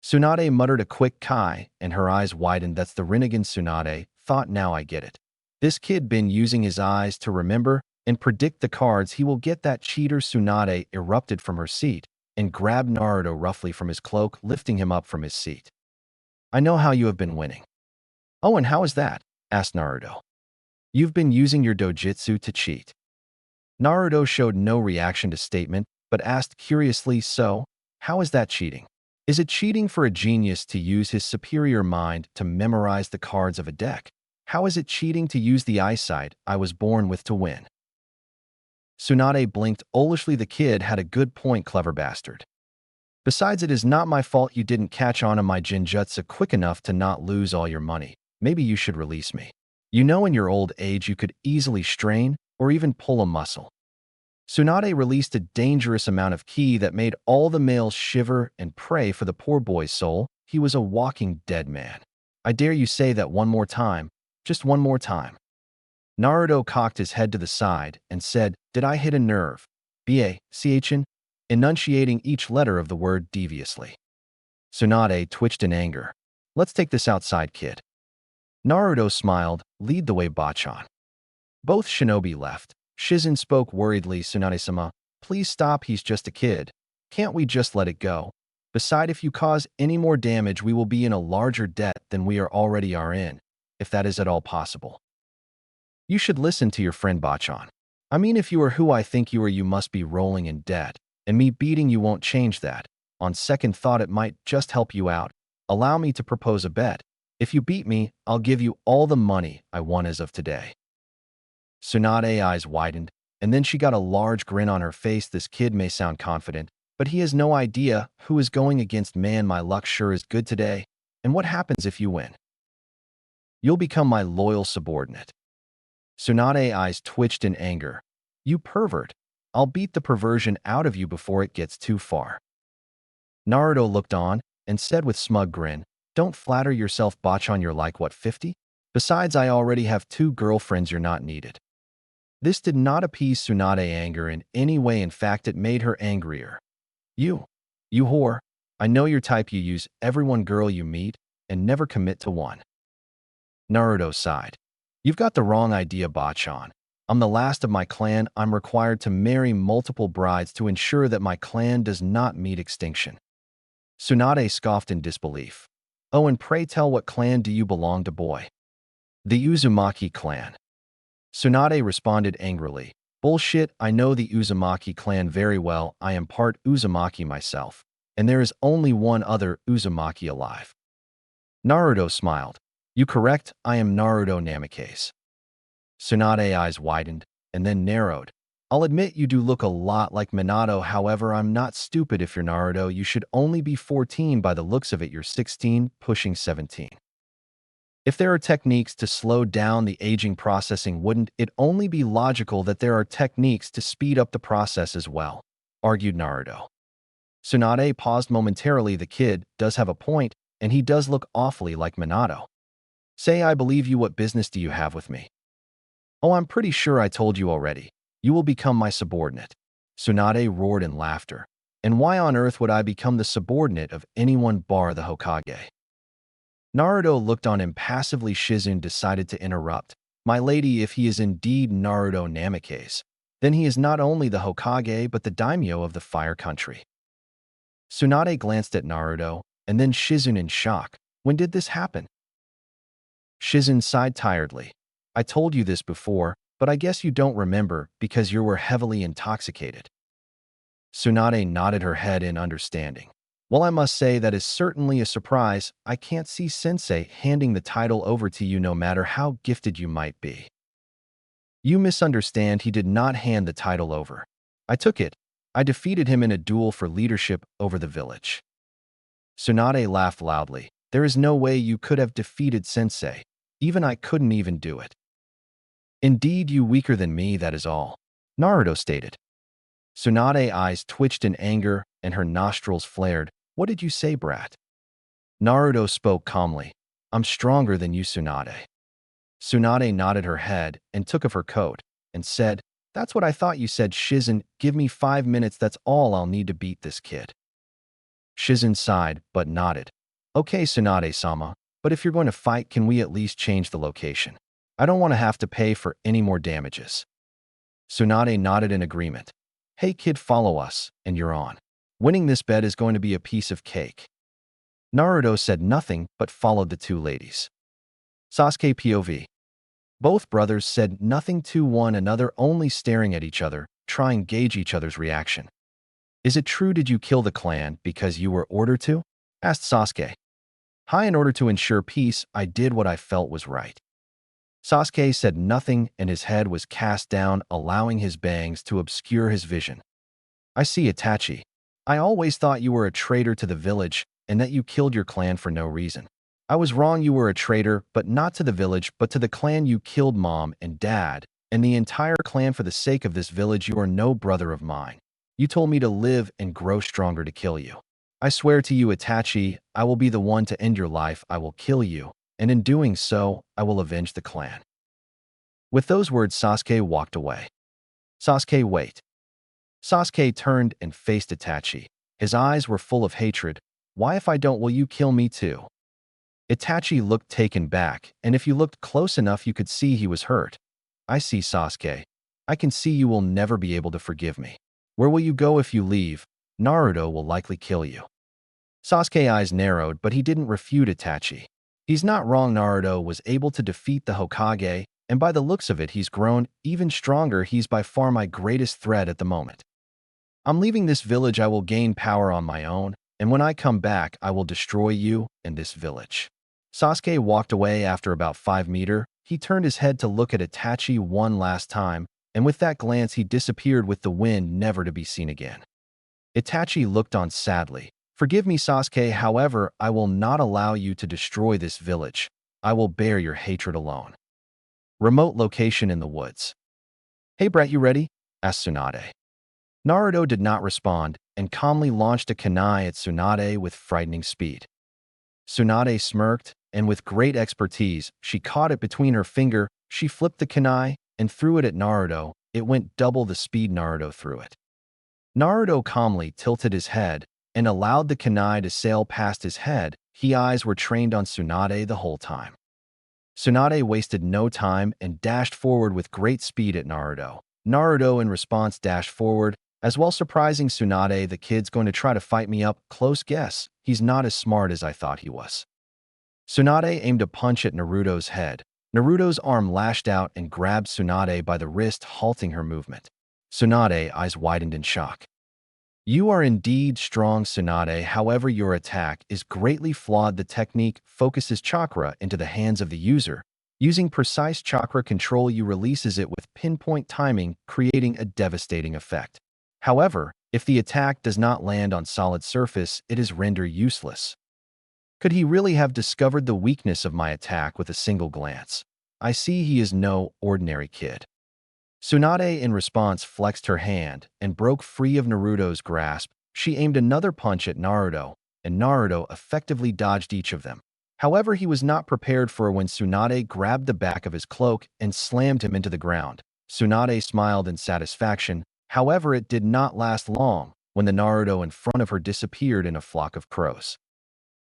Tsunade muttered a quick kai, and her eyes widened. "That's the Rinnegan." Tsunade thought, "Now I get it. This kid been using his eyes to remember and predict the cards. He will get that cheater." Tsunade erupted from her seat and grabbed Naruto roughly from his cloak, lifting him up from his seat. "I know how you have been winning." "Oh, and how is that?" asked Naruto. "You've been using your dojutsu to cheat." Naruto showed no reaction to statement, but asked curiously, "So, how is that cheating? Is it cheating for a genius to use his superior mind to memorize the cards of a deck? How is it cheating to use the eyesight I was born with to win?" Tsunade blinked owlishly. The kid had a good point, clever bastard. "Besides, it is not my fault you didn't catch on to my Jinjutsu quick enough to not lose all your money. Maybe you should release me. You know, in your old age you could easily strain or even pull a muscle." Tsunade released a dangerous amount of ki that made all the males shiver and pray for the poor boy's soul. He was a walking dead man. "I dare you say that one more time, just one more time." Naruto cocked his head to the side and said, "Did I hit a nerve?" "Bachin," enunciating each letter of the word deviously. Tsunade twitched in anger. "Let's take this outside, kid." Naruto smiled. "Lead the way, Bachan." Both shinobi left. Shizen spoke worriedly. "Tsunade-sama, please stop. He's just a kid. Can't we just let it go? Besides, if you cause any more damage, we will be in a larger debt than we already are in, if that is at all possible. You should listen to your friend Bachan. I mean, if you are who I think you are, you must be rolling in debt, and me beating you won't change that. On second thought, it might just help you out. Allow me to propose a bet. If you beat me, I'll give you all the money I won as of today." Tsunade's eyes widened, and then she got a large grin on her face. This kid may sound confident, but he has no idea who is going against. "Man, my luck sure is good today. And what happens if you win?" "You'll become my loyal subordinate." Tsunade's eyes twitched in anger. "You pervert. I'll beat the perversion out of you before it gets too far." Naruto looked on and said with smug grin, "Don't flatter yourself, Bachan. You're like, what, 50? Besides, I already have 2 girlfriends. You're not needed." This did not appease Tsunade's anger in any way. In fact, it made her angrier. You whore. I know your type. You use everyone girl you meet and never commit to one." Naruto sighed. "You've got the wrong idea, Bachan. I'm the last of my clan. I'm required to marry multiple brides to ensure that my clan does not meet extinction." Tsunade scoffed in disbelief. "Oh, and pray tell, what clan do you belong to, boy?" "The Uzumaki clan." Tsunade responded angrily. "Bullshit, I know the Uzumaki clan very well. I am part Uzumaki myself, and there is only one other Uzumaki alive." Naruto smiled. "You correct, I am Naruto Namikaze." Tsunade's eyes widened and then narrowed. "I'll admit you do look a lot like Minato. However, I'm not stupid. If you're Naruto, you should only be 14. By the looks of it, you're 16, pushing 17. If there are techniques to slow down the aging processing, wouldn't it only be logical that there are techniques to speed up the process as well?" argued Naruto. Tsunade paused momentarily. "The kid does have a point, and he does look awfully like Minato." "Say I believe you. What business do you have with me?" "Oh, I'm pretty sure I told you already. You will become my subordinate." Tsunade roared in laughter. "And why on earth would I become the subordinate of anyone bar the Hokage?" Naruto looked on impassively. Shizen decided to interrupt. "My lady, if he is indeed Naruto Namikaze, then he is not only the Hokage but the daimyo of the Fire Country." Tsunade glanced at Naruto, and then Shizune in shock. When did this happen? Shizune sighed tiredly. I told you this before, but I guess you don't remember because you were heavily intoxicated. Tsunade nodded her head in understanding. Well, I must say that is certainly a surprise. I can't see Sensei handing the title over to you no matter how gifted you might be. You misunderstand, he did not hand the title over. I took it. I defeated him in a duel for leadership over the village. Tsunade laughed loudly. There is no way you could have defeated Sensei. Even I couldn't even do it. Indeed, you weaker than me, that is all, Naruto stated. Tsunade's eyes twitched in anger and her nostrils flared. What did you say, brat? Naruto spoke calmly. I'm stronger than you, Tsunade. Tsunade nodded her head and took off her coat and said, That's what I thought you said, Shizune. Give me 5 minutes, that's all I'll need to beat this kid. Shizune sighed but nodded. Okay, Tsunade-sama, but if you're going to fight, can we at least change the location? I don't want to have to pay for any more damages. Tsunade nodded in agreement. Hey kid, follow us, and you're on. Winning this bet is going to be a piece of cake. Naruto said nothing but followed the two ladies. Sasuke POV. Both brothers said nothing to one another, only staring at each other, trying to gauge each other's reaction. Is it true, did you kill the clan because you were ordered to? Asked Sasuke. Hi, in order to ensure peace, I did what I felt was right. Sasuke said nothing and his head was cast down, allowing his bangs to obscure his vision. I see, Itachi. I always thought you were a traitor to the village and that you killed your clan for no reason. I was wrong, you were a traitor, but not to the village, but to the clan. You killed mom and dad and the entire clan for the sake of this village. You are no brother of mine. You told me to live and grow stronger to kill you. I swear to you, Itachi, I will be the one to end your life. I will kill you, and in doing so, I will avenge the clan. With those words, Sasuke walked away. Sasuke, wait. Sasuke turned and faced Itachi. His eyes were full of hatred. Why, if I don't, will you kill me too? Itachi looked taken back, and if you looked close enough, you could see he was hurt. I see, Sasuke. I can see you will never be able to forgive me. Where will you go if you leave? Naruto will likely kill you. Sasuke's eyes narrowed, but he didn't refute Itachi. He's not wrong. Naruto was able to defeat the Hokage, and by the looks of it, he's grown even stronger. He's by far my greatest threat at the moment. I'm leaving this village. I will gain power on my own, and when I come back, I will destroy you and this village. Sasuke walked away after about 5 meters. He turned his head to look at Itachi one last time, and with that glance, he disappeared with the wind, never to be seen again. Itachi looked on sadly. Forgive me, Sasuke, however, I will not allow you to destroy this village. I will bear your hatred alone. Remote location in the woods. Hey, brat, you ready? Asked Tsunade. Naruto did not respond and calmly launched a kunai at Tsunade with frightening speed. Tsunade smirked, and with great expertise, she caught it between her finger. She flipped the kunai and threw it at Naruto. It went double the speed Naruto threw it. Naruto calmly tilted his head and allowed the kunai to sail past his head. His eyes were trained on Tsunade the whole time. Tsunade wasted no time and dashed forward with great speed at Naruto. Naruto, in response, dashed forward, as well, surprising Tsunade. The kid's going to try to fight me up. Close guess. He's not as smart as I thought he was. Tsunade aimed a punch at Naruto's head. Naruto's arm lashed out and grabbed Tsunade by the wrist, halting her movement. Tsunade's eyes widened in shock. You are indeed strong, Tsunade. However, your attack is greatly flawed. The technique focuses chakra into the hands of the user. Using precise chakra control, you releases it with pinpoint timing, creating a devastating effect. However, if the attack does not land on solid surface, it is rendered useless. Could he really have discovered the weakness of my attack with a single glance? I see he is no ordinary kid. Tsunade, in response, flexed her hand and broke free of Naruto's grasp. She aimed another punch at Naruto, and Naruto effectively dodged each of them. However, he was not prepared for when Tsunade grabbed the back of his cloak and slammed him into the ground. Tsunade smiled in satisfaction. However, it did not last long when the Naruto in front of her disappeared in a flock of crows.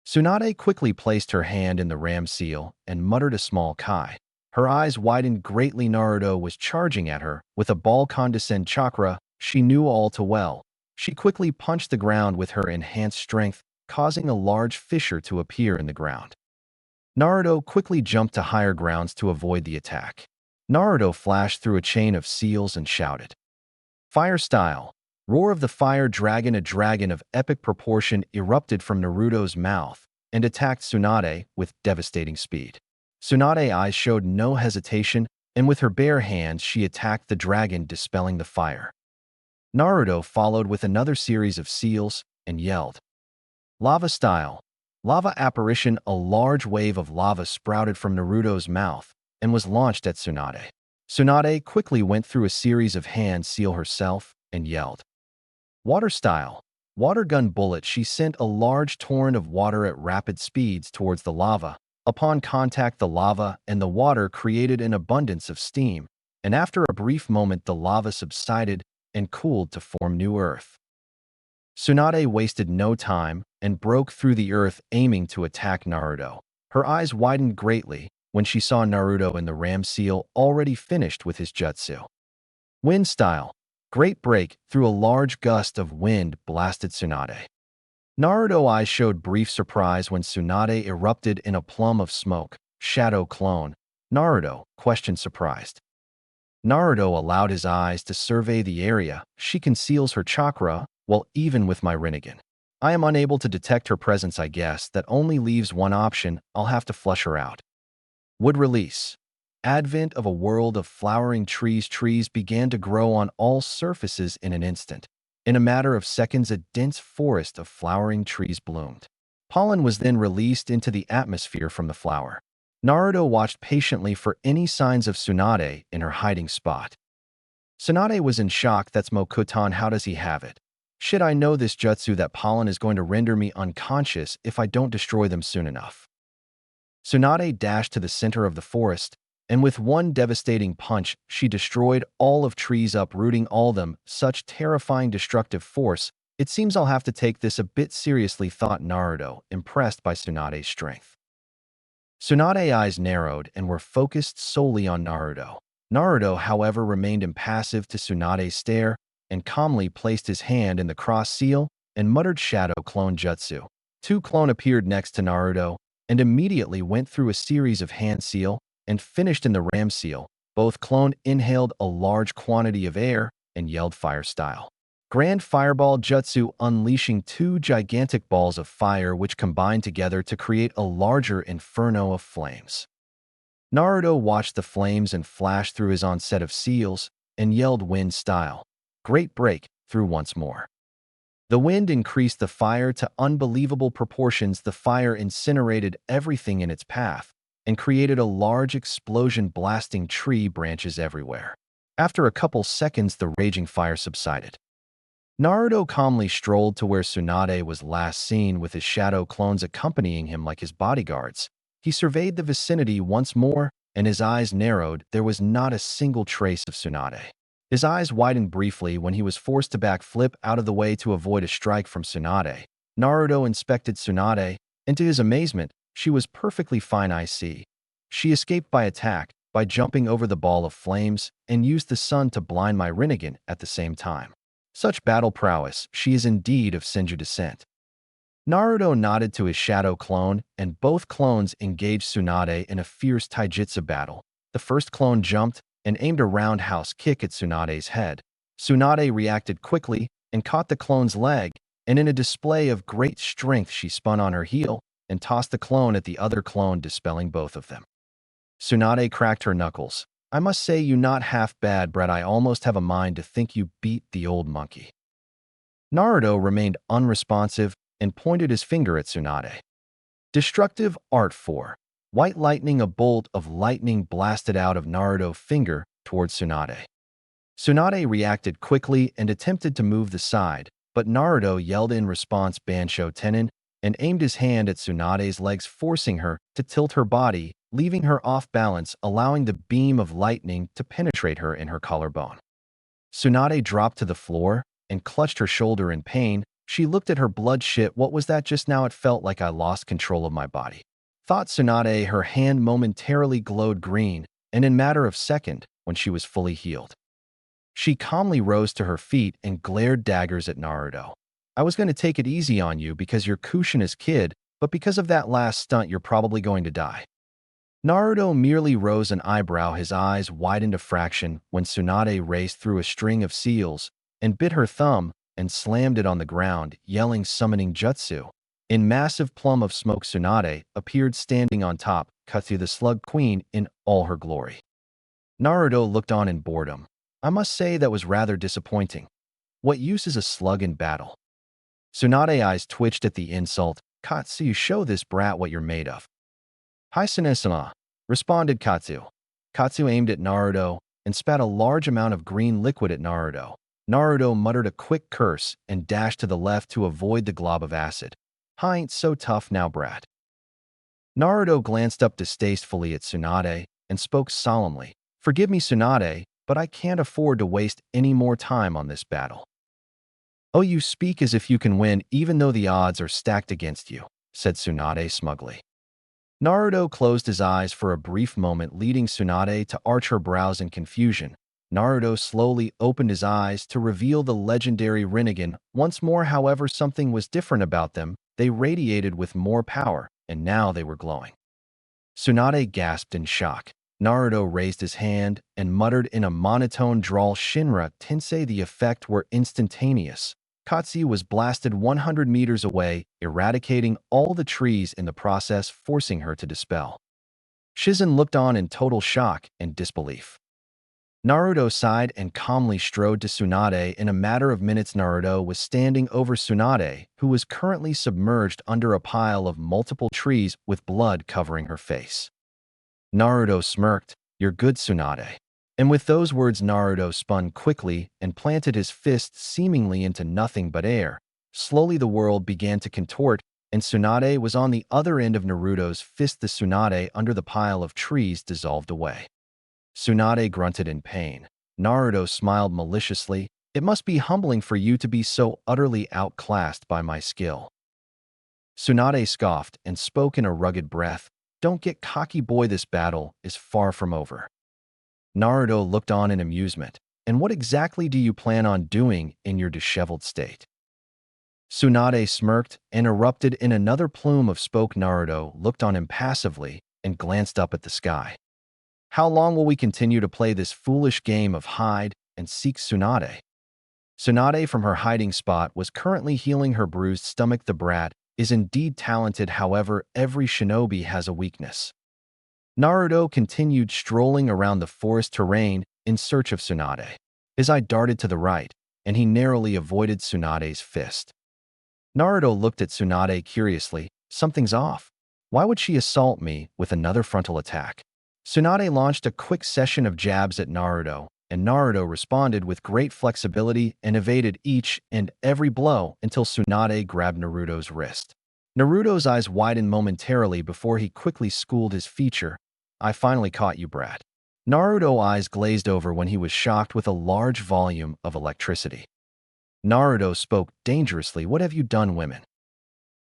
Tsunade quickly placed her hand in the ram seal and muttered a small kai. Her eyes widened greatly. Naruto was charging at her with a ball condescend chakra. She knew all too well. She quickly punched the ground with her enhanced strength, causing a large fissure to appear in the ground. Naruto quickly jumped to higher grounds to avoid the attack. Naruto flashed through a chain of seals and shouted, "Fire style!" Roar of the fire dragon. A dragon of epic proportion erupted from Naruto's mouth and attacked Tsunade with devastating speed. Tsunade's eyes showed no hesitation, and with her bare hands she attacked the dragon, dispelling the fire. Naruto followed with another series of seals and yelled, "Lava style!" Lava apparition. A large wave of lava sprouted from Naruto's mouth and was launched at Tsunade. Tsunade quickly went through a series of hand seal herself and yelled, "Water style!" Water gun bullet. She sent a large torrent of water at rapid speeds towards the lava. Upon contact, the lava and the water created an abundance of steam, and after a brief moment the lava subsided and cooled to form new earth. Tsunade wasted no time and broke through the earth, aiming to attack Naruto. Her eyes widened greatly when she saw Naruto and the ram seal already finished with his jutsu. Wind style. Great break. Through a large gust of wind blasted Tsunade. Naruto's eyes showed brief surprise when Tsunade erupted in a plume of smoke. Shadow clone. Naruto questioned, surprised. Naruto allowed his eyes to survey the area. She conceals her chakra. Well, even with my Rinnegan, I am unable to detect her presence. I guess that only leaves one option. I'll have to flush her out. Wood release. Advent of a world of flowering trees. Trees began to grow on all surfaces in an instant. In a matter of seconds, a dense forest of flowering trees bloomed. Pollen was then released into the atmosphere from the flower. Naruto watched patiently for any signs of Tsunade in her hiding spot. Tsunade was in shock. "That's Mokutan. How does he have it? Shit, I know this jutsu. That pollen is going to render me unconscious if I don't destroy them soon enough." Tsunade dashed to the center of the forest, and with one devastating punch, she destroyed all of trees, uprooting all of them. Such terrifying destructive force. It seems I'll have to take this a bit seriously, thought Naruto, impressed by Tsunade's strength. Tsunade's eyes narrowed and were focused solely on Naruto. Naruto, however, remained impassive to Tsunade's stare and calmly placed his hand in the cross seal and muttered, "Shadow clone jutsu." Two clone appeared next to Naruto and immediately went through a series of hand seal and finished in the ram seal. Both clone inhaled a large quantity of air and yelled, "Fire style!" Grand Fireball Jutsu, unleashing two gigantic balls of fire which combined together to create a larger inferno of flames. Naruto watched the flames and flash through his onset of seals and yelled, "Wind style!" Great break through once more. The wind increased the fire to unbelievable proportions. The fire incinerated everything in its path and created a large explosion, blasting tree branches everywhere. After a couple seconds, the raging fire subsided. Naruto calmly strolled to where Tsunade was last seen, with his shadow clones accompanying him like his bodyguards. He surveyed the vicinity once more, and his eyes narrowed. There was not a single trace of Tsunade. His eyes widened briefly when he was forced to backflip out of the way to avoid a strike from Tsunade. Naruto inspected Tsunade, and to his amazement, she was perfectly fine. I see. She escaped by attack, by jumping over the ball of flames, and used the sun to blind my Rinnegan at the same time. Such battle prowess. She is indeed of Senju descent. Naruto nodded to his shadow clone, and both clones engaged Tsunade in a fierce taijutsu battle. The first clone jumped and aimed a roundhouse kick at Tsunade's head. Tsunade reacted quickly and caught the clone's leg, and in a display of great strength she spun on her heel and tossed the clone at the other clone, dispelling both of them. Tsunade cracked her knuckles. "I must say you not half bad, Brett. I almost have a mind to think you beat the old monkey." Naruto remained unresponsive and pointed his finger at Tsunade. Destructive Art 4. White lightning. A bolt of lightning blasted out of Naruto's finger towards Tsunade. Tsunade reacted quickly and attempted to move the side, but Naruto yelled in response, "Bansho Tenin," and aimed his hand at Tsunade's legs, forcing her to tilt her body, leaving her off balance, allowing the beam of lightning to penetrate her in her collarbone. Tsunade dropped to the floor and clutched her shoulder in pain. She looked at her blood. "Shit, what was that just now? It felt like I lost control of my body," thought Tsunade. Her hand momentarily glowed green, and in a matter of seconds, when she was fully healed. She calmly rose to her feet and glared daggers at Naruto. I was going to take it easy on you because you're Kushina's kid, but because of that last stunt you're probably going to die. Naruto merely rose an eyebrow, his eyes widened a fraction when Tsunade raced through a string of seals and bit her thumb and slammed it on the ground, yelling summoning jutsu. In massive plume of smoke, Tsunade appeared standing on top, Katsu the Slug Queen in all her glory. Naruto looked on in boredom. I must say that was rather disappointing. What use is a slug in battle? Tsunade's eyes twitched at the insult. Katsu, show this brat what you're made of. Hi Sunesama, responded Katsu. Katsu aimed at Naruto and spat a large amount of green liquid at Naruto. Naruto muttered a quick curse and dashed to the left to avoid the glob of acid. I ain't so tough now, brat. Naruto glanced up distastefully at Tsunade and spoke solemnly. Forgive me, Tsunade, but I can't afford to waste any more time on this battle. Oh, you speak as if you can win even though the odds are stacked against you, said Tsunade smugly. Naruto closed his eyes for a brief moment, leading Tsunade to arch her brows in confusion. Naruto slowly opened his eyes to reveal the legendary Rinnegan. Once more, however, something was different about them. They radiated with more power, and now they were glowing. Tsunade gasped in shock. Naruto raised his hand and muttered in a monotone drawl, Shinra Tensei. The effect were instantaneous. Katsu was blasted 100 meters away, eradicating all the trees in the process, forcing her to dispel. Shizen looked on in total shock and disbelief. Naruto sighed and calmly strode to Tsunade. In a matter of minutes, Naruto was standing over Tsunade, who was currently submerged under a pile of multiple trees with blood covering her face. Naruto smirked, "You're good, Tsunade." And with those words, Naruto spun quickly and planted his fist seemingly into nothing but air. Slowly the world began to contort, and Tsunade was on the other end of Naruto's fist. The Tsunade under the pile of trees dissolved away. Tsunade grunted in pain. Naruto smiled maliciously. It must be humbling for you to be so utterly outclassed by my skill. Tsunade scoffed and spoke in a rugged breath. Don't get cocky, boy, this battle is far from over. Naruto looked on in amusement. And what exactly do you plan on doing in your disheveled state? Tsunade smirked and erupted in another plume of smoke. Naruto looked on impassively and glanced up at the sky. How long will we continue to play this foolish game of hide and seek? Tsunade? Tsunade from her hiding spot was currently healing her bruised stomach. The brat is indeed talented, however, every shinobi has a weakness. Naruto continued strolling around the forest terrain in search of Tsunade. His eye darted to the right, and he narrowly avoided Tsunade's fist. Naruto looked at Tsunade curiously. Something's off. Why would she assault me with another frontal attack? Tsunade launched a quick session of jabs at Naruto, and Naruto responded with great flexibility and evaded each and every blow until Tsunade grabbed Naruto's wrist. Naruto's eyes widened momentarily before he quickly schooled his feature. I finally caught you, brat. Naruto's eyes glazed over when he was shocked with a large volume of electricity. Naruto spoke dangerously. What have you done, women?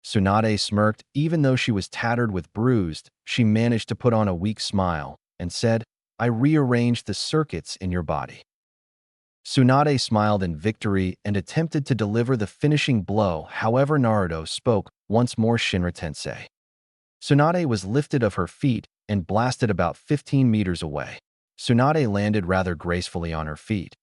Tsunade smirked. Even though she was tattered with bruised, she managed to put on a weak smile and said, I rearranged the circuits in your body. Tsunade smiled in victory and attempted to deliver the finishing blow. However, Naruto spoke once more, Shinra Tensei. Tsunade was lifted off her feet and blasted about 15 meters away. Tsunade landed rather gracefully on her feet.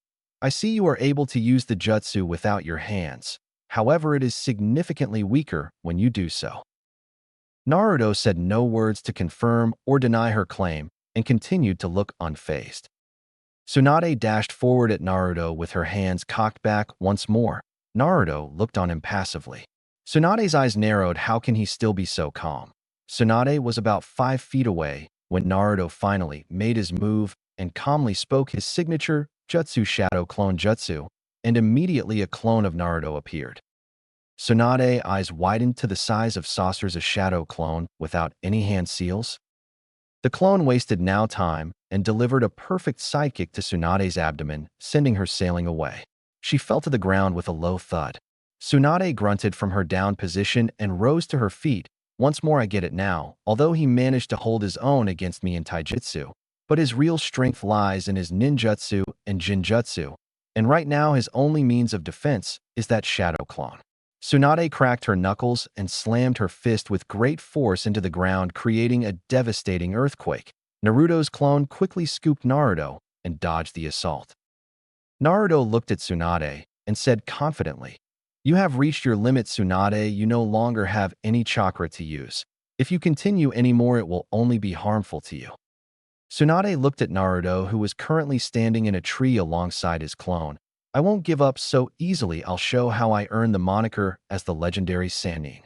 I see you are able to use the jutsu without your hands. However, it is significantly weaker when you do so. Naruto said no words to confirm or deny her claim and continued to look unfazed. Tsunade dashed forward at Naruto with her hands cocked back once more. Naruto looked on impassively. Tsunade's eyes narrowed. How can he still be so calm? Tsunade was about 5 feet away when Naruto finally made his move and calmly spoke his signature jutsu, Shadow Clone Jutsu, and immediately a clone of Naruto appeared. Tsunade's eyes widened to the size of saucers. A shadow clone without any hand seals? The clone wasted no time and delivered a perfect sidekick to Tsunade's abdomen, sending her sailing away. She fell to the ground with a low thud. Tsunade grunted from her down position and rose to her feet. Once more, I get it now. Although he managed to hold his own against me in taijutsu, but his real strength lies in his ninjutsu and jinjutsu. and right now his only means of defense is that shadow clone. Tsunade cracked her knuckles and slammed her fist with great force into the ground, creating a devastating earthquake. Naruto's clone quickly scooped Naruto and dodged the assault. Naruto looked at Tsunade and said confidently, "You have reached your limit, Tsunade. You no longer have any chakra to use. If you continue anymore, it will only be harmful to you." Tsunade looked at Naruto, who was currently standing in a tree alongside his clone. "I won't give up so easily. I'll show how I earned the moniker as the legendary Sannin."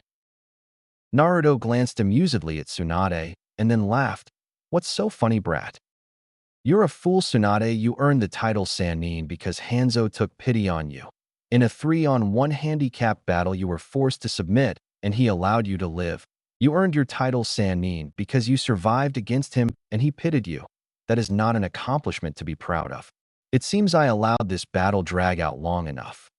Naruto glanced amusedly at Tsunade and then laughed. "What's so funny, brat? You're a fool, Tsunade. You earned the title Sannin because Hanzo took pity on you. In a 3-on-1 handicap battle, you were forced to submit, and he allowed you to live. You earned your title Sannin because you survived against him and he pitied you. That is not an accomplishment to be proud of. It seems I allowed this battle drag out long enough."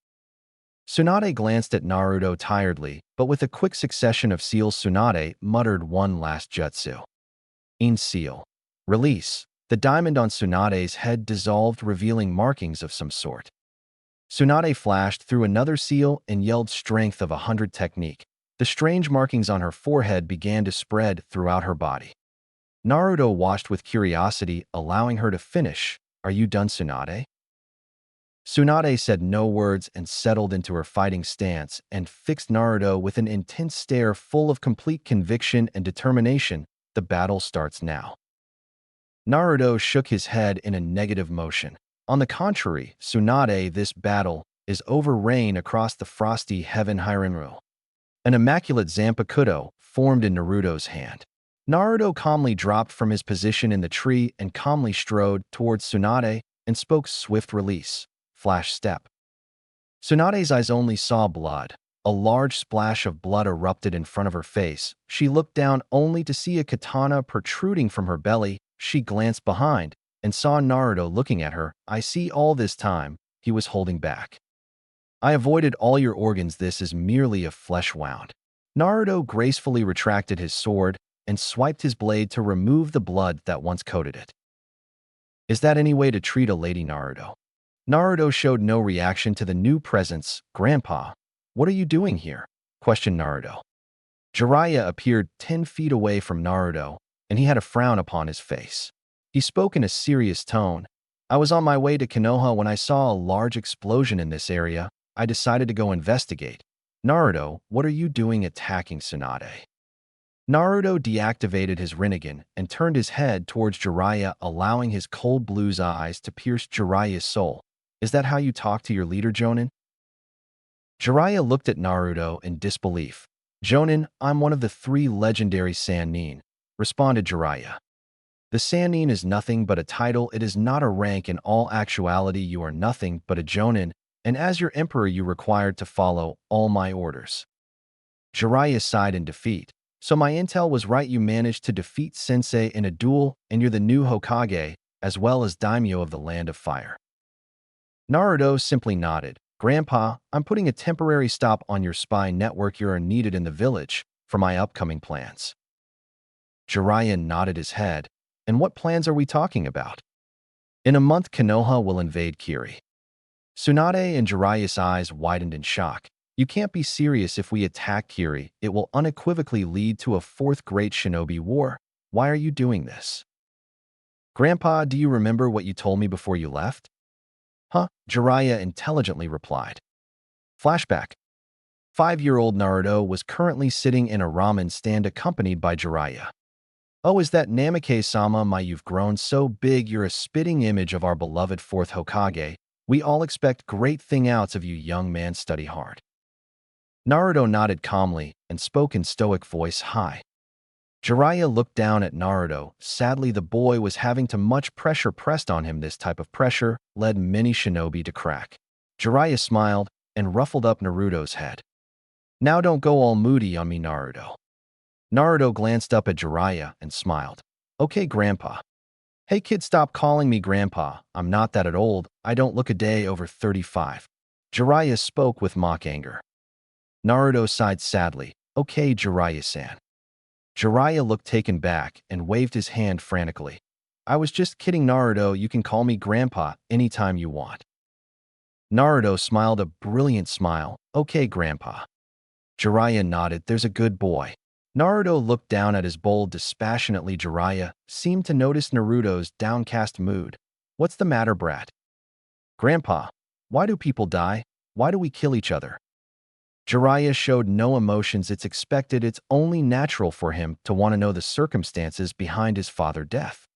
Tsunade glanced at Naruto tiredly, but with a quick succession of seals, Tsunade muttered one last jutsu. In seal. Release. The diamond on Tsunade's head dissolved, revealing markings of some sort. Tsunade flashed through another seal and yelled strength of 100 technique. The strange markings on her forehead began to spread throughout her body. Naruto watched with curiosity, allowing her to finish. "Are you done, Tsunade?" Tsunade said no words and settled into her fighting stance and fixed Naruto with an intense stare full of complete conviction and determination. "The battle starts now." Naruto shook his head in a negative motion. "On the contrary, Tsunade, this battle is over. Rain across the frosty heaven. Hirinru." An immaculate Zanpakuto formed in Naruto's hand. Naruto calmly dropped from his position in the tree and calmly strode towards Tsunade and spoke. "Swift release. Flash step." Tsunade's eyes only saw blood. A large splash of blood erupted in front of her face. She looked down only to see a katana protruding from her belly. She glanced behind and saw Naruto looking at her. "I see all this time." He was holding back. "I avoided all your organs. This is merely a flesh wound." Naruto gracefully retracted his sword and swiped his blade to remove the blood that once coated it. "Is that any way to treat a lady, Naruto?" Naruto showed no reaction to the new presence. "Grandpa, what are you doing here?" questioned Naruto. Jiraiya appeared 10 feet away from Naruto, and he had a frown upon his face. He spoke in a serious tone. "I was on my way to Konoha when I saw a large explosion in this area. I decided to go investigate." "Naruto, what are you doing attacking Tsunade?" Naruto deactivated his Rinnegan and turned his head towards Jiraiya, allowing his cold blue eyes to pierce Jiraiya's soul. "Is that how you talk to your leader, Jonin?" Jiraiya looked at Naruto in disbelief. "Jonin, I'm one of the 3 legendary Sannin," responded Jiraiya. "The Sannin is nothing but a title. It is not a rank. In all actuality, you are nothing but a Jonin, and as your emperor you required to follow all my orders." Jiraiya sighed in defeat. "So my intel was right. You managed to defeat Sensei in a duel, and you're the new Hokage, as well as daimyo of the Land of Fire." Naruto simply nodded. "Grandpa, I'm putting a temporary stop on your spy network. You are needed in the village for my upcoming plans." Jiraiya nodded his head. "And what plans are we talking about?" "In a month, Konoha will invade Kiri." Tsunade and Jiraiya's eyes widened in shock. "You can't be serious. If we attack Kiri, it will unequivocally lead to a 4th Great Shinobi War. Why are you doing this?" "Grandpa, do you remember what you told me before you left?" "Huh?" Jiraiya intelligently replied. Flashback. 5-year-old Naruto was currently sitting in a ramen stand accompanied by Jiraiya. "Oh, is that Namikaze-sama? My, you've grown so big. You're a spitting image of our beloved 4th Hokage. We all expect great thing outs of you, young man. Study hard." Naruto nodded calmly and spoke in stoic voice. "Hi." Jiraiya looked down at Naruto. Sadly, the boy was having too much pressure pressed on him. This type of pressure led many shinobi to crack. Jiraiya smiled and ruffled up Naruto's head. "Now don't go all moody on me, Naruto." Naruto glanced up at Jiraiya and smiled. "Okay, Grandpa." "Hey kid, stop calling me Grandpa. I'm not that old. I don't look a day over 35. Jiraiya spoke with mock anger. Naruto sighed sadly. "Okay, Jiraiya-san." Jiraiya looked taken back and waved his hand frantically. "I was just kidding, Naruto. You can call me Grandpa anytime you want." Naruto smiled a brilliant smile. Okay, Grandpa. Jiraiya nodded. There's a good boy. Naruto looked down at his bowl dispassionately. Jiraiya seemed to notice Naruto's downcast mood. What's the matter, brat? Grandpa, why do people die? Why do we kill each other? Jiraiya showed no emotions. It's expected. It's only natural for him to want to know the circumstances behind his father's death.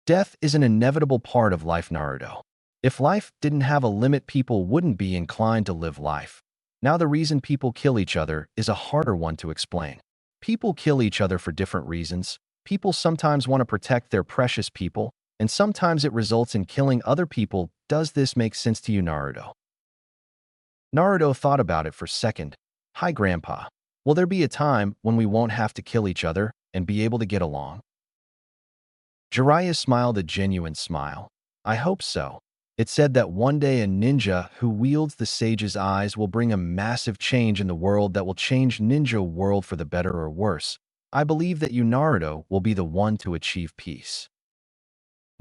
Death is an inevitable part of life, Naruto. If life didn't have a limit, people wouldn't be inclined to live life. Now, the reason people kill each other is a harder one to explain. People kill each other for different reasons. People sometimes want to protect their precious people, and sometimes it results in killing other people. Does this make sense to you, Naruto? Naruto thought about it for a second. Hi, Grandpa. Will there be a time when we won't have to kill each other and be able to get along? Jiraiya smiled a genuine smile. I hope so. It's said that one day a ninja who wields the sage's eyes will bring a massive change in the world that will change ninja world for the better or worse. I believe that you, Naruto, will be the one to achieve peace.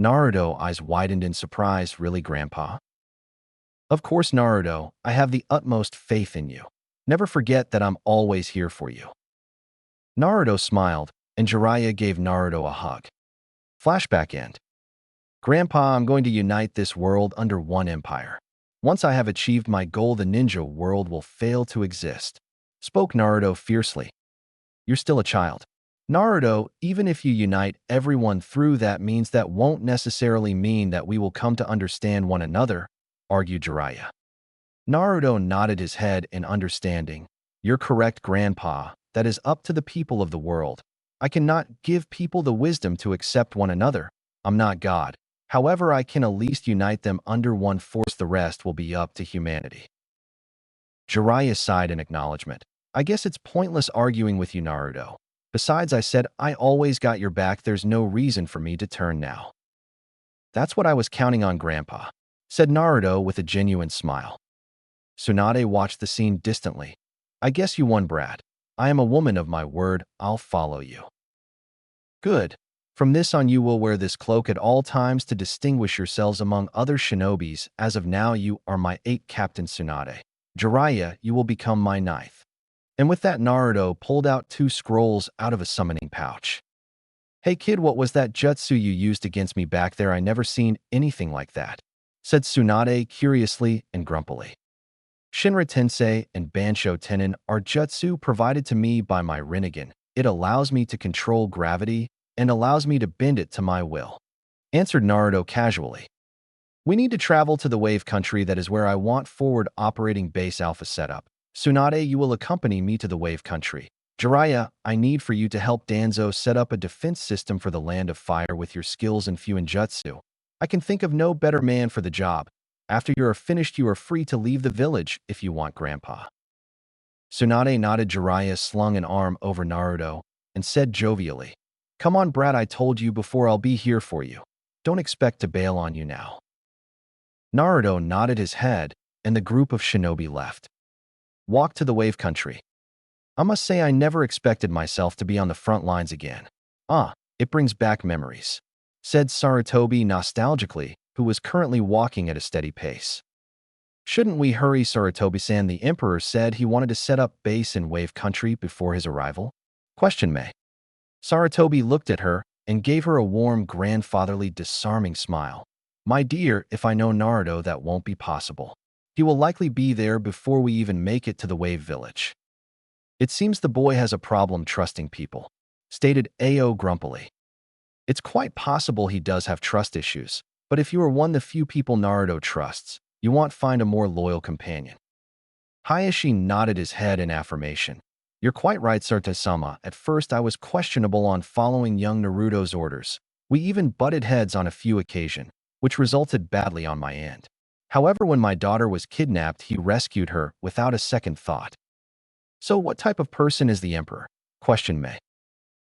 Naruto eyes widened in surprise. Really, Grandpa? Of course, Naruto, I have the utmost faith in you. Never forget that I'm always here for you. Naruto smiled, and Jiraiya gave Naruto a hug. Flashback end. Grandpa, I'm going to unite this world under one empire. Once I have achieved my goal, the ninja world will fail to exist. Spoke Naruto fiercely. You're still a child. Naruto, even if you unite everyone through that means that won't necessarily mean that we will come to understand one another, argued Jiraiya. Naruto nodded his head in understanding. You're correct, Grandpa. That is up to the people of the world. I cannot give people the wisdom to accept one another. I'm not God. However, I can at least unite them under one force. The rest will be up to humanity. Jiraiya sighed in acknowledgement. I guess it's pointless arguing with you, Naruto. Besides, I said I always got your back. There's no reason for me to turn now. That's what I was counting on, Grandpa, said Naruto with a genuine smile. Tsunade watched the scene distantly. I guess you won, brat. I am a woman of my word. I'll follow you. Good. From this on you will wear this cloak at all times to distinguish yourselves among other shinobis. As of now, you are my 8th Captain Tsunade. Jiraiya, you will become my 9th. And with that, Naruto pulled out 2 scrolls out of a summoning pouch. Hey kid, what was that jutsu you used against me back there? I never seen anything like that, said Tsunade curiously and grumpily. Shinra Tensei and Bansho Tenin are jutsu provided to me by my Rinnegan. It allows me to control gravity and allows me to bend it to my will, answered Naruto casually. We need to travel to the wave country. That is where I want forward operating base alpha setup. Tsunade, you will accompany me to the wave country. Jiraiya, I need for you to help Danzo set up a defense system for the land of fire with your skills in Fuinjutsu. I can think of no better man for the job. After you are finished, you are free to leave the village if you want, Grandpa. Tsunade nodded. Jiraiya slung an arm over Naruto and said jovially, Come on, brat, I told you before I'll be here for you. Don't expect to bail on you now. Naruto nodded his head, and the group of shinobi left. Walk to the wave country. I must say I never expected myself to be on the front lines again. It brings back memories, said Sarutobi nostalgically, who was currently walking at a steady pace. Shouldn't we hurry, Sarutobi-san? The Emperor said he wanted to set up base in Wave Country before his arrival? Questioned Mei. Sarutobi looked at her and gave her a warm, grandfatherly, disarming smile. My dear, if I know Naruto, that won't be possible. He will likely be there before we even make it to the Wave Village. It seems the boy has a problem trusting people, stated Ao grumpily. It's quite possible he does have trust issues, but if you are one of the few people Naruto trusts, you won't find a more loyal companion. Hayashi nodded his head in affirmation. You're quite right, Sarta-sama. At first I was questionable on following young Naruto's orders. We even butted heads on a few occasions, which resulted badly on my end. However, when my daughter was kidnapped, he rescued her without a second thought. So what type of person is the Emperor? Questioned Mei.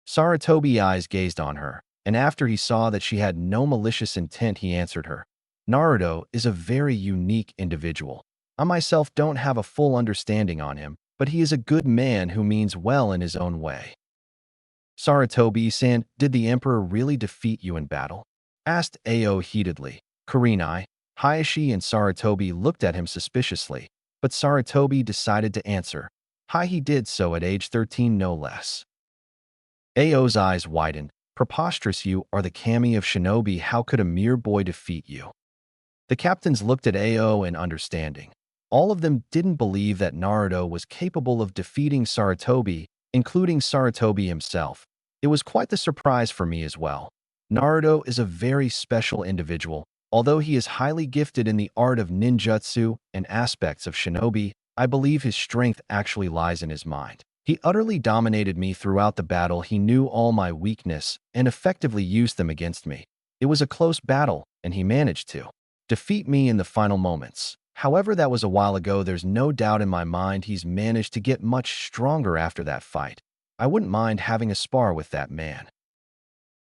Sarutobi's eyes gazed on her, and after he saw that she had no malicious intent, he answered her. Naruto is a very unique individual. I myself don't have a full understanding on him, but he is a good man who means well in his own way. Sarutobi-san, did the Emperor really defeat you in battle? Asked Ao heatedly. Kurenai, Hayashi and Saratobi looked at him suspiciously, but Saratobi decided to answer. Hi, he did so at age 13 no less. Ao's eyes widened. Preposterous, you are the kami of shinobi, how could a mere boy defeat you? The captains looked at Ao in understanding. All of them didn't believe that Naruto was capable of defeating Saratobi, including Saratobi himself. It was quite the surprise for me as well. Naruto is a very special individual. Although he is highly gifted in the art of ninjutsu and aspects of shinobi, I believe his strength actually lies in his mind. He utterly dominated me throughout the battle. He knew all my weakness and effectively used them against me. It was a close battle, and he managed to defeat me in the final moments. However, that was a while ago. There's no doubt in my mind he's managed to get much stronger after that fight. I wouldn't mind having a spar with that man.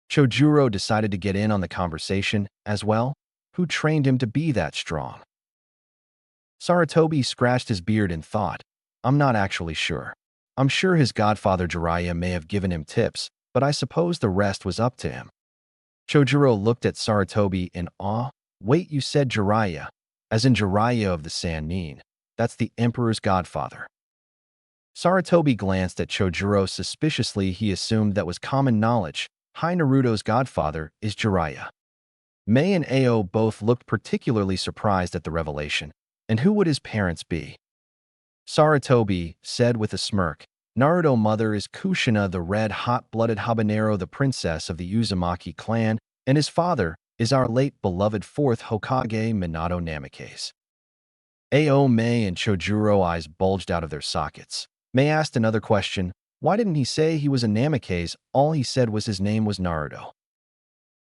Chojuro decided to get in on the conversation as well. Who trained him to be that strong? Saratobi scratched his beard and thought, I'm not actually sure. I'm sure his godfather Jiraiya may have given him tips, but I suppose the rest was up to him. Chojuro looked at Saratobi in awe. Wait, you said Jiraiya, as in Jiraiya of the Sannin. That's the emperor's godfather. Saratobi glanced at Chojuro suspiciously. He assumed that was common knowledge. Hi, Naruto's godfather is Jiraiya. Mei and Ao both looked particularly surprised at the revelation. And who would his parents be? Saratobi said with a smirk, Naruto's mother is Kushina, the red hot-blooded habanero, the princess of the Uzumaki clan, and his father is our late beloved fourth Hokage Minato Namikaze. Ao, Mei, and Chojuro eyes bulged out of their sockets. Mei asked another question. Why didn't he say he was a Namikaze? All he said was his name was Naruto.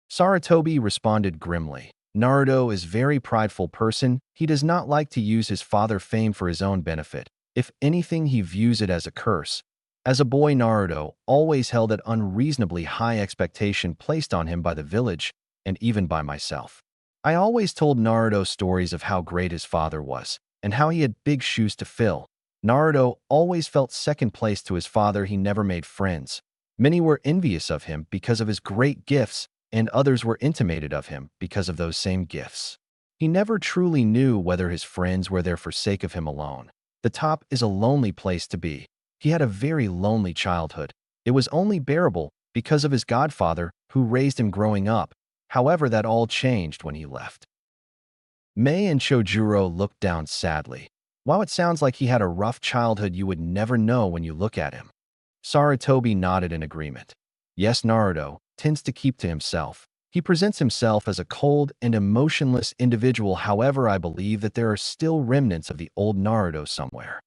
Saratobi responded grimly. Naruto is a very prideful person. He does not like to use his father's fame for his own benefit. If anything, he views it as a curse. As a boy, Naruto always held an unreasonably high expectation placed on him by the village and even by myself. I always told Naruto stories of how great his father was and how he had big shoes to fill. Naruto always felt second place to his father. He never made friends. Many were envious of him because of his great gifts, and others were intimidated of him because of those same gifts. He never truly knew whether his friends were there for sake of him alone. The top is a lonely place to be. He had a very lonely childhood. It was only bearable because of his godfather who raised him growing up. However, that all changed when he left. Mei and Chojuro looked down sadly. While it sounds like he had a rough childhood, you would never know when you look at him. Saratobi nodded in agreement. Yes, Naruto tends to keep to himself. He presents himself as a cold and emotionless individual. However, I believe that there are still remnants of the old Naruto somewhere.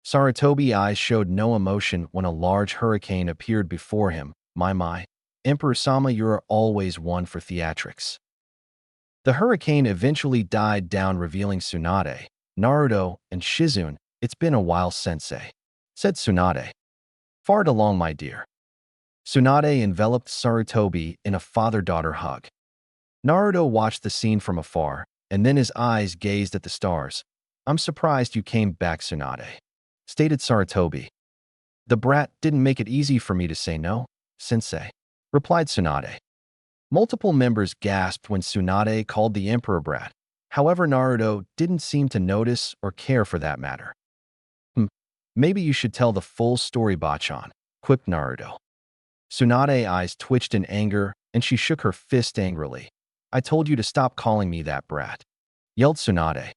Saratobi's eyes showed no emotion when a large hurricane appeared before him. My. Emperor-sama, you're always one for theatrics. The hurricane eventually died down, revealing Tsunade, Naruto, and Shizune. It's been a while, sensei, said Tsunade. Far too long, my dear. Tsunade enveloped Saratobi in a father-daughter hug. Naruto watched the scene from afar, and then his eyes gazed at the stars. I'm surprised you came back, Tsunade, stated Saratobi. The brat didn't make it easy for me to say no, sensei, replied Tsunade. Multiple members gasped when Tsunade called the emperor brat. However, Naruto didn't seem to notice or care for that matter. Maybe you should tell the full story, Bachan, quipped Naruto. Tsunade's eyes twitched in anger, and she shook her fist angrily. I told you to stop calling me that brat, yelled Tsunade.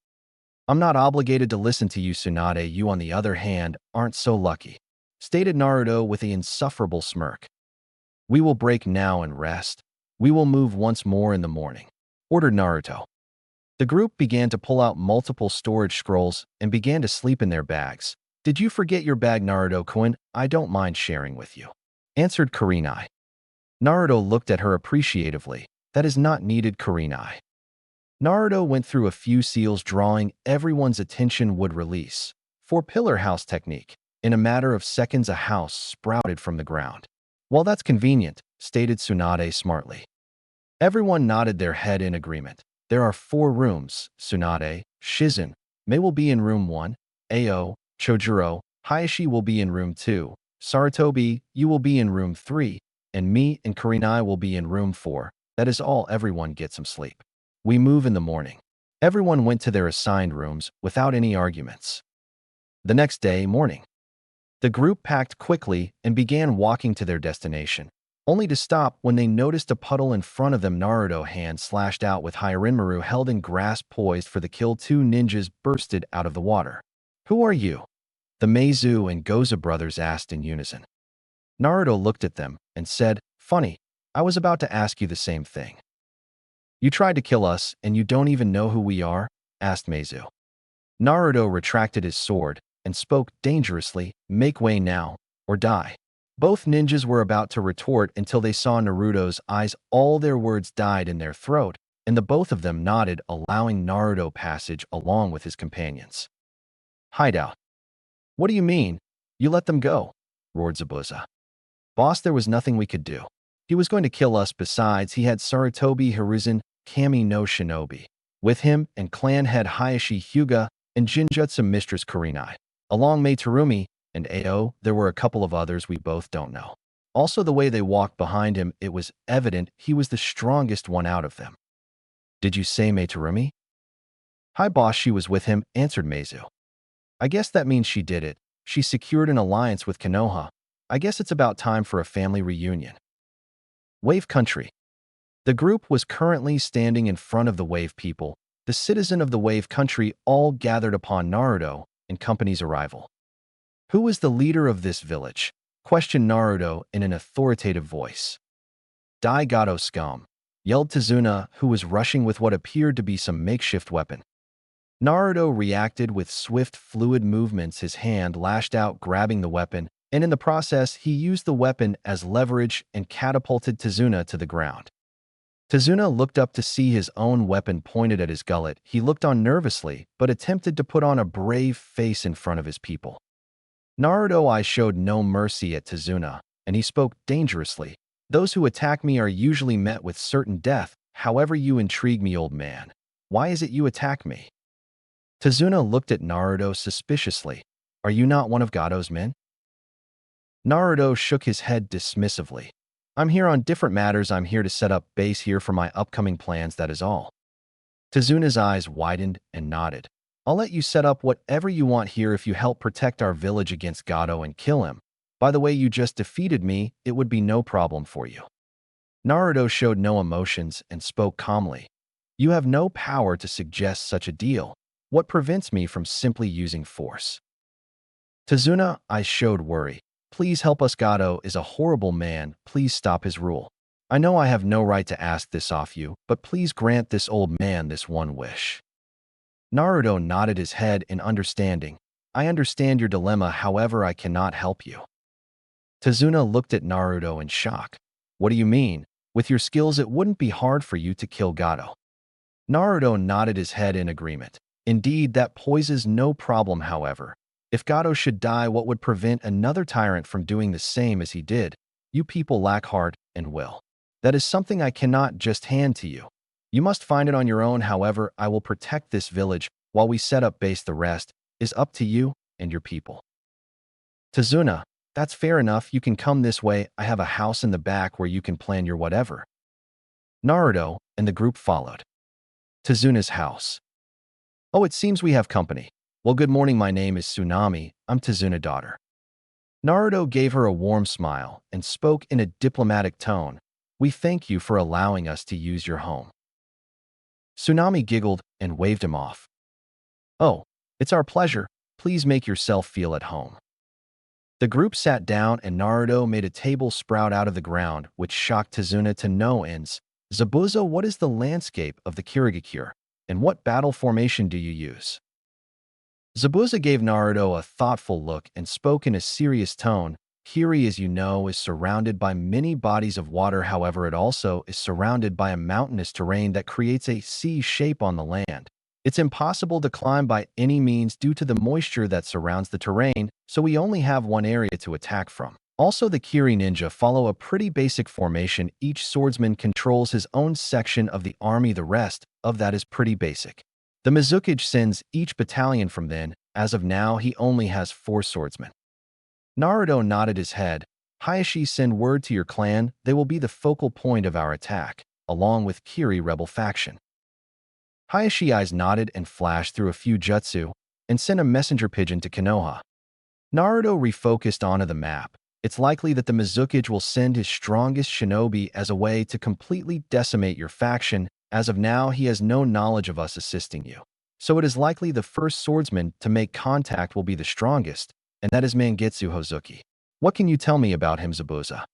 I'm not obligated to listen to you, Tsunade. You, on the other hand, aren't so lucky, stated Naruto with an insufferable smirk. We will break now and rest. We will move once more in the morning, ordered Naruto. The group began to pull out multiple storage scrolls and began to sleep in their bags. Did you forget your bag, Naruto-kun? I don't mind sharing with you, answered Kurenai. Naruto looked at her appreciatively. That is not needed, Kurenai. Naruto went through a few seals, drawing everyone's attention. Would release. 4-pillar house technique. In a matter of seconds, a house sprouted from the ground. Well, that's convenient, stated Tsunade smartly. Everyone nodded their head in agreement. There are 4 rooms. Tsunade, Shizune, Mei will be in room 1. Ao, Chojuro, Hayashi will be in room 2. Saratobi, you will be in room 3. And me and Kurenai will be in room 4. That is all. Everyone get some sleep. We move in the morning. Everyone went to their assigned rooms without any arguments. The next day, morning. The group packed quickly and began walking to their destination, only to stop when they noticed a puddle in front of them. Naruto, hand slashed out with Hirinmaru held in grasp poised for the kill. Two ninjas bursted out of the water. "Who are you?" the Meizu and Goza brothers asked in unison. Naruto looked at them and said, "Funny, I was about to ask you the same thing." "You tried to kill us and you don't even know who we are?" asked Meizu. Naruto retracted his sword and spoke dangerously, "Make way now, or die." Both ninjas were about to retort until they saw Naruto's eyes. All their words died in their throat, and the both of them nodded, allowing Naruto passage along with his companions. "Hideout." "What do you mean? You let them go?" roared Zabuza. "Boss, there was nothing we could do. He was going to kill us. Besides, he had Sarutobi Hiruzen, Kami no Shinobi, with him, and clan head Hayashi Hyuga and Jinjutsu mistress Kurenai. Along Mei Terumi and Ao, there were a couple of others we both don't know. Also, the way they walked behind him, it was evident he was the strongest one out of them." "Did you say Mei Terumi?" "Hi boss, she was with him," answered Meizu. "I guess that means she did it. She secured an alliance with Konoha. I guess it's about time for a family reunion." Wave Country. The group was currently standing in front of the Wave people, the citizen of the Wave Country, all gathered upon Naruto and company's arrival. "Who is the leader of this village?" questioned Naruto in an authoritative voice. "Daigato scum," yelled Tazuna, who was rushing with what appeared to be some makeshift weapon. Naruto reacted with swift, fluid movements. His hand lashed out, grabbing the weapon, and in the process, he used the weapon as leverage and catapulted Tazuna to the ground. Tazuna looked up to see his own weapon pointed at his gullet. He looked on nervously, but attempted to put on a brave face in front of his people. Naruto I showed no mercy at Tazuna, and he spoke dangerously. "Those who attack me are usually met with certain death. However, you intrigue me, old man. Why is it you attack me?" Tazuna looked at Naruto suspiciously. "Are you not one of Gato's men?" Naruto shook his head dismissively. "I'm here on different matters. I'm here to set up base here for my upcoming plans, that is all." Tazuna's eyes widened and nodded. "I'll let you set up whatever you want here if you help protect our village against Gato and kill him. By the way, you just defeated me. It would be no problem for you." Naruto showed no emotions and spoke calmly. "You have no power to suggest such a deal. What prevents me from simply using force?" Tazuna I showed worry. "Please help us. Gato is a horrible man. Please stop his rule. I know I have no right to ask this off you, but please grant this old man this one wish." Naruto nodded his head in understanding. "I understand your dilemma, however I cannot help you." Tazuna looked at Naruto in shock. "What do you mean? With your skills it wouldn't be hard for you to kill Gato." Naruto nodded his head in agreement. "Indeed, that poses no problem. However, if Gato should die, what would prevent another tyrant from doing the same as he did? You people lack heart and will. That is something I cannot just hand to you. You must find it on your own. However, I will protect this village while we set up base. The rest is up to you and your people." Tazuna, "That's fair enough. You can come this way. I have a house in the back where you can plan your whatever." Naruto and the group followed. Tazuna's house. "Oh, it seems we have company. Well, good morning. My name is Tsunami. I'm Tazuna's daughter." Naruto gave her a warm smile and spoke in a diplomatic tone. "We thank you for allowing us to use your home." Tsunami giggled and waved him off. "Oh, it's our pleasure. Please make yourself feel at home." The group sat down and Naruto made a table sprout out of the ground, which shocked Tazuna to no ends. "Zabuza, what is the landscape of the Kirigakure, and what battle formation do you use?" Zabuza gave Naruto a thoughtful look and spoke in a serious tone. "Kiri, as you know, is surrounded by many bodies of water. However, it also is surrounded by a mountainous terrain that creates a C shape on the land. It's impossible to climb by any means due to the moisture that surrounds the terrain, so we only have one area to attack from. Also, the Kiri ninja follow a pretty basic formation. Each swordsman controls his own section of the army. The rest of that is pretty basic. The Mizukage sends each battalion from then. As of now, he only has 4 swordsmen." Naruto nodded his head. "Hayashi, send word to your clan. They will be the focal point of our attack, along with Kiri rebel faction." Hayashi's eyes nodded and flashed through a few jutsu and sent a messenger pigeon to Konoha. Naruto refocused onto the map. It's likely that the Mizukage will send his strongest shinobi as a way to completely decimate your faction. As of now, he has no knowledge of us assisting you. So it is likely the first swordsman to make contact will be the strongest, and that is Mangetsu Hozuki. What can you tell me about him, Zabuza?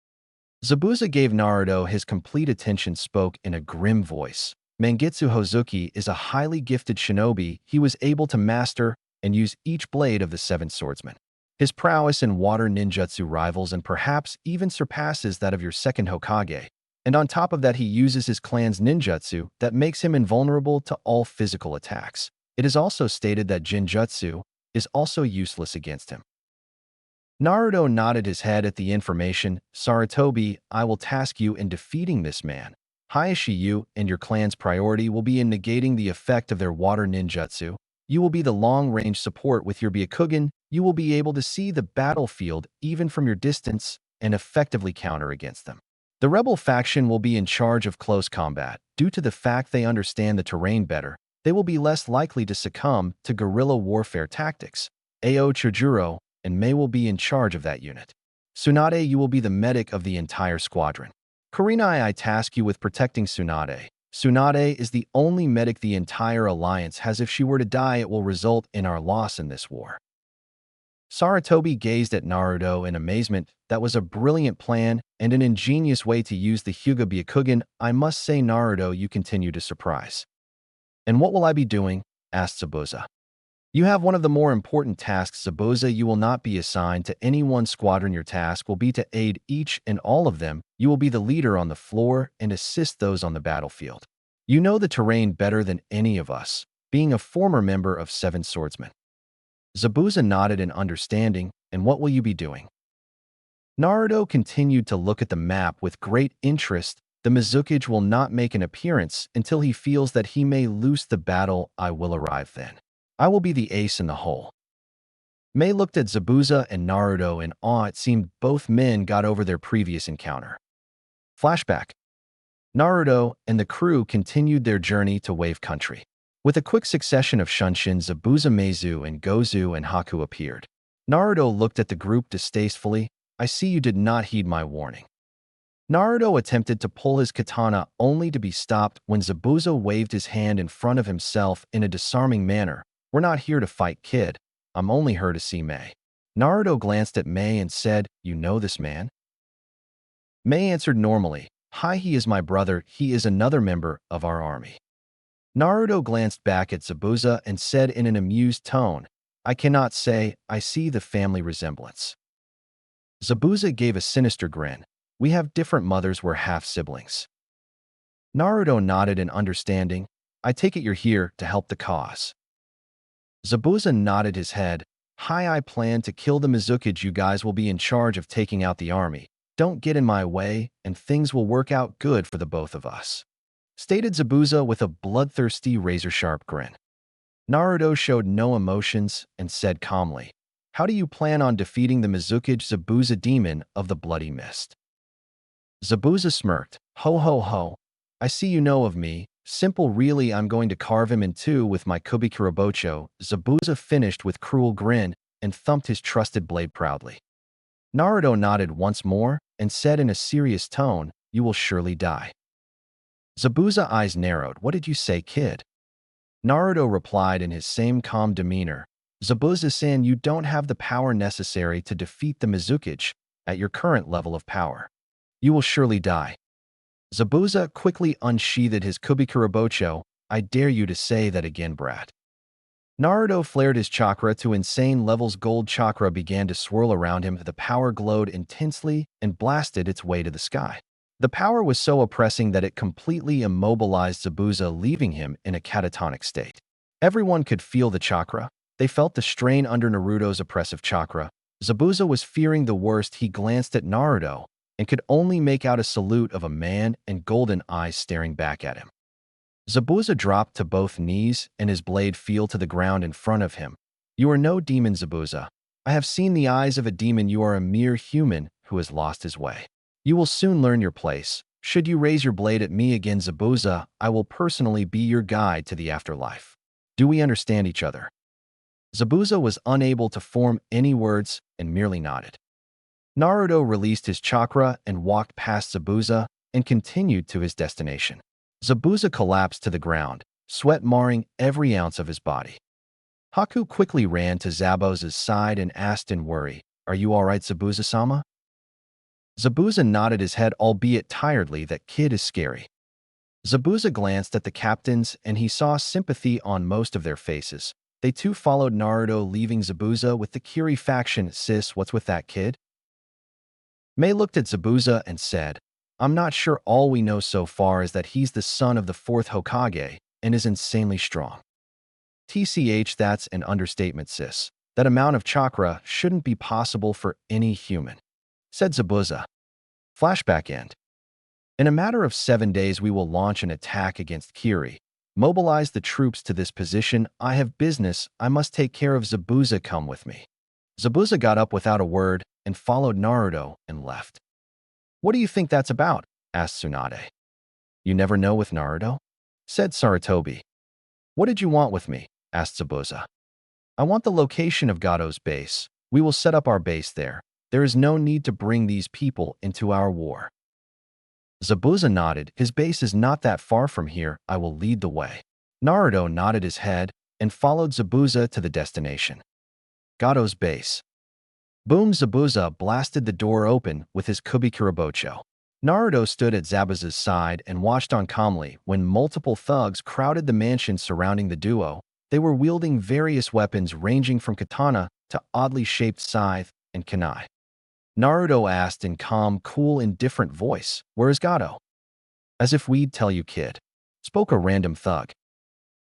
Zabuza gave Naruto his complete attention, spoke in a grim voice. Mangetsu Hozuki is a highly gifted shinobi. He was able to master and use each blade of the seven swordsmen. His prowess in water ninjutsu rivals and perhaps even surpasses that of your second Hokage. And on top of that, he uses his clan's ninjutsu that makes him invulnerable to all physical attacks. It is also stated that Jinjutsu is also useless against him. Naruto nodded his head at the information. Sarutobi, I will task you in defeating this man. Hayashi, you and your clan's priority will be in negating the effect of their water ninjutsu. You will be the long-range support with your Byakugan. You will be able to see the battlefield even from your distance and effectively counter against them. The rebel faction will be in charge of close combat. Due to the fact they understand the terrain better, they will be less likely to succumb to guerrilla warfare tactics. Ao Chujuro and Mei will be in charge of that unit. Tsunade, you will be the medic of the entire squadron. Kurenai, I task you with protecting Tsunade. Tsunade is the only medic the entire alliance has. If she were to die, it will result in our loss in this war. Sarutobi gazed at Naruto in amazement. That was a brilliant plan and an ingenious way to use the Hyuga Byakugan. I must say, Naruto, you continue to surprise. And what will I be doing? Asked Zabuza. You have one of the more important tasks, Zabuza. You will not be assigned to any one squadron. Your task will be to aid each and all of them. You will be the leader on the floor and assist those on the battlefield. You know the terrain better than any of us, being a former member of Seven Swordsmen. Zabuza nodded in understanding. And what will you be doing? Naruto continued to look at the map with great interest. The Mizukage will not make an appearance until he feels that he may lose the battle. I will arrive then. I will be the ace in the hole. Mei looked at Zabuza and Naruto in awe. It seemed both men got over their previous encounter. Flashback. Naruto and the crew continued their journey to Wave Country. With a quick succession of Shunshin, Zabuza, Meizu, and Gozu and Haku appeared. Naruto looked at the group distastefully. I see you did not heed my warning. Naruto attempted to pull his katana only to be stopped when Zabuza waved his hand in front of himself in a disarming manner. We're not here to fight, kid. I'm only here to see Mei. Naruto glanced at Mei and said, You know this man? Mei answered normally, Hi, he is my brother. He is another member of our army. Naruto glanced back at Zabuza and said in an amused tone, I cannot say I see the family resemblance. Zabuza gave a sinister grin. We have different mothers, we're half-siblings. Naruto nodded in understanding. I take it you're here to help the cause. Zabuza nodded his head. Hi, I plan to kill the Mizukage. You guys will be in charge of taking out the army. Don't get in my way, and things will work out good for the both of us, stated Zabuza with a bloodthirsty, razor-sharp grin. Naruto showed no emotions and said calmly, How do you plan on defeating the Mizukage, Zabuza, demon of the bloody mist? Zabuza smirked. Ho ho ho. I see you know of me. Simple, really. I'm going to carve him in two with my Kubikirabocho. Zabuza finished with cruel grin and thumped his trusted blade proudly. Naruto nodded once more and said in a serious tone, You will surely die. Zabuza's eyes narrowed. What did you say, kid? Naruto replied in his same calm demeanor. Zabuza-san, you don't have the power necessary to defeat the Mizukage at your current level of power. You will surely die. Zabuza quickly unsheathed his Kubikirabocho. I dare you to say that again, brat. Naruto flared his chakra to insane levels. Gold chakra began to swirl around him. The power glowed intensely and blasted its way to the sky. The power was so oppressing that it completely immobilized Zabuza, leaving him in a catatonic state. Everyone could feel the chakra. They felt the strain under Naruto's oppressive chakra. Zabuza was fearing the worst. He glanced at Naruto and could only make out a silhouette of a man and golden eyes staring back at him. Zabuza dropped to both knees and his blade fell to the ground in front of him. You are no demon, Zabuza. I have seen the eyes of a demon. You are a mere human who has lost his way. You will soon learn your place. Should you raise your blade at me again, Zabuza, I will personally be your guide to the afterlife. Do we understand each other? Zabuza was unable to form any words and merely nodded. Naruto released his chakra and walked past Zabuza and continued to his destination. Zabuza collapsed to the ground, sweat marring every ounce of his body. Haku quickly ran to Zabuza's side and asked in worry, "Are you all right, Zabuza-sama?" Zabuza nodded his head, albeit tiredly. That kid is scary. Zabuza glanced at the captains and he saw sympathy on most of their faces. They too followed Naruto, leaving Zabuza with the Kiri faction. "Sis, what's with that kid?" Mei looked at Zabuza and said, "I'm not sure. All we know so far is that he's the son of the fourth Hokage and is insanely strong." "TCH, that's an understatement, sis. That amount of chakra shouldn't be possible for any human," said Zabuza. Flashback end. In a matter of 7 days, we will launch an attack against Kiri. Mobilize the troops to this position. I have business I must take care of. Zabuza, come with me. Zabuza got up without a word and followed Naruto and left. "What do you think that's about?" asked Tsunade. "You never know with Naruto," said Sarutobi. "What did you want with me?" asked Zabuza. "I want the location of Gado's base. We will set up our base there. There is no need to bring these people into our war." Zabuza nodded. "His base is not that far from here. I will lead the way." Naruto nodded his head and followed Zabuza to the destination. Gado's base. Boom! Zabuza blasted the door open with his Kubikirabocho. Naruto stood at Zabuza's side and watched on calmly when multiple thugs crowded the mansion surrounding the duo. They were wielding various weapons ranging from katana to oddly shaped scythe and kunai. Naruto asked in calm, cool, indifferent voice, "Where is Gado?" "As if we'd tell you, kid," spoke a random thug.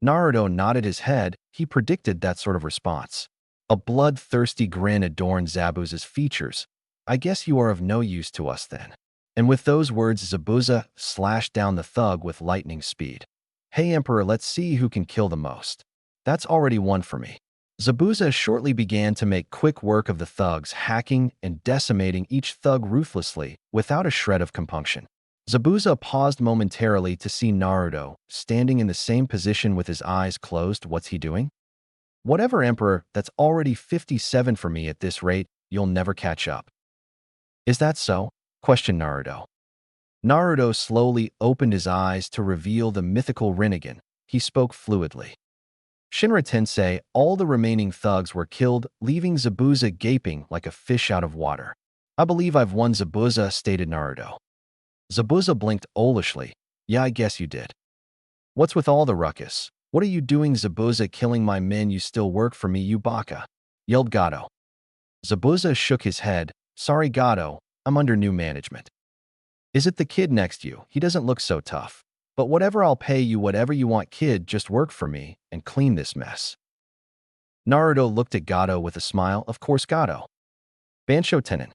Naruto nodded his head. He predicted that sort of response. A bloodthirsty grin adorned Zabuza's features. "I guess you are of no use to us then." And with those words, Zabuza slashed down the thug with lightning speed. "Hey, Emperor, let's see who can kill the most." "That's already one for me." Zabuza shortly began to make quick work of the thugs, hacking and decimating each thug ruthlessly, without a shred of compunction. Zabuza paused momentarily to see Naruto, standing in the same position with his eyes closed. What's he doing? "Whatever, Emperor, that's already 57 for me at this rate. You'll never catch up." "Is that so?" questioned Naruto. Naruto slowly opened his eyes to reveal the mythical Rinnegan. He spoke fluidly. "Shinra Tensei, all the remaining thugs were killed, leaving Zabuza gaping like a fish out of water." "I believe I've won, Zabuza," stated Naruto. Zabuza blinked owlishly. "Yeah, I guess you did." "What's with all the ruckus? What are you doing, Zabuza? "Killing my men? You still work for me, you baka," yelled Gado. Zabuza shook his head. "Sorry, Gado, I'm under new management." "Is it the kid next to you? He doesn't look so tough. But whatever, I'll pay you whatever you want, kid. Just work for me and clean this mess." Naruto looked at Gado with a smile. "Of course, Gado." "Bansho Tenin."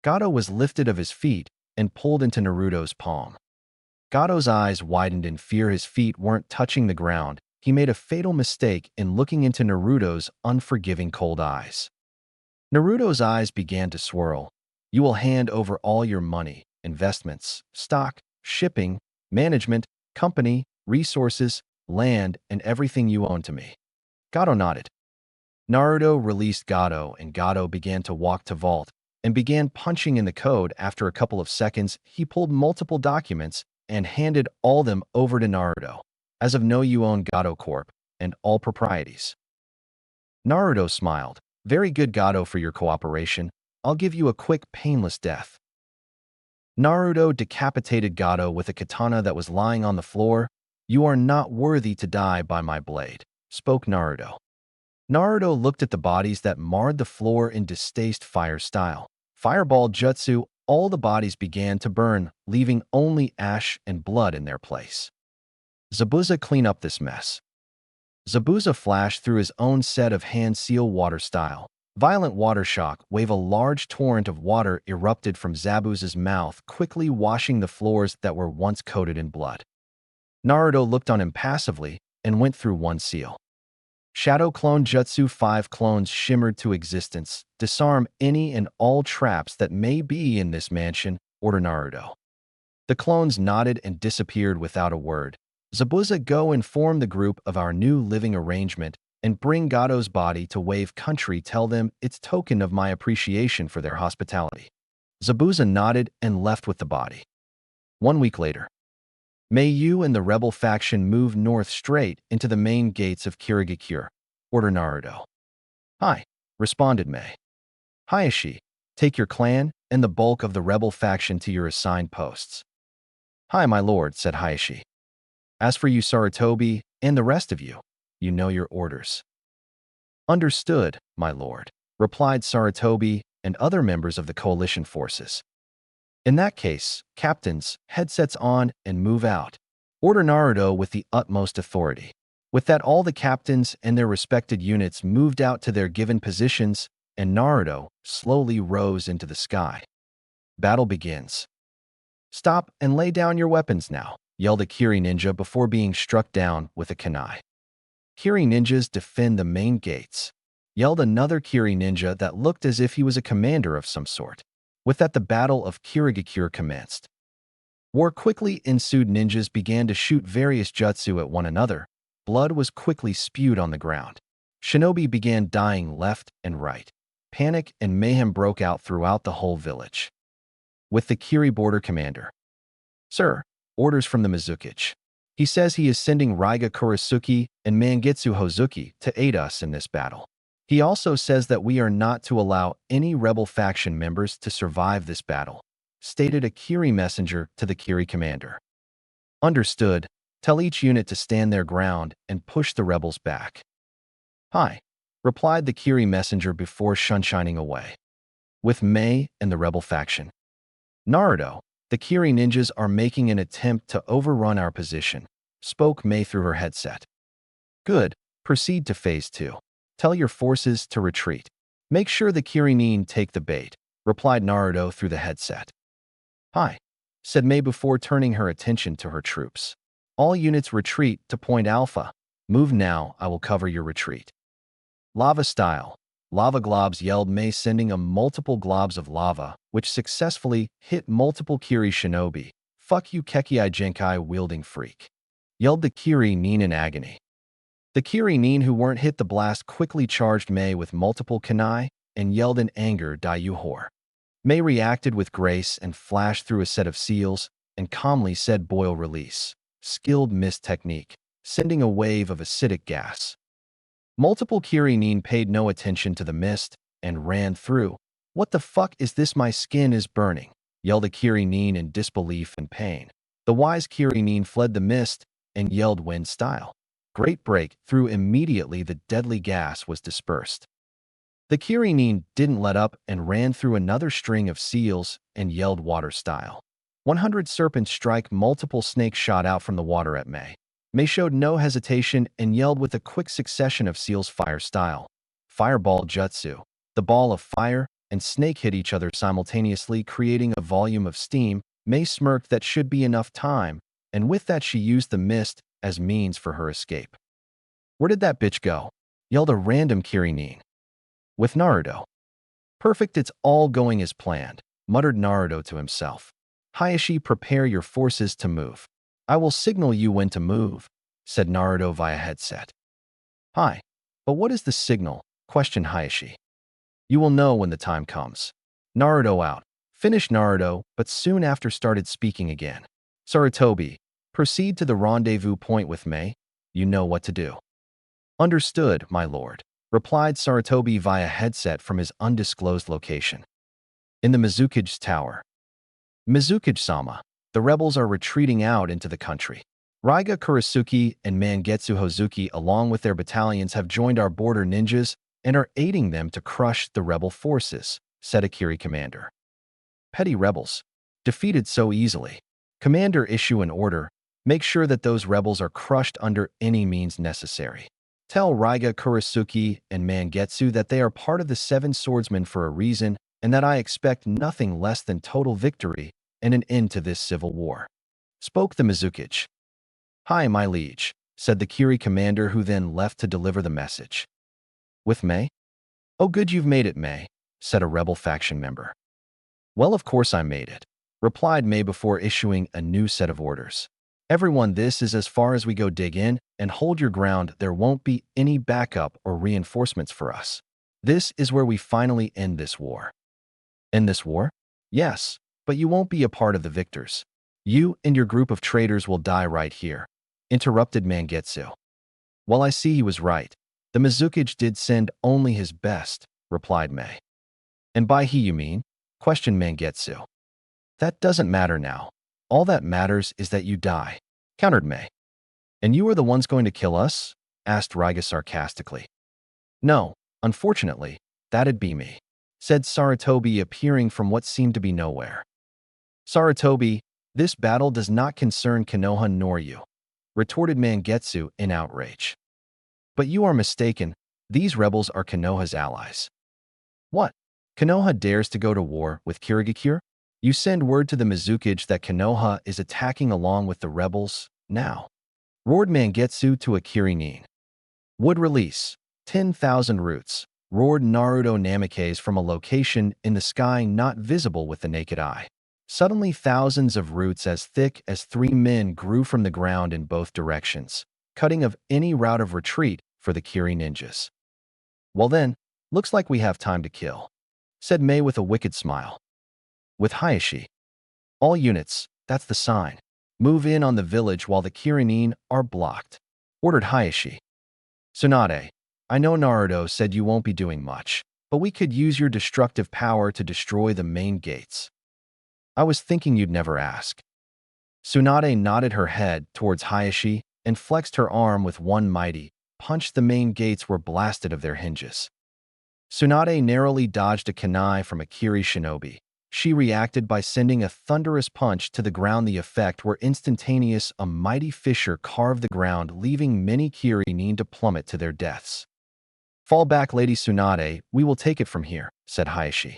Gado was lifted of his feet and pulled into Naruto's palm. Gado's eyes widened in fear. His feet weren't touching the ground. He made a fatal mistake in looking into Naruto's unforgiving cold eyes. Naruto's eyes began to swirl. "You will hand over all your money, investments, stock, shipping, management, company, resources, land, and everything you own to me." Gado nodded. Naruto released Gado, and Gado began to walk to vault and began punching in the code. After a couple of seconds, he pulled multiple documents and handed all them over to Naruto. "As of now, you own Gado Corp. and all proprieties." Naruto smiled. "Very good, Gado, for your cooperation. I'll give you a quick, painless death." Naruto decapitated Gado with a katana that was lying on the floor. "You are not worthy to die by my blade," spoke Naruto. Naruto looked at the bodies that marred the floor in distaste. Fire style. Fireball jutsu, all the bodies began to burn, leaving only ash and blood in their place. "Zabuza, clean up this mess." Zabuza flashed through his own set of hand seal water style. Violent water shock wave. A large torrent of water erupted from Zabuza's mouth, quickly washing the floors that were once coated in blood. Naruto looked on impassively and went through one seal. Shadow Clone Jutsu. 5 clones shimmered to existence. "Disarm any and all traps that may be in this mansion," ordered Naruto. The clones nodded and disappeared without a word. Zabuza, go inform the group of our new living arrangement and bring Gato's body to Wave Country. Tell them it's token of my appreciation for their hospitality. Zabuza nodded and left with the body. 1 week later, may you and the rebel faction move north straight into the main gates of Kirigakure. Order Naruto. Hi, responded May. Hayashi, take your clan and the bulk of the rebel faction to your assigned posts. Hi, my lord, said Hayashi. As for you, Sarutobi, and the rest of you, you know your orders. Understood, my lord, replied Sarutobi and other members of the coalition forces. In that case, captains, headsets on and move out. Order Naruto with the utmost authority. With that, all the captains and their respected units moved out to their given positions, and Naruto slowly rose into the sky. Battle begins. Stop and lay down your weapons now, yelled a Kiri ninja before being struck down with a kunai. Kiri ninjas defend the main gates, yelled another Kiri ninja that looked as if he was a commander of some sort. With that, the Battle of Kirigakure commenced. War quickly ensued. Ninjas began to shoot various jutsu at one another. Blood was quickly spewed on the ground. Shinobi began dying left and right. Panic and mayhem broke out throughout the whole village. With the Kiri border commander. Sir, orders from the Mizukichi. He says he is sending Raiga Kurisuke and Mangetsu Hozuki to aid us in this battle. He also says that we are not to allow any rebel faction members to survive this battle, stated a Kiri messenger to the Kiri commander. Understood. Tell each unit to stand their ground and push the rebels back. Hi, replied the Kiri messenger before shining away. With May and the rebel faction. Naruto, the Kiri ninjas are making an attempt to overrun our position, spoke May through her headset. Good, proceed to phase 2. Tell your forces to retreat. Make sure the Kirinin take the bait, replied Naruto through the headset. Hi, said May before turning her attention to her troops. All units retreat to Point Alpha. Move now, I will cover your retreat. Lava style. Lava globs, yelled May, sending a multiple globs of lava, which successfully hit multiple Kiri shinobi. Fuck you, Kekiai Genkai wielding freak, yelled the Kiri nin in agony. The Kiri nin who weren't hit the blast quickly charged May with multiple kunai and yelled in anger, "Die you whore." May reacted with grace and flashed through a set of seals and calmly said, "Boil release." Skilled mist technique, sending a wave of acidic gas. Multiple Kiri nin paid no attention to the mist and ran through. What the fuck is this? My skin is burning, yelled a Kiri nin in disbelief and pain. The wise Kiri nin fled the mist and yelled, "Wind style." Great break through. Immediately the deadly gas was dispersed. The Kiri nin didn't let up and ran through another string of seals and yelled, "Water style." 100 serpent strike. Multiple snakes shot out from the water at May. May showed no hesitation and yelled with a quick succession of seals, "Fire style." Fireball jutsu. The ball of fire and snake hit each other simultaneously, creating a volume of steam. May smirked. That should be enough time, and with that she used the mist as means for her escape. Where did that bitch go? Yelled a random Kiri nin. With Naruto. Perfect, it's all going as planned, muttered Naruto to himself. Hayashi, prepare your forces to move. I will signal you when to move, said Naruto via headset. Hi, but what is the signal? Questioned Hayashi. You will know when the time comes. Naruto out. Finished Naruto, but soon after started speaking again. Sarutobi, proceed to the rendezvous point with May. You know what to do. Understood, my lord, replied Sarutobi via headset from his undisclosed location. In the Mizuki's tower. Mizukichi-sama, the rebels are retreating out into the country. Raiga Kurisuke and Mangetsu Hozuki along with their battalions have joined our border ninjas and are aiding them to crush the rebel forces, said a Kiri commander. Petty rebels. Defeated so easily. Commander, issue an order. Make sure that those rebels are crushed under any means necessary. Tell Raiga Kurisuke and Mangetsu that they are part of the Seven Swordsmen for a reason and that I expect nothing less than total victory and an end to this civil war. Spoke the Mizukichi. Hi, my liege, said the Kiri commander, who then left to deliver the message. With May? Oh good, you've made it, May, said a rebel faction member. Well, of course I made it. replied Mei before issuing a new set of orders. Everyone, this is as far as we go. Dig in and hold your ground. There won't be any backup or reinforcements for us. This is where we finally end this war. End this war? Yes, but you won't be a part of the victors. You and your group of traitors will die right here, interrupted Mangetsu. Well, I see he was right. The Mizukage did send only his best, replied Mei. And by he you mean? Questioned Mangetsu. That doesn't matter now. All that matters is that you die, countered Mei. And you are the ones going to kill us? Asked Raiga sarcastically. No, unfortunately, that'd be me, said Sarutobi, appearing from what seemed to be nowhere. Sarutobi, this battle does not concern Konoha nor you, retorted Mangetsu in outrage. But you are mistaken. These rebels are Konoha's allies. What? Konoha dares to go to war with Kirigakure? You send word to the Mizukage that Konoha is attacking along with the rebels now, roared Mangetsu to a Kirinin. Would release 10,000 roots, roared Naruto Namikaze from a location in the sky not visible with the naked eye. Suddenly thousands of roots as thick as 3 men grew from the ground in both directions, cutting off any route of retreat for the Kiri ninjas. Well then, looks like we have time to kill, said Mei with a wicked smile. With Hayashi. All units, that's the sign. Move in on the village while the Kirinin are blocked, ordered Hayashi. Tsunade, I know Naruto said you won't be doing much, but we could use your destructive power to destroy the main gates. I was thinking you'd never ask. Tsunade nodded her head towards Hayashi and flexed her arm with one mighty punch. The main gates were blasted of their hinges. Tsunade narrowly dodged a kunai from a Kiri shinobi. She reacted by sending a thunderous punch to the ground. The effect were instantaneous. A mighty fissure carved the ground, leaving many Kirinin to plummet to their deaths. Fall back, Lady Tsunade, we will take it from here, said Hayashi.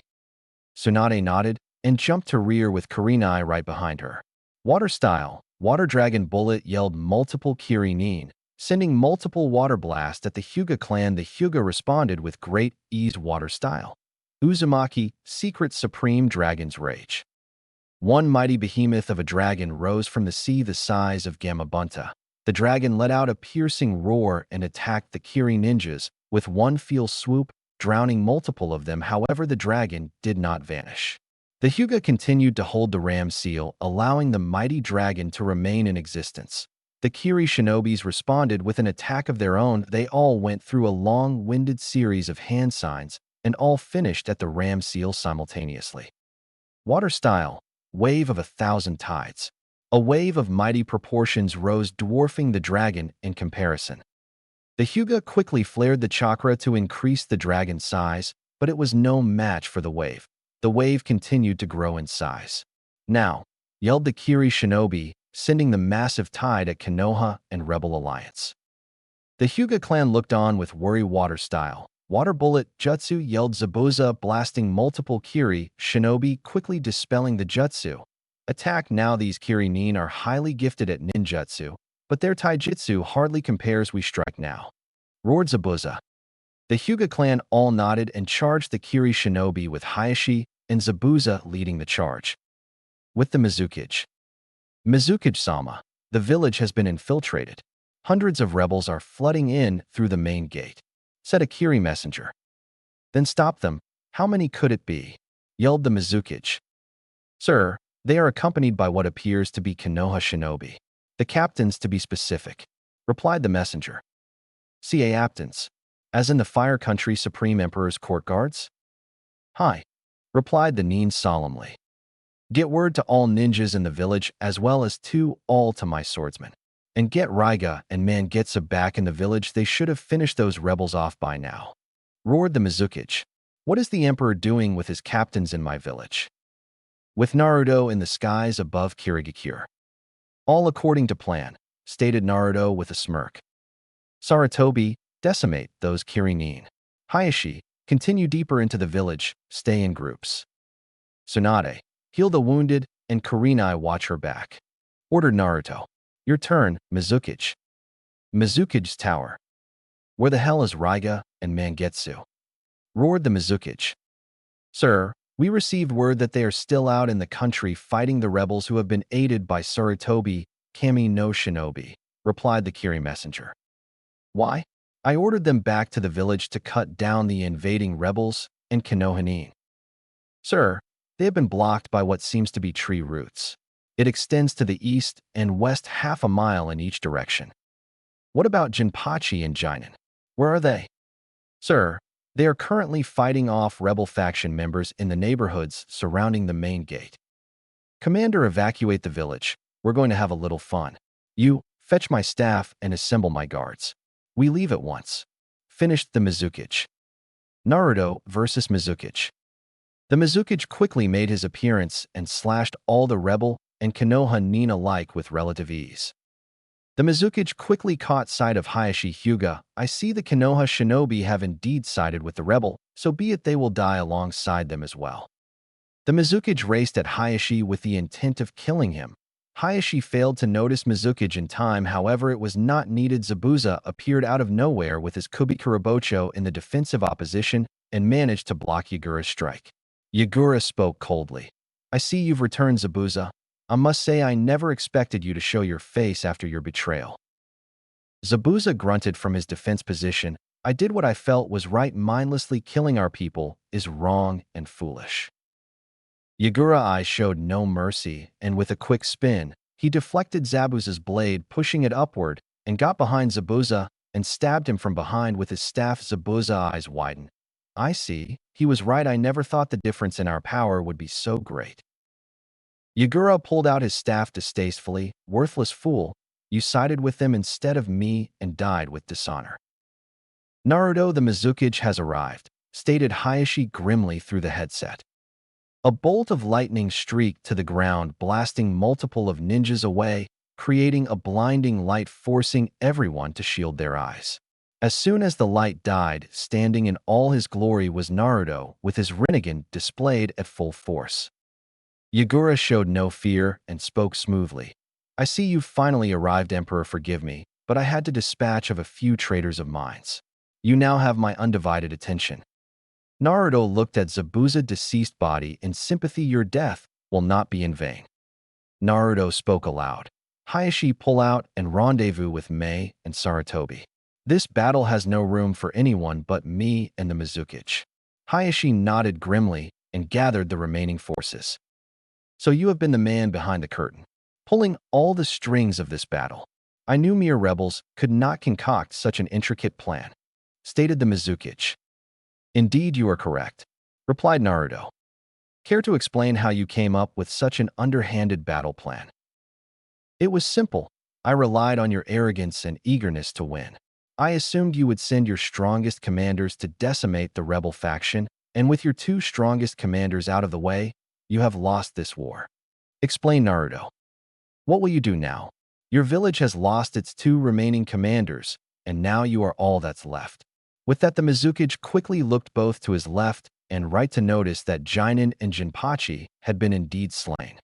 Tsunade nodded and jumped to rear with Kurenai right behind her. Water style, Water Dragon Bullet yelled multiple Kirinin, sending multiple water blasts at the Hyuga clan. The Hyuga responded with great ease. Water style. Uzumaki, Secret Supreme Dragon's Rage. One mighty behemoth of a dragon rose from the sea the size of Gamabunta. The dragon let out a piercing roar and attacked the Kiri ninjas with one fell swoop, drowning multiple of them. However, the dragon did not vanish. The Hyuga continued to hold the ram seal, allowing the mighty dragon to remain in existence. The Kiri shinobis responded with an attack of their own. They all went through a long-winded series of hand signs, and all finished at the ram seal simultaneously. Water style, Wave of 1,000 tides. A wave of mighty proportions rose, dwarfing the dragon in comparison. The Hyuga quickly flared the chakra to increase the dragon's size, but it was no match for the wave. The wave continued to grow in size. Now, yelled the Kiri shinobi, sending the massive tide at Konoha and Rebel Alliance. The Hyuga clan looked on with worry. Water style, Water Bullet Jutsu yelled Zabuza, blasting multiple Kiri shinobi, quickly dispelling the jutsu. Attack now. These Kirinin are highly gifted at ninjutsu, but their taijutsu hardly compares. We strike now, roared Zabuza. The Hyuga clan all nodded and charged the Kiri shinobi with Hayashi and Zabuza leading the charge. With the Mizukage. Mizukage-sama, the village has been infiltrated. Hundreds of rebels are flooding in through the main gate, said a Kiri messenger. Then stop them. How many could it be? Yelled the Mizukage. Sir, they are accompanied by what appears to be Konoha shinobi. The captains, to be specific, replied the messenger. CA captains, as in the Fire Country Supreme Emperor's court guards? Hi, replied the Nin solemnly. Get word to all ninjas in the village as well as to all to my swordsmen. And get Raiga and Mangetsu back in the village. They should have finished those rebels off by now, roared the Mizukage. What is the Emperor doing with his captains in my village? With Naruto in the skies above Kirigakure. All according to plan, stated Naruto with a smirk. Sarutobi, decimate those Kirinin. Hayashi, continue deeper into the village, stay in groups. Tsunade, heal the wounded, and Kurenai, watch her back, ordered Naruto. Your turn, Mizukage. Mizukage's tower. Where the hell is Raiga and Mangetsu? Roared the Mizukage. Sir, We received word that they are still out in the country fighting the rebels who have been aided by Sarutobi Kami no Shinobi, replied the Kiri messenger. Why? I ordered them back to the village to cut down the invading rebels and Konohanin. Sir, they have been blocked by what seems to be tree roots. It extends to the east and west half a mile in each direction. What about Jinpachi and Jinan? Where are they? Sir, they are currently fighting off rebel faction members in the neighborhoods surrounding the main gate. Commander, evacuate the village. We're going to have a little fun. You, fetch my staff and assemble my guards. We leave at once. Finished the Mizukage. Naruto versus Mizukage. The Mizukage quickly made his appearance and slashed all the rebel and Konoha Nin alike with relative ease. The Mizukage quickly caught sight of Hayashi Hyuga. I see the Konoha shinobi have indeed sided with the rebel, so be it, they will die alongside them as well. The Mizukage raced at Hayashi with the intent of killing him. Hayashi failed to notice Mizukage in time, however it was not needed. Zabuza appeared out of nowhere with his Kubikurabocho in the defensive opposition and managed to block Yagura's strike. Yagura spoke coldly. I see you've returned, Zabuza. I must say I never expected you to show your face after your betrayal. Zabuza grunted from his defense position. I did what I felt was right. Mindlessly killing our people is wrong and foolish. Yagura's eyes showed no mercy, and with a quick spin, he deflected Zabuza's blade, pushing it upward, and got behind Zabuza and stabbed him from behind with his staff. Zabuza's eyes widened. I see. He was right. I never thought the difference in our power would be so great. Yagura pulled out his staff distastefully. Worthless fool, you sided with them instead of me and died with dishonor. Naruto, the Mizukage has arrived, stated Hayashi grimly through the headset. A bolt of lightning streaked to the ground, blasting multiple of ninjas away, creating a blinding light, forcing everyone to shield their eyes. As soon as the light died, standing in all his glory was Naruto, with his Rinnegan displayed at full force. Yagura showed no fear and spoke smoothly. I see you've finally arrived, Emperor. Forgive me, but I had to dispatch of a few traitors of mine. You now have my undivided attention. Naruto looked at Zabuza's deceased body in sympathy. Your death will not be in vain. Naruto spoke aloud. Hayashi, pull out and rendezvous with Mei and Sarutobi. This battle has no room for anyone but me and the Mizukage. Hayashi nodded grimly and gathered the remaining forces. So you have been the man behind the curtain, pulling all the strings of this battle. I knew mere rebels could not concoct such an intricate plan, stated the Mizukage. Indeed, you are correct, replied Naruto. Care to explain how you came up with such an underhanded battle plan? It was simple. I relied on your arrogance and eagerness to win. I assumed you would send your strongest commanders to decimate the rebel faction, and with your two strongest commanders out of the way, you have lost this war. Explain, Naruto. What will you do now? Your village has lost its two remaining commanders, and now you are all that's left. With that, the Mizukage quickly looked both to his left and right to notice that Jinan and Jinpachi had been indeed slain.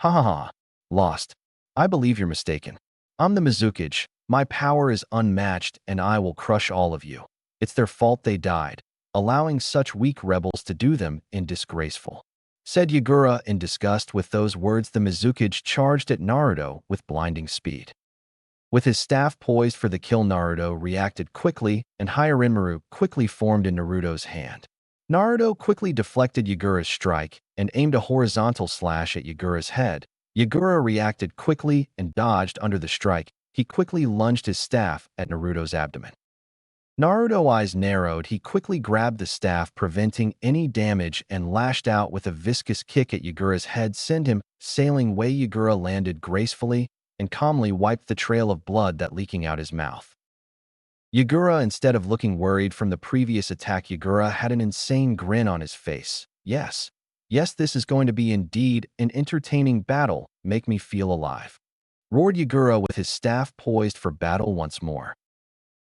Ha ha ha. Lost. I believe you're mistaken. I'm the Mizukage. My power is unmatched, and I will crush all of you. It's their fault they died, allowing such weak rebels to do them in disgraceful, said Yagura in disgust. With those words, the Mizukage charged at Naruto with blinding speed. With his staff poised for the kill, Naruto reacted quickly, and Hyarinmaru quickly formed in Naruto's hand. Naruto quickly deflected Yagura's strike and aimed a horizontal slash at Yagura's head. Yagura reacted quickly and dodged under the strike. He quickly lunged his staff at Naruto's abdomen. Naruto's eyes narrowed. He quickly grabbed the staff, preventing any damage, and lashed out with a viscous kick at Yagura's head, sent him sailing away. Yagura landed gracefully and calmly wiped the trail of blood that leaking out his mouth. Yagura, instead of looking worried from the previous attack, Yagura had an insane grin on his face. Yes, this is going to be indeed an entertaining battle. Make me feel alive, roared Yagura with his staff poised for battle once more.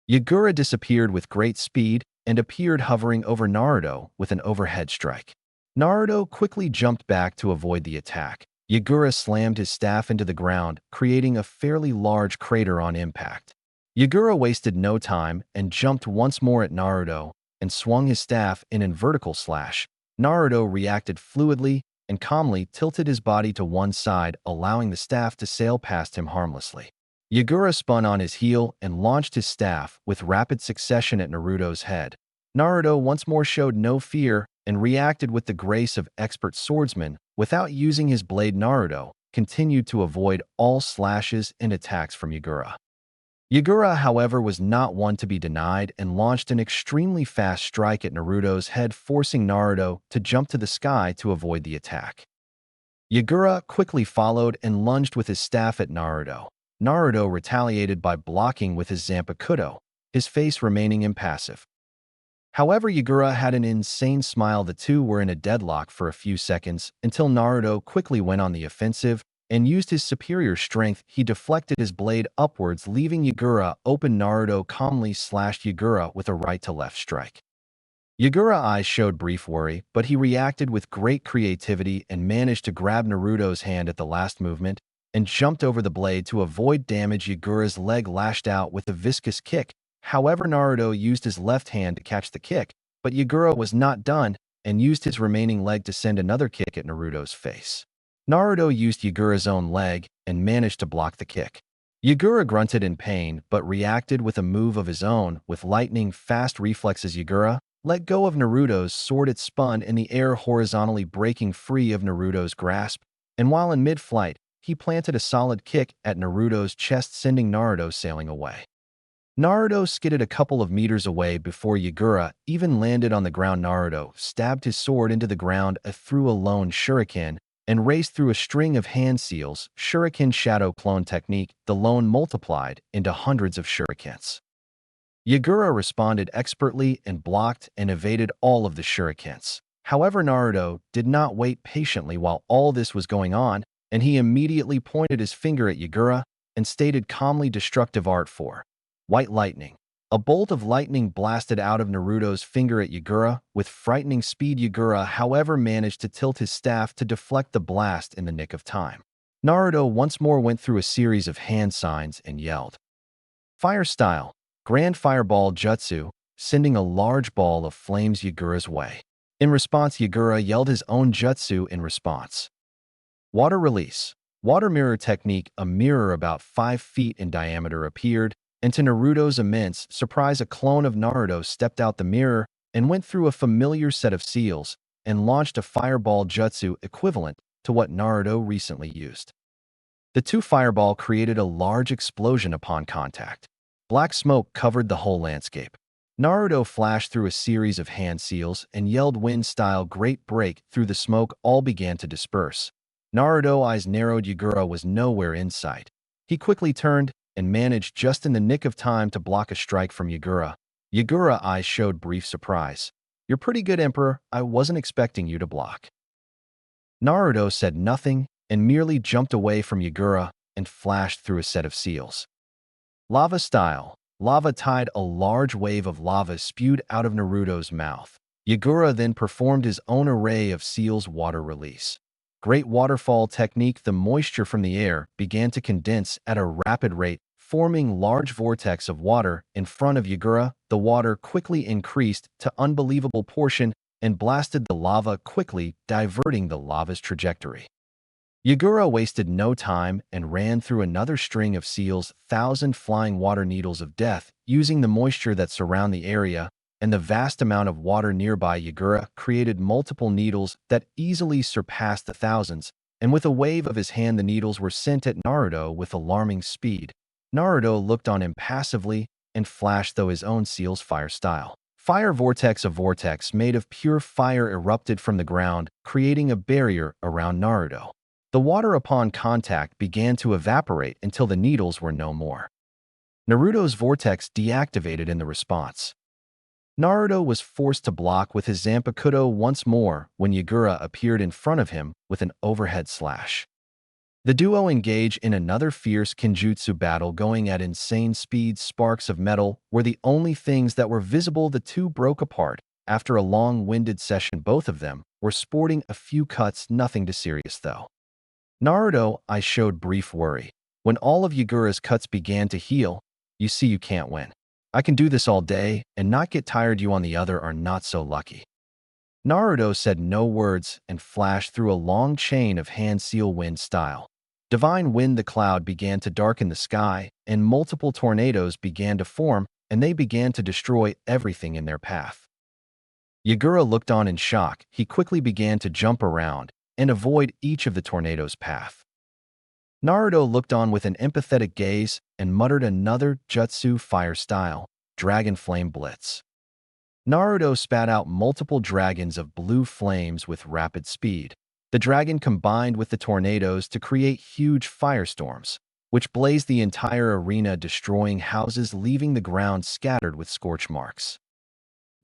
Yagura disappeared with great speed and appeared hovering over Naruto with an overhead strike. Naruto quickly jumped back to avoid the attack. Yagura slammed his staff into the ground, creating a fairly large crater on impact. Yagura wasted no time and jumped once more at Naruto and swung his staff in a vertical slash, Naruto reacted fluidly and calmly tilted his body to one side, allowing the staff to sail past him harmlessly. Yagura spun on his heel and launched his staff with rapid succession at Naruto's head. Naruto once more showed no fear and reacted with the grace of expert swordsman without using his blade. Naruto continued to avoid all slashes and attacks from Yagura. Yagura, however, was not one to be denied and launched an extremely fast strike at Naruto's head, forcing Naruto to jump to the sky to avoid the attack. Yagura quickly followed and lunged with his staff at Naruto. Naruto retaliated by blocking with his Zanpakuto, his face remaining impassive. However, Yagura had an insane smile. The two were in a deadlock for a few seconds until Naruto quickly went on the offensive and used his superior strength. He deflected his blade upwards, leaving Yagura open. Naruto calmly slashed Yagura with a right-to-left strike. Yagura's eyes showed brief worry, but he reacted with great creativity and managed to grab Naruto's hand at the last movement and jumped over the blade to avoid damage. Yagura's leg lashed out with a viscous kick. However, Naruto used his left hand to catch the kick, but Yagura was not done and used his remaining leg to send another kick at Naruto's face. Naruto used Yagura's own leg and managed to block the kick. Yagura grunted in pain but reacted with a move of his own with lightning-fast reflexes. Yagura let go of Naruto's sword. It spun in the air horizontally, breaking free of Naruto's grasp, and while in mid-flight, he planted a solid kick at Naruto's chest, sending Naruto sailing away. Naruto skidded a couple of meters away before Yagura even landed on the ground. Naruto stabbed his sword into the ground, threw a lone shuriken, and raced through a string of hand seals. Shuriken shadow clone technique, the lone multiplied into hundreds of shurikens. Yagura responded expertly and blocked and evaded all of the shurikens. However, Naruto did not wait patiently while all this was going on, and he immediately pointed his finger at Yagura and stated calmly, "Destructive Art 4. White Lightning." A bolt of lightning blasted out of Naruto's finger at Yagura with frightening speed. Yagura, however, managed to tilt his staff to deflect the blast in the nick of time. Naruto once more went through a series of hand signs and yelled, "Fire Style, Grand Fireball Jutsu," sending a large ball of flames Yagura's way. In response, Yagura yelled his own jutsu in response. Water Release. Water Mirror Technique. A mirror about 5 feet in diameter appeared, and to Naruto's immense surprise, a clone of Naruto stepped out the mirror and went through a familiar set of seals and launched a fireball jutsu equivalent to what Naruto recently used. The two fireball created a large explosion upon contact. Black smoke covered the whole landscape. Naruto flashed through a series of hand seals and yelled wind-style great break. Through the smoke, all began to disperse. Naruto's eyes narrowed. Yagura was nowhere in sight. He quickly turned and managed just in the nick of time to block a strike from Yagura. Yagura's eyes showed brief surprise. "You're pretty good, Emperor. I wasn't expecting you to block." Naruto said nothing and merely jumped away from Yagura and flashed through a set of seals. Lava Style. Lava Tide. A large wave of lava spewed out of Naruto's mouth. Yagura then performed his own array of seals. Water Release. Great Waterfall Technique. The moisture from the air began to condense at a rapid rate, forming large vortex of water in front of Yagura. The water quickly increased to unbelievable portion and blasted the lava quickly, diverting the lava's trajectory. Yagura wasted no time and ran through another string of seals, 1,000 flying water needles of death, using the moisture that surround the area and the vast amount of water nearby. Yagura created multiple needles that easily surpassed the thousands, and with a wave of his hand the needles were sent at Naruto with alarming speed. Naruto looked on impassively and flashed through his own seal's fire style. Fire Vortex. A vortex made of pure fire erupted from the ground, creating a barrier around Naruto. The water upon contact began to evaporate until the needles were no more. Naruto's vortex deactivated in the response. Naruto was forced to block with his Zanpakuto once more when Yagura appeared in front of him with an overhead slash. The duo engaged in another fierce Kenjutsu battle, going at insane speed. Sparks of metal were the only things that were visible. The two broke apart. After a long-winded session, both of them were sporting a few cuts, nothing too serious though. Naruto's eyes showed brief worry. When all of Yagura's cuts began to heal, "You see, you can't win. I can do this all day and not get tired. You, on the other, are not so lucky." Naruto said no words and flashed through a long chain of hand-seal wind style. Divine wind the cloud began to darken the sky, and multiple tornadoes began to form, and they began to destroy everything in their path. Yagura looked on in shock. He quickly began to jump around and avoid each of the tornado's path. Naruto looked on with an empathetic gaze and muttered another jutsu fire style, Dragon Flame Blitz. Naruto spat out multiple dragons of blue flames with rapid speed. The dragon combined with the tornadoes to create huge firestorms, which blazed the entire arena, destroying houses, leaving the ground scattered with scorch marks.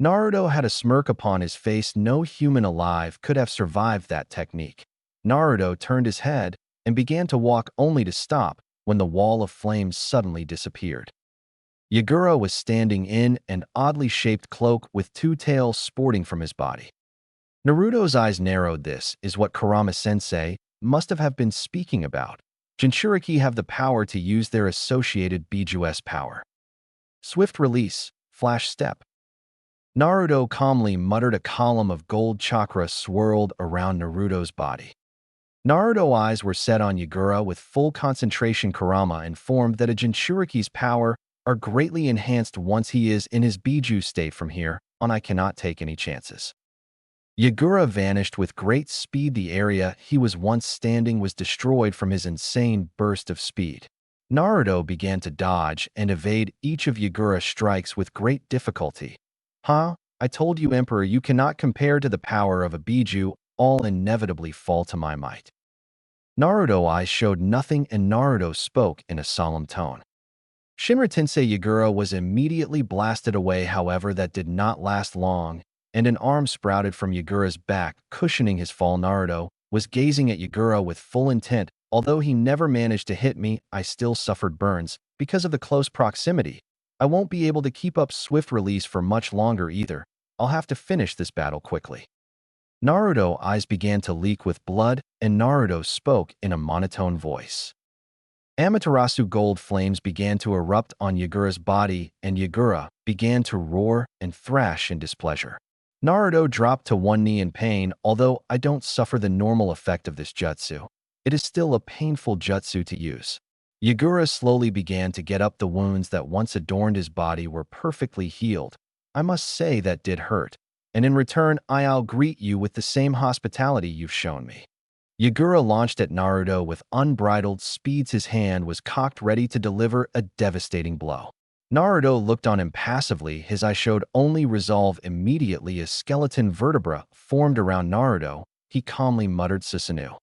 Naruto had a smirk upon his face. No human alive could have survived that technique. Naruto turned his head and began to walk, only to stop when the wall of flames suddenly disappeared. Yagura was standing in an oddly shaped cloak with two tails sporting from his body. Naruto's eyes narrowed. This is what Kurama-sensei must have been speaking about. Jinchuriki have the power to use their associated Bijuu power. Swift release, flash step. Naruto calmly muttered. A column of gold chakra swirled around Naruto's body. Naruto's eyes were set on Yagura with full concentration. Kurama informed that a Jinchuriki's power are greatly enhanced once he is in his Bijuu state. From here on, I cannot take any chances. Yagura vanished with great speed. The area he was once standing was destroyed from his insane burst of speed. Naruto began to dodge and evade each of Yagura's strikes with great difficulty. Huh? I told you, Emperor, you cannot compare to the power of a Bijuu. All inevitably fall to my might. Naruto's eyes showed nothing, and Naruto spoke in a solemn tone. Shinra Tensei. Yagura was immediately blasted away. However, that did not last long, and an arm sprouted from Yagura's back, cushioning his fall. Naruto was gazing at Yagura with full intent. Although he never managed to hit me, I still suffered burns because of the close proximity. I won't be able to keep up swift release for much longer either. I'll have to finish this battle quickly. Naruto's eyes began to leak with blood, and Naruto spoke in a monotone voice. Amaterasu gold flames began to erupt on Yagura's body, and Yagura began to roar and thrash in displeasure. Naruto dropped to one knee in pain. Although I don't suffer the normal effect of this jutsu, it is still a painful jutsu to use. Yagura slowly began to get up. The wounds that once adorned his body were perfectly healed. I must say that did hurt, and in return I'll greet you with the same hospitality you've shown me. Yagura launched at Naruto with unbridled speeds. His hand was cocked, ready to deliver a devastating blow. Naruto looked on impassively. His eye showed only resolve. Immediately a skeleton vertebra formed around Naruto. He calmly muttered, Susanoo.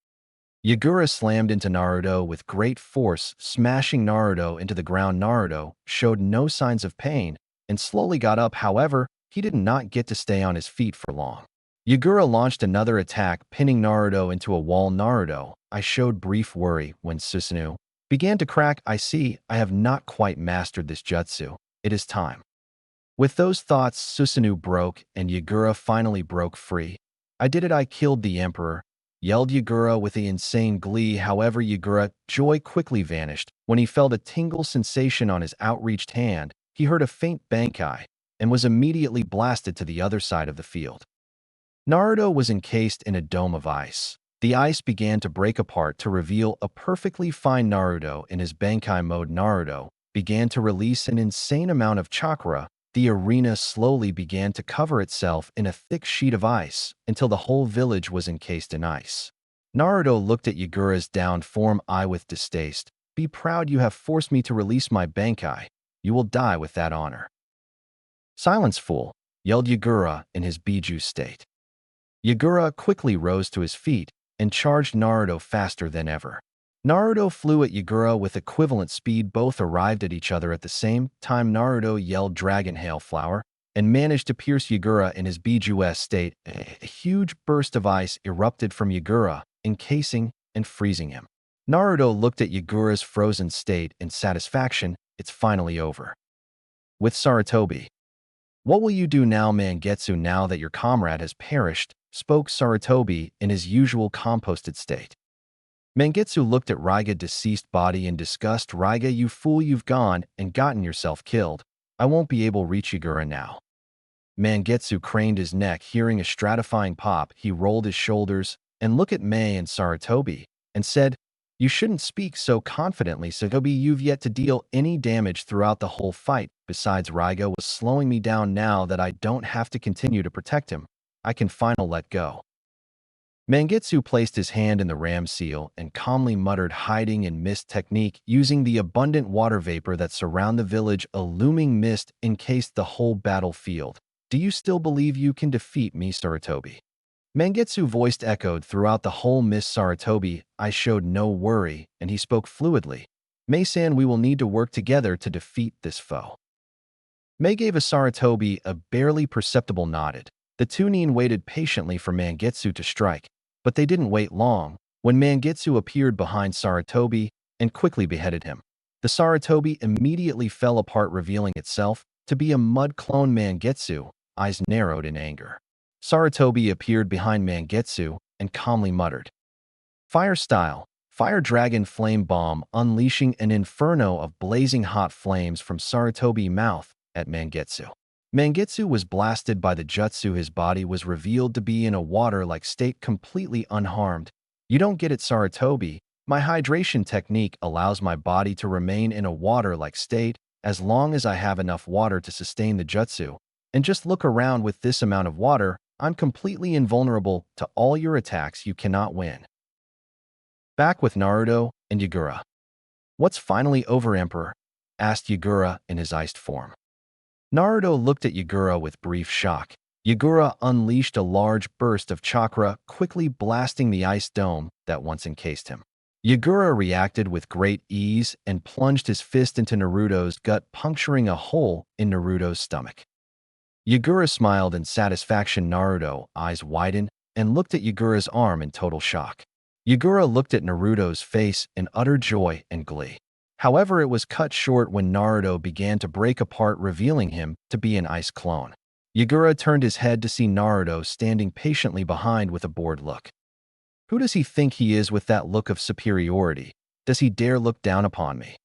Yagura slammed into Naruto with great force, smashing Naruto into the ground. Naruto showed no signs of pain and slowly got up. However, he did not get to stay on his feet for long. Yagura launched another attack, pinning Naruto into a wall. Naruto, I showed brief worry when Susanoo began to crack. I see, I have not quite mastered this jutsu. It is time. With those thoughts, Susanoo broke, and Yagura finally broke free. I did it, I killed the Emperor, yelled Yagura with the insane glee. However, Yagura's joy quickly vanished when he felt a tingle sensation on his outreached hand. He heard a faint bankai and was immediately blasted to the other side of the field. Naruto was encased in a dome of ice. The ice began to break apart to reveal a perfectly fine Naruto in his Bankai mode. Naruto began to release an insane amount of chakra. The arena slowly began to cover itself in a thick sheet of ice until the whole village was encased in ice. Naruto looked at Yagura's downed form eye with distaste. Be proud, you have forced me to release my Bankai. You will die with that honor. Silence, fool, yelled Yagura in his Bijuu state. Yagura quickly rose to his feet and charged Naruto faster than ever. Naruto flew at Yagura with equivalent speed. Both arrived at each other at the same time. Naruto yelled Dragon Hail Flower and managed to pierce Yagura in his Bijuu state. A huge burst of ice erupted from Yagura, encasing and freezing him. Naruto looked at Yagura's frozen state in satisfaction. It's finally over. With Sarutobi. What will you do now, Mangetsu, now that your comrade has perished? Spoke Sarutobi in his usual composted state. Mangetsu looked at Raiga's deceased body in disgust. Raiga, you fool, you've gone and gotten yourself killed. I won't be able to reach Yagura now. Mangetsu craned his neck, hearing a stratifying pop. He rolled his shoulders and looked at Mei and Sarutobi and said, "You shouldn't speak so confidently, Sarutobi. You've yet to deal any damage throughout the whole fight. Besides, Raigo was slowing me down. Now that I don't have to continue to protect him, I can finally let go." Mangetsu placed his hand in the ram seal and calmly muttered, "Hiding in mist technique, using the abundant water vapor that surround the village. A looming mist encased the whole battlefield. Do you still believe you can defeat me, Sarutobi?" Mangetsu voiced echoed throughout the whole mist. Sarutobi, I showed no worry, and he spoke fluidly. "Mei-san, we will need to work together to defeat this foe." Mei gave a Sarutobi a barely perceptible nodded. The two nin waited patiently for Mangetsu to strike, but they didn't wait long when Mangetsu appeared behind Sarutobi and quickly beheaded him. The Sarutobi immediately fell apart, revealing itself to be a mud clone. Mangetsu, eyes narrowed in anger. Sarutobi appeared behind Mangetsu and calmly muttered, "Fire style, fire dragon flame bomb," unleashing an inferno of blazing hot flames from Sarutobi's mouth at Mangetsu. Mangetsu was blasted by the jutsu. His body was revealed to be in a water-like state, completely unharmed. "You don't get it, Sarutobi. My hydration technique allows my body to remain in a water-like state as long as I have enough water to sustain the jutsu. And just look around, with this amount of water, I'm completely invulnerable to all your attacks. You cannot win." Back with Naruto and Yagura. "What's finally over, Emperor?" asked Yagura in his iced form. Naruto looked at Yagura with brief shock. Yagura unleashed a large burst of chakra, quickly blasting the ice dome that once encased him. Yagura reacted with great ease and plunged his fist into Naruto's gut, puncturing a hole in Naruto's stomach. Yagura smiled in satisfaction. Naruto's eyes widened and looked at Yagura's arm in total shock. Yagura looked at Naruto's face in utter joy and glee. However, it was cut short when Naruto began to break apart, revealing him to be an ice clone. Yagura turned his head to see Naruto standing patiently behind with a bored look. Who does he think he is with that look of superiority? Does he dare look down upon me?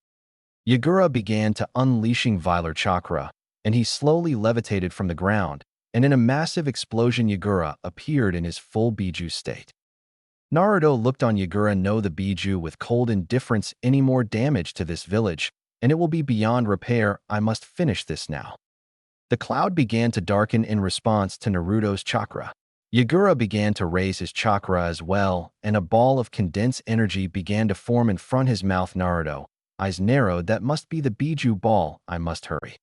Yagura began to unleashing Vilar chakra, and he slowly levitated from the ground, and in a massive explosion Yagura appeared in his full Biju state. Naruto looked on Yagura. "No, the Biju with cold indifference. Any more damage to this village, and it will be beyond repair. I must finish this now." The cloud began to darken in response to Naruto's chakra. Yagura began to raise his chakra as well, and a ball of condensed energy began to form in front his mouth. Naruto, eyes narrowed. "That must be the Biju ball. I must hurry."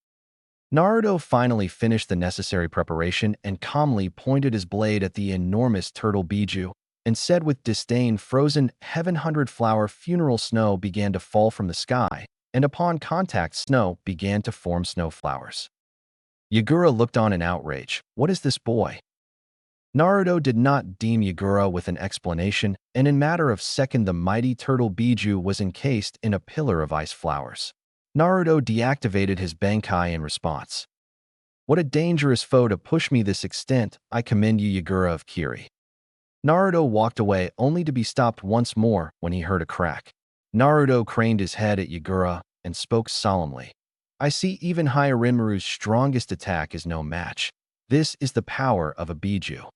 Naruto finally finished the necessary preparation and calmly pointed his blade at the enormous turtle Biju and said with disdain, "Frozen heaven, 100-flower funeral snow began to fall from the sky, and upon contact snow began to form snowflowers." Yagura looked on in outrage. "What is this boy?" Naruto did not deem Yagura with an explanation, and in matter of second the mighty turtle Biju was encased in a pillar of ice flowers. Naruto deactivated his Bankai in response. "What a dangerous foe to push me this extent. I commend you, Yagura of Kiri." Naruto walked away only to be stopped once more when he heard a crack. Naruto craned his head at Yagura and spoke solemnly. "I see even Rinmaru's strongest attack is no match. This is the power of a Biju."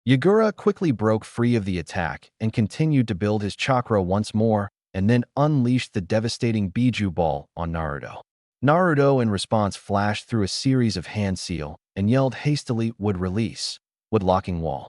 Yagura quickly broke free of the attack and continued to build his chakra once more, and then unleashed the devastating Biju ball on Naruto. Naruto in response flashed through a series of hand seal and yelled hastily, "Wood release. Wood locking wall."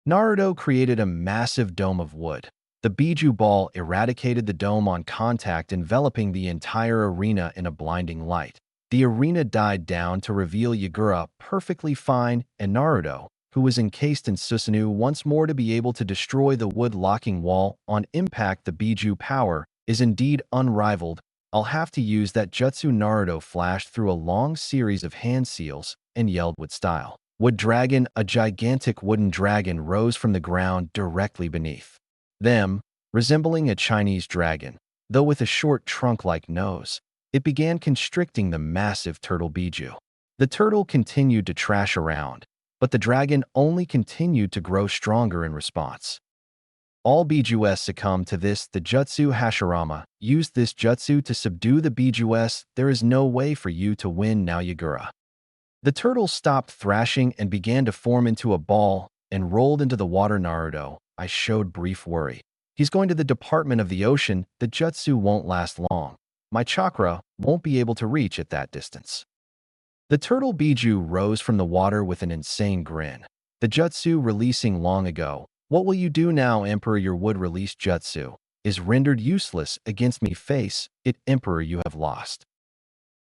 Naruto created a massive dome of wood. The Biju ball eradicated the dome on contact, enveloping the entire arena in a blinding light. The arena died down to reveal Yagura perfectly fine and Naruto, who was encased in Susanoo once more. To be able to destroy the wood locking wall on impact, the Biju power is indeed unrivaled. I'll have to use that jutsu. Naruto flashed through a long series of hand seals and yelled with style. Wood dragon. A gigantic wooden dragon rose from the ground directly beneath them, resembling a Chinese dragon, though with a short trunk-like nose. It began constricting the massive turtle Biju. The turtle continued to trash around, but the dragon only continued to grow stronger in response. All Bijus succumbed to this. The jutsu Hashirama used this jutsu to subdue the Bijus. There is no way for you to win now, Yagura. The turtle stopped thrashing and began to form into a ball and rolled into the water. Naruto, I showed brief worry. He's going to the Department of the Ocean. The jutsu won't last long. My chakra won't be able to reach at that distance. The turtle Biju rose from the water with an insane grin. The jutsu releasing long ago. What will you do now, Emperor? Your wood-release jutsu is rendered useless against me. Face it, Emperor, you have lost.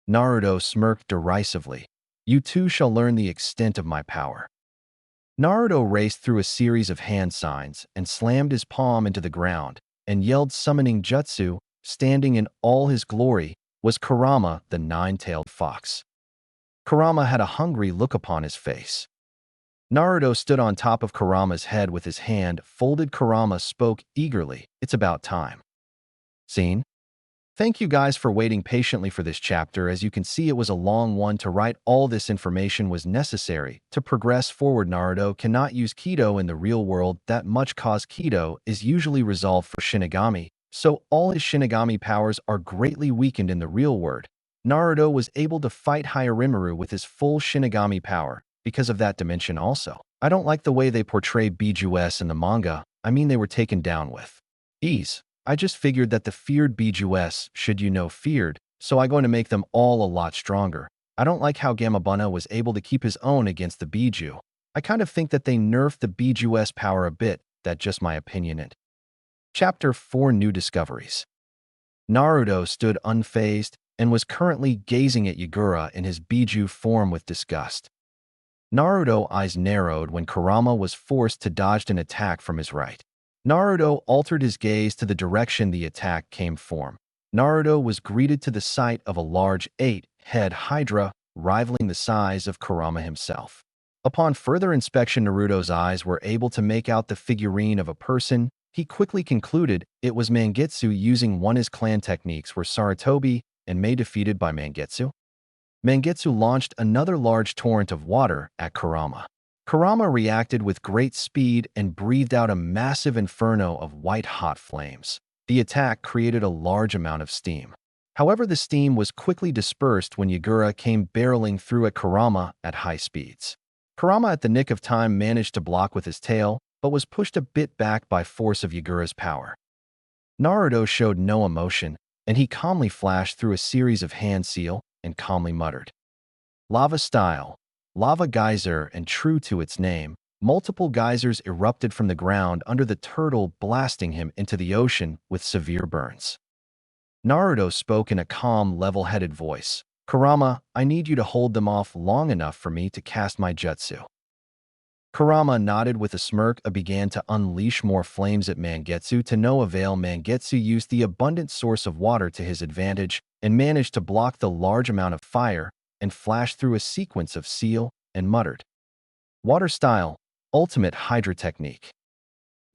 Naruto smirked derisively. You too shall learn the extent of my power. Naruto raced through a series of hand signs and slammed his palm into the ground and yelled, summoning jutsu. Standing in all his glory was Kurama, the nine-tailed fox. Kurama had a hungry look upon his face. Naruto stood on top of Kurama's head with his hand folded. Kurama spoke eagerly. It's about time. Scene? Thank you guys for waiting patiently for this chapter. As you can see, it was a long one to write. All this information was necessary to progress forward. Naruto cannot use Kido in the real world that much cause Kido is usually resolved for Shinigami, so all his Shinigami powers are greatly weakened in the real world. Naruto was able to fight Hyarimuru with his full Shinigami power because of that dimension also. I don't like the way they portray Bijus in the manga. I mean, they were taken down with ease. I just figured that the feared Bijus should feared, so I'm going to make them all a lot stronger. I don't like how Gamabunna was able to keep his own against the Biju. I kind of think that they nerfed the Bijus power a bit. That's just my opinion. Chapter 4 New Discoveries. Naruto stood unfazed and was currently gazing at Yagura in his Biju form with disgust. Naruto's eyes narrowed when Kurama was forced to dodge an attack from his right. Naruto altered his gaze to the direction the attack came from. Naruto was greeted to the sight of a large 8-head hydra rivaling the size of Kurama himself. Upon further inspection, Naruto's eyes were able to make out the figurine of a person. He quickly concluded it was Mangetsu using one of his clan techniques where Sarutobi and Mei defeated by Mangetsu. Mangetsu launched another large torrent of water at Kurama. Kurama reacted with great speed and breathed out a massive inferno of white-hot flames. The attack created a large amount of steam. However, the steam was quickly dispersed when Yagura came barreling through at Kurama at high speeds. Kurama at the nick of time managed to block with his tail, but was pushed a bit back by force of Yagura's power. Naruto showed no emotion, and he calmly flashed through a series of hand seal and calmly muttered. Lava style, lava geyser, and true to its name, multiple geysers erupted from the ground under the turtle, blasting him into the ocean with severe burns. Naruto spoke in a calm, level-headed voice. Kurama, I need you to hold them off long enough for me to cast my jutsu. Kurama nodded with a smirk and began to unleash more flames at Mangetsu to no avail. Mangetsu used the abundant source of water to his advantage and managed to block the large amount of fire and flashed through a sequence of seal and muttered. Water style, ultimate hydra technique.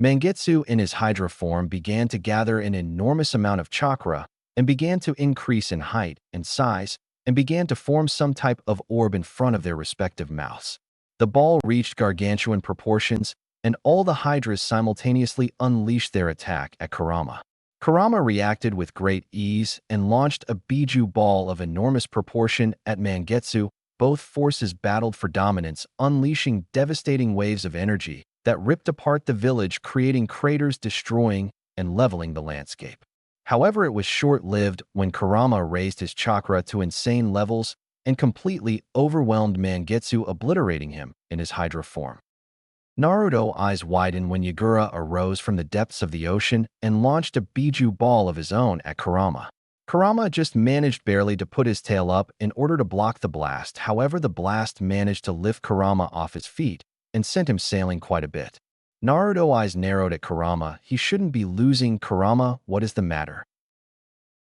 Mangetsu in his hydra form began to gather an enormous amount of chakra and began to increase in height and size and began to form some type of orb in front of their respective mouths. The ball reached gargantuan proportions, and all the hydras simultaneously unleashed their attack at Kurama. Kurama reacted with great ease and launched a Biju ball of enormous proportion at Mangetsu. Both forces battled for dominance, unleashing devastating waves of energy that ripped apart the village, creating craters, destroying and leveling the landscape. However, it was short-lived when Kurama raised his chakra to insane levels and completely overwhelmed Mangetsu, obliterating him in his hydra form. Naruto's eyes widened when Yagura arose from the depths of the ocean and launched a Biju ball of his own at Kurama. Kurama just managed barely to put his tail up in order to block the blast. However, the blast managed to lift Kurama off his feet and sent him sailing quite a bit. Naruto's eyes narrowed at Kurama. He shouldn't be losing. Kurama, what is the matter?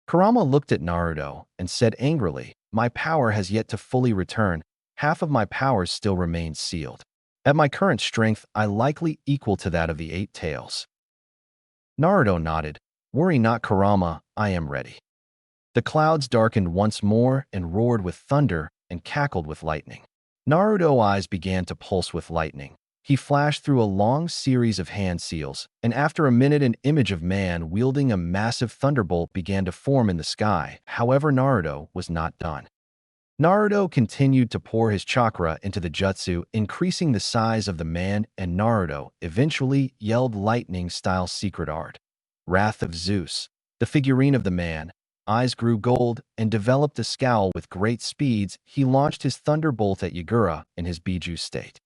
Kurama looked at Naruto and said angrily, my power has yet to fully return. Half of my powers still remain sealed. At my current strength, I likely equal to that of the 8 tails. Naruto nodded. Worry not, Kurama, I am ready. The clouds darkened once more and roared with thunder and cackled with lightning. Naruto's eyes began to pulse with lightning. He flashed through a long series of hand seals, and after a minute an image of man wielding a massive thunderbolt began to form in the sky. However, Naruto was not done. Naruto continued to pour his chakra into the jutsu, increasing the size of the man, and Naruto eventually yelled lightning-style secret art. Wrath of Zeus. The figurine of the man, eyes grew gold, and developed a scowl with great speeds. He launched his thunderbolt at Yagura in his Biju state.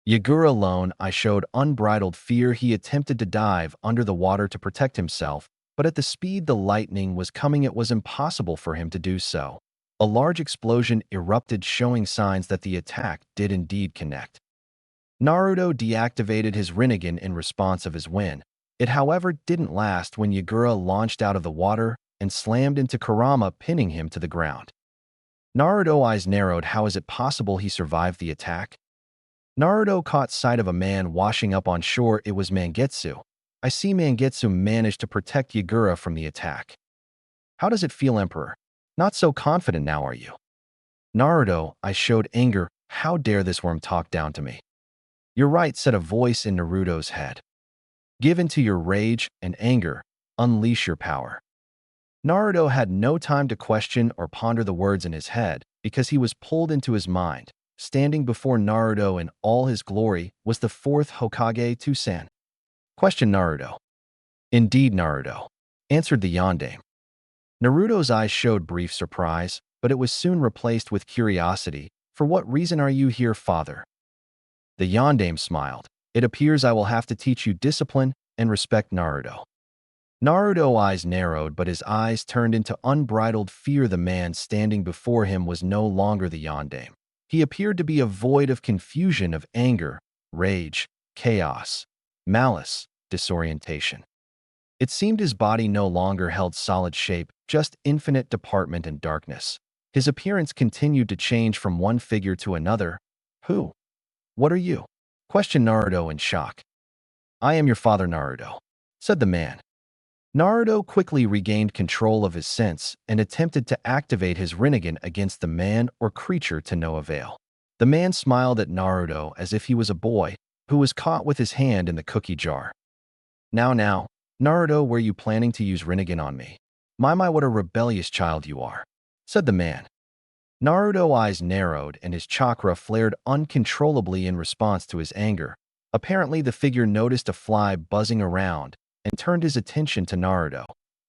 Yagura alone, I showed unbridled fear. He attempted to dive under the water to protect himself, but at the speed the lightning was coming, it was impossible for him to do so. A large explosion erupted, showing signs that the attack did indeed connect. Naruto deactivated his Rinnegan in response of his win. It, however, didn't last when Yagura launched out of the water and slammed into Kurama, pinning him to the ground. Naruto's eyes narrowed. How is it possible he survived the attack? Naruto caught sight of a man washing up on shore. It was Mangetsu. I see Mangetsu managed to protect Yagura from the attack. How does it feel, Emperor? Not so confident now, are you? Naruto, I showed anger. How dare this worm talk down to me? You're right, said a voice in Naruto's head. Give in to your rage and anger. Unleash your power. Naruto had no time to question or ponder the words in his head because he was pulled into his mind. Standing before Naruto in all his glory was the fourth Hokage Tsusan. Questioned Naruto. Indeed, Naruto, answered the yondaime. Naruto's eyes showed brief surprise, but it was soon replaced with curiosity. For what reason are you here, father? The yondaime smiled. It appears I will have to teach you discipline and respect, Naruto. Naruto's eyes narrowed, but his eyes turned into unbridled fear. The man standing before him was no longer the yondaime. He appeared to be a void of confusion, of anger, rage, chaos, malice, disorientation. It seemed his body no longer held solid shape, just infinite department and darkness. His appearance continued to change from one figure to another. Who? What are you? Questioned Naruto in shock. I am your father, Naruto, said the man. Naruto quickly regained control of his sense and attempted to activate his Rinnegan against the man or creature to no avail. The man smiled at Naruto as if he was a boy who was caught with his hand in the cookie jar. Now, Naruto, were you planning to use Rinnegan on me? My, what a rebellious child you are, said the man. Naruto's eyes narrowed and his chakra flared uncontrollably in response to his anger. Apparently, the figure noticed a fly buzzing around and turned his attention to Naruto.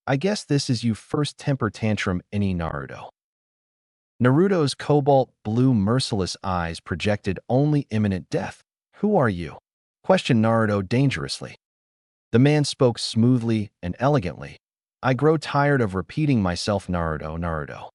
I guess this is your first temper tantrum, any Naruto. Naruto's cobalt blue merciless eyes projected only imminent death. Who are you? Questioned Naruto dangerously. The man spoke smoothly and elegantly. I grow tired of repeating myself, Naruto.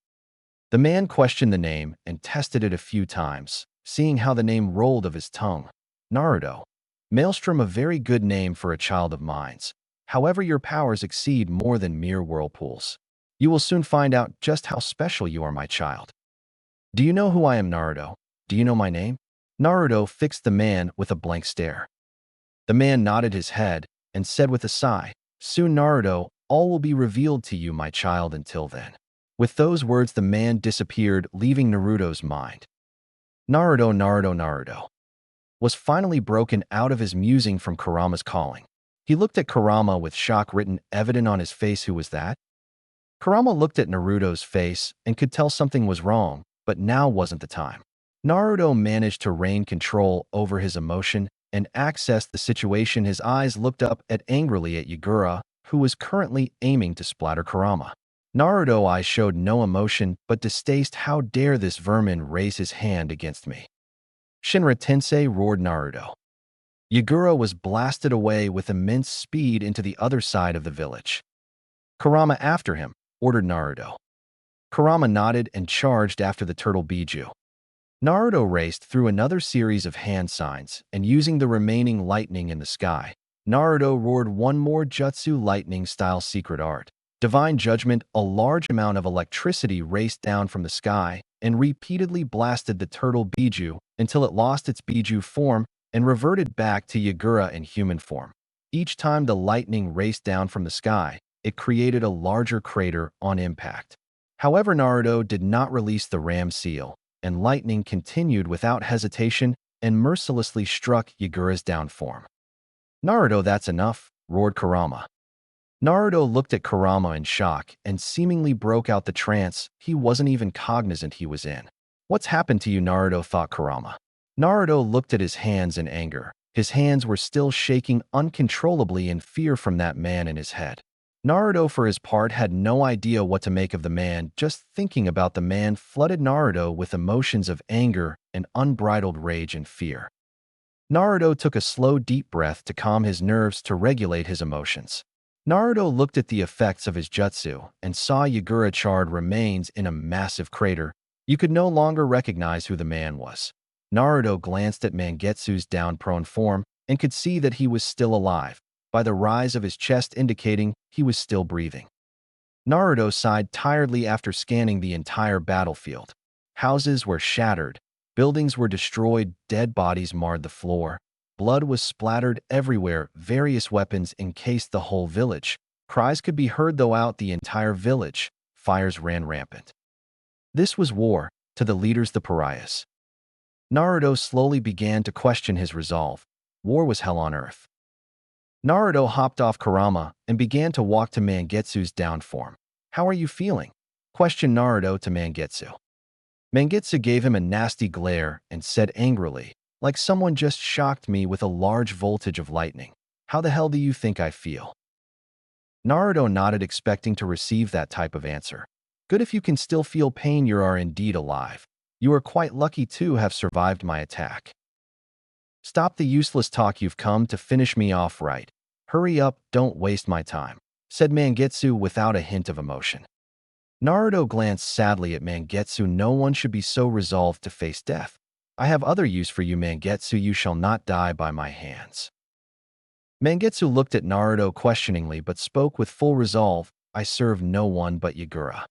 The man questioned the name and tested it a few times, seeing how the name rolled of his tongue. Naruto. Maelstrom, a very good name for a child of mines. However, your powers exceed more than mere whirlpools. You will soon find out just how special you are, my child. Do you know who I am, Naruto? Do you know my name? Naruto fixed the man with a blank stare. The man nodded his head and said with a sigh, Soon, Naruto, all will be revealed to you, my child. Until then. With those words, the man disappeared, leaving Naruto's mind. Naruto was finally broken out of his musing from Kurama's calling. He looked at Kurama with shock written evident on his face. Who was that? Kurama looked at Naruto's face and could tell something was wrong, but now wasn't the time. Naruto managed to rein control over his emotion and access the situation. His eyes looked up angrily at Yagura, who was currently aiming to splatter Kurama. Naruto's eyes showed no emotion but distaste. How dare this vermin raise his hand against me? Shinra Tensei, roared Naruto. Yagura was blasted away with immense speed into the other side of the village. Kurama after him, ordered Naruto. Kurama nodded and charged after the turtle Biju. Naruto raced through another series of hand signs and using the remaining lightning in the sky, Naruto roared one more jutsu lightning-style secret art. Divine Judgment. A large amount of electricity raced down from the sky and repeatedly blasted the turtle Biju until it lost its Biju form and reverted back to Yagura in human form. Each time the lightning raced down from the sky, it created a larger crater on impact. However, Naruto did not release the ram seal, and lightning continued without hesitation and mercilessly struck Yagura's down form. Naruto, that's enough, roared Kurama. Naruto looked at Kurama in shock and seemingly broke out the trance he wasn't even cognizant he was in. What's happened to you, Naruto, thought Kurama. Naruto looked at his hands in anger. His hands were still shaking uncontrollably in fear from that man in his head. Naruto, for his part, had no idea what to make of the man. Just thinking about the man flooded Naruto with emotions of anger and unbridled rage and fear. Naruto took a slow, deep breath to calm his nerves to regulate his emotions. Naruto looked at the effects of his jutsu and saw Yagura charred remains in a massive crater. You could no longer recognize who the man was. Naruto glanced at Mangetsu's down-prone form and could see that he was still alive, by the rise of his chest indicating he was still breathing. Naruto sighed tiredly after scanning the entire battlefield. Houses were shattered, buildings were destroyed, dead bodies marred the floor. Blood was splattered everywhere, various weapons encased the whole village. Cries could be heard throughout the entire village. Fires ran rampant. This was war, to the leaders the pariahs. Naruto slowly began to question his resolve. War was hell on earth. Naruto hopped off Kurama and began to walk to Mangetsu's down form. How are you feeling? Questioned Naruto to Mangetsu. Mangetsu gave him a nasty glare and said angrily, like someone just shocked me with a large voltage of lightning. How the hell do you think I feel? Naruto nodded, expecting to receive that type of answer. Good, if you can still feel pain, you are indeed alive. You are quite lucky to have survived my attack. Stop the useless talk, you've come to finish me off, right? Hurry up, don't waste my time, said Mangetsu without a hint of emotion. Naruto glanced sadly at Mangetsu. No one should be so resolved to face death. I have other use for you, Mangetsu. You shall not die by my hands. Mangetsu looked at Naruto questioningly but spoke with full resolve. I serve no one but Yagura.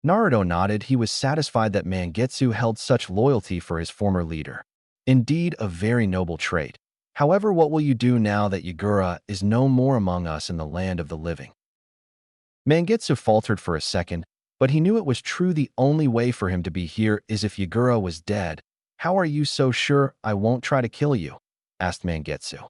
Naruto nodded. He was satisfied that Mangetsu held such loyalty for his former leader. Indeed, a very noble trait. However, what will you do now that Yagura is no more among us in the land of the living? Mangetsu faltered for a second, but he knew it was true. The only way for him to be here is if Yagura was dead. How are you so sure I won't try to kill you? Asked Mangetsu.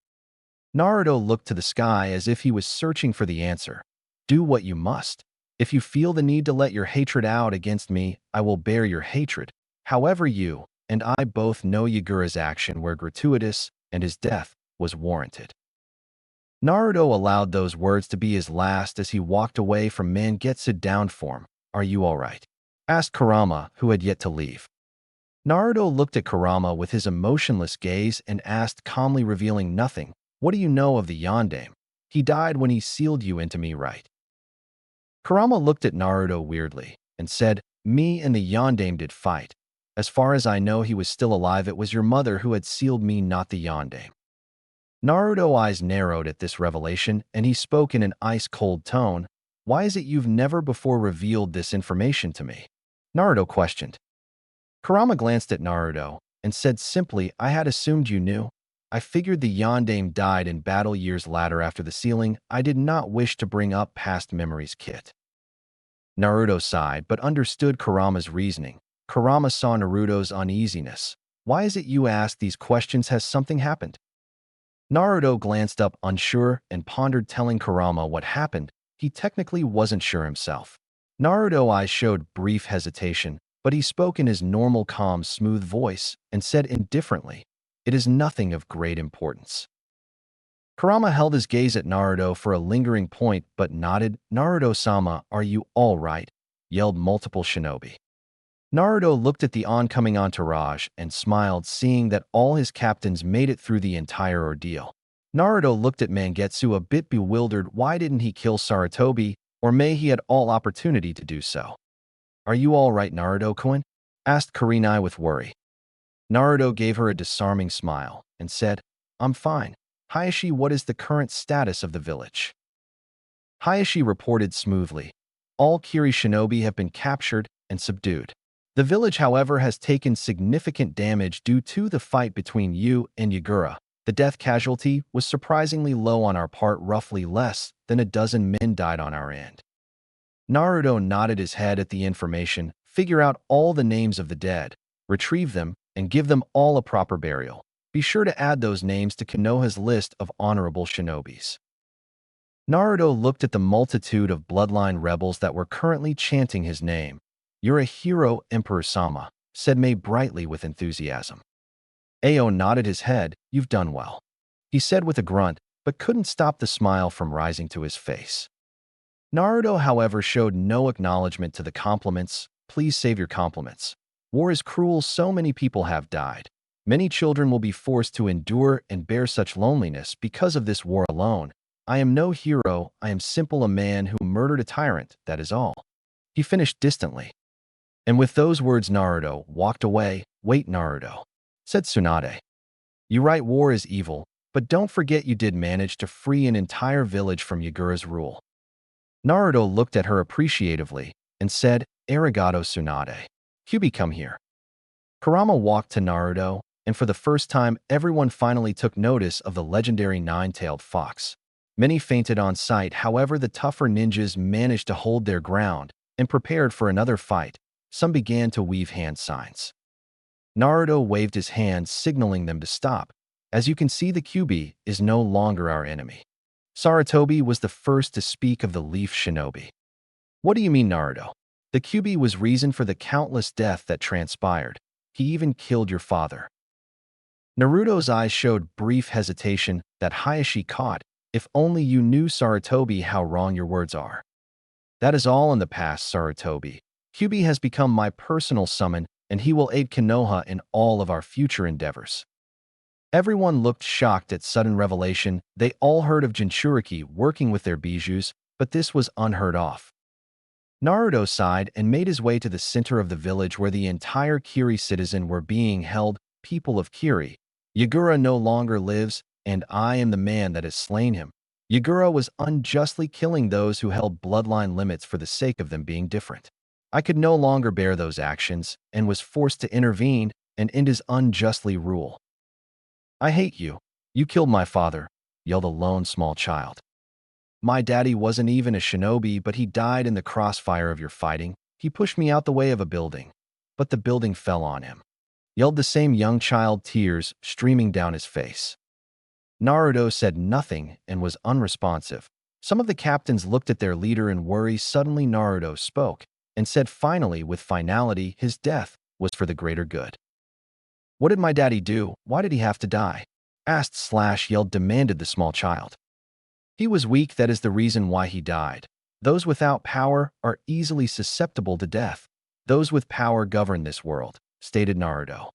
Naruto looked to the sky as if he was searching for the answer. Do what you must. If you feel the need to let your hatred out against me, I will bear your hatred. However, you and I both know Yagura's action were gratuitous and his death was warranted. Naruto allowed those words to be his last as he walked away from Mangetsu down form. Are you all right? Asked Kurama, who had yet to leave. Naruto looked at Kurama with his emotionless gaze and asked calmly, revealing nothing. What do you know of the Yondaime? He died when he sealed you into me, right? Kurama looked at Naruto weirdly and said, me and the Yondaime did fight. As far as I know, he was still alive. It was your mother who had sealed me, not the Yondaime. Naruto's eyes narrowed at this revelation, and he spoke in an ice-cold tone. Why is it you've never before revealed this information to me? Naruto questioned. Kurama glanced at Naruto and said simply, I had assumed you knew. I figured the Yondaime died in battle years later after the sealing. I did not wish to bring up past memories, Kit. Naruto sighed but understood Kurama's reasoning. Kurama saw Naruto's uneasiness. Why is it you ask these questions? Has something happened? Naruto glanced up unsure and pondered, telling Kurama what happened. He technically wasn't sure himself. Naruto's eyes showed brief hesitation, but he spoke in his normal, calm, smooth voice and said indifferently, it is nothing of great importance. Kurama held his gaze at Naruto for a lingering point but nodded. Naruto-sama, are you all right? Yelled multiple shinobi. Naruto looked at the oncoming entourage and smiled, seeing that all his captains made it through the entire ordeal. Naruto looked at Mangetsu a bit bewildered. Why didn't he kill Sarutobi? Or may he had all opportunity to do so. Are you all right, Naruto-kun? Asked Kurenai with worry. Naruto gave her a disarming smile and said, I'm fine. Hayashi, what is the current status of the village? Hayashi reported smoothly. All Kiri shinobi have been captured and subdued. The village, however, has taken significant damage due to the fight between you and Yagura. The death casualty was surprisingly low on our part. Roughly less than a dozen men died on our end. Naruto nodded his head at the information. Figure out all the names of the dead, retrieve them, and give them all a proper burial. Be sure to add those names to Konoha's list of honorable shinobis. Naruto looked at the multitude of bloodline rebels that were currently chanting his name. "You're a hero, Emperor-sama," said Mei brightly with enthusiasm. Ao nodded his head. "You've done well," he said with a grunt, but couldn't stop the smile from rising to his face. Naruto, however, showed no acknowledgement to the compliments. "Please save your compliments. War is cruel, so many people have died. Many children will be forced to endure and bear such loneliness because of this war alone. I am no hero, I am simple a man who murdered a tyrant, that is all," he finished distantly. And with those words Naruto walked away. "Wait, Naruto," said Tsunade. "You right, war is evil, but don't forget you did manage to free an entire village from Yagura's rule." Naruto looked at her appreciatively and said, "Arigato, Tsunade. Kyuubi, come here." Kurama walked to Naruto, and for the first time everyone finally took notice of the legendary nine-tailed fox. Many fainted on sight, however the tougher ninjas managed to hold their ground and prepared for another fight. Some began to weave hand signs. Naruto waved his hand, signaling them to stop. "As you can see, the Kyuubi is no longer our enemy." Sarutobi was the first to speak of the leaf shinobi. "What do you mean, Naruto? The Kyuubi was reason for the countless death that transpired. He even killed your father." Naruto's eyes showed brief hesitation that Hayashi caught. "If only you knew, Sarutobi, how wrong your words are." "That is all in the past, Sarutobi. Kyuubi has become my personal summon, and he will aid Konoha in all of our future endeavors." Everyone looked shocked at sudden revelation. They all heard of Jinchuriki working with their bijous, but this was unheard of. Naruto sighed and made his way to the center of the village where the entire Kiri citizen were being held. "People of Kiri, Yagura no longer lives, and I am the man that has slain him. Yagura was unjustly killing those who held bloodline limits for the sake of them being different. I could no longer bear those actions and was forced to intervene and end his unjustly rule." "I hate you. You killed my father," yelled a lone small child. "My daddy wasn't even a shinobi, but he died in the crossfire of your fighting. He pushed me out the way of a building, but the building fell on him," yelled the same young child, tears streaming down his face. Naruto said nothing and was unresponsive. Some of the captains looked at their leader in worry. Suddenly Naruto spoke and said finally with finality, "His death was for the greater good." "What did my daddy do? Why did he have to die?" asked slash yelled demanded the small child. "He was weak, that is the reason why he died. Those without power are easily susceptible to death. Those with power govern this world," stated Naruto.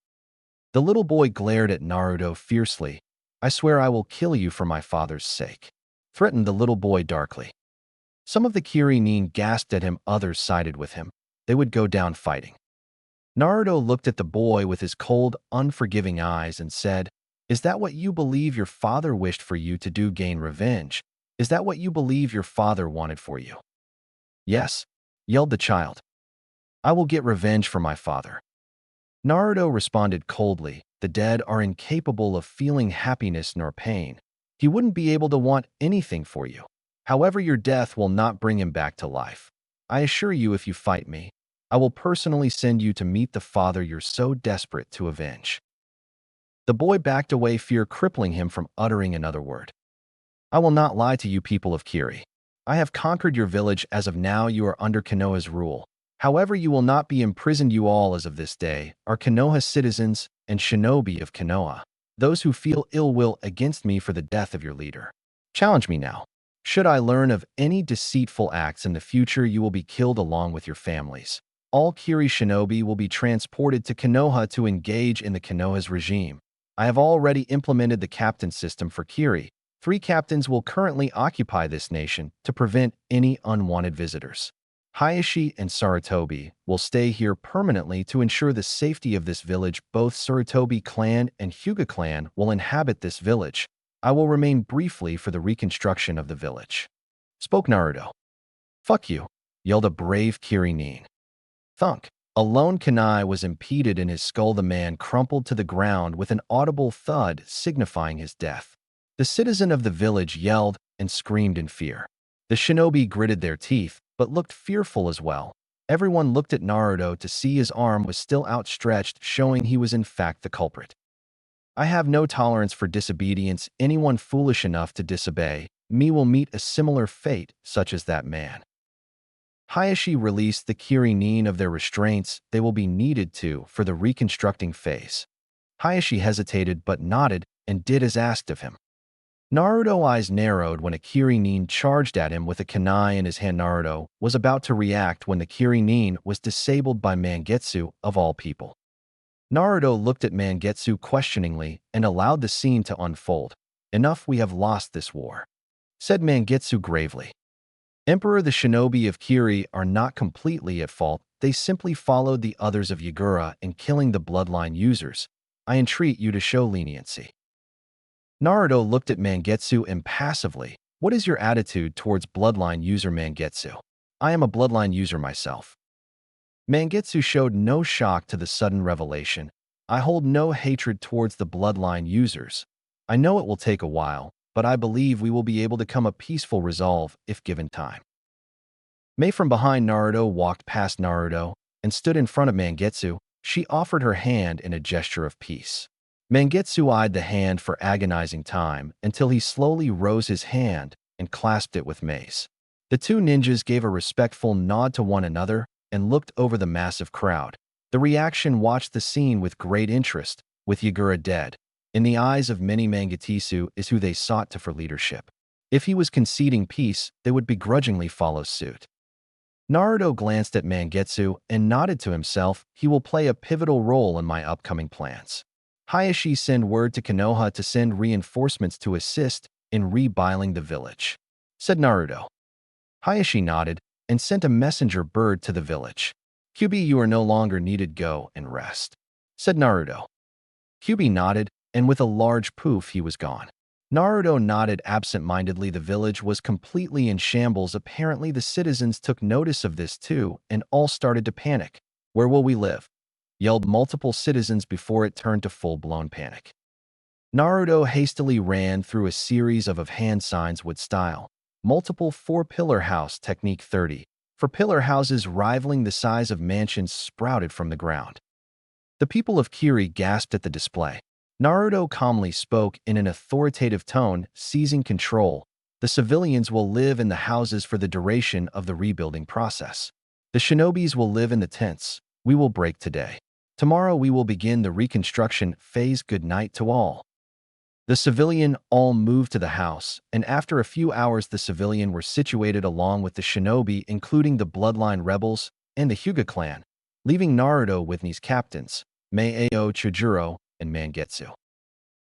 The little boy glared at Naruto fiercely. "I swear I will kill you for my father's sake," threatened the little boy darkly. Some of the Kiri-nin gasped at him, others sided with him. They would go down fighting. Naruto looked at the boy with his cold, unforgiving eyes and said, "Is that what you believe your father wished for you to do, gain revenge? Is that what you believe your father wanted for you?" "Yes," yelled the child. "I will get revenge for my father." Naruto responded coldly. "The dead are incapable of feeling happiness nor pain. He wouldn't be able to want anything for you. However, your death will not bring him back to life. I assure you, if you fight me, I will personally send you to meet the father you're so desperate to avenge." The boy backed away, fear crippling him from uttering another word. "I will not lie to you, people of Kiri. I have conquered your village. As of now, you are under Konoha's rule. However, you will not be imprisoned. You all, as of this day, are Konoha citizens and shinobi of Konoha. Those who feel ill will against me for the death of your leader, challenge me now. Should I learn of any deceitful acts in the future, you will be killed along with your families. All Kiri shinobi will be transported to Konoha to engage in the Konoha's regime. I have already implemented the captain system for Kiri. 3 captains will currently occupy this nation to prevent any unwanted visitors. Hayashi and Sarutobi will stay here permanently to ensure the safety of this village. Both Sarutobi clan and Hyuga clan will inhabit this village. I will remain briefly for the reconstruction of the village," spoke Naruto. "Fuck you," yelled a brave Kiri-nin. Thunk. A lone kunai was impeded in his skull. The man crumpled to the ground with an audible thud signifying his death. The citizen of the village yelled and screamed in fear. The shinobi gritted their teeth, but looked fearful as well. Everyone looked at Naruto to see his arm was still outstretched, showing he was in fact the culprit. "I have no tolerance for disobedience. Anyone foolish enough to disobey me will meet a similar fate such as that man. Hayashi released the Kiri-nin of their restraints they will be needed to for the reconstructing phase. Hayashi hesitated but nodded and did as asked of him. Naruto's eyes narrowed when a Kiri-nin charged at him with a kunai in his hand. Naruto was about to react when the Kiri-nin was disabled by Mangetsu, of all people. Naruto looked at Mangetsu questioningly and allowed the scene to unfold. "Enough, we have lost this war," said Mangetsu gravely. "Emperor, the shinobi of Kiri are not completely at fault. They simply followed the others of Yagura in killing the bloodline users. I entreat you to show leniency." Naruto looked at Mangetsu impassively. "What is your attitude towards bloodline user Mangetsu?" "I am a bloodline user myself." Mangetsu showed no shock to the sudden revelation. "I hold no hatred towards the bloodline users. I know it will take a while, but I believe we will be able to come a peaceful resolve if given time." Mei from behind Naruto walked past Naruto and stood in front of Mangetsu. She offered her hand in a gesture of peace. Mangetsu eyed the hand for agonizing time until he slowly rose his hand and clasped it with Mei's. The two ninjas gave a respectful nod to one another and looked over the massive crowd. The reaction watched the scene with great interest. With Yagura dead, in the eyes of many, Mangetsu is who they sought to for leadership. If he was conceding peace, they would begrudgingly follow suit. Naruto glanced at Mangetsu and nodded to himself. "He will play a pivotal role in my upcoming plans." Hayashi send word to Konoha to send reinforcements to assist in rebuilding the village, said Naruto. Hayashi nodded and sent a messenger bird to the village. "Kyubi, you are no longer needed. Go and rest," said Naruto. Kyubi nodded, and with a large poof he was gone. Naruto nodded absent-mindedly. The village was completely in shambles. Apparently the citizens took notice of this too and all started to panic. "Where will we live?" yelled multiple citizens before it turned to full-blown panic. Naruto hastily ran through a series of hand signs with style. Multiple four-pillar house technique 30. For pillar houses rivaling the size of mansions sprouted from the ground. The people of Kiri gasped at the display. Naruto calmly spoke in an authoritative tone, seizing control. "The civilians will live in the houses for the duration of the rebuilding process. The shinobis will live in the tents. We will break today. Tomorrow we will begin the reconstruction phase. Good night to all." The civilian all moved to the house, and after a few hours the civilian were situated along with the shinobi, including the bloodline rebels and the Hyuga clan, leaving Naruto with his captains, Mei, Ao, Chojuro, and Mangetsu.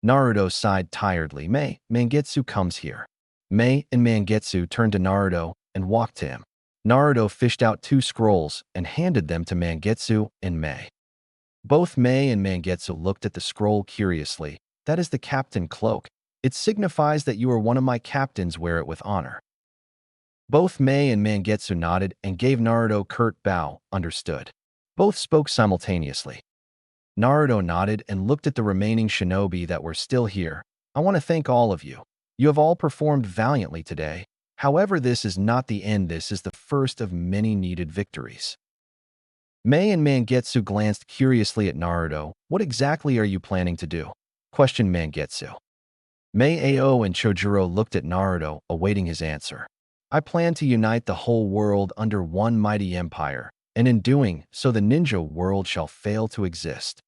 Naruto sighed tiredly. Mangetsu comes here." Mei and Mangetsu turned to Naruto and walked to him. Naruto fished out 2 scrolls and handed them to Mangetsu and Mei. Both Mei and Mangetsu looked at the scroll curiously. "That is the captain cloak. It signifies that you are one of my captains. Wear it with honor." Both Mei and Mangetsu nodded and gave Naruto curt bow. "Understood." Both spoke simultaneously. Naruto nodded and looked at the remaining shinobi that were still here. "I want to thank all of you. You have all performed valiantly today. However, this is not the end. This is the first of many needed victories." Mei and Mangetsu glanced curiously at Naruto. "What exactly are you planning to do?" questioned Mangetsu. Mei, Ao, and Chojuro looked at Naruto, awaiting his answer. "I plan to unite the whole world under one mighty empire, and in doing so the ninja world shall fail to exist."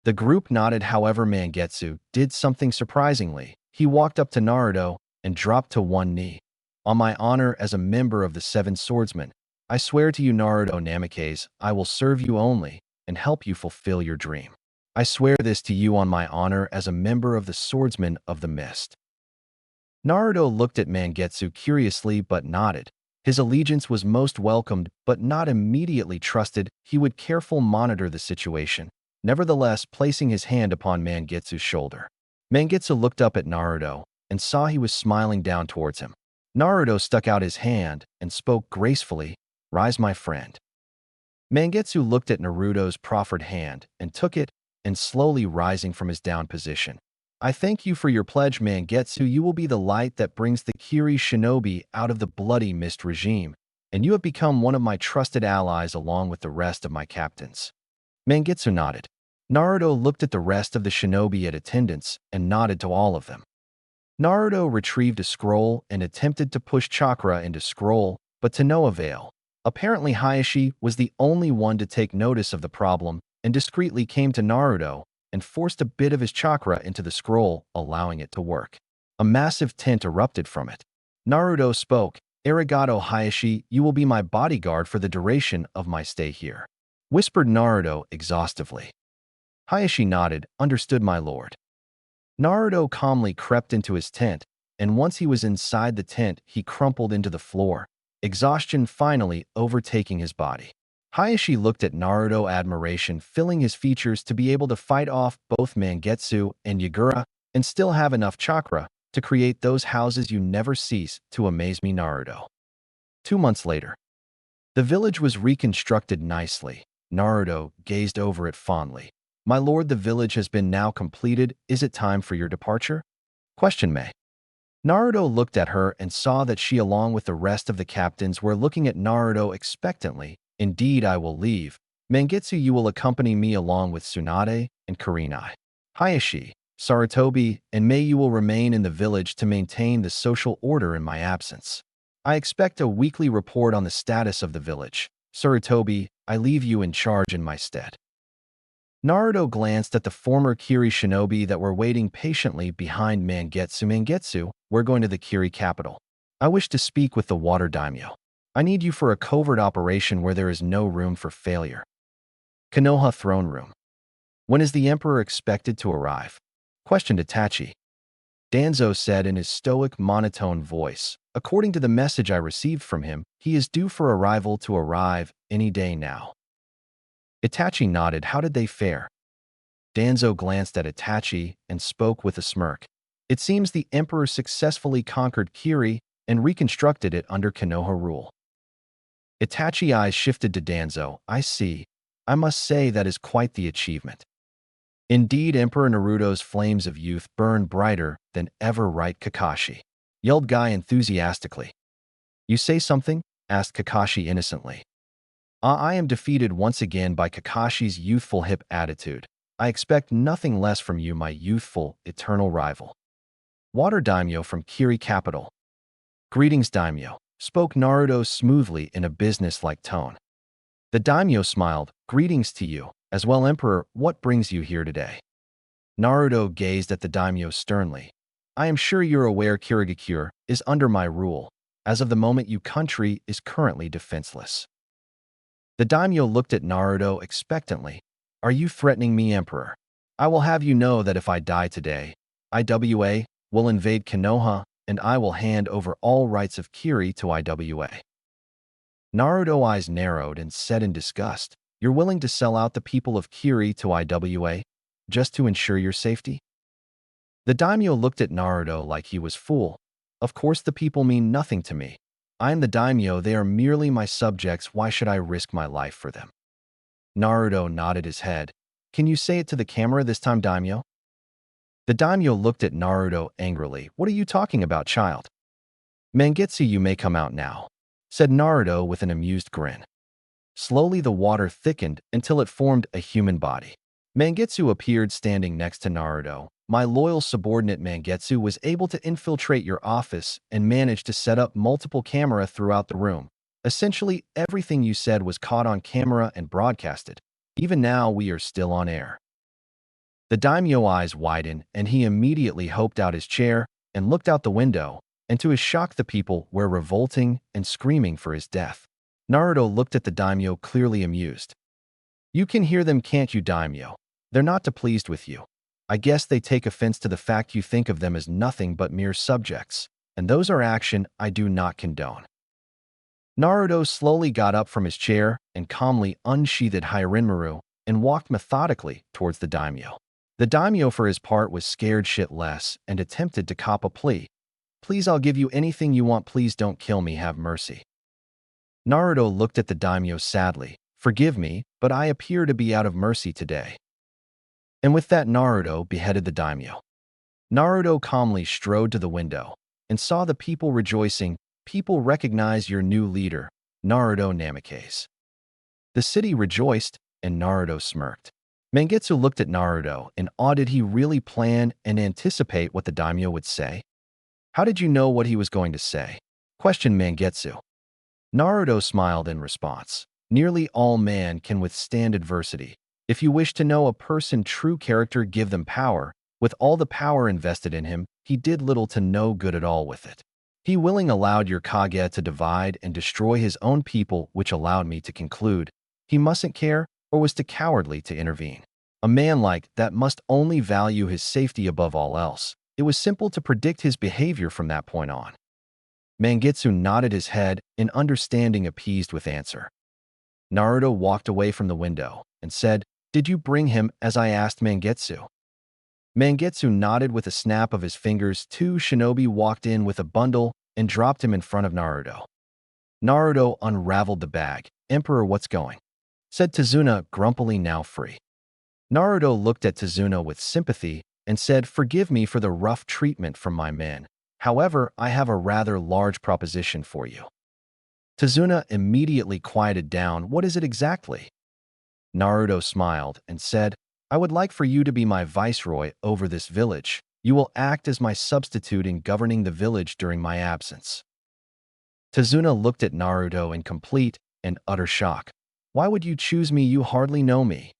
The group nodded. However, Mangetsu did something surprisingly. He walked up to Naruto and dropped to one knee. "On my honor as a member of the 7 Swordsmen, I swear to you, Naruto Namikaze, I will serve you only and help you fulfill your dream. I swear this to you on my honor as a member of the Swordsmen of the Mist." Naruto looked at Mangetsu curiously but nodded. His allegiance was most welcomed but not immediately trusted. He would carefully monitor the situation, nevertheless placing his hand upon Mangetsu's shoulder. Mangetsu looked up at Naruto and saw he was smiling down towards him. Naruto stuck out his hand and spoke gracefully. "Rise, my friend." Mangetsu looked at Naruto's proffered hand and took it, and slowly rising from his down position. "I thank you for your pledge, Mangetsu. You will be the light that brings the Kiri shinobi out of the bloody mist regime, and you have become one of my trusted allies along with the rest of my captains." Mangetsu nodded. Naruto looked at the rest of the shinobi at attendance and nodded to all of them. Naruto retrieved a scroll and attempted to push chakra into scroll, but to no avail. Apparently Hayashi was the only one to take notice of the problem and discreetly came to Naruto and forced a bit of his chakra into the scroll, allowing it to work. A massive tint erupted from it. Naruto spoke, "Arigato Hayashi, you will be my bodyguard for the duration of my stay here," whispered Naruto exhaustively. Hayashi nodded, "Understood, my lord." Naruto calmly crept into his tent, and once he was inside the tent, he crumpled into the floor, exhaustion finally overtaking his body. Hayashi looked at Naruto, admiration filling his features to be able to fight off both Mangetsu and Yagura and still have enough chakra to create those houses. You never cease to amaze me, Naruto. 2 months later, the village was reconstructed nicely. Naruto gazed over it fondly. "My lord, the village has been now completed. Is it time for your departure?" Question May. Naruto looked at her and saw that she along with the rest of the captains were looking at Naruto expectantly. "Indeed, I will leave. Mangetsu, you will accompany me along with Tsunade and Kurenai. Hayashi, Sarutobi, and Mei, you will remain in the village to maintain the social order in my absence. I expect a weekly report on the status of the village. Sarutobi, I leave you in charge in my stead." Naruto glanced at the former Kiri shinobi that were waiting patiently behind Mangetsu. "Mangetsu, we're going to the Kiri capital. I wish to speak with the water daimyo. I need you for a covert operation where there is no room for failure." Konoha throne room. "When is the emperor expected to arrive?" questioned Itachi. Danzo said in his stoic, monotone voice, "According to the message I received from him, he is due for arrival to arrive any day now." Itachi nodded. "How did they fare?" Danzo glanced at Itachi and spoke with a smirk. "It seems the emperor successfully conquered Kiri and reconstructed it under Konoha rule." Itachi's eyes shifted to Danzo. "I see. I must say that is quite the achievement." "Indeed, Emperor Naruto's flames of youth burn brighter than ever, right, Kakashi?" yelled Guy enthusiastically. "You say something?" asked Kakashi innocently. I am defeated once again by Kakashi's youthful hip attitude. I expect nothing less from you, my youthful, eternal rival." Water daimyo from Kiri capital. "Greetings, daimyo," spoke Naruto smoothly in a business-like tone. The daimyo smiled. "Greetings to you as well, Emperor. What brings you here today?" Naruto gazed at the daimyo sternly. "I am sure you're aware Kirigakure is under my rule. As of the moment, your country is currently defenseless." The daimyo looked at Naruto expectantly. "Are you threatening me, Emperor? I will have you know that if I die today, IWA will invade Konoha and I will hand over all rights of Kiri to IWA." Naruto's eyes narrowed and said in disgust, "You're willing to sell out the people of Kiri to IWA just to ensure your safety?" The daimyo looked at Naruto like he was fool. "Of course the people mean nothing to me. I am the daimyo, they are merely my subjects. Why should I risk my life for them?" Naruto nodded his head. "Can you say it to the camera this time, daimyo?" The daimyo looked at Naruto angrily. "What are you talking about, child?" "Mangetsu, you may come out now," said Naruto with an amused grin. Slowly the water thickened until it formed a human body. Mangetsu appeared standing next to Naruto. "My loyal subordinate Mangetsu was able to infiltrate your office and managed to set up multiple cameras throughout the room. Essentially, everything you said was caught on camera and broadcasted. Even now, we are still on air." The daimyo's eyes widened, and he immediately hopped out his chair and looked out the window, and to his shock the people were revolting and screaming for his death. Naruto looked at the daimyo clearly amused. "You can hear them, can't you, daimyo? They're not too pleased with you. I guess they take offense to the fact you think of them as nothing but mere subjects, and those are action I do not condone." Naruto slowly got up from his chair and calmly unsheathed Hirinmaru and walked methodically towards the daimyo. The daimyo, for his part, was scared shitless and attempted to cop a plea. "Please, I'll give you anything you want. Please don't kill me. Have mercy." Naruto looked at the daimyo sadly. "Forgive me, but I appear to be out of mercy today." And with that, Naruto beheaded the daimyo. Naruto calmly strode to the window and saw the people rejoicing. "People recognize your new leader, Naruto Namikaze." The city rejoiced, and Naruto smirked. Mangetsu looked at Naruto in awe. Did he really plan and anticipate what the daimyo would say? How did you know what he was going to say? Questioned Mangetsu. Naruto smiled in response. Nearly all man can withstand adversity. If you wish to know a person's true character, give them power. With all the power invested in him, he did little to no good at all with it. He willing allowed your Kage to divide and destroy his own people, which allowed me to conclude he mustn't care or was too cowardly to intervene. A man like that must only value his safety above all else. It was simple to predict his behavior from that point on. Mangetsu nodded his head, in understanding appeased with answer. Naruto walked away from the window and said, "Did you bring him as I asked Mangetsu?" Mangetsu nodded with a snap of his fingers. Two shinobi walked in with a bundle and dropped him in front of Naruto. Naruto unraveled the bag. "Emperor, what's going?" said Tazuna, grumpily, now free. Naruto looked at Tazuna with sympathy and said, "Forgive me for the rough treatment from my men. However, I have a rather large proposition for you." Tazuna immediately quieted down. "What is it exactly?" Naruto smiled and said, "I would like for you to be my viceroy over this village. You will act as my substitute in governing the village during my absence." Tazuna looked at Naruto in complete and utter shock. "Why would you choose me? You hardly know me."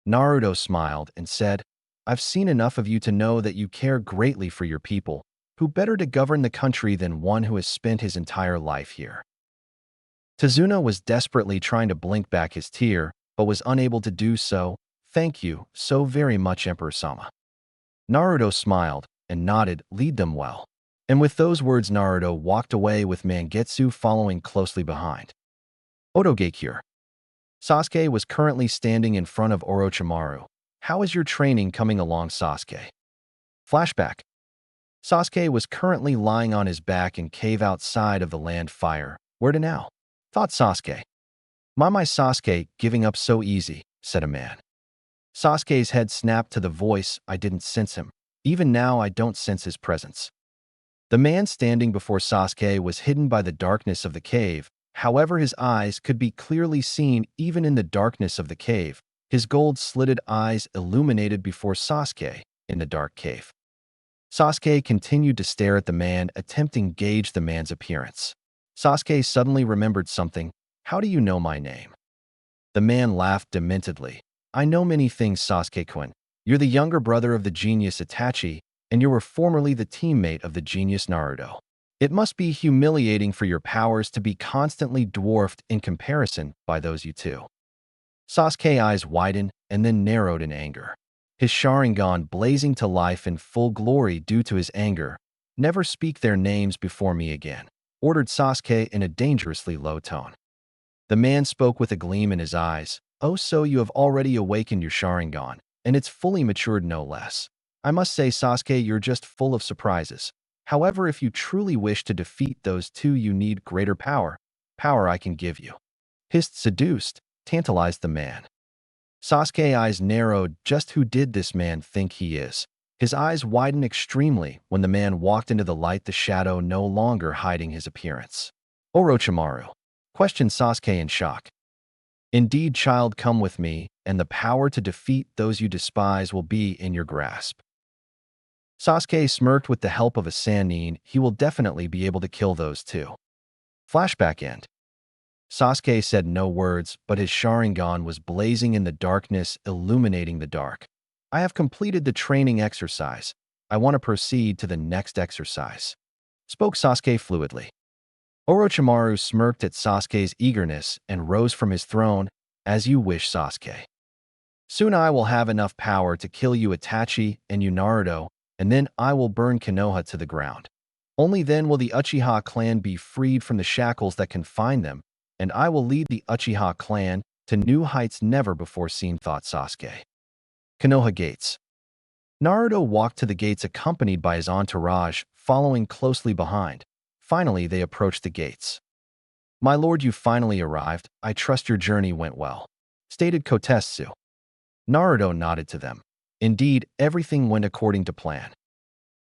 Naruto smiled and said, "I've seen enough of you to know that you care greatly for your people. Who better to govern the country than one who has spent his entire life here?" Tazuna was desperately trying to blink back his tear, but was unable to do so. "Thank you so very much, Emperor-sama." Naruto smiled and nodded. "Lead them well." And with those words, Naruto walked away with Mangetsu following closely behind. Otogakure. Sasuke was currently standing in front of Orochimaru. "How is your training coming along, Sasuke?" Flashback. Sasuke was currently lying on his back in cave outside of the land fire. "Where to now?" thought Sasuke. My Sasuke, giving up so easy," said a man. Sasuke's head snapped to the voice. "I didn't sense him. Even now I don't sense his presence." The man standing before Sasuke was hidden by the darkness of the cave. However, his eyes could be clearly seen even in the darkness of the cave. His gold-slitted eyes illuminated before Sasuke in the dark cave. Sasuke continued to stare at the man, attempting to gauge the man's appearance. Sasuke suddenly remembered something. "How do you know my name?" The man laughed dementedly. "I know many things, Sasuke-kun. You're the younger brother of the genius Itachi, and you were formerly the teammate of the genius Naruto. It must be humiliating for your powers to be constantly dwarfed in comparison by those you two." Sasuke's eyes widened and then narrowed in anger. His Sharingan blazing to life in full glory due to his anger. "Never speak their names before me again," ordered Sasuke in a dangerously low tone. The man spoke with a gleam in his eyes. "Oh, so you have already awakened your Sharingan, and it's fully matured no less. I must say, Sasuke, you're just full of surprises. However, if you truly wish to defeat those two, you need greater power. Power I can give you." Hissed seduced, tantalized the man. Sasuke's eyes narrowed. Just who did this man think he is? His eyes widened extremely when the man walked into the light, the shadow no longer hiding his appearance. "Orochimaru?" questioned Sasuke in shock. "Indeed, child, come with me, and the power to defeat those you despise will be in your grasp." Sasuke smirked. "With the help of a Sannin, he will definitely be able to kill those two." Flashback end. Sasuke said no words, but his Sharingan was blazing in the darkness, illuminating the dark. "I have completed the training exercise. I want to proceed to the next exercise," spoke Sasuke fluidly. Orochimaru smirked at Sasuke's eagerness and rose from his throne. "As you wish, Sasuke. Soon I will have enough power to kill you Itachi and you Naruto, and then I will burn Konoha to the ground. Only then will the Uchiha clan be freed from the shackles that confine them, and I will lead the Uchiha clan to new heights never before seen," thought Sasuke. Konoha Gates. Naruto walked to the gates accompanied by his entourage, following closely behind. Finally, they approached the gates. "My lord, you finally arrived. I trust your journey went well," stated Kotetsu. Naruto nodded to them. "Indeed, everything went according to plan."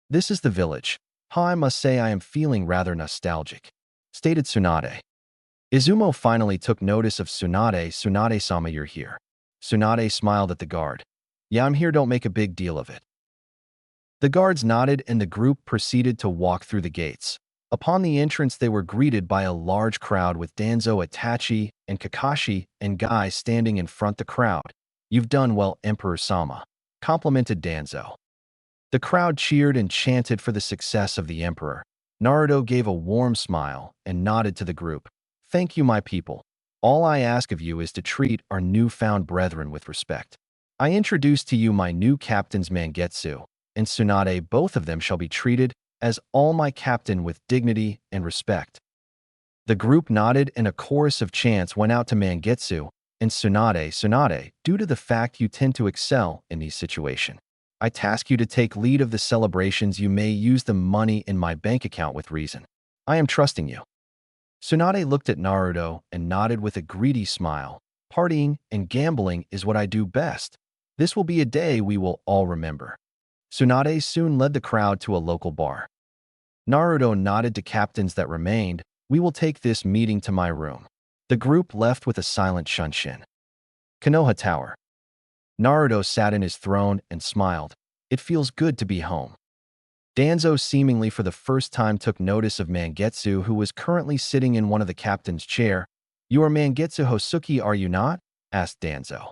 "This is the village. I must say I am feeling rather nostalgic," stated Tsunade. Izumo finally took notice of Tsunade. "Tsunade-sama, you're here." Tsunade smiled at the guard. "Yeah, I'm here, don't make a big deal of it." The guards nodded and the group proceeded to walk through the gates. Upon the entrance, they were greeted by a large crowd with Danzo, Itachi, and Kakashi and Guy standing in front. The crowd. "You've done well, Emperor Sama," complimented Danzo. The crowd cheered and chanted for the success of the emperor. Naruto gave a warm smile and nodded to the group. "Thank you, my people. All I ask of you is to treat our newfound brethren with respect. I introduce to you my new captains Mangetsu and Tsunade. Both of them shall be treated as all my captain with dignity and respect." The group nodded and a chorus of chants went out to Mangetsu and Tsunade. "Tsunade, due to the fact you tend to excel in these situations, I task you to take lead of the celebrations. You may use the money in my bank account with reason. I am trusting you." Tsunade looked at Naruto and nodded with a greedy smile. "Partying and gambling is what I do best. This will be a day we will all remember." Tsunade soon led the crowd to a local bar. Naruto nodded to captains that remained. "We will take this meeting to my room." The group left with a silent shunshin. Konoha Tower. Naruto sat in his throne and smiled. It feels good to be home. Danzo seemingly for the first time took notice of Mangetsu, who was currently sitting in one of the captain's chair. "You are Mangetsu Hosuki, are you not?" asked Danzo.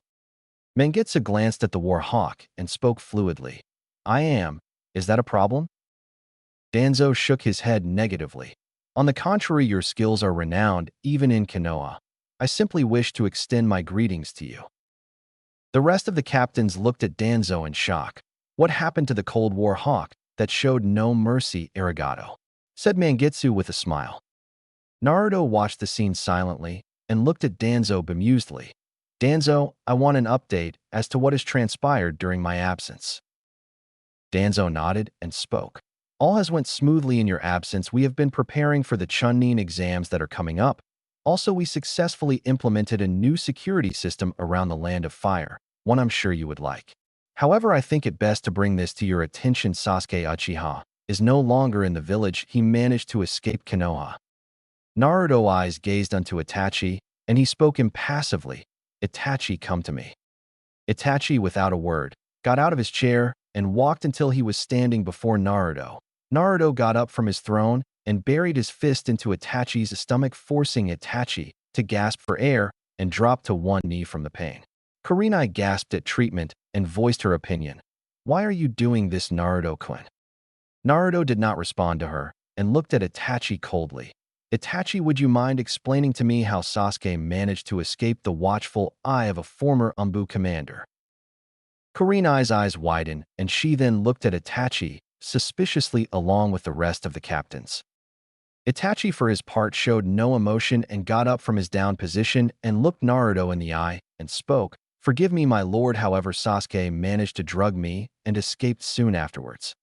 Mangetsu glanced at the war hawk and spoke fluidly. "I am. Is that a problem?" Danzo shook his head negatively. "On the contrary, your skills are renowned, even in Konoha. I simply wish to extend my greetings to you." The rest of the captains looked at Danzo in shock. "What happened to the Cold War hawk that showed no mercy, arigato?" said Mangetsu with a smile. Naruto watched the scene silently and looked at Danzo bemusedly. "Danzo, I want an update as to what has transpired during my absence." Danzo nodded and spoke. "All has went smoothly in your absence. We have been preparing for the Chunin exams that are coming up. Also, we successfully implemented a new security system around the Land of Fire, one I'm sure you would like. However, I think it best to bring this to your attention. Sasuke Uchiha is no longer in the village. He managed to escape Konoha." Naruto's eyes gazed unto Itachi, and he spoke impassively. "Itachi, come to me." Itachi, without a word, got out of his chair and walked until he was standing before Naruto. Naruto got up from his throne and buried his fist into Itachi's stomach, forcing Itachi to gasp for air and drop to one knee from the pain. Kurenai gasped at treatment and voiced her opinion. "Why are you doing this, Naruto-kun?" Naruto did not respond to her and looked at Itachi coldly. "Itachi, would you mind explaining to me how Sasuke managed to escape the watchful eye of a former Umbu commander?" Kurenai's eyes widened, and she then looked at Itachi suspiciously along with the rest of the captains. Itachi, for his part, showed no emotion and got up from his down position and looked Naruto in the eye and spoke. "Forgive me, my lord, however Sasuke managed to drug me and escaped soon afterwards."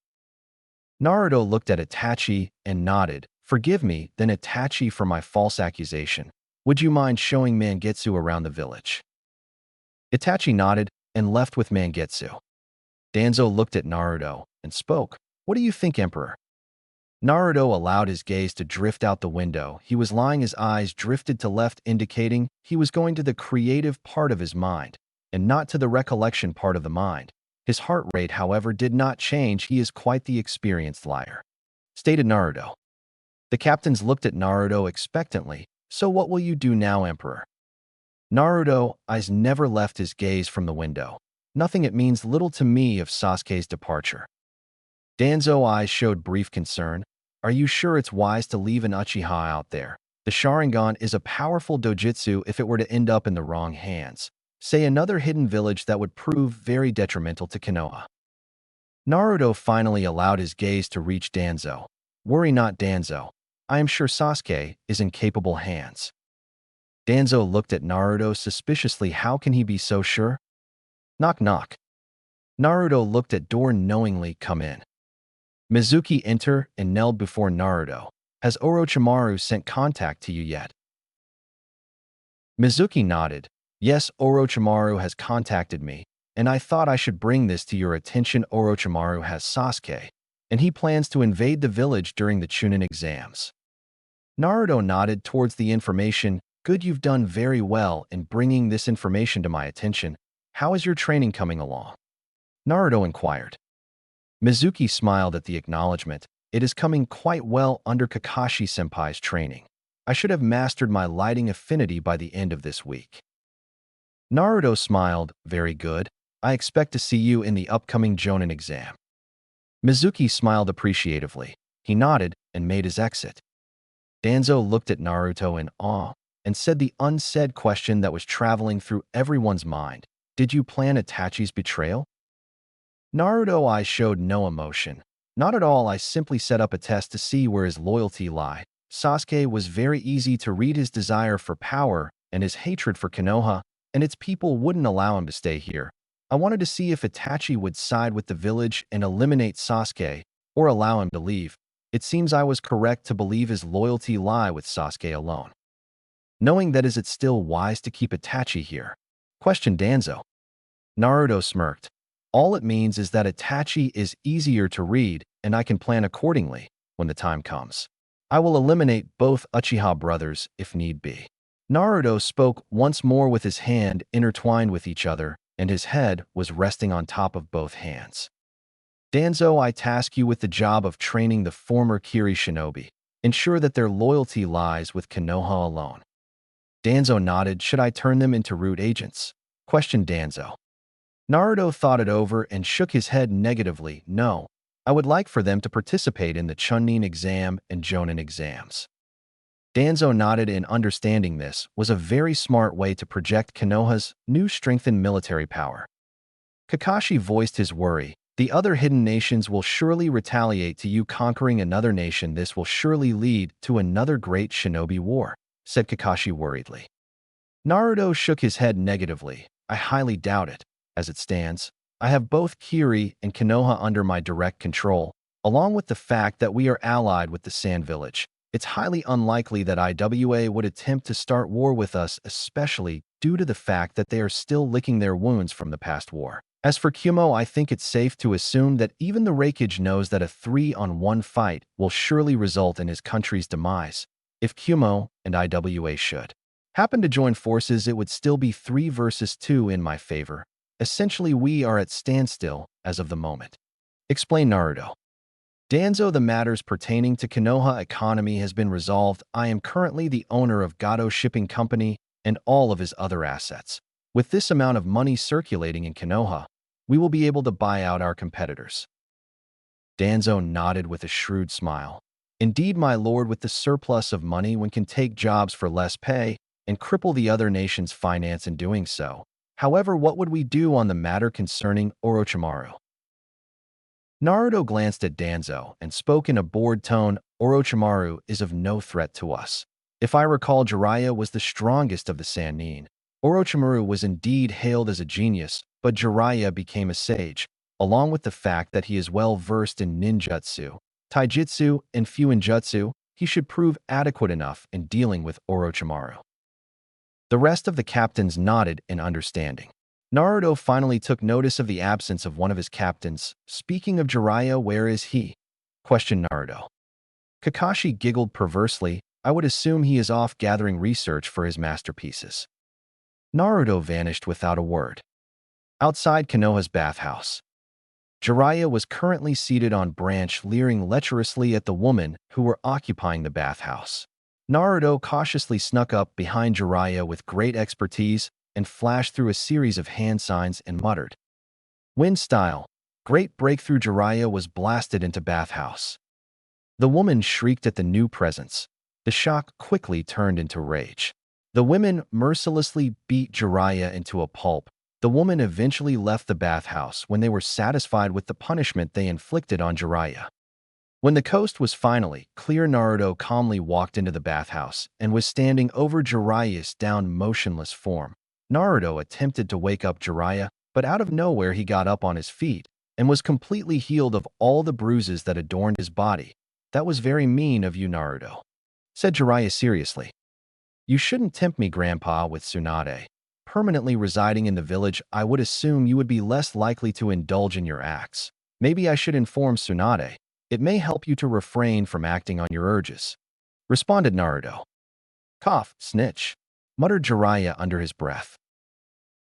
Naruto looked at Itachi and nodded. "Forgive me, then, Itachi, for my false accusation. Would you mind showing Mangetsu around the village?" Itachi nodded and left with Mangetsu. Danzo looked at Naruto and spoke. "What do you think, Emperor?" Naruto allowed his gaze to drift out the window. He was lying, his eyes drifted to left, indicating he was going to the creative part of his mind and not to the recollection part of the mind. His heart rate, however, did not change. "He is quite the experienced liar," stated Naruto. The captains looked at Naruto expectantly. "So what will you do now, Emperor?" Naruto's eyes never left his gaze from the window. "Nothing. It means little to me of Sasuke's departure." Danzo's eyes showed brief concern. "Are you sure it's wise to leave an Uchiha out there? The Sharingan is a powerful dojutsu. If it were to end up in the wrong hands, say another hidden village, that would prove very detrimental to Konoha." Naruto finally allowed his gaze to reach Danzo. "Worry not, Danzo. I am sure Sasuke is in capable hands." Danzo looked at Naruto suspiciously. "How can he be so sure?" Knock knock. Naruto looked at door knowingly. "Come in." Mizuki entered and knelt before Naruto. "Has Orochimaru sent contact to you yet?" Mizuki nodded. "Yes, Orochimaru has contacted me, and I thought I should bring this to your attention. Orochimaru has Sasuke, and he plans to invade the village during the Chunin exams." Naruto nodded towards the information. "Good, you've done very well in bringing this information to my attention. How is your training coming along?" Naruto inquired. Mizuki smiled at the acknowledgement. It is coming quite well under Kakashi-senpai's training. I should have mastered my lighting affinity by the end of this week. Naruto smiled. Very good. I expect to see you in the upcoming Jonin exam. Mizuki smiled appreciatively. He nodded and made his exit. Danzo looked at Naruto in awe and said the unsaid question that was traveling through everyone's mind. Did you plan Itachi's betrayal? Naruto's eyes showed no emotion. Not at all. I simply set up a test to see where his loyalty lay. Sasuke was very easy to read his desire for power and his hatred for Konoha, and its people wouldn't allow him to stay here. I wanted to see if Itachi would side with the village and eliminate Sasuke, or allow him to leave. It seems I was correct to believe his loyalty lay with Sasuke alone. Knowing that, is it still wise to keep Itachi here? Questioned Danzo. Naruto smirked. All it means is that Itachi is easier to read, and I can plan accordingly when the time comes. I will eliminate both Uchiha brothers if need be. Naruto spoke once more with his hand intertwined with each other, and his head was resting on top of both hands. Danzo, I task you with the job of training the former Kiri shinobi. Ensure that their loyalty lies with Konoha alone. Danzo nodded. Should I turn them into root agents? Questioned Danzo. Naruto thought it over and shook his head negatively. No, I would like for them to participate in the Chunin exam and Jonin exams. Danzo nodded, and understanding this was a very smart way to project Konoha's new strengthened military power. Kakashi voiced his worry. The other hidden nations will surely retaliate to you conquering another nation. This will surely lead to another great shinobi war, said Kakashi worriedly. Naruto shook his head negatively. I highly doubt it. As it stands, I have both Kiri and Konoha under my direct control, along with the fact that we are allied with the Sand Village. It's highly unlikely that IWA would attempt to start war with us, especially due to the fact that they are still licking their wounds from the past war. As for Kumo, I think it's safe to assume that even the Raikage knows that a 3-on-1 fight will surely result in his country's demise. If Kumo and IWA should happen to join forces, it would still be 3 versus 2 in my favor. Essentially, we are at standstill as of the moment. Explained Naruto. Danzo, the matters pertaining to Konoha economy has been resolved. I am currently the owner of Gato Shipping Company and all of his other assets. With this amount of money circulating in Konoha, we will be able to buy out our competitors. Danzo nodded with a shrewd smile. Indeed, my lord, with the surplus of money, one can take jobs for less pay and cripple the other nation's finance in doing so. However, what would we do on the matter concerning Orochimaru? Naruto glanced at Danzo and spoke in a bored tone. Orochimaru is of no threat to us. If I recall, Jiraiya was the strongest of the Sannin. Orochimaru was indeed hailed as a genius, but Jiraiya became a sage, along with the fact that he is well versed in ninjutsu, taijutsu, and fuinjutsu. He should prove adequate enough in dealing with Orochimaru. The rest of the captains nodded in understanding. Naruto finally took notice of the absence of one of his captains. Speaking of Jiraiya, where is he? Questioned Naruto. Kakashi giggled perversely. I would assume he is off gathering research for his masterpieces. Naruto vanished without a word. Outside Konoha's bathhouse, Jiraiya was currently seated on branch, leering lecherously at the women who were occupying the bathhouse. Naruto cautiously snuck up behind Jiraiya with great expertise and flashed through a series of hand signs and muttered, "Wind style." Great breakthrough. Jiraiya was blasted into bathhouse. The woman shrieked at the new presence. The shock quickly turned into rage. The women mercilessly beat Jiraiya into a pulp. The woman eventually left the bathhouse when they were satisfied with the punishment they inflicted on Jiraiya. When the coast was finally clear, Naruto calmly walked into the bathhouse and was standing over Jiraiya's down motionless form. Naruto attempted to wake up Jiraiya, but out of nowhere he got up on his feet and was completely healed of all the bruises that adorned his body. That was very mean of you, Naruto, said Jiraiya seriously. You shouldn't tempt me, Grandpa, with Tsunade. Permanently residing in the village, I would assume you would be less likely to indulge in your acts. Maybe I should inform Tsunade. It may help you to refrain from acting on your urges, responded Naruto. Cough, snitch, muttered Jiraiya under his breath.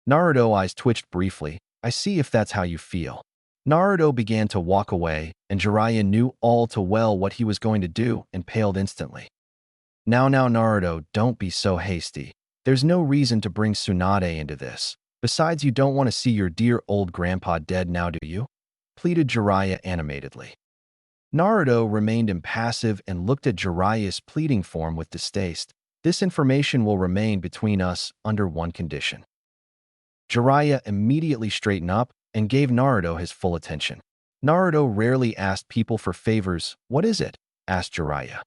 Naruto's eyes twitched briefly. I see if that's how you feel. Naruto began to walk away, and Jiraiya knew all too well what he was going to do and paled instantly. Now, Naruto, don't be so hasty. There's no reason to bring Tsunade into this. Besides, you don't want to see your dear old grandpa dead now, do you? Pleaded Jiraiya animatedly. Naruto remained impassive and looked at Jiraiya's pleading form with distaste. This information will remain between us under one condition. Jiraiya immediately straightened up and gave Naruto his full attention. Naruto rarely asked people for favors. What is it? Asked Jiraiya.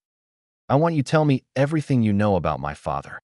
I want you to tell me everything you know about my father.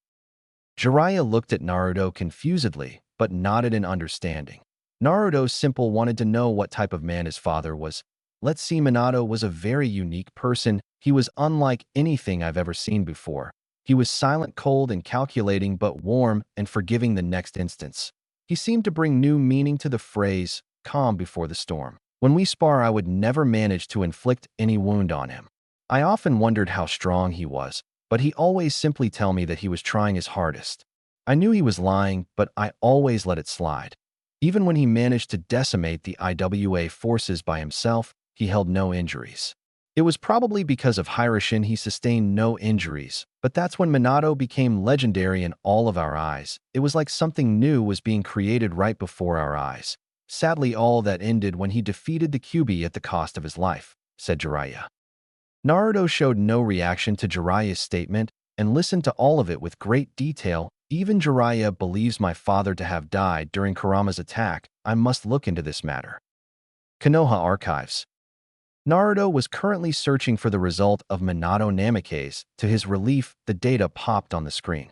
Jiraiya looked at Naruto confusedly, but nodded in understanding. Naruto simply wanted to know what type of man his father was. Let's see, Minato was a very unique person. He was unlike anything I've ever seen before. He was silent, cold, and calculating, but warm and forgiving the next instance. He seemed to bring new meaning to the phrase, calm before the storm. When we spar, I would never manage to inflict any wound on him. I often wondered how strong he was, but he always simply tell me that he was trying his hardest. I knew he was lying, but I always let it slide. Even when he managed to decimate the IWA forces by himself, he held no injuries. It was probably because of Hiroshin he sustained no injuries, but that's when Minato became legendary in all of our eyes. It was like something new was being created right before our eyes. Sadly, all that ended when he defeated the Kyuubi at the cost of his life, said Jiraiya. Naruto showed no reaction to Jiraiya's statement and listened to all of it with great detail. Even Jiraiya believes my father to have died during Kurama's attack. I must look into this matter. Konoha Archives. Naruto was currently searching for the result of Minato Namikaze. To his relief, the data popped on the screen.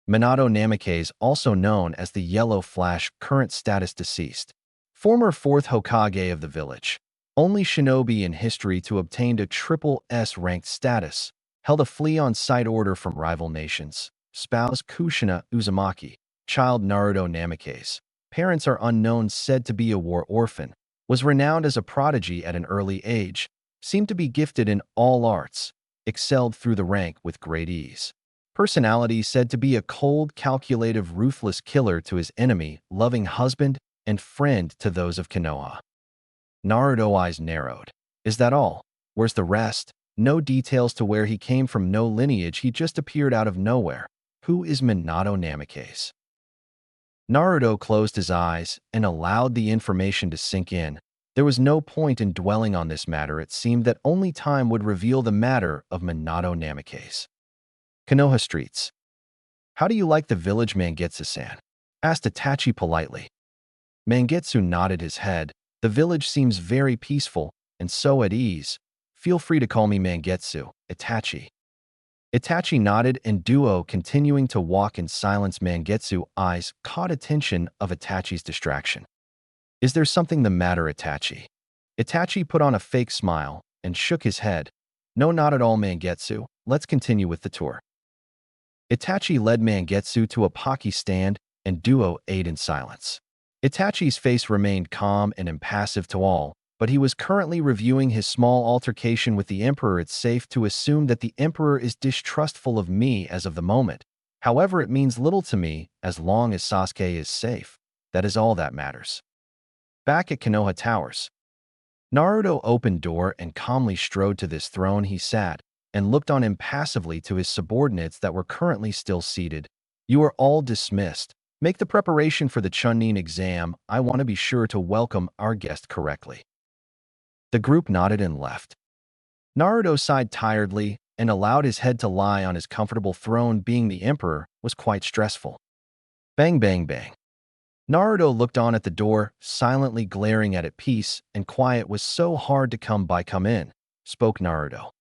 Minato Namikaze, also known as the Yellow Flash, current status deceased. Former 4th Hokage of the village. Only shinobi in history to obtain a triple S ranked status. Held a flee-on-sight order from rival nations. Spouse Kushina Uzumaki. Child Naruto Namikaze. Parents are unknown, said to be a war orphan. Was renowned as a prodigy at an early age. Seemed to be gifted in all arts. Excelled through the rank with great ease. Personality said to be a cold, calculative, ruthless killer to his enemy, loving husband and friend to those of Konoha. Naruto eyes narrowed. Is that all? Where's the rest? No details to where he came from, no lineage, he just appeared out of nowhere. Who is Minato Namikaze? Naruto closed his eyes and allowed the information to sink in. There was no point in dwelling on this matter. It seemed that only time would reveal the matter of Minato Namikaze. Konoha streets. How do you like the village, Mangetsu-san? Asked Itachi politely. Mangetsu nodded his head. The village seems very peaceful and so at ease. Feel free to call me Mangetsu, Itachi. Itachi nodded, and Duo, continuing to walk in silence. Mangetsu's eyes caught attention of Itachi's distraction. Is there something the matter, Itachi? Itachi put on a fake smile and shook his head. No, not at all, Mangetsu. Let's continue with the tour. Itachi led Mangetsu to a pocky stand, and Duo ate in silence. Itachi's face remained calm and impassive to all, but he was currently reviewing his small altercation with the Emperor. It's safe to assume that the Emperor is distrustful of me as of the moment. However, it means little to me as long as Sasuke is safe. That is all that matters. Back at Konoha Towers. Naruto opened door and calmly strode to this throne he sat, and looked on impassively to his subordinates that were currently still seated. You are all dismissed. Make the preparation for the Chunin exam. I want to be sure to welcome our guest correctly. The group nodded and left. Naruto sighed tiredly and allowed his head to lie on his comfortable throne. Being the Emperor was quite stressful. Bang, bang, bang. Naruto looked on at the door, silently glaring at it. Peace and quiet was so hard to come by. Come in, spoke Naruto.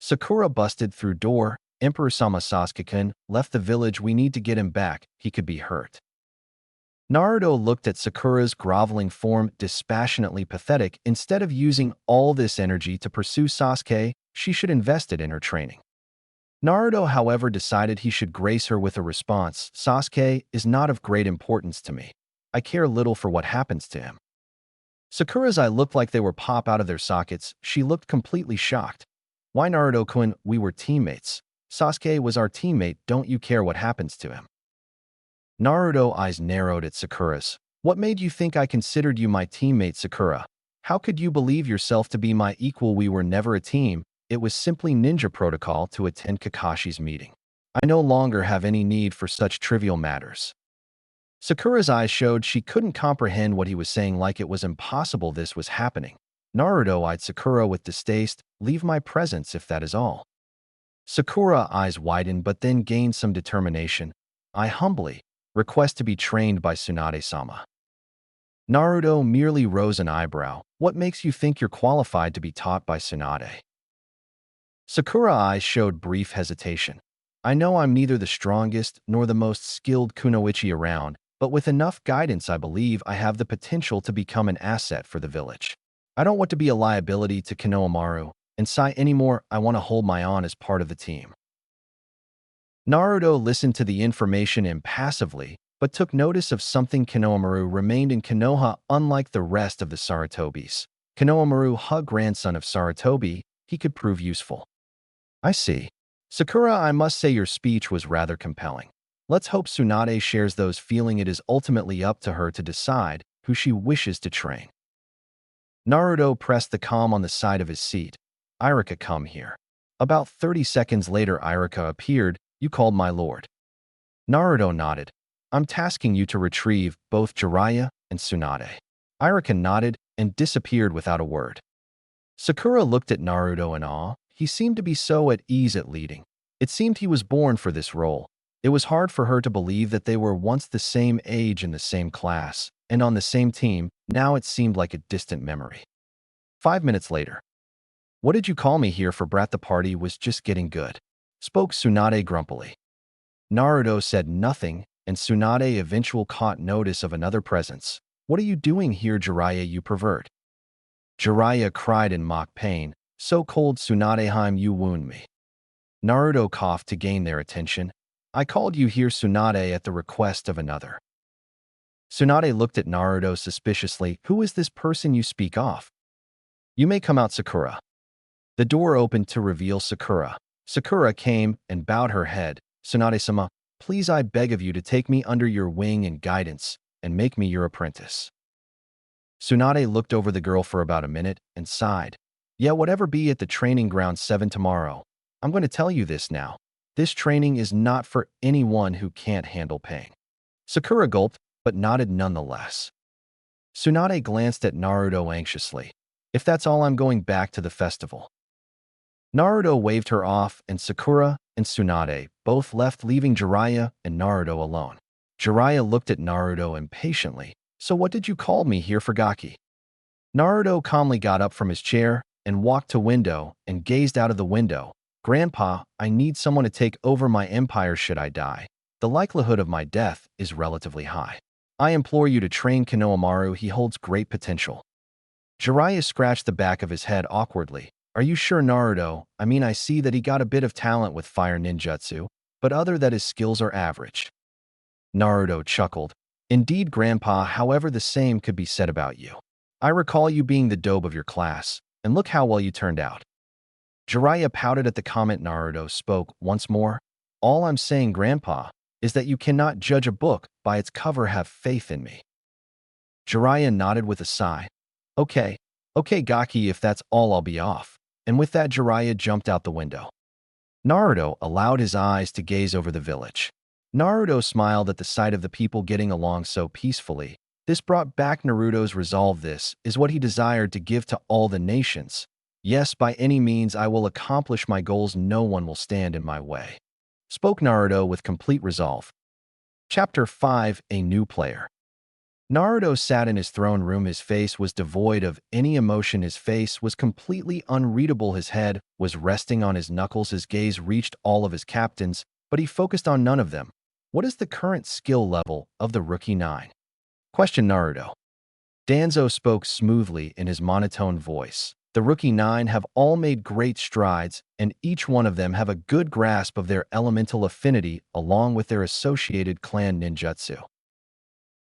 Sakura busted through door. Emperor-sama, Sasuke-kun left the village. We need to get him back. He could be hurt. Naruto looked at Sakura's groveling form, dispassionately pathetic. Instead of using all this energy to pursue Sasuke, she should invest it in her training. Naruto, however, decided he should grace her with a response. Sasuke is not of great importance to me. I care little for what happens to him. Sakura's eyes looked like they were pop out of their sockets. She looked completely shocked. Why, Naruto-kun, we were teammates. Sasuke was our teammate. Don't you care what happens to him? Naruto's eyes narrowed at Sakura's. What made you think I considered you my teammate, Sakura? How could you believe yourself to be my equal? We were never a team. It was simply ninja protocol to attend Kakashi's meeting. I no longer have any need for such trivial matters. Sakura's eyes showed she couldn't comprehend what he was saying, like it was impossible this was happening. Naruto eyed Sakura with distaste. Leave my presence if that is all. Sakura eyes widened but then gained some determination. I humbly request to be trained by Tsunade-sama. Naruto merely rose an eyebrow. What makes you think you're qualified to be taught by Tsunade? Sakura's eyes showed brief hesitation. I know I'm neither the strongest nor the most skilled kunoichi around, but with enough guidance I believe I have the potential to become an asset for the village. I don't want to be a liability to Konohamaru and Sai anymore. I want to hold my own as part of the team. Naruto listened to the information impassively, but took notice of something. Konohamaru remained in Konoha unlike the rest of the Sarutobis. Konohamaru, grandson of Sarutobi, he could prove useful. I see. Sakura, I must say your speech was rather compelling. Let's hope Tsunade shares those feelings. It is ultimately up to her to decide who she wishes to train. Naruto pressed the calm on the side of his seat. Irika, come here. About 30 seconds later, Irika appeared. You called, my lord. Naruto nodded. I'm tasking you to retrieve both Jiraiya and Tsunade. Irika nodded and disappeared without a word. Sakura looked at Naruto in awe. He seemed to be so at ease at leading. It seemed he was born for this role. It was hard for her to believe that they were once the same age in the same class and on the same team. Now it seemed like a distant memory. 5 minutes later. What did you call me here for, brat? The party was just getting good, spoke Tsunade grumpily. Naruto said nothing, and Tsunade eventually caught notice of another presence. What are you doing here, Jiraiya, you pervert? Jiraiya cried in mock pain. So cold, Tsunadeheim, you wound me. Naruto coughed to gain their attention. I called you here, Tsunade, at the request of another. Tsunade looked at Naruto suspiciously. Who is this person you speak of? You may come out, Sakura. The door opened to reveal Sakura. Sakura came and bowed her head. Tsunade-sama, please, I beg of you to take me under your wing and guidance and make me your apprentice. Tsunade looked over the girl for about a minute and sighed. Yeah, whatever, be at the training ground 7 tomorrow. I'm going to tell you this now. This training is not for anyone who can't handle pain. Sakura gulped, but nodded nonetheless. Tsunade glanced at Naruto anxiously. If that's all, I'm going back to the festival. Naruto waved her off, and Sakura and Tsunade both left, leaving Jiraiya and Naruto alone. Jiraiya looked at Naruto impatiently. So what did you call me here for, Gaki? Naruto calmly got up from his chair and walked to window and gazed out of the window. Grandpa, I need someone to take over my empire should I die. The likelihood of my death is relatively high. I implore you to train Konohamaru. He holds great potential. Jiraiya scratched the back of his head awkwardly. Are you sure, Naruto? I mean, I see that he got a bit of talent with fire ninjutsu, but other that his skills are average. Naruto chuckled. Indeed, Grandpa, however, the same could be said about you. I recall you being the dope of your class, and look how well you turned out. Jiraiya pouted at the comment. Naruto spoke once more. All I'm saying, Grandpa, is that you cannot judge a book by its cover. Have faith in me. Jiraiya nodded with a sigh. Okay, Gaki, if that's all, I'll be off. And with that, Jiraiya jumped out the window. Naruto allowed his eyes to gaze over the village. Naruto smiled at the sight of the people getting along so peacefully. This brought back Naruto's resolve. This is what he desired to give to all the nations. Yes, by any means I will accomplish my goals. No one will stand in my way, spoke Naruto with complete resolve. Chapter 5: A New Player. Naruto sat in his throne room. His face was devoid of any emotion. His face was completely unreadable. His head was resting on his knuckles. His gaze reached all of his captains, but he focused on none of them. What is the current skill level of the Rookie 9? Questioned Naruto. Danzo spoke smoothly in his monotone voice. The Rookie 9 have all made great strides, and each one of them have a good grasp of their elemental affinity along with their associated clan ninjutsu.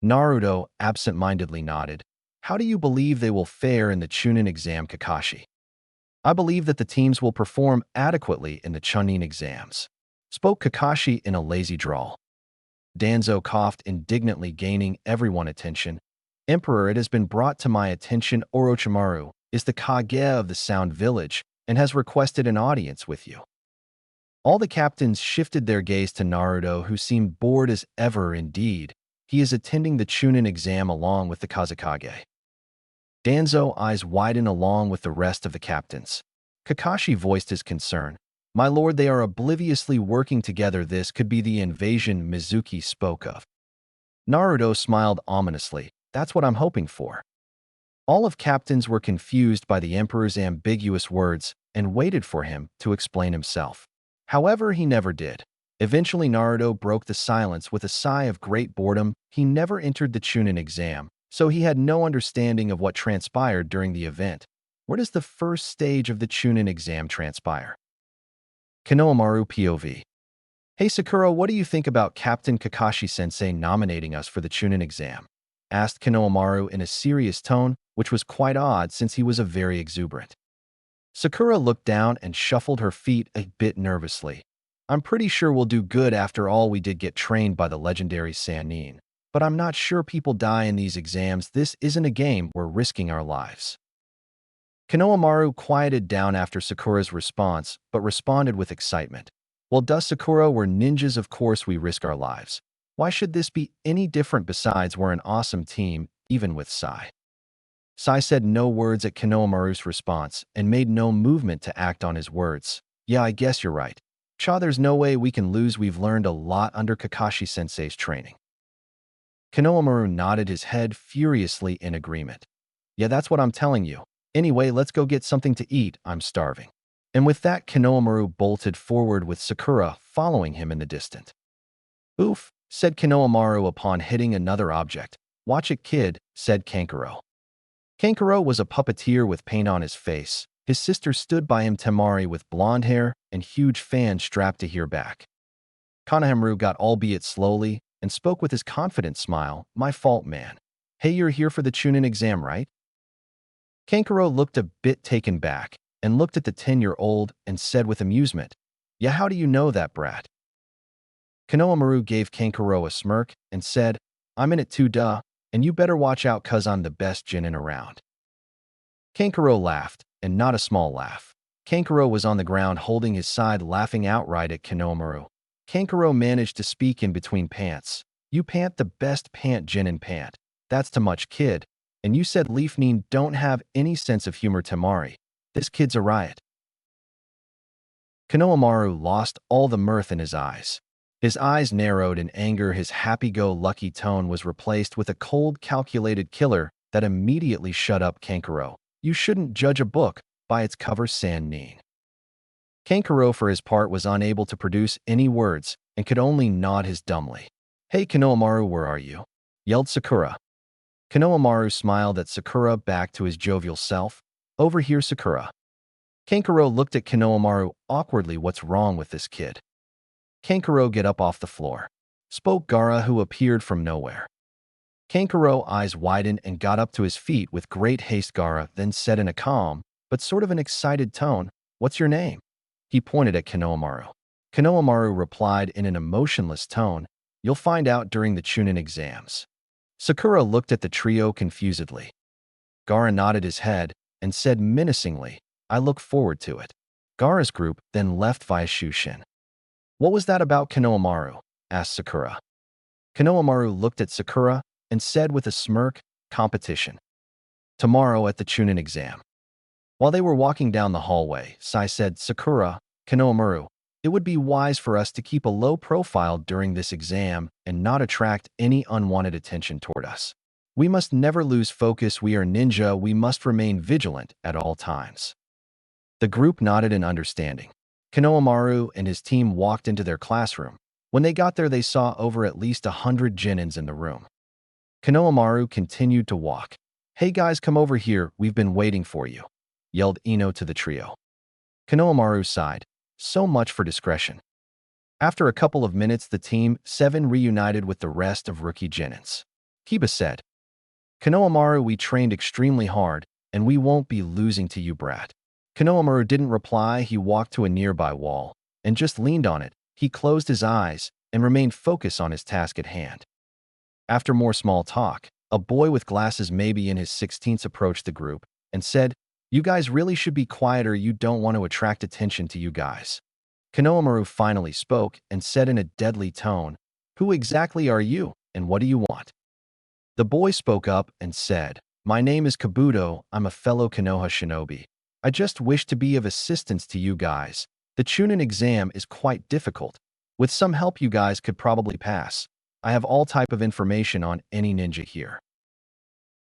Naruto absent-mindedly nodded. How do you believe they will fare in the Chunin exam, Kakashi? I believe that the teams will perform adequately in the Chunin exams, spoke Kakashi in a lazy drawl. Danzo coughed indignantly, gaining everyone's attention. Emperor, it has been brought to my attention Orochimaru is the Kage of the Sound Village and has requested an audience with you. All the captains shifted their gaze to Naruto, who seemed bored as ever. Indeed, he is attending the Chunin exam along with the Kazekage. Danzo's eyes widen along with the rest of the captains. Kakashi voiced his concern. My lord, they are obliviously working together. This could be the invasion Mizuki spoke of. Naruto smiled ominously. That's what I'm hoping for. All of captains were confused by the Emperor's ambiguous words and waited for him to explain himself. However, he never did. Eventually, Naruto broke the silence with a sigh of great boredom. He never entered the Chunin exam, so he had no understanding of what transpired during the event. Where does the first stage of the Chunin exam transpire? Konohamaru POV. Hey Sakura, what do you think about Captain Kakashi-sensei nominating us for the Chunin exam? Asked Konohamaru in a serious tone, which was quite odd since he was a very exuberant. Sakura looked down and shuffled her feet a bit nervously. I'm pretty sure we'll do good. After all, we did get trained by the legendary Sannin. But I'm not sure people die in these exams. This isn't a game. We're risking our lives. Konohamaru quieted down after Sakura's response, but responded with excitement. Well, duh, Sakura, we're ninjas, of course we risk our lives. Why should this be any different? Besides, we're an awesome team, even with Sai. Sai said no words at Konohamaru's response and made no movement to act on his words. Yeah, I guess you're right. Cha, there's no way we can lose. We've learned a lot under Kakashi-sensei's training. Konohamaru nodded his head furiously in agreement. Yeah, that's what I'm telling you. Anyway, let's go get something to eat. I'm starving. And with that, Konohamaru bolted forward with Sakura following him in the distance. Oof, said Konohamaru upon hitting another object. Watch it, kid, said Kankuro. Kankuro was a puppeteer with paint on his face. His sister stood by him, Temari, with blonde hair and huge fan strapped to her back. Konohamaru got, albeit slowly, and spoke with his confident smile. My fault, man. Hey, you're here for the Chunin exam, right? Kankuro looked a bit taken back and looked at the 10-year-old and said with amusement, Yeah, how do you know that, brat? Konohamaru gave Kankuro a smirk and said, I'm in it too, duh, and you better watch out cause I'm the best Jinin around. Kankuro laughed, and not a small laugh. Kankuro was on the ground holding his side, laughing outright at Konohamaru. Kankuro managed to speak in between pants. You pant the best pant Jinin pant. That's too much, kid. And you said Leaf Nin don't have any sense of humor, Temari. This kid's a riot. Konohamaru lost all the mirth in his eyes. His eyes narrowed in anger. His happy-go-lucky tone was replaced with a cold, calculated killer that immediately shut up Kankuro. You shouldn't judge a book by its cover, Sannin. Kankuro, for his part, was unable to produce any words and could only nod his dumbly. Hey Konohamaru, where are you? Yelled Sakura. Konohamaru smiled at Sakura back to his jovial self. Over here, Sakura. Kankuro looked at Konohamaru awkwardly. What's wrong with this kid? Kankuro, get up off the floor. Spoke Gaara, who appeared from nowhere. Kankuro's eyes widened and got up to his feet with great haste. Gaara then said in a calm, but sort of an excited tone, What's your name? He pointed at Konohamaru. Konohamaru replied in an emotionless tone, You'll find out during the Chunin exams. Sakura looked at the trio confusedly. Gaara nodded his head and said menacingly, I look forward to it. Gaara's group then left via Shushin. What was that about, Konohamaru? Asked Sakura. Konohamaru looked at Sakura and said with a smirk, Competition. Tomorrow at the Chunin exam. While they were walking down the hallway, Sai said, Sakura, Konohamaru, it would be wise for us to keep a low profile during this exam and not attract any unwanted attention toward us. We must never lose focus. We are ninja. We must remain vigilant at all times. The group nodded in understanding. Konohamaru and his team walked into their classroom. When they got there, they saw over at least 100 Jinins in the room. Konohamaru continued to walk. Hey guys, come over here. We've been waiting for you, yelled Ino to the trio. Konohamaru sighed. So much for discretion. After a couple of minutes, the team 7 reunited with the rest of rookie Jinins. Kiba said, Konohamaru, we trained extremely hard, and we won't be losing to you, brat. Konohamaru didn't reply. He walked to a nearby wall and just leaned on it. He closed his eyes and remained focused on his task at hand. After more small talk, A boy with glasses, maybe in his 16s, approached the group and said, "You guys really should be quieter. You don't want to attract attention to you guys." Konohamaru finally spoke and said in a deadly tone, "Who exactly are you, and what do you want?" The boy spoke up and said, "My name is Kabuto. I'm a fellow Konoha shinobi. I just wish to be of assistance to you guys. The Chunin exam is quite difficult. With some help, you guys could probably pass. I have all type of information on any ninja here."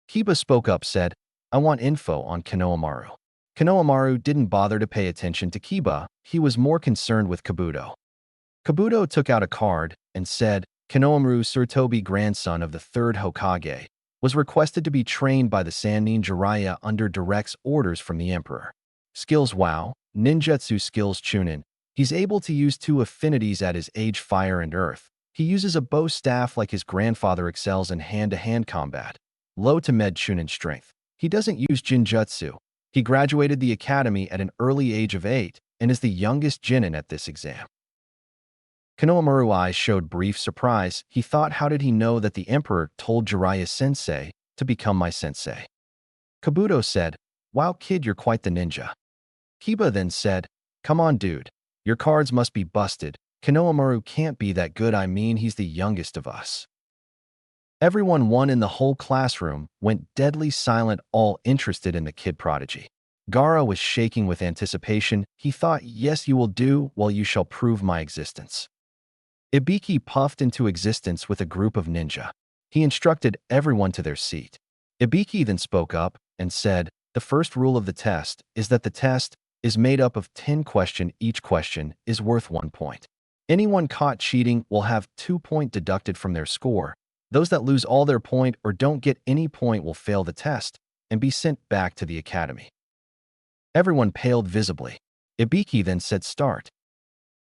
Kiba spoke up, said, "I want info on Konohamaru." Konohamaru didn't bother to pay attention to Kiba. He was more concerned with Kabuto. Kabuto took out a card and said, "Konohamaru Surtobi, grandson of the third Hokage, was requested to be trained by the Sannin Jiraiya under direct orders from the Emperor. Skills: WoW, Ninjutsu skills Chunin. He's able to use two affinities at his age, fire and earth. He uses a bow staff like his grandfather, excels in hand-to-hand combat. Low to med Chunin strength. He doesn't use Jinjutsu. He graduated the academy at an early age of 8 and is the youngest Jinin at this exam." Konohamaru's eyes showed brief surprise. He thought, how did he know that the Emperor told Jiraiya-sensei to become my sensei? Kabuto said, "Wow kid, you're quite the ninja." Kiba then said, "Come on dude, your cards must be busted. Konohamaru can't be that good. I mean, he's the youngest of us." Everyone in the whole classroom went deadly silent, all interested in the kid prodigy. Gaara was shaking with anticipation. He thought, "Yes, you will do well. You shall prove my existence." Ibiki puffed into existence with a group of ninja. He instructed everyone to their seat. Ibiki then spoke up and said, "The first rule of the test is that the test is made up of 10 questions. Each question is worth 1 point. Anyone caught cheating will have 2 points deducted from their score. Those that lose all their point or don't get any point will fail the test and be sent back to the academy." Everyone paled visibly. Ibiki then said, "Start."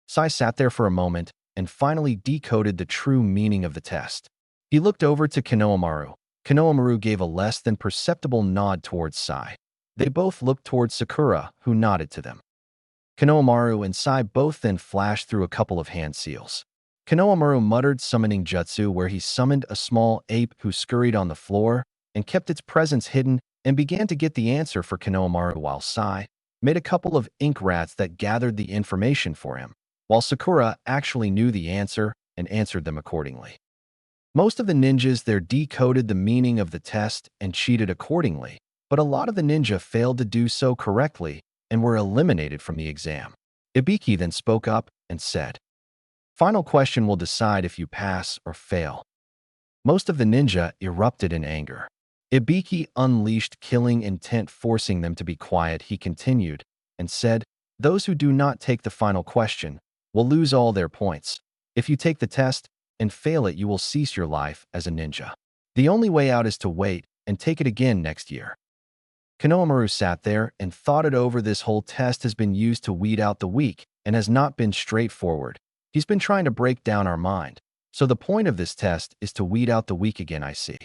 Sai sat there for a moment and finally decoded the true meaning of the test. He looked over to Konohamaru. Konohamaru gave a less than perceptible nod towards Sai. They both looked towards Sakura, who nodded to them. Konohamaru and Sai both then flashed through a couple of hand seals. Konohamaru muttered summoning jutsu, where he summoned a small ape who scurried on the floor and kept its presence hidden and began to get the answer for Konohamaru, while Sai made a couple of ink rats that gathered the information for him, while Sakura actually knew the answer and answered them accordingly. Most of the ninjas there decoded the meaning of the test and cheated accordingly, but a lot of the ninja failed to do so correctly and were eliminated from the exam. Ibiki then spoke up and said, "Final question will decide if you pass or fail." Most of the ninja erupted in anger. Ibiki unleashed killing intent, forcing them to be quiet. He continued and said, "Those who do not take the final question will lose all their points. If you take the test and fail it, you will cease your life as a ninja. The only way out is to wait and take it again next year." Konohamaru sat there and thought it over. This whole test has been used to weed out the weak and has not been straightforward. He's been trying to break down our mind. So the point of this test is to weed out the weak again, I see.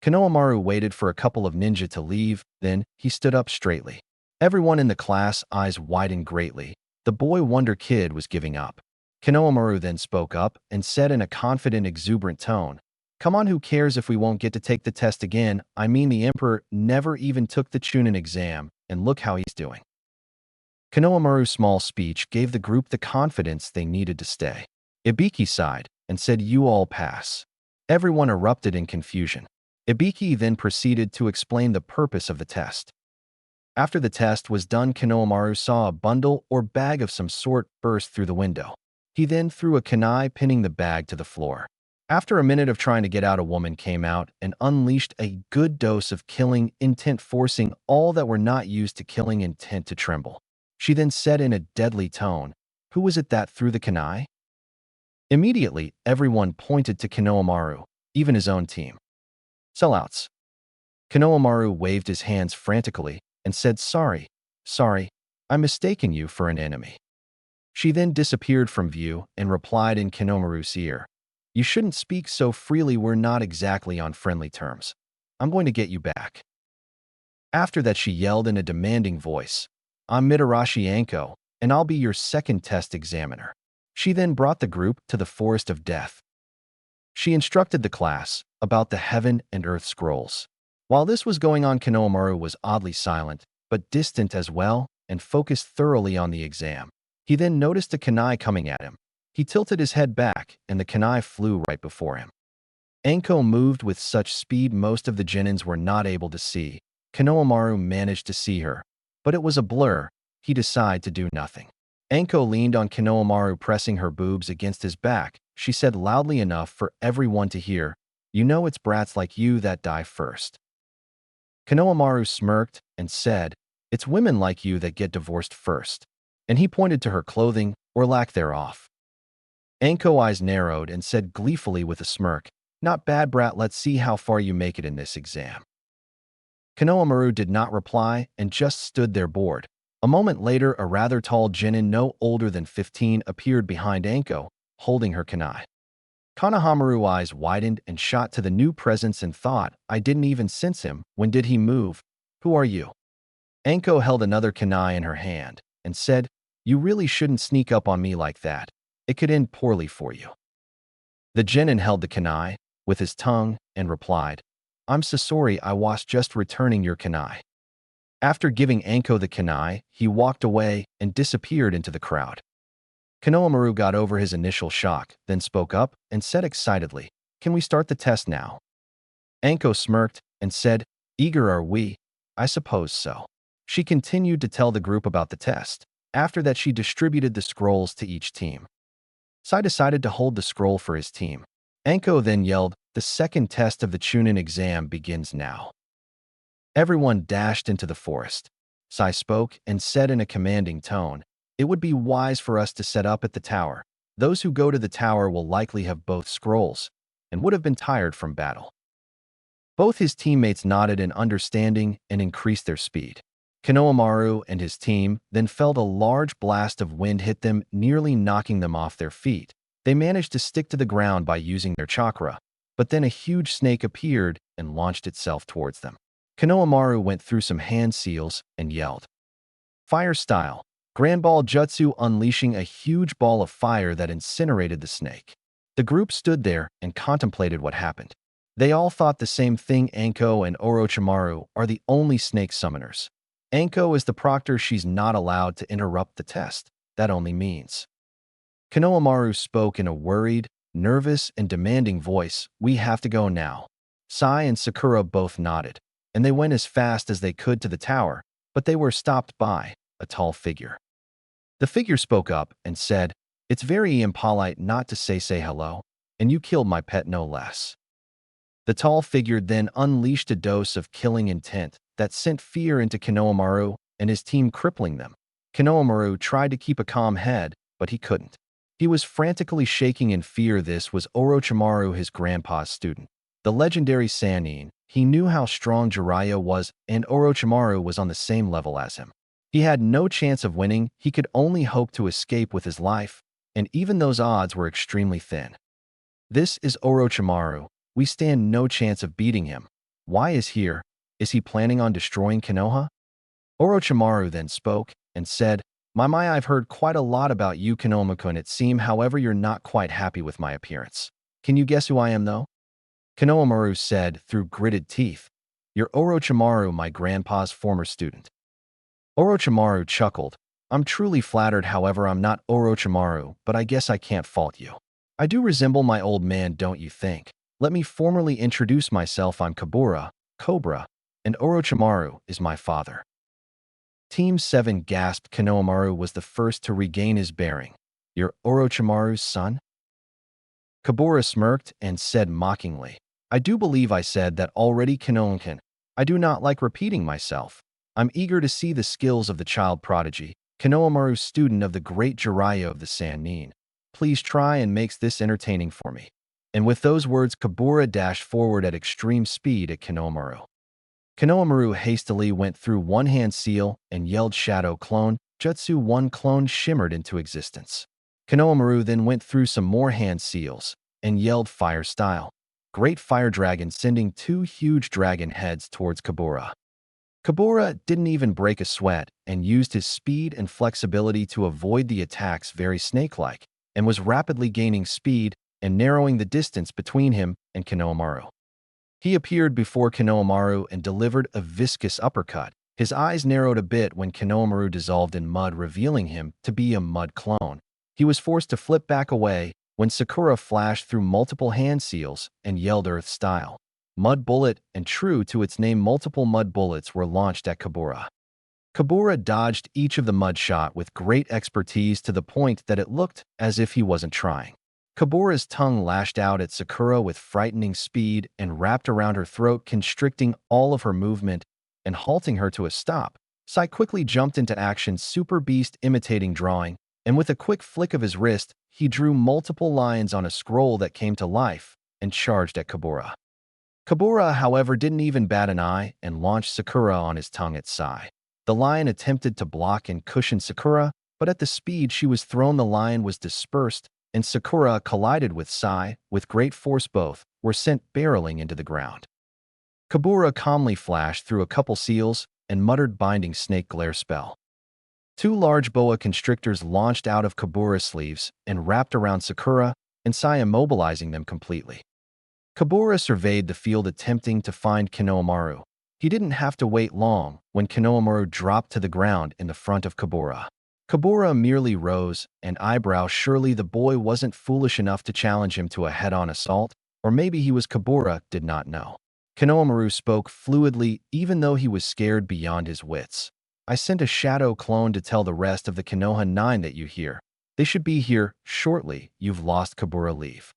Konohamaru waited for a couple of ninja to leave, then he stood up straightly. Everyone in the class eyes widened greatly. The boy wonder kid was giving up. Konohamaru then spoke up and said in a confident, exuberant tone, "Come on, who cares if we won't get to take the test again? I mean, the Emperor never even took the Chunin exam, and look how he's doing." Konohamaru's small speech gave the group the confidence they needed to stay. Ibiki sighed and said, "You all pass." Everyone erupted in confusion. Ibiki then proceeded to explain the purpose of the test. After the test was done, Konohamaru saw a bundle or bag of some sort burst through the window. He then threw a kunai, pinning the bag to the floor. After a minute of trying to get out, a woman came out and unleashed a good dose of killing intent, forcing all that were not used to killing intent to tremble. She then said in a deadly tone, "Who was it that threw the kunai?" Immediately, everyone pointed to Konohamaru, even his own team. "Sellouts." Konohamaru waved his hands frantically and said, sorry, I'm mistaking you for an enemy." She then disappeared from view and replied in Konohamaru's ear, "You shouldn't speak so freely. We're not exactly on friendly terms. I'm going to get you back." After that, she yelled in a demanding voice, "I'm Mitarashi Anko, and I'll be your second test examiner." She then brought the group to the Forest of Death. She instructed the class about the heaven and earth scrolls. While this was going on, Konohamaru was oddly silent, but distant as well, and focused thoroughly on the exam. He then noticed a kunai coming at him. He tilted his head back, and the kunai flew right before him. Anko moved with such speed most of the genins were not able to see. Konohamaru managed to see her, but it was a blur. He decided to do nothing. Anko leaned on Konohamaru, pressing her boobs against his back. She said loudly enough for everyone to hear, "You know it's brats like you that die first." Konohamaru smirked and said, "It's women like you that get divorced first." And he pointed to her clothing, or lack thereof. Anko's eyes narrowed and said gleefully with a smirk, "Not bad, brat, let's see how far you make it in this exam." Konohamaru did not reply and just stood there bored. A moment later, a rather tall genin no older than 15 appeared behind Anko, holding her kunai. Konohamaru's eyes widened and shot to the new presence and thought, "I didn't even sense him. When did he move? Who are you?" Anko held another kunai in her hand and said, "You really shouldn't sneak up on me like that. It could end poorly for you." The genin held the kunai with his tongue and replied, "I'm so sorry, I was just returning your kunai." After giving Anko the kunai, he walked away and disappeared into the crowd. Konohamaru got over his initial shock, then spoke up and said excitedly, "Can we start the test now?" Anko smirked and said, "Eager are we? I suppose so." She continued to tell the group about the test. After that, she distributed the scrolls to each team. Sai decided to hold the scroll for his team. Anko then yelled, "The second test of the Chunin exam begins now." Everyone dashed into the forest. Sai spoke and said in a commanding tone, "It would be wise for us to set up at the tower. Those who go to the tower will likely have both scrolls and would have been tired from battle." Both his teammates nodded in understanding and increased their speed. Konohamaru and his team then felt a large blast of wind hit them, nearly knocking them off their feet. They managed to stick to the ground by using their chakra, but then a huge snake appeared and launched itself towards them. Konohamaru went through some hand seals and yelled, "Fire style! Grand Ball Jutsu," unleashing a huge ball of fire that incinerated the snake. The group stood there and contemplated what happened. They all thought the same thing. Anko and Orochimaru are the only snake summoners. Anko is the proctor. She's not allowed to interrupt the test. That only means. Konohamaru spoke in a worried, nervous, and demanding voice, "We have to go now." Sai and Sakura both nodded, and they went as fast as they could to the tower, but they were stopped by a tall figure. The figure spoke up and said, "It's very impolite not to say hello, and you killed my pet no less." The tall figure then unleashed a dose of killing intent that sent fear into Konohamaru and his team, crippling them. Konohamaru tried to keep a calm head, but he couldn't. He was frantically shaking in fear. This was Orochimaru, his grandpa's student, the legendary Sannin. He knew how strong Jiraiya was, and Orochimaru was on the same level as him. He had no chance of winning. He could only hope to escape with his life, and even those odds were extremely thin. "This is Orochimaru. We stand no chance of beating him. Why is here? Is he planning on destroying Konoha?" Orochimaru then spoke and said, My, I've heard quite a lot about you, Konohamaru. It seems, however, you're not quite happy with my appearance. Can you guess who I am, though?" Konohamaru said through gritted teeth, "You're Orochimaru, my grandpa's former student." Orochimaru chuckled, "I'm truly flattered. However, I'm not Orochimaru, but I guess I can't fault you. I do resemble my old man, don't you think? Let me formally introduce myself. I'm Kabura, Cobra, and Orochimaru is my father." Team 7 gasped. Konohamaru was the first to regain his bearing. "You're Orochimaru's son?" Kabura smirked and said mockingly, "I do believe I said that already, Konoha-kun. I do not like repeating myself. I'm eager to see the skills of the child prodigy, Konohamaru, student of the great Jiraiya of the Sannin. Please try and make this entertaining for me." And with those words, Kabura dashed forward at extreme speed at Konohamaru. Konohamaru hastily went through one hand seal and yelled, "Shadow Clone Jutsu!" One clone shimmered into existence. Konohamaru then went through some more hand seals and yelled, "Fire Style! Great Fire Dragon!" sending two huge dragon heads towards Kabura. Kabura didn't even break a sweat and used his speed and flexibility to avoid the attacks, very snake-like, and was rapidly gaining speed and narrowing the distance between him and Konohamaru. He appeared before Konohamaru and delivered a viscous uppercut. His eyes narrowed a bit when Konohamaru dissolved in mud, revealing him to be a mud clone. He was forced to flip back away when Sakura flashed through multiple hand seals and yelled Earth style. Mud bullet, and true to its name, multiple mud bullets were launched at Kabura. Kabura dodged each of the mud shot with great expertise to the point that it looked as if he wasn't trying. Kabura's tongue lashed out at Sakura with frightening speed and wrapped around her throat, constricting all of her movement and halting her to a stop. Sai quickly jumped into action, Super Beast imitating drawing, and with a quick flick of his wrist, he drew multiple lines on a scroll that came to life and charged at Kabura. Kabura, however, didn't even bat an eye and launched Sakura on his tongue at Sai. The lion attempted to block and cushion Sakura, but at the speed she was thrown, the lion was dispersed, and Sakura collided with Sai. With great force, both were sent barreling into the ground. Kabura calmly flashed through a couple seals and muttered binding snake glare spell. Two large boa constrictors launched out of Kabura's sleeves and wrapped around Sakura and Sai, immobilizing them completely. Kabura surveyed the field, attempting to find Konohamaru. He didn't have to wait long when Konohamaru dropped to the ground in the front of Kabura. Kabura merely rose an eyebrow. Surely the boy wasn't foolish enough to challenge him to a head-on assault, or maybe he was. Kabura did not know. Konohamaru spoke fluidly, even though he was scared beyond his wits. I sent a shadow clone to tell the rest of the Konoha 9 that you here. They should be here shortly. You've lost. Kabura, leave.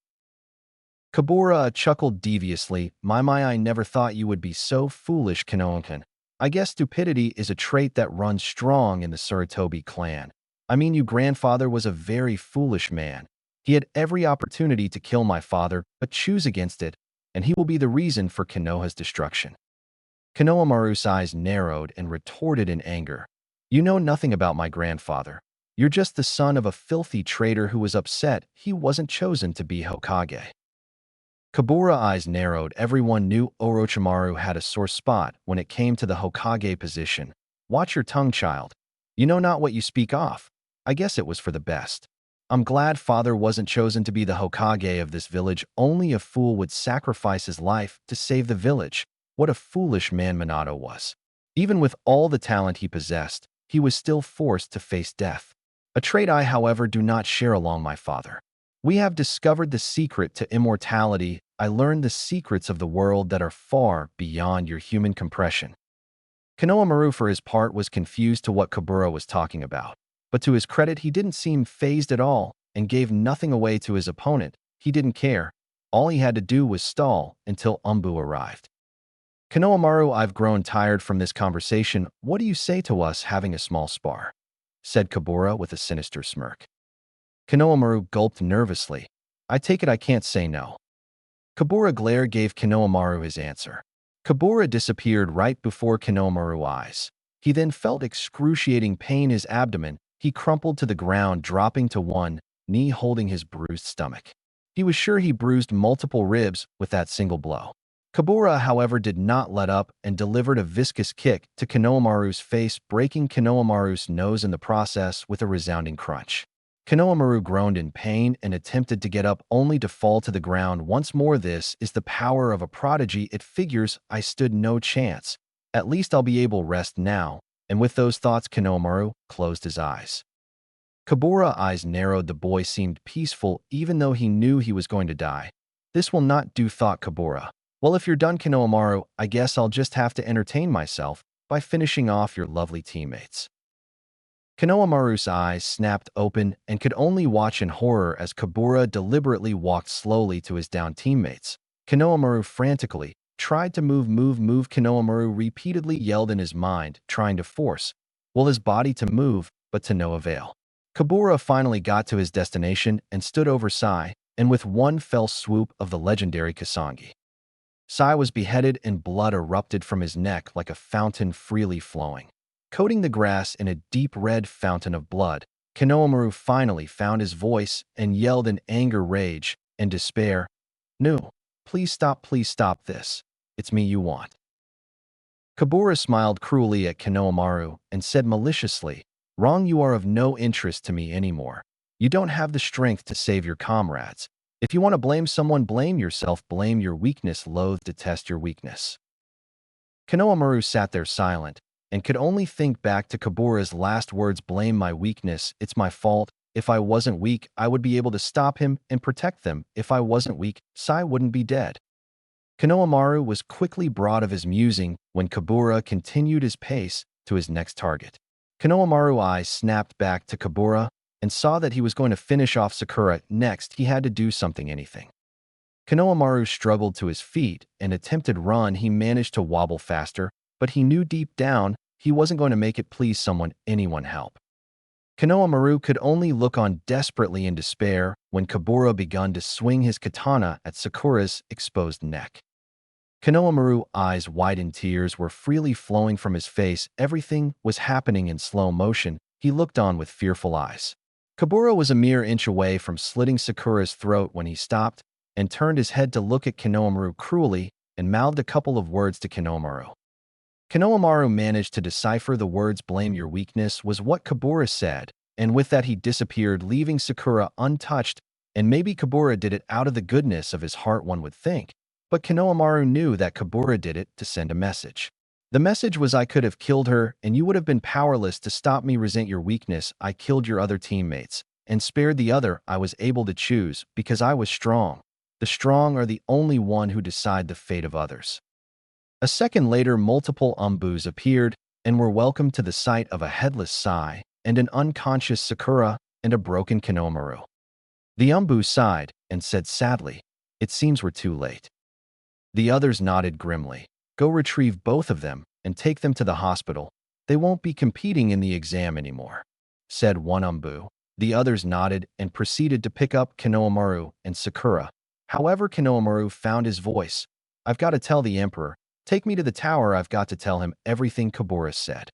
Kabura chuckled deviously. I never thought you would be so foolish, Konoha-kun. I guess stupidity is a trait that runs strong in the Sarutobi clan. I mean, your grandfather was a very foolish man. He had every opportunity to kill my father, but chose against it, and he will be the reason for Konoha's destruction. Konohamaru's eyes narrowed and retorted in anger. You know nothing about my grandfather. You're just the son of a filthy traitor who was upset he wasn't chosen to be Hokage. Kabura's eyes narrowed. Everyone knew Orochimaru had a sore spot when it came to the Hokage position. Watch your tongue, child. You know not what you speak of. I guess it was for the best. I'm glad father wasn't chosen to be the Hokage of this village. Only a fool would sacrifice his life to save the village. What a foolish man Minato was. Even with all the talent he possessed, he was still forced to face death. A trait I, however, do not share along my father. We have discovered the secret to immortality. I learned the secrets of the world that are far beyond your human compression. Konohamaru, for his part, was confused to what Kabura was talking about. But to his credit, he didn't seem fazed at all and gave nothing away to his opponent. He didn't care. All he had to do was stall until Umbu arrived. Konohamaru, I've grown tired from this conversation. What do you say to us having a small spar? Said Kabura with a sinister smirk. Konohamaru gulped nervously. I take it I can't say no. Kabura glare gave Konohamaru his answer. Kabura disappeared right before Konohamaru's eyes. He then felt excruciating pain in his abdomen. He crumpled to the ground, dropping to one knee, holding his bruised stomach. He was sure he bruised multiple ribs with that single blow. Kabura, however, did not let up and delivered a viscous kick to Konohamaru's face, breaking Konohamaru's nose in the process with a resounding crunch. Konohamaru groaned in pain and attempted to get up, only to fall to the ground once more. This is the power of a prodigy. It figures I stood no chance. At least I'll be able to rest now. And with those thoughts, Konohamaru closed his eyes. Kabura's eyes narrowed. The boy seemed peaceful, even though he knew he was going to die. This will not do, thought Kabura. Well, if you're done, Konohamaru, I guess I'll just have to entertain myself by finishing off your lovely teammates. Konohamaru's eyes snapped open and could only watch in horror as Kabura deliberately walked slowly to his downed teammates. Konohamaru frantically tried to move. Konohamaru repeatedly yelled in his mind, trying to force his body to move, but to no avail. Kabura finally got to his destination and stood over Sai, and with one fell swoop of the legendary Kasangi. Sai was beheaded and blood erupted from his neck like a fountain, freely flowing. Coating the grass in a deep red fountain of blood, Konohamaru finally found his voice and yelled in anger, rage, and despair, "No, please stop this. It's me you want." Kabura smiled cruelly at Konohamaru and said maliciously, "Wrong, you are of no interest to me anymore. You don't have the strength to save your comrades. If you want to blame someone, blame yourself. Blame your weakness. Loathe, detest your weakness. Konohamaru sat there silent and could only think back to Kabura's last words. Blame my weakness. It's my fault. If I wasn't weak, I would be able to stop him and protect them. If I wasn't weak, Sai wouldn't be dead. Konohamaru was quickly brought of his musing when Kabura continued his pace to his next target. Konohamaru's eyes snapped back to Kabura and saw that he was going to finish off Sakura. Next, he had to do something, anything. Konohamaru struggled to his feet and attempted run. He managed to wobble faster, but he knew deep down he wasn't going to make it. Please someone, anyone help. Konohamaru could only look on desperately in despair when Kabura began to swing his katana at Sakura's exposed neck. Konohamaru's eyes widened. Tears were freely flowing from his face. Everything was happening in slow motion. He looked on with fearful eyes. Kabura was a mere inch away from slitting Sakura's throat when he stopped and turned his head to look at Konohamaru cruelly and mouthed a couple of words to Konohamaru. Konohamaru managed to decipher the words. Blame your weakness was what Kabura said, and with that he disappeared, leaving Sakura untouched. And maybe Kabura did it out of the goodness of his heart, one would think, but Konohamaru knew that Kabura did it to send a message. The message was, I could have killed her and you would have been powerless to stop me. Resent your weakness. I killed your other teammates and spared the other. I was able to choose because I was strong. The strong are the only one who decide the fate of others. A second later, multiple Umbus appeared and were welcomed to the sight of a headless Sai and an unconscious Sakura and a broken Konohamaru. The Umbu sighed and said sadly, it seems we're too late. The others nodded grimly. Go retrieve both of them and take them to the hospital. They won't be competing in the exam anymore, said one Umbu. The others nodded and proceeded to pick up Konohamaru and Sakura. However, Konohamaru found his voice. I've got to tell the Emperor. Take me to the tower. I've got to tell him everything Kabura said.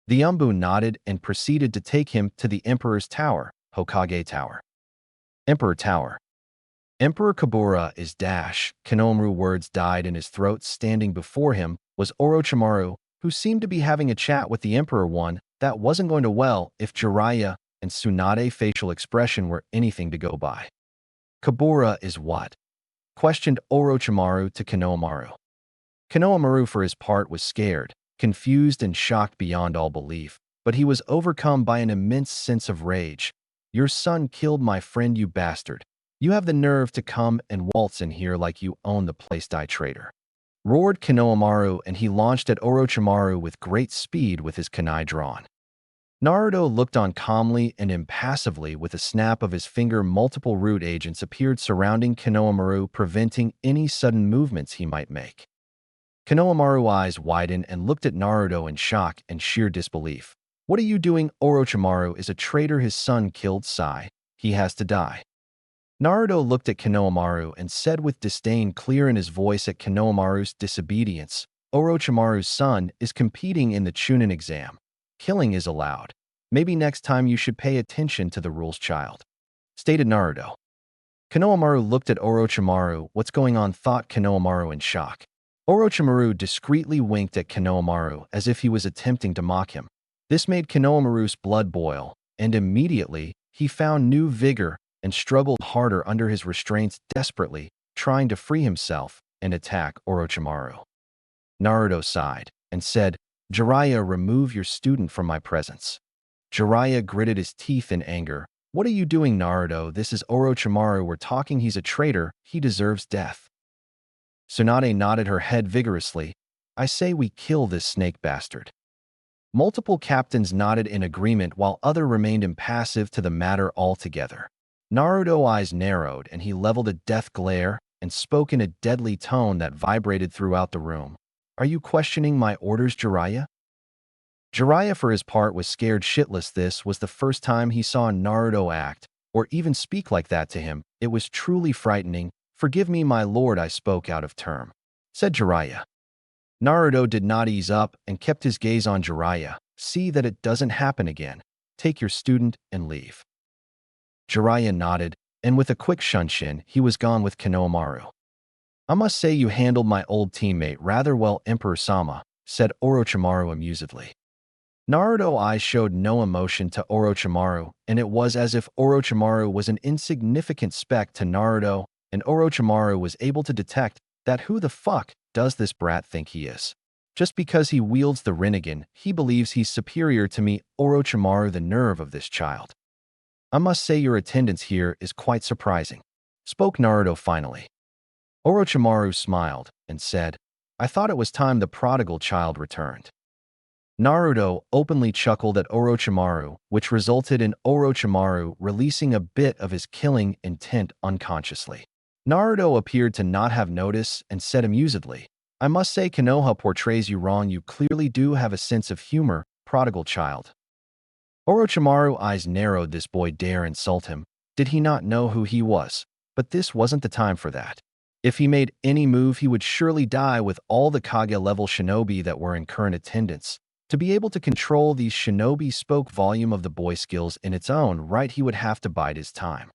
The Umbu nodded and proceeded to take him to the Emperor's tower, Hokage Tower. Emperor Tower. Emperor Kabura is dash. Konohamaru's words died in his throat. Standing before him was Orochimaru, who seemed to be having a chat with the Emperor. One that wasn't going to well if Jiraiya and Tsunade's facial expression were anything to go by. Kabura is what? Questioned Orochimaru to Konohamaru. Konohamaru for his part was scared, confused and shocked beyond all belief, but he was overcome by an immense sense of rage. Your son killed my friend, you bastard. You have the nerve to come and waltz in here like you own the place, die traitor. Roared Konohamaru, and he launched at Orochimaru with great speed with his kunai drawn. Naruto looked on calmly and impassively. With a snap of his finger, multiple root agents appeared surrounding Konohamaru, preventing any sudden movements he might make. Konohamaru's eyes widened and looked at Naruto in shock and sheer disbelief. What are you doing? Orochimaru is a traitor. His son killed Sai. He has to die. Naruto looked at Konohamaru and said with disdain clear in his voice at Konohamaru's disobedience, Orochimaru's son is competing in the Chunin exam. Killing is allowed. Maybe next time you should pay attention to the rules, child, stated Naruto. Konohamaru looked at Orochimaru. What's going on? Thought Konohamaru in shock. Orochimaru discreetly winked at Konohamaru as if he was attempting to mock him. This made Konohamaru's blood boil, and immediately he found new vigor and struggled harder under his restraints, desperately trying to free himself and attack Orochimaru. Naruto sighed and said, Jiraiya, remove your student from my presence. Jiraiya gritted his teeth in anger. What are you doing, Naruto? This is Orochimaru we're talking. He's a traitor. He deserves death. Tsunade nodded her head vigorously. I say we kill this snake bastard. Multiple captains nodded in agreement while others remained impassive to the matter altogether. Naruto's eyes narrowed and he leveled a death glare and spoke in a deadly tone that vibrated throughout the room. Are you questioning my orders, Jiraiya? Jiraiya for his part was scared shitless. This was the first time he saw Naruto act or even speak like that to him. It was truly frightening. Forgive me, my lord, I spoke out of term, said Jiraiya. Naruto did not ease up and kept his gaze on Jiraiya. See that it doesn't happen again. Take your student and leave. Jiraiya nodded, and with a quick shunshin, he was gone with Konohamaru. I must say you handled my old teammate rather well, Emperor Sama, said Orochimaru amusedly. Naruto's eyes showed no emotion to Orochimaru, and it was as if Orochimaru was an insignificant speck to Naruto, and Orochimaru was able to detect that who the fuck does this brat think he is? Just because he wields the Rinnegan, he believes he's superior to me. Orochimaru, the nerve of this child. I must say your attendance here is quite surprising, spoke Naruto finally. Orochimaru smiled and said, I thought it was time the prodigal child returned. Naruto openly chuckled at Orochimaru, which resulted in Orochimaru releasing a bit of his killing intent unconsciously. Naruto appeared to not have noticed and said amusedly, I must say Konoha portrays you wrong. You clearly do have a sense of humor, prodigal child. Orochimaru's eyes narrowed. This boy dare insult him. Did he not know who he was? But this wasn't the time for that. If he made any move, he would surely die with all the Kage-level shinobi that were in current attendance. To be able to control these shinobi spoke volume of the boy's skills in its own right. He would have to bide his time.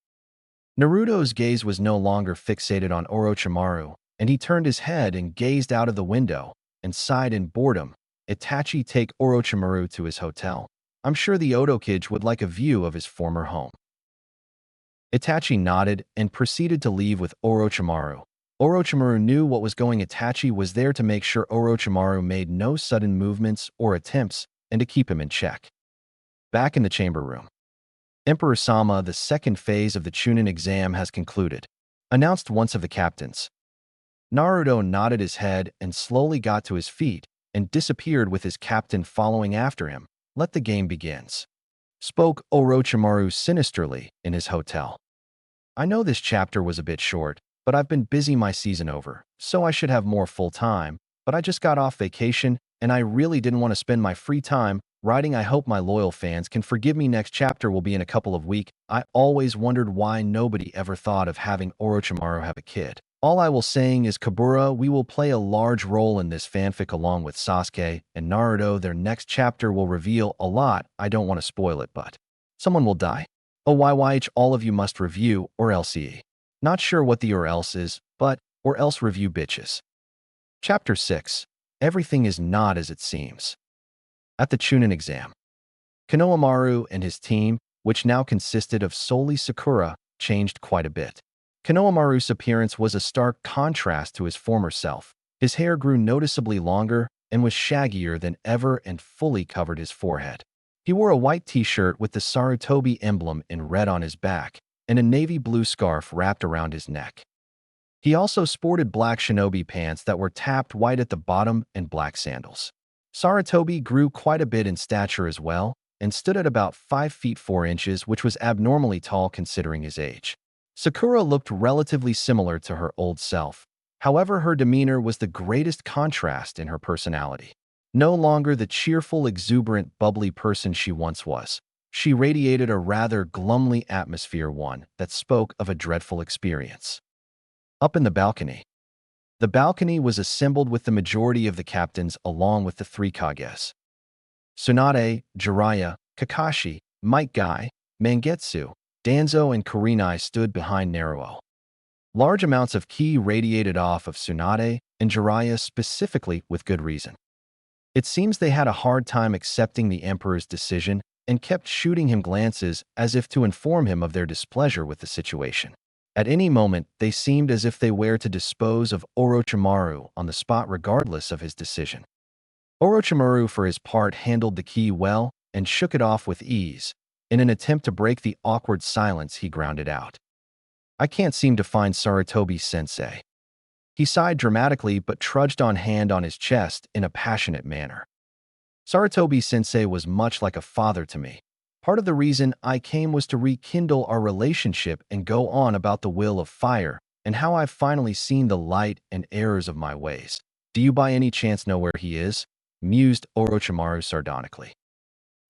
Naruto's gaze was no longer fixated on Orochimaru, and he turned his head and gazed out of the window and sighed in boredom. Itachi, take Orochimaru to his hotel. I'm sure the Oto kid would like a view of his former home. Itachi nodded and proceeded to leave with Orochimaru. Orochimaru knew what was going. Itachi was there to make sure Orochimaru made no sudden movements or attempts and to keep him in check. Back in the chamber room. Emperor Sama, the second phase of the Chunin exam has concluded, announced one of the captains. Naruto nodded his head and slowly got to his feet and disappeared with his captain following after him. Let the game begins, spoke Orochimaru sinisterly in his hotel. I know this chapter was a bit short, but I've been busy my season over, so I should have more full time, but I just got off vacation and I really didn't want to spend my free time writing. I hope my loyal fans can forgive me. Next chapter will be in a couple of weeks. I always wondered why nobody ever thought of having Orochimaru have a kid. All I will saying is Kabura, we will play a large role in this fanfic along with Sasuke and Naruto. Their next chapter will reveal a lot. I don't want to spoil it, but someone will die. OYYH, all of you must review or else eat. Not sure what the or else is, but or else review bitches. Chapter 6. Everything is not as it seems. At the Chunin exam, Konohamaru and his team, which now consisted of solely Sakura, changed quite a bit. Konohamaru's appearance was a stark contrast to his former self. His hair grew noticeably longer and was shaggier than ever and fully covered his forehead. He wore a white t-shirt with the Sarutobi emblem in red on his back and a navy blue scarf wrapped around his neck. He also sported black shinobi pants that were tapped white at the bottom and black sandals. Sarutobi grew quite a bit in stature as well and stood at about 5 feet 4 inches, which was abnormally tall considering his age. Sakura looked relatively similar to her old self. However, her demeanor was the greatest contrast in her personality. No longer the cheerful, exuberant, bubbly person she once was. She radiated a rather glumly atmosphere, one that spoke of a dreadful experience. Up in the balcony. The balcony was assembled with the majority of the captains along with the 3 Kages. Tsunade, Jiraiya, Kakashi, Might Guy, Mangetsu, Danzo and Kurenai stood behind Naruto. Large amounts of ki radiated off of Tsunade and Jiraiya, specifically with good reason. It seems they had a hard time accepting the Emperor's decision and kept shooting him glances as if to inform him of their displeasure with the situation. At any moment, they seemed as if they were to dispose of Orochimaru on the spot regardless of his decision. Orochimaru, for his part, handled the ki well and shook it off with ease. In an attempt to break the awkward silence, he grounded out, I can't seem to find Sarutobi-sensei. He sighed dramatically but trudged on, hand on his chest in a passionate manner. Sarutobi-sensei was much like a father to me. Part of the reason I came was to rekindle our relationship and go on about the will of fire and how I've finally seen the light and errors of my ways. Do you by any chance know where he is? Mused Orochimaru sardonically.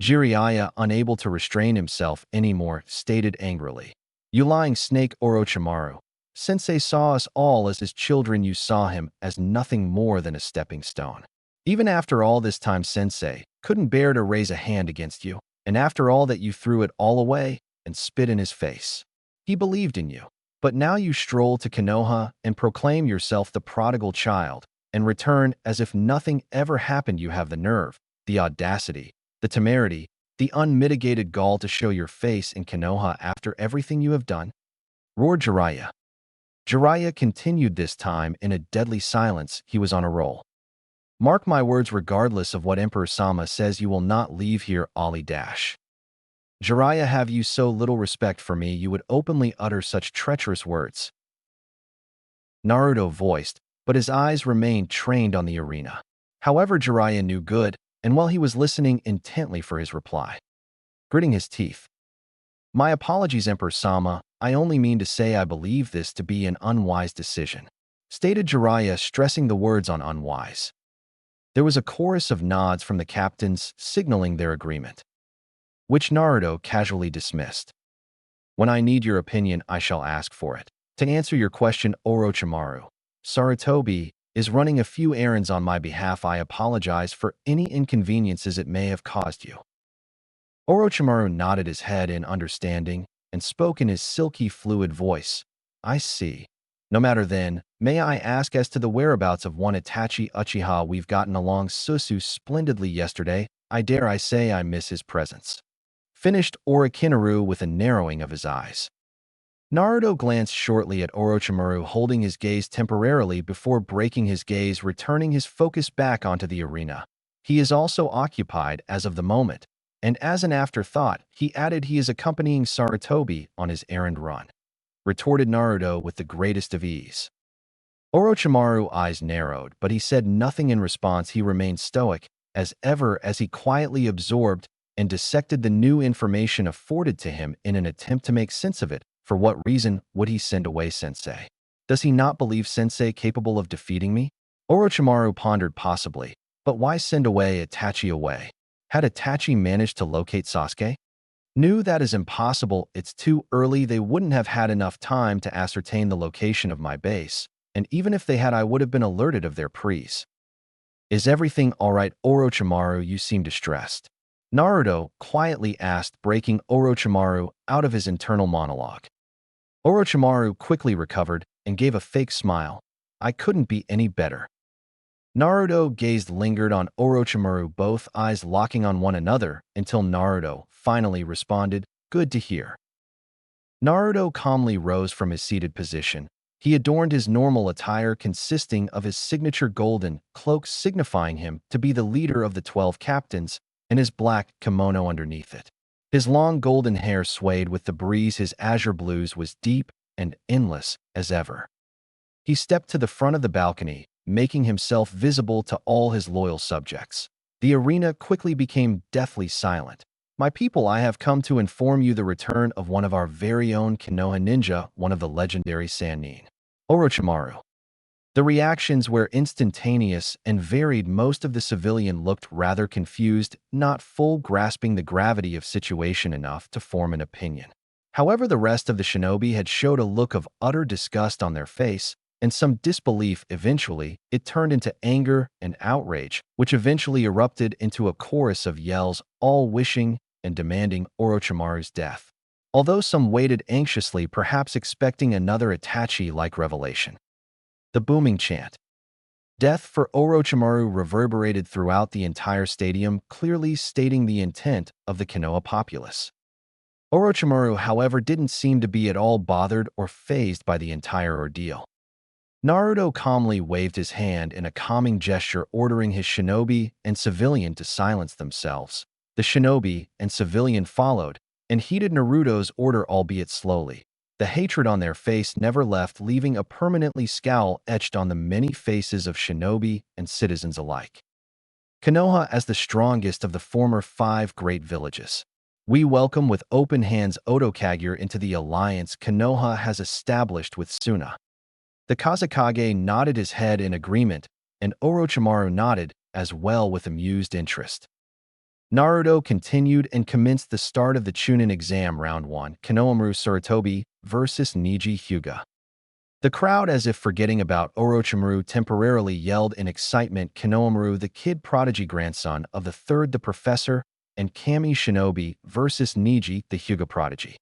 Jiraiya, unable to restrain himself anymore, stated angrily, You lying snake, Orochimaru. Sensei saw us all as his children. You saw him as nothing more than a stepping stone. Even after all this time, Sensei couldn't bear to raise a hand against you. And after all that, you threw it all away and spit in his face. He believed in you. But now you stroll to Konoha and proclaim yourself the prodigal child and return as if nothing ever happened. You have the nerve, the audacity, The temerity, the unmitigated gall to show your face in Konoha after everything you have done? Roared Jiraiya. Jiraiya continued this time in a deadly silence. He was on a roll. Mark my words, regardless of what Emperor Sama says, you will not leave here, Ali Dash. Jiraiya, have you so little respect for me you would openly utter such treacherous words? Naruto voiced, but his eyes remained trained on the arena. However, Jiraiya knew good, and while he was listening intently for his reply, gritting his teeth. My apologies, Emperor Sama. I only mean to say I believe this to be an unwise decision, stated Jiraiya, stressing the words on unwise. There was a chorus of nods from the captains, signaling their agreement, which Naruto casually dismissed. When I need your opinion, I shall ask for it. To answer your question, Orochimaru, Sarutobi is running a few errands on my behalf. I apologize for any inconveniences it may have caused you. Orochimaru nodded his head in understanding and spoke in his silky, fluid voice. I see. No matter then, may I ask as to the whereabouts of one Itachi Uchiha? We've gotten along so splendidly yesterday. I dare I say I miss his presence. Finished Orochimaru with a narrowing of his eyes. Naruto glanced shortly at Orochimaru, holding his gaze temporarily before breaking his gaze, returning his focus back onto the arena. He is also occupied as of the moment, and as an afterthought, he added he is accompanying Sarutobi on his errand run, retorted Naruto with the greatest of ease. Orochimaru's eyes narrowed, but he said nothing in response. He remained stoic as ever as he quietly absorbed and dissected the new information afforded to him in an attempt to make sense of it. For what reason would he send away Sensei? Does he not believe Sensei capable of defeating me? Orochimaru pondered. Possibly, but why send away Itachi away? Had Itachi managed to locate Sasuke? Knew that is impossible. It's too early. They wouldn't have had enough time to ascertain the location of my base, and even if they had, I would have been alerted of their presence. Is everything all right, Orochimaru? You seem distressed. Naruto quietly asked, breaking Orochimaru out of his internal monologue. Orochimaru quickly recovered and gave a fake smile. I couldn't be any better. Naruto gazed lingered on Orochimaru, both eyes locking on one another, until Naruto finally responded, good to hear. Naruto calmly rose from his seated position. He adorned his normal attire consisting of his signature golden cloak signifying him to be the leader of the 12 captains, and his black kimono underneath it. His long golden hair swayed with the breeze. His azure blues was deep and endless as ever. He stepped to the front of the balcony, making himself visible to all his loyal subjects. The arena quickly became deathly silent. My people, I have come to inform you the return of one of our very own Konoha ninja, one of the legendary Sannin. Orochimaru. The reactions were instantaneous and varied. Most of the civilian looked rather confused, not full grasping the gravity of situation enough to form an opinion. However, the rest of the shinobi had showed a look of utter disgust on their face, and some disbelief. Eventually, it turned into anger and outrage, which eventually erupted into a chorus of yells, all wishing and demanding Orochimaru's death. Although some waited anxiously, perhaps expecting another Itachi-like revelation. The booming chant, "Death for Orochimaru," reverberated throughout the entire stadium, clearly stating the intent of the Konoha populace. Orochimaru, however, didn't seem to be at all bothered or fazed by the entire ordeal. Naruto calmly waved his hand in a calming gesture, ordering his shinobi and civilian to silence themselves. The shinobi and civilian followed and heeded Naruto's order, albeit slowly. The hatred on their face never left, leaving a permanently scowl etched on the many faces of shinobi and citizens alike. Konoha, as the strongest of the former 5 great villages. We welcome with open hands Otokage into the alliance Konoha has established with Suna. The Kazekage nodded his head in agreement, and Orochimaru nodded as well with amused interest. Naruto continued and commenced the start of the Chunin exam round 1, Konohamaru Sarutobi versus Neji Hyuga. The crowd, as if forgetting about Orochimaru, temporarily yelled in excitement, Konohamaru, the kid prodigy grandson of the third the professor, and Kami Shinobi versus Neji, the Hyuga prodigy.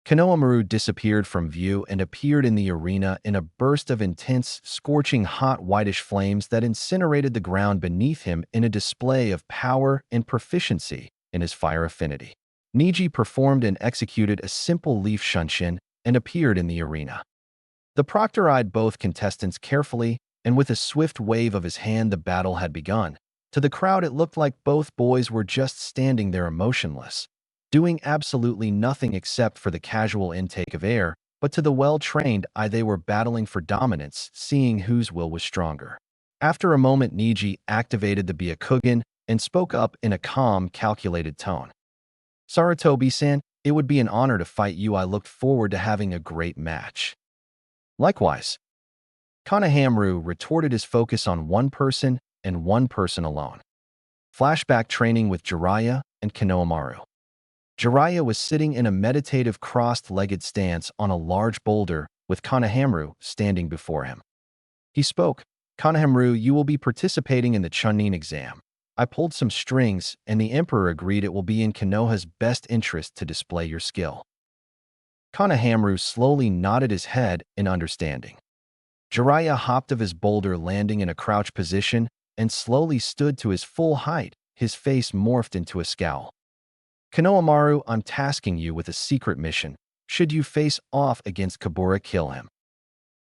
Konohamaru disappeared from view and appeared in the arena in a burst of intense, scorching hot whitish flames that incinerated the ground beneath him in a display of power and proficiency in his fire affinity. Niji performed and executed a simple leaf shunshin and appeared in the arena. The proctor eyed both contestants carefully, and with a swift wave of his hand the battle had begun. To the crowd it looked like both boys were just standing there emotionless, doing absolutely nothing except for the casual intake of air, but to the well-trained eye they were battling for dominance, seeing whose will was stronger. After a moment Niji activated the Byakugan and spoke up in a calm, calculated tone. "Sarutobi-san, it would be an honor to fight you. I looked forward to having a great match." "Likewise." Konohamaru retorted, his focus on one person and one person alone. Flashback training with Jiraiya and Konohamaru. Jiraiya was sitting in a meditative crossed-legged stance on a large boulder with Konohamaru standing before him. He spoke, "Konohamaru, you will be participating in the Chunin exam. I pulled some strings, and the Emperor agreed it will be in Konoha's best interest to display your skill." Konohamaru slowly nodded his head in understanding. Jiraiya hopped off his boulder, landing in a crouch position, and slowly stood to his full height, his face morphed into a scowl. "Konohamaru, I'm tasking you with a secret mission. Should you face off against Kabura, kill him."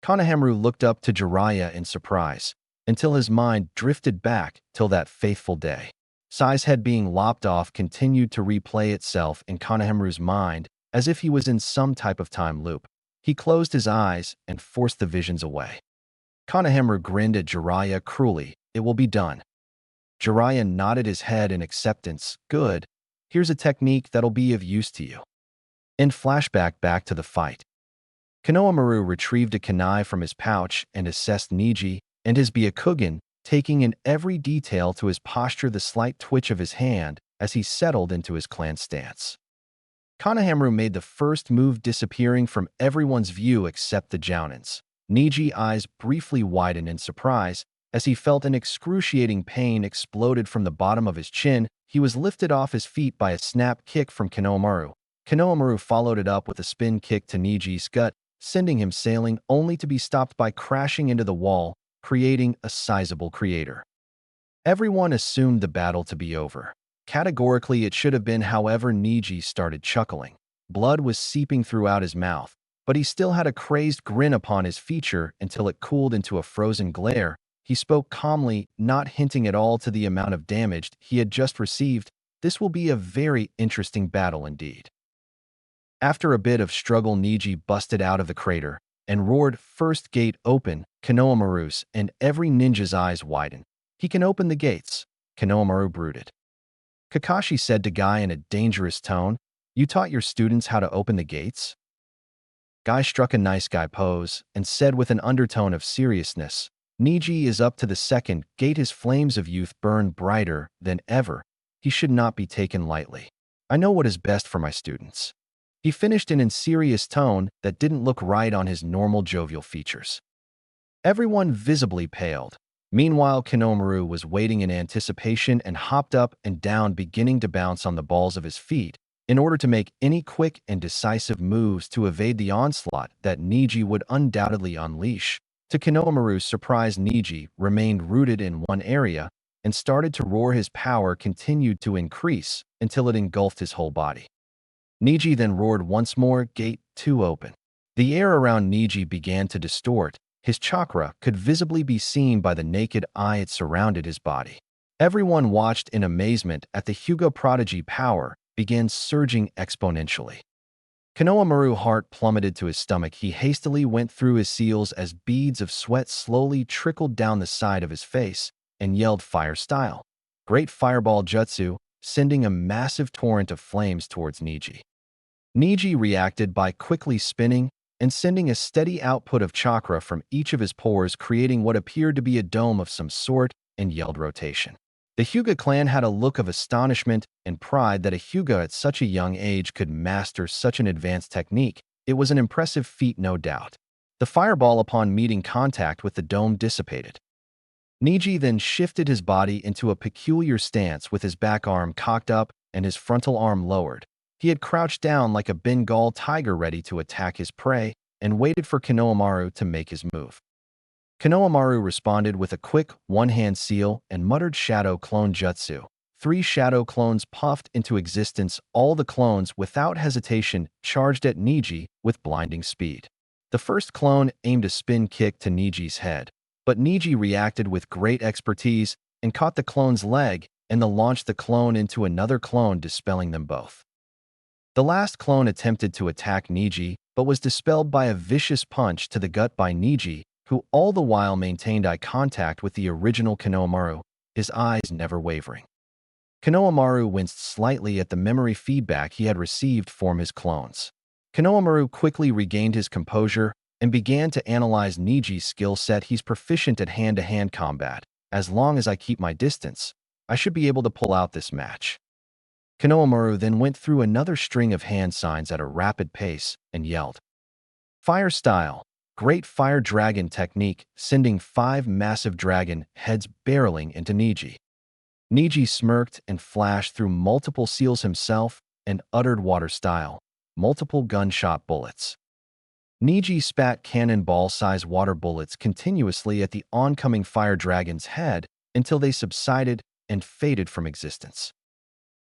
Konohamaru looked up to Jiraiya in surprise, until his mind drifted back till that fateful day. Sai's head being lopped off continued to replay itself in Konohamaru's mind as if he was in some type of time loop. He closed his eyes and forced the visions away. Konohamaru grinned at Jiraiya cruelly. "It will be done." Jiraiya nodded his head in acceptance. "Good. Here's a technique that'll be of use to you." In flashback back to the fight. Konohamaru retrieved a kunai from his pouch and assessed Niji and his Byakugan, taking in every detail to his posture, the slight twitch of his hand as he settled into his clan stance. Konohamaru made the first move, disappearing from everyone's view except the Jounins. Niji's eyes briefly widened in surprise as he felt an excruciating pain exploded from the bottom of his chin. He was lifted off his feet by a snap kick from Konohamaru. Konohamaru followed it up with a spin kick to Niji's gut, sending him sailing, only to be stopped by crashing into the wall, creating a sizable crater. Everyone assumed the battle to be over. Categorically, it should have been. However, Niji started chuckling. Blood was seeping throughout his mouth, but he still had a crazed grin upon his feature until it cooled into a frozen glare. He spoke calmly, not hinting at all to the amount of damage he had just received. "This will be a very interesting battle indeed." After a bit of struggle, Niji busted out of the crater and roared, "First gate open." Konohamaru's and every ninja's eyes widened. "He can open the gates," Konohamaru brooded. Kakashi said to Guy in a dangerous tone, "You taught your students how to open the gates?" Guy struck a nice guy pose and said with an undertone of seriousness, "Niji is up to the second gate. His flames of youth burn brighter than ever. He should not be taken lightly. I know what is best for my students." He finished in a serious tone that didn't look right on his normal jovial features. Everyone visibly paled. Meanwhile, Konohamaru was waiting in anticipation and hopped up and down, beginning to bounce on the balls of his feet in order to make any quick and decisive moves to evade the onslaught that Niji would undoubtedly unleash. To Konohamaru's surprise, Niji remained rooted in one area and started to roar. His power continued to increase until it engulfed his whole body. Niji then roared once more, "Gate 2 open." The air around Niji began to distort. His chakra could visibly be seen by the naked eye. It surrounded his body. Everyone watched in amazement at the Hyuga prodigy. Power began surging exponentially. Konohamaru's heart plummeted to his stomach. He hastily went through his seals as beads of sweat slowly trickled down the side of his face and yelled, "Fire style! Great fireball jutsu!" sending a massive torrent of flames towards Niji. Niji reacted by quickly spinning and sending a steady output of chakra from each of his pores, creating what appeared to be a dome of some sort, and yelled, "Rotation!" The Hyuga clan had a look of astonishment and pride that a Hyuga at such a young age could master such an advanced technique. It was an impressive feat, no doubt. The fireball, upon meeting contact with the dome, dissipated. Niji then shifted his body into a peculiar stance with his back arm cocked up and his frontal arm lowered. He had crouched down like a Bengal tiger ready to attack his prey and waited for Konohamaru to make his move. Konohamaru responded with a quick one-hand seal and muttered shadow clone jutsu. 3 shadow clones puffed into existence. All the clones, without hesitation, charged at Niji with blinding speed. The first clone aimed a spin kick to Niji's head, but Niji reacted with great expertise and caught the clone's leg and launched the clone into another clone, dispelling them both. The last clone attempted to attack Niji, but was dispelled by a vicious punch to the gut by Niji, who all the while maintained eye contact with the original Konohamaru, his eyes never wavering. Konohamaru winced slightly at the memory feedback he had received from his clones. Konohamaru quickly regained his composure and began to analyze Niji's skill set. He's proficient at hand-to-hand combat. As long as I keep my distance, I should be able to pull out this match. Konohamaru then went through another string of hand signs at a rapid pace and yelled, "Fire style! Great fire dragon technique," sending 5 massive dragon heads barreling into Niji. Niji smirked and flashed through multiple seals himself and uttered water style, multiple gunshot bullets. Niji spat cannonball-sized water bullets continuously at the oncoming fire dragon's head until they subsided and faded from existence.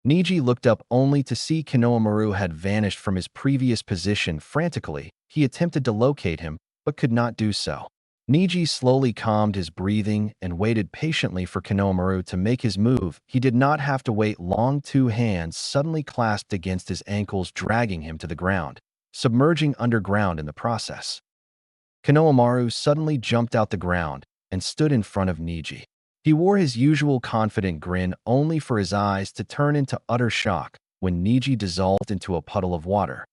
Niji looked up only to see Konohamaru had vanished from his previous position. Frantically, he attempted to locate him, but could not do so. Niji slowly calmed his breathing and waited patiently for Konohamaru to make his move. He did not have to wait long. 2 hands suddenly clasped against his ankles, dragging him to the ground, submerging underground in the process. Konohamaru suddenly jumped out the ground and stood in front of Niji. He wore his usual confident grin, only for his eyes to turn into utter shock when Niji dissolved into a puddle of water.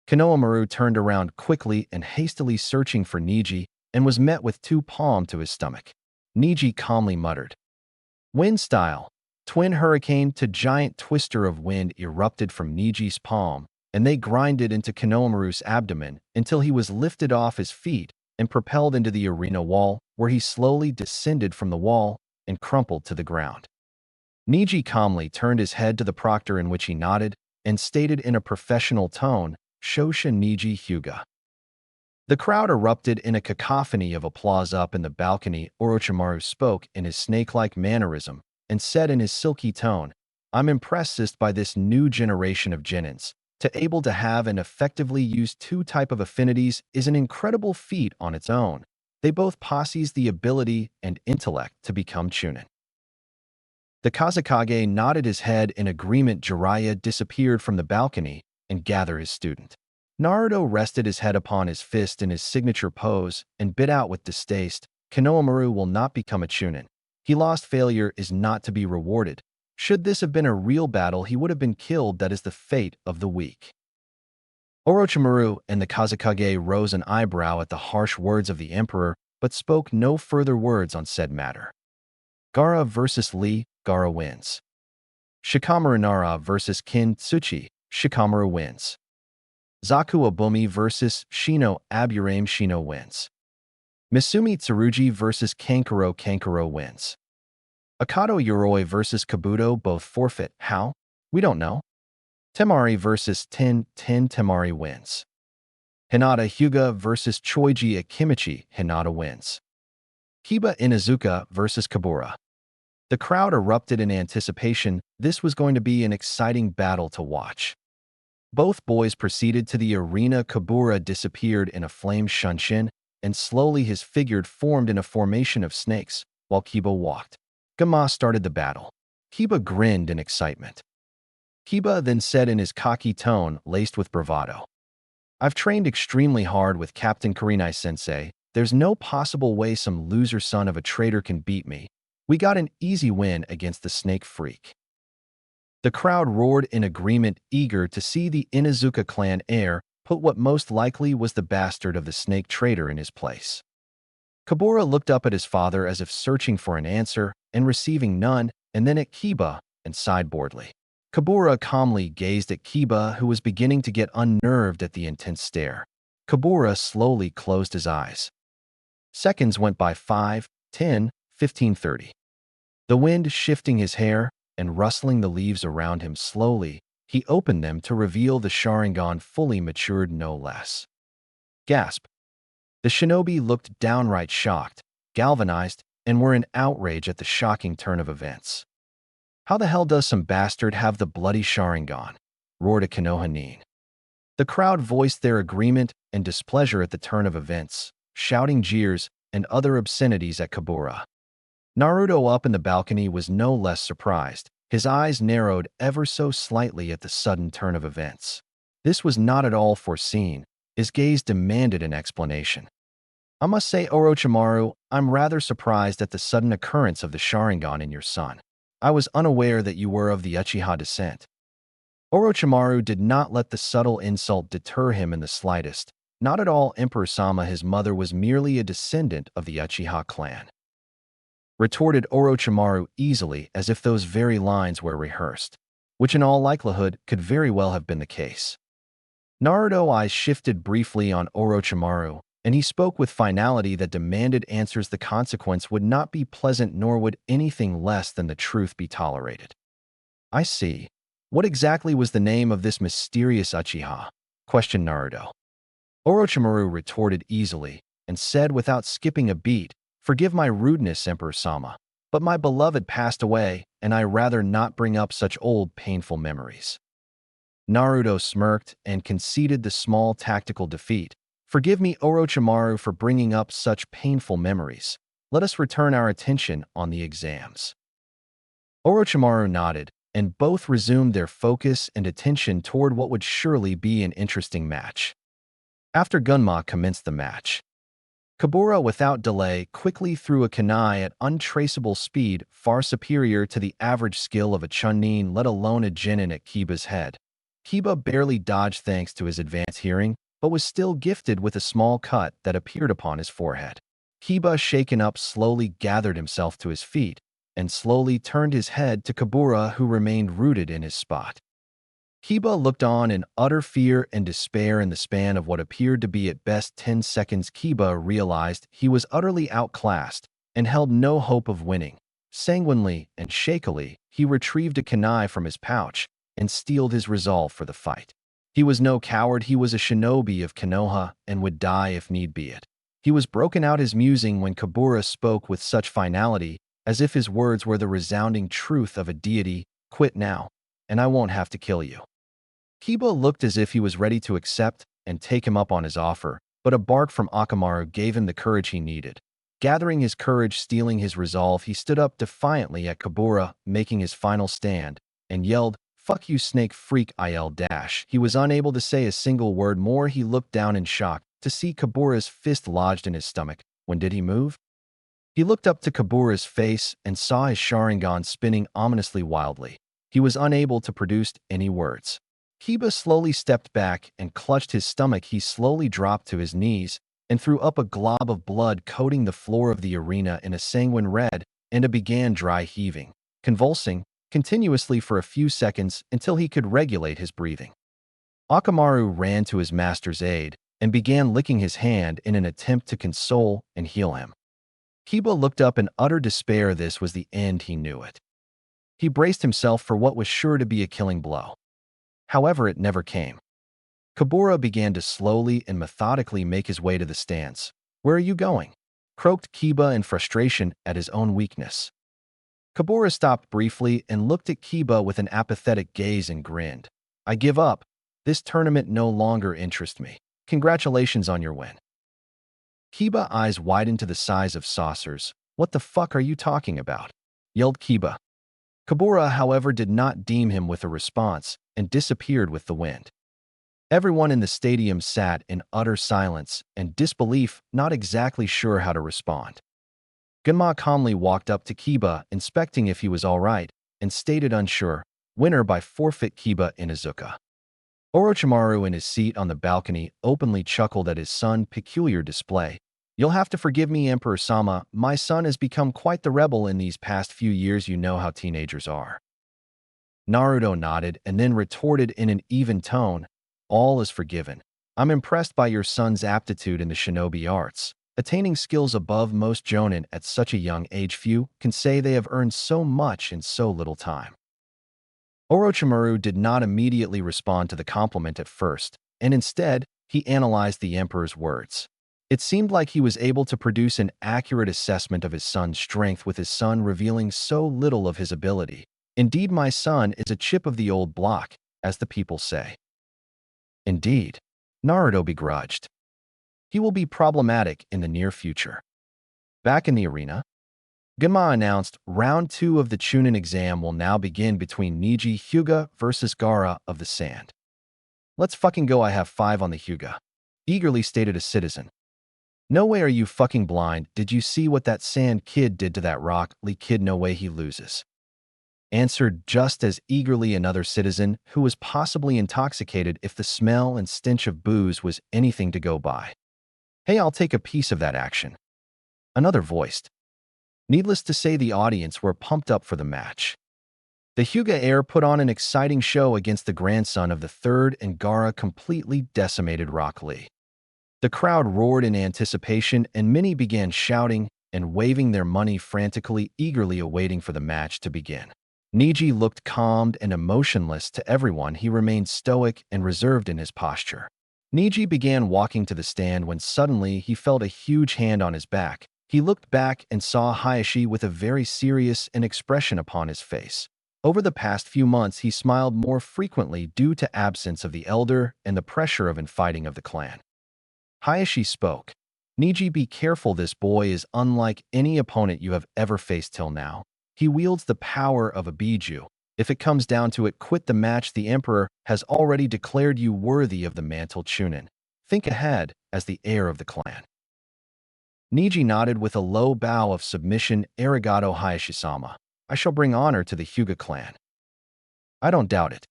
Konohamaru turned around quickly and hastily searching for Niji and was met with 2 palms to his stomach. Niji calmly muttered, "Wind style." Twin hurricane to giant twister of wind erupted from Niji's palm, and they grinded into Konohamaru's abdomen until he was lifted off his feet and propelled into the arena wall, where he slowly descended from the wall and crumpled to the ground. Niji calmly turned his head to the proctor, in which he nodded and stated in a professional tone, "Shosha Niji Hyuga." The crowd erupted in a cacophony of applause. Up in the balcony, Orochimaru spoke in his snake-like mannerism and said in his silky tone, "I'm impressed by this new generation of genins. To able to have and effectively use 2 type of affinities is an incredible feat on its own. They both possess the ability and intellect to become Chunin." The Kazekage nodded his head in agreement. Jiraiya disappeared from the balcony and gathered his student. Naruto rested his head upon his fist in his signature pose and bit out with distaste, "Konohamaru will not become a Chunin. He lost. Failure is not to be rewarded. Should this have been a real battle, he would have been killed. That is the fate of the weak." Orochimaru and the Kazekage rose an eyebrow at the harsh words of the emperor, but spoke no further words on said matter. Gaara versus Lee, Gaara wins. Shikamaru Nara versus Kin Tsuchi, Shikamaru wins. Zaku Abumi versus Shino Aburame, Shino wins. Misumi Tsurugi versus Kankuro, Kankuro wins. Akado Yoroi versus Kabuto, both forfeit. How? We don't know. Temari versus Temari wins. Hinata Hyuga versus Choiji Akimichi, Hinata wins. Kiba Inuzuka versus Kabura. The crowd erupted in anticipation. This was going to be an exciting battle to watch. Both boys proceeded to the arena. Kabura disappeared in a flame shunshin, and slowly his figure formed in a formation of snakes, while Kiba walked. Gama started the battle. Kiba grinned in excitement. Kiba then said in his cocky tone, laced with bravado, "I've trained extremely hard with Captain Kurenai-sensei. There's no possible way some loser son of a traitor can beat me. We got an easy win against the snake freak." The crowd roared in agreement, eager to see the Inuzuka clan heir put what most likely was the bastard of the snake traitor in his place. Kabura looked up at his father as if searching for an answer and receiving none, and then at Kiba and sighed boredly. Kabura calmly gazed at Kiba, who was beginning to get unnerved at the intense stare. Kabura slowly closed his eyes. Seconds went by. 5, 10, 15, 30. The wind shifting his hair and rustling the leaves around him slowly, He opened them to reveal the Sharingan fully matured no less. Gasp. The shinobi looked downright shocked, galvanized, and were in outrage at the shocking turn of events. How the hell does some bastard have the bloody Sharingan? Roared a Konoha nin. The crowd voiced their agreement and displeasure at the turn of events, shouting jeers and other obscenities at Kabura. Naruto up in the balcony was no less surprised. His eyes narrowed ever so slightly at the sudden turn of events. This was not at all foreseen. His gaze demanded an explanation. I must say, Orochimaru, I'm rather surprised at the sudden occurrence of the Sharingan in your son. I was unaware that you were of the Uchiha descent. Orochimaru did not let the subtle insult deter him in the slightest. Not at all, Emperor-sama. His mother was merely a descendant of the Uchiha clan. Retorted Orochimaru easily, as if those very lines were rehearsed, which in all likelihood could very well have been the case. Naruto's eyes shifted briefly on Orochimaru, and he spoke with finality that demanded answers. The consequence would not be pleasant, nor would anything less than the truth be tolerated. I see. What exactly was the name of this mysterious Uchiha? Questioned Naruto. Orochimaru retorted easily, and said without skipping a beat, Forgive my rudeness, Emperor-sama, but my beloved passed away, and I rather not bring up such old, painful memories. Naruto smirked and conceded the small tactical defeat. Forgive me, Orochimaru, for bringing up such painful memories. Let us return our attention on the exams. Orochimaru nodded, and both resumed their focus and attention toward what would surely be an interesting match. After Gunma commenced the match, Kabura, without delay, quickly threw a kunai at untraceable speed, far superior to the average skill of a Chunin, let alone a Genin, at Kiba's head. Kiba barely dodged thanks to his advanced hearing, but was still gifted with a small cut that appeared upon his forehead. Kiba, shaken up, slowly gathered himself to his feet and slowly turned his head to Kabura, who remained rooted in his spot. Kiba looked on in utter fear and despair. In the span of what appeared to be at best 10 seconds, Kiba realized he was utterly outclassed and held no hope of winning. Sanguinely and shakily, he retrieved a kunai from his pouch and steeled his resolve for the fight. He was no coward. He was a shinobi of Konoha and would die if need be it. He was broken out his musing when Kabura spoke with such finality, as if his words were the resounding truth of a deity. Quit now, and I won't have to kill you. Kiba looked as if he was ready to accept and take him up on his offer, but a bark from Akamaru gave him the courage he needed. Gathering his courage, steeling his resolve, he stood up defiantly at Kabura, making his final stand, and yelled, "Fuck you, snake freak, il dash." He was unable to say a single word more. He looked down in shock to see Kabura's fist lodged in his stomach. When did he move? He looked up to Kabura's face and saw his Sharingan spinning ominously wildly. He was unable to produce any words. Kiba slowly stepped back and clutched his stomach. He slowly dropped to his knees and threw up a glob of blood coating the floor of the arena in a sanguine red, and began dry heaving, convulsing continuously for a few seconds until he could regulate his breathing. Akamaru ran to his master's aid and began licking his hand in an attempt to console and heal him. Kiba looked up in utter despair. This was the end. He knew it. He braced himself for what was sure to be a killing blow. However, it never came. Kabura began to slowly and methodically make his way to the stands. "Where are you going?" croaked Kiba in frustration at his own weakness. Kabura stopped briefly and looked at Kiba with an apathetic gaze and grinned. "I give up. This tournament no longer interests me. Congratulations on your win." Kiba's eyes widened to the size of saucers. "What the fuck are you talking about?" yelled Kiba. Kabura, however, did not deem him with a response and disappeared with the wind. Everyone in the stadium sat in utter silence and disbelief, not exactly sure how to respond. Gunma calmly walked up to Kiba, inspecting if he was all right, and stated unsure, "Winner by forfeit, Kiba Inuzuka." Orochimaru, in his seat on the balcony, openly chuckled at his son's peculiar display. "You'll have to forgive me, Emperor-sama. My son has become quite the rebel in these past few years. You know how teenagers are." Naruto nodded and then retorted in an even tone, "All is forgiven. I'm impressed by your son's aptitude in the shinobi arts. Attaining skills above most jonin at such a young age, few can say they have earned so much in so little time." Orochimaru did not immediately respond to the compliment at first, and instead, he analyzed the emperor's words. It seemed like he was able to produce an accurate assessment of his son's strength with his son revealing so little of his ability. Indeed, my son is a chip of the old block, as the people say. Indeed, Naruto begrudged. He will be problematic in the near future. Back in the arena, Genma announced round 2 of the Chunin exam will now begin between Neji Hyuga versus Gaara of the Sand. Let's fucking go, I have 5 on the Hyuga, eagerly stated a citizen. No way are you fucking blind, did you see what that Sand kid did to that Rock Lee kid? No way he loses. Answered just as eagerly another citizen who was possibly intoxicated if the smell and stench of booze was anything to go by. Hey, I'll take a piece of that action. Another voiced. Needless to say, the audience were pumped up for the match. The Hyuga heir put on an exciting show against the grandson of the third and Gaara completely decimated Rock Lee. The crowd roared in anticipation and many began shouting and waving their money frantically, eagerly awaiting for the match to begin. Neji looked calmed and emotionless to everyone. He remained stoic and reserved in his posture. Neji began walking to the stand when suddenly he felt a huge hand on his back. He looked back and saw Hayashi with a very serious expression upon his face. Over the past few months, he smiled more frequently due to absence of the elder and the pressure of infighting of the clan. Hayashi spoke. Neji, be careful, this boy is unlike any opponent you have ever faced till now. He wields the power of a Biju. If it comes down to it, quit the match. The emperor has already declared you worthy of the mantle Chunin. Think ahead as the heir of the clan. Neji nodded with a low bow of submission. Arigato, Hayashi-sama. I shall bring honor to the Hyuga clan. I don't doubt it.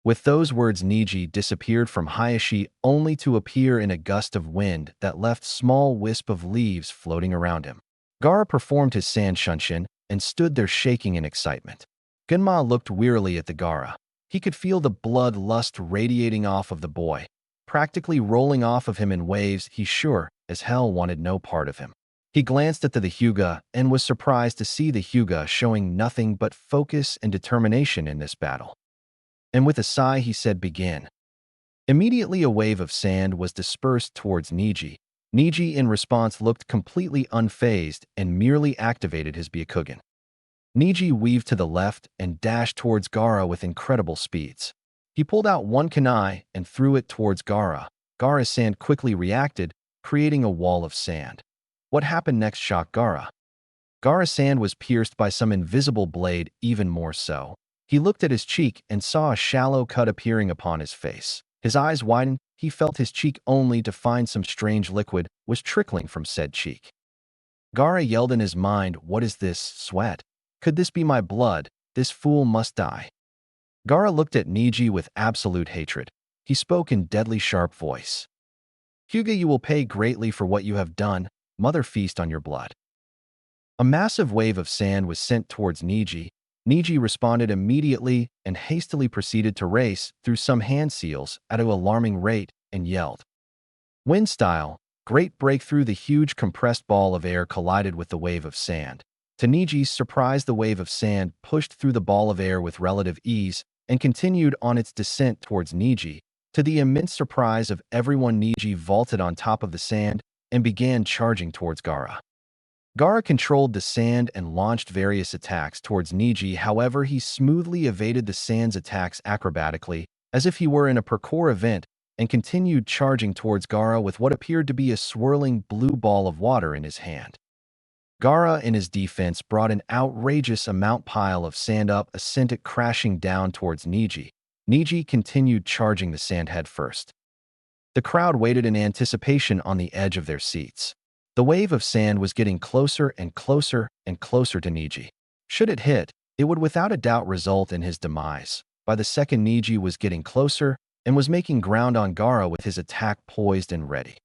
With those words, Neji disappeared from Hayashi only to appear in a gust of wind that left small wisp of leaves floating around him. Gaara performed his Sand Shunshin and stood there shaking in excitement. Genma looked wearily at the Gaara. He could feel the blood lust radiating off of the boy, practically rolling off of him in waves. He sure as hell wanted no part of him. He glanced at the Hyuga and was surprised to see the Hyuga showing nothing but focus and determination in this battle. And with a sigh, he said, begin. Immediately a wave of sand was dispersed towards Neji. Neji, in response, looked completely unfazed and merely activated his Byakugan. Neji weaved to the left and dashed towards Gaara with incredible speeds. He pulled out one kunai and threw it towards Gaara. Gaara's sand quickly reacted, creating a wall of sand. What happened next shocked Gaara. Gaara's sand was pierced by some invisible blade, even more so. He looked at his cheek and saw a shallow cut appearing upon his face. His eyes widened. He felt his cheek only to find some strange liquid was trickling from said cheek. Gaara yelled in his mind, what is this, sweat? Could this be my blood? This fool must die. Gaara looked at Neji with absolute hatred. He spoke in deadly sharp voice. Hyuga, you will pay greatly for what you have done. Mother, feast on your blood. A massive wave of sand was sent towards Neji. Neji responded immediately and hastily proceeded to race through some hand seals at an alarming rate and yelled. Wind style, great breakthrough. The huge compressed ball of air collided with the wave of sand. To Neji's surprise, the wave of sand pushed through the ball of air with relative ease and continued on its descent towards Neji. To the immense surprise of everyone, Neji vaulted on top of the sand and began charging towards Gaara. Gaara controlled the sand and launched various attacks towards Neji. However, he smoothly evaded the sand's attacks acrobatically, as if he were in a parkour event, and continued charging towards Gaara with what appeared to be a swirling blue ball of water in his hand. Gaara, in his defense, brought an outrageous amount pile of sand up, sent it crashing down towards Neji. Neji continued charging the sand head first. The crowd waited in anticipation on the edge of their seats. The wave of sand was getting closer and closer and closer to Neji. Should it hit, it would without a doubt result in his demise. By the second, Neji was getting closer and was making ground on Gaara with his attack poised and ready.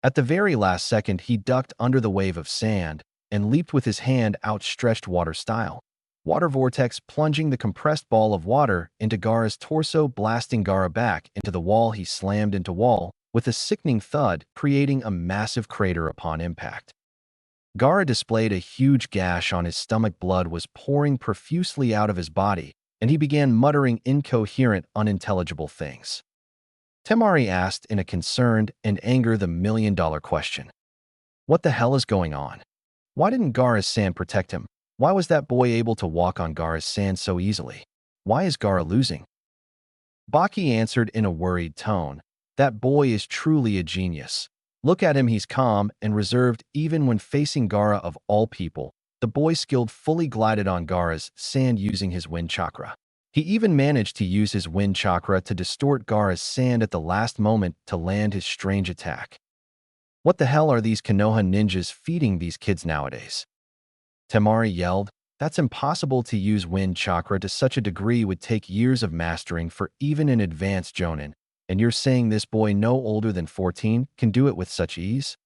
At the very last second, he ducked under the wave of sand and leaped with his hand outstretched water style. Water vortex plunging the compressed ball of water into Gaara's torso, blasting Gaara back into the wall. He slammed into wall with a sickening thud, creating a massive crater upon impact. Gaara displayed a huge gash on his stomach. Blood was pouring profusely out of his body, and he began muttering incoherent, unintelligible things. Temari asked in a concerned and anger the million-dollar question. What the hell is going on? Why didn't Gaara's-san protect him? Why was that boy able to walk on Gaara's-san so easily? Why is Gaara losing? Baki answered in a worried tone. That boy is truly a genius. Look at him, he's calm and reserved even when facing Gaara of all people. The boy skilled fully glided on Gaara's sand using his wind chakra. He even managed to use his wind chakra to distort Gaara's sand at the last moment to land his strange attack. What the hell are these Konoha ninjas feeding these kids nowadays? Temari yelled. That's impossible. To use wind chakra to such a degree would take years of mastering for even an advanced jonin, and you're saying this boy no older than 14 can do it with such ease?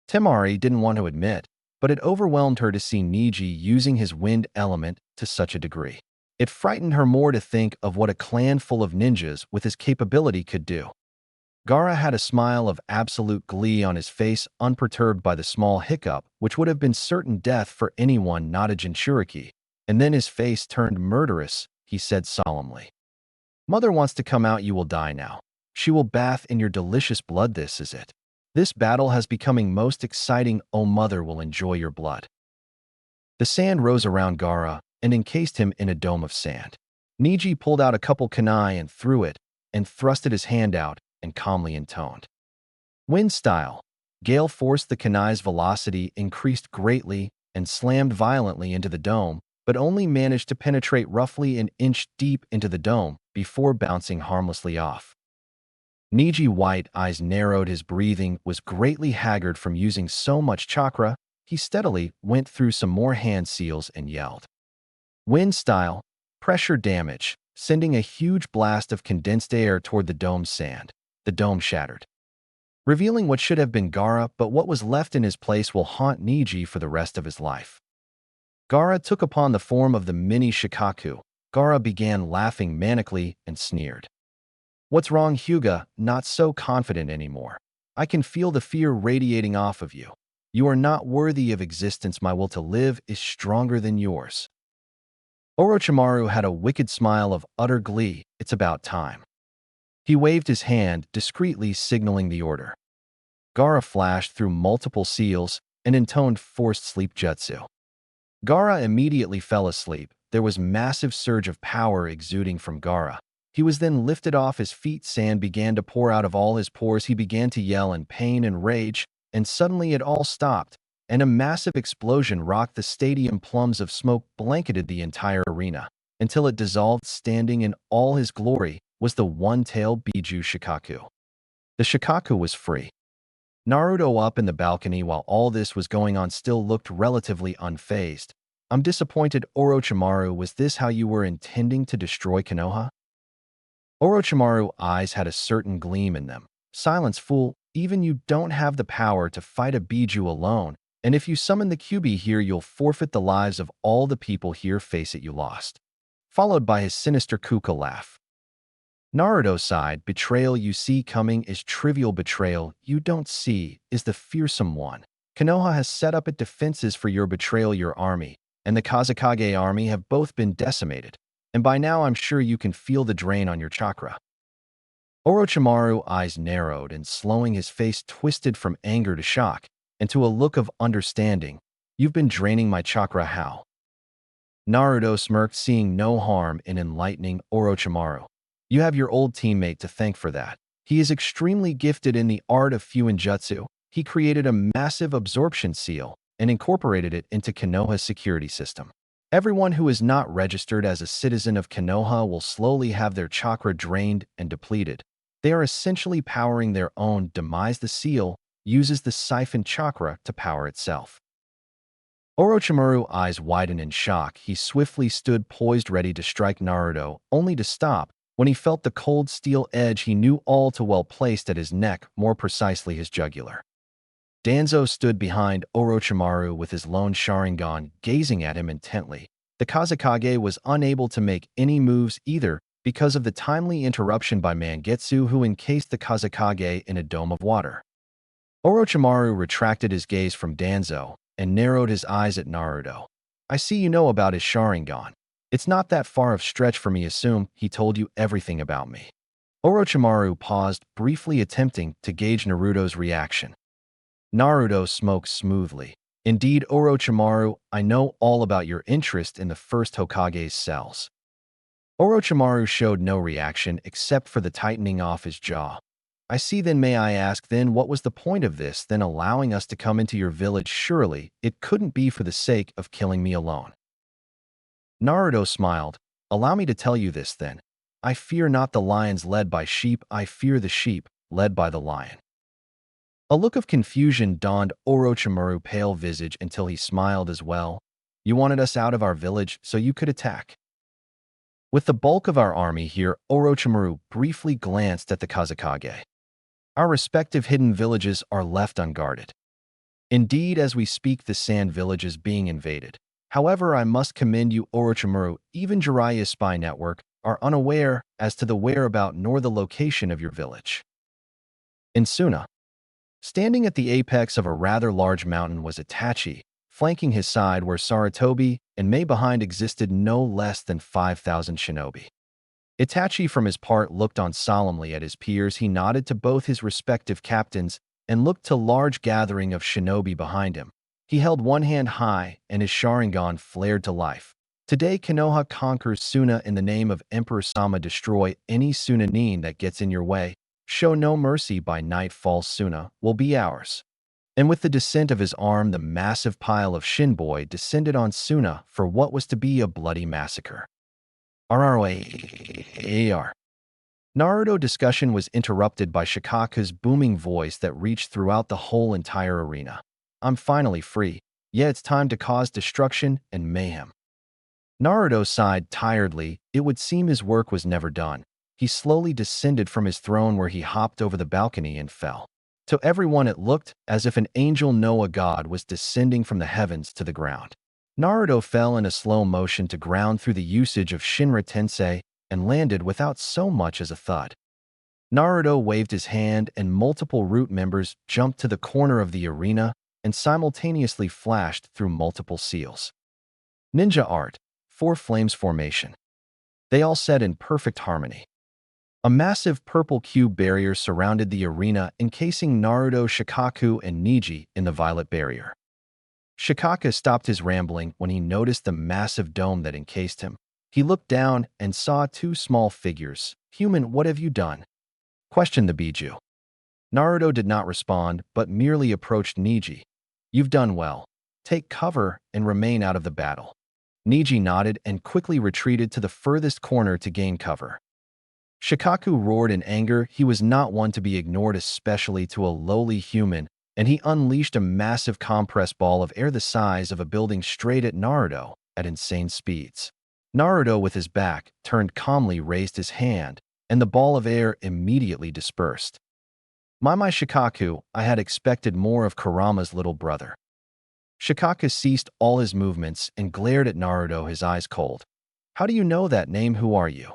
Temari didn't want to admit, but it overwhelmed her to see Neji using his wind element to such a degree. It frightened her more to think of what a clan full of ninjas with his capability could do. Gaara had a smile of absolute glee on his face, unperturbed by the small hiccup, which would have been certain death for anyone not a Jinchuriki. And then his face turned murderous. He said solemnly, Mother wants to come out. You will die now. She will bath in your delicious blood. This is it. This battle has becoming most exciting. Oh, Mother will enjoy your blood. The sand rose around Gaara and encased him in a dome of sand. Neji pulled out a couple kunai and threw it, and thrusted his hand out, and calmly intoned. Wind style. Gale forced the kunai's velocity increased greatly and slammed violently into the dome, but only managed to penetrate roughly an inch deep into the dome before bouncing harmlessly off. Neji white eyes narrowed. His breathing was greatly haggard from using so much chakra. He steadily went through some more hand seals and yelled. Wind style. Pressure damage, sending a huge blast of condensed air toward the dome's sand. The dome shattered, revealing what should have been Gaara, but what was left in his place will haunt Neji for the rest of his life. Gaara took upon the form of the mini Shikaku. Gaara began laughing manically and sneered. What's wrong, Hyuga? Not so confident anymore. I can feel the fear radiating off of you. You are not worthy of existence. My will to live is stronger than yours. Orochimaru had a wicked smile of utter glee. It's about time. He waved his hand, discreetly signaling the order. Gaara flashed through multiple seals and intoned forced sleep jutsu. Gaara immediately fell asleep. There was massive surge of power exuding from Gaara. He was then lifted off his feet. Sand began to pour out of all his pores. He began to yell in pain and rage, and suddenly it all stopped, and a massive explosion rocked the stadium. Plumes of smoke blanketed the entire arena, until it dissolved. Standing in all his glory was the one-tailed Biju Shikaku. The Shikaku was free. Naruto, up in the balcony while all this was going on, still looked relatively unfazed. I'm disappointed, Orochimaru. Was this how you were intending to destroy Konoha? Orochimaru's eyes had a certain gleam in them. Silence, fool. Even you don't have the power to fight a Biju alone, and if you summon the QB here, you'll forfeit the lives of all the people here. Face it, you lost. Followed by his sinister Kuka laugh. Naruto sighed. Betrayal you see coming is trivial. Betrayal you don't see is the fearsome one. Konoha has set up its defenses for your betrayal. Your army and the Kazekage army have both been decimated, and by now I'm sure you can feel the drain on your chakra. Orochimaru's eyes narrowed, and slowing, his face twisted from anger to shock and to a look of understanding. You've been draining my chakra. How? Naruto smirked, seeing no harm in enlightening Orochimaru. You have your old teammate to thank for that. He is extremely gifted in the art of Fuinjutsu. He created a massive absorption seal and incorporated it into Konoha's security system. Everyone who is not registered as a citizen of Konoha will slowly have their chakra drained and depleted. They are essentially powering their own demise. The seal uses the siphon chakra to power itself. Orochimaru's eyes widened in shock. He swiftly stood poised, ready to strike Naruto, only to stop when he felt the cold steel edge he knew all too well placed at his neck, more precisely his jugular. Danzo stood behind Orochimaru with his lone Sharingan, gazing at him intently. The Kazekage was unable to make any moves either because of the timely interruption by Mangetsu, who encased the Kazekage in a dome of water. Orochimaru retracted his gaze from Danzo and narrowed his eyes at Naruto. I see you know about his Sharingan. It's not that far of stretch for me assume he told you everything about me. Orochimaru paused, briefly attempting to gauge Naruto's reaction. Naruto smoked smoothly. Indeed, Orochimaru, I know all about your interest in the first Hokage's cells. Orochimaru showed no reaction except for the tightening off his jaw. I see, then may I ask then what was the point of this, then allowing us to come into your village? Surely it couldn't be for the sake of killing me alone. Naruto smiled. Allow me to tell you this then. I fear not the lions led by sheep, I fear the sheep led by the lion. A look of confusion dawned Orochimaru's pale visage until he smiled as well. You wanted us out of our village so you could attack. With the bulk of our army here, Orochimaru briefly glanced at the Kazekage. Our respective hidden villages are left unguarded. Indeed, as we speak, the sand village is being invaded. However, I must commend you, Orochimaru. Even Jiraiya's spy network are unaware as to the whereabout nor the location of your village. In Suna, standing at the apex of a rather large mountain was Itachi. Flanking his side were Sarutobi, and Mei behind existed no less than 5,000 shinobi. Itachi, from his part, looked on solemnly at his peers. He nodded to both his respective captains and looked to large gathering of shinobi behind him. He held one hand high, and his Sharingan flared to life. Today, Konoha conquers Suna in the name of Emperor Sama. Destroy any Sunanin that gets in your way. Show no mercy. By nightfall, Suna will be ours. And with the descent of his arm, the massive pile of Shinboi descended on Suna for what was to be a bloody massacre. RROAR. Naruto discussion was interrupted by Shikaku's booming voice that reached throughout the whole entire arena. I'm finally free. Yeah, it's time to cause destruction and mayhem. Naruto sighed tiredly. It would seem his work was never done. He slowly descended from his throne where he hopped over the balcony and fell. To everyone it looked as if an angel, no, a god, was descending from the heavens to the ground. Naruto fell in a slow motion to ground through the usage of Shinra Tensei and landed without so much as a thud. Naruto waved his hand and multiple root members jumped to the corner of the arena and simultaneously flashed through multiple seals. Ninja art, 4 flames formation. They all said in perfect harmony. A massive purple cube barrier surrounded the arena, encasing Naruto, Shikaku, and Neji in the violet barrier. Shikaku stopped his rambling when he noticed the massive dome that encased him. He looked down and saw 2 small figures. Human, what have you done? Questioned the Biju. Naruto did not respond, but merely approached Neji. You've done well. Take cover and remain out of the battle. Neji nodded and quickly retreated to the furthest corner to gain cover. Shikaku roared in anger. He was not one to be ignored, especially to a lowly human, and he unleashed a massive compressed ball of air the size of a building straight at Naruto at insane speeds. Naruto, with his back turned, calmly raised his hand, and the ball of air immediately dispersed. My Shikaku, I had expected more of Kurama's little brother. Shikaku ceased all his movements and glared at Naruto, his eyes cold. How do you know that name? Who are you?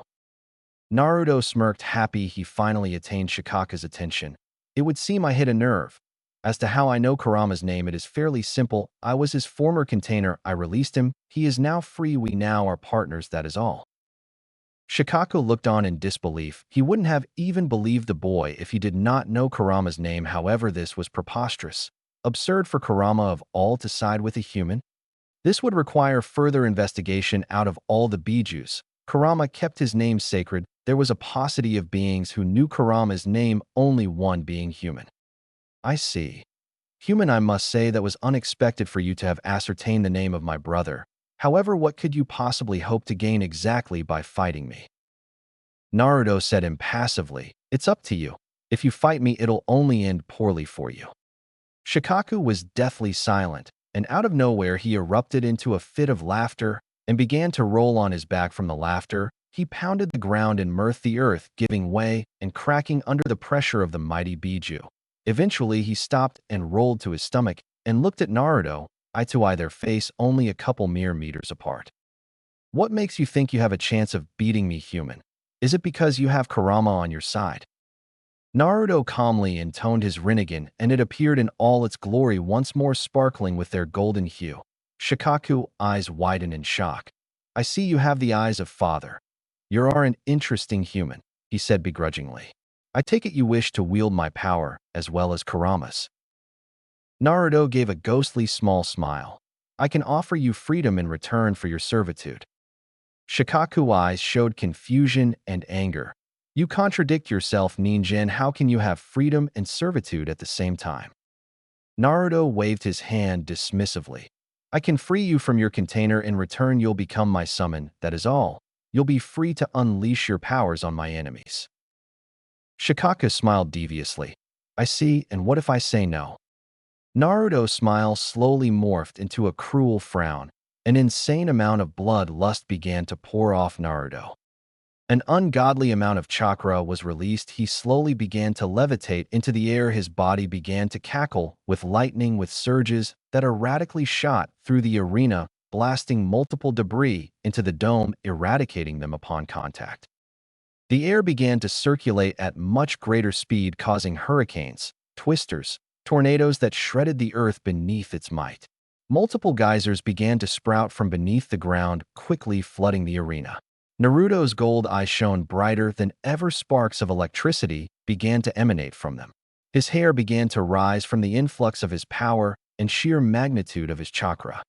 Naruto smirked, happy he finally attained Shikaku's attention. It would seem I hit a nerve. As to how I know Kurama's name, it is fairly simple. I was his former container. I released him. He is now free. We now are partners, that is all. Shikaku looked on in disbelief. He wouldn't have even believed the boy if he did not know Kurama's name. However, this was preposterous. Absurd for Kurama of all to side with a human. This would require further investigation out of all the Bijus. Kurama kept his name sacred. There was a paucity of beings who knew Kurama's name, only one being human. I see. Human, I must say that was unexpected for you to have ascertained the name of my brother. However, what could you possibly hope to gain exactly by fighting me? Naruto said impassively, it's up to you. If you fight me, it'll only end poorly for you. Shikaku was deathly silent, and out of nowhere he erupted into a fit of laughter and began to roll on his back from the laughter. He pounded the ground in mirth, the earth giving way and cracking under the pressure of the mighty Biju. Eventually he stopped and rolled to his stomach and looked at Naruto, eye to eye, their face only a couple mere meters apart. What makes you think you have a chance of beating me, human? Is it because you have Kurama on your side? Naruto calmly intoned his Rinnegan, and it appeared in all its glory, once more sparkling with their golden hue. Shikaku's eyes widened in shock. I see you have the eyes of father. You are an interesting human, he said begrudgingly. I take it you wish to wield my power as well as Kurama's. Naruto gave a ghostly small smile. I can offer you freedom in return for your servitude. Shikaku's eyes showed confusion and anger. You contradict yourself, Rinnegan. How can you have freedom and servitude at the same time? Naruto waved his hand dismissively. I can free you from your container. In return, you'll become my summon, that is all. You'll be free to unleash your powers on my enemies. Shikaku smiled deviously. I see, and what if I say no? Naruto's smile slowly morphed into a cruel frown. An insane amount of bloodlust began to pour off Naruto. An ungodly amount of chakra was released. He slowly began to levitate into the air. His body began to cackle with lightning, with surges that erratically shot through the arena, blasting multiple debris into the dome, eradicating them upon contact. The air began to circulate at much greater speed, causing hurricanes, twisters, tornadoes that shredded the earth beneath its might. Multiple geysers began to sprout from beneath the ground, quickly flooding the arena. Naruto's gold eyes shone brighter than ever. Sparks of electricity began to emanate from them. His hair began to rise from the influx of his power and sheer magnitude of his chakra.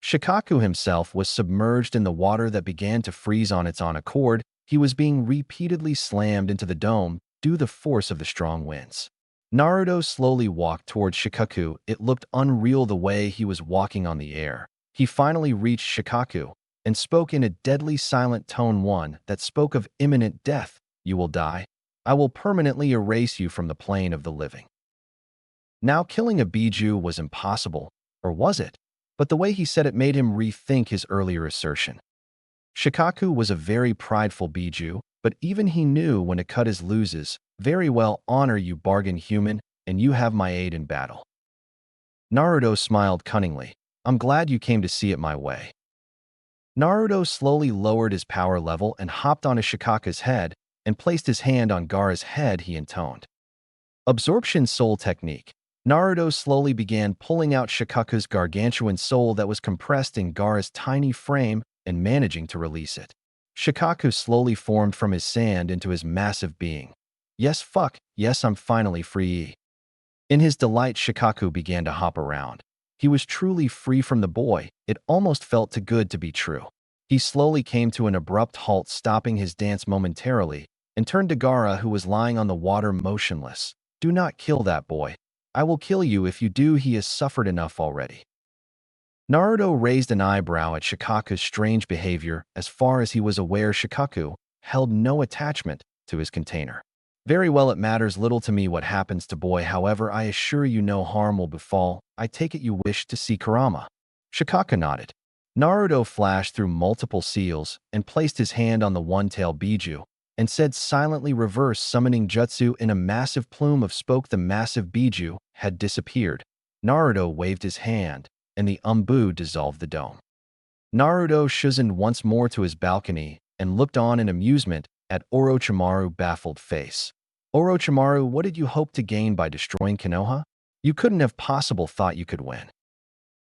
Shikaku himself was submerged in the water that began to freeze on its own accord. He was being repeatedly slammed into the dome due to the force of the strong winds. Naruto slowly walked towards Shikaku. It looked unreal the way he was walking on the air. He finally reached Shikaku and spoke in a deadly silent tone, one that spoke of imminent death. You will die. I will permanently erase you from the plane of the living. Now killing a Biju was impossible, or was it? But the way he said it made him rethink his earlier assertion. Shikaku was a very prideful Biju, but even he knew when to cut his loses. Very well, honor you, bargain human, and you have my aid in battle. Naruto smiled cunningly. I'm glad you came to see it my way. Naruto slowly lowered his power level and hopped onto Shikaku's head and placed his hand on Gaara's head. He intoned. Absorption soul technique. Naruto slowly began pulling out Shikaku's gargantuan soul that was compressed in Gaara's tiny frame and managing to release it. Shikaku slowly formed from his sand into his massive being. Yes, yes, I'm finally free. In his delight, Shikaku began to hop around. He was truly free from the boy. It almost felt too good to be true. He slowly came to an abrupt halt, stopping his dance momentarily, and turned to Gaara, who was lying on the water motionless. Do not kill that boy. I will kill you if you do. He has suffered enough already. Naruto raised an eyebrow at Shikaku's strange behavior. As far as he was aware, Shikaku held no attachment to his container. Very well, it matters little to me what happens to boy. However, I assure you no harm will befall. I take it you wish to see Kurama. Shikaku nodded. Naruto flashed through multiple seals and placed his hand on the one-tailed Biju and said silently, reverse summoning jutsu. In a massive plume of smoke, the massive Biju had disappeared. Naruto waved his hand and the umbu dissolved the dome. Naruto shuzened once more to his balcony and looked on in amusement at Orochimaru's baffled face. Orochimaru, what did you hope to gain by destroying Konoha? You couldn't have possibly thought you could win.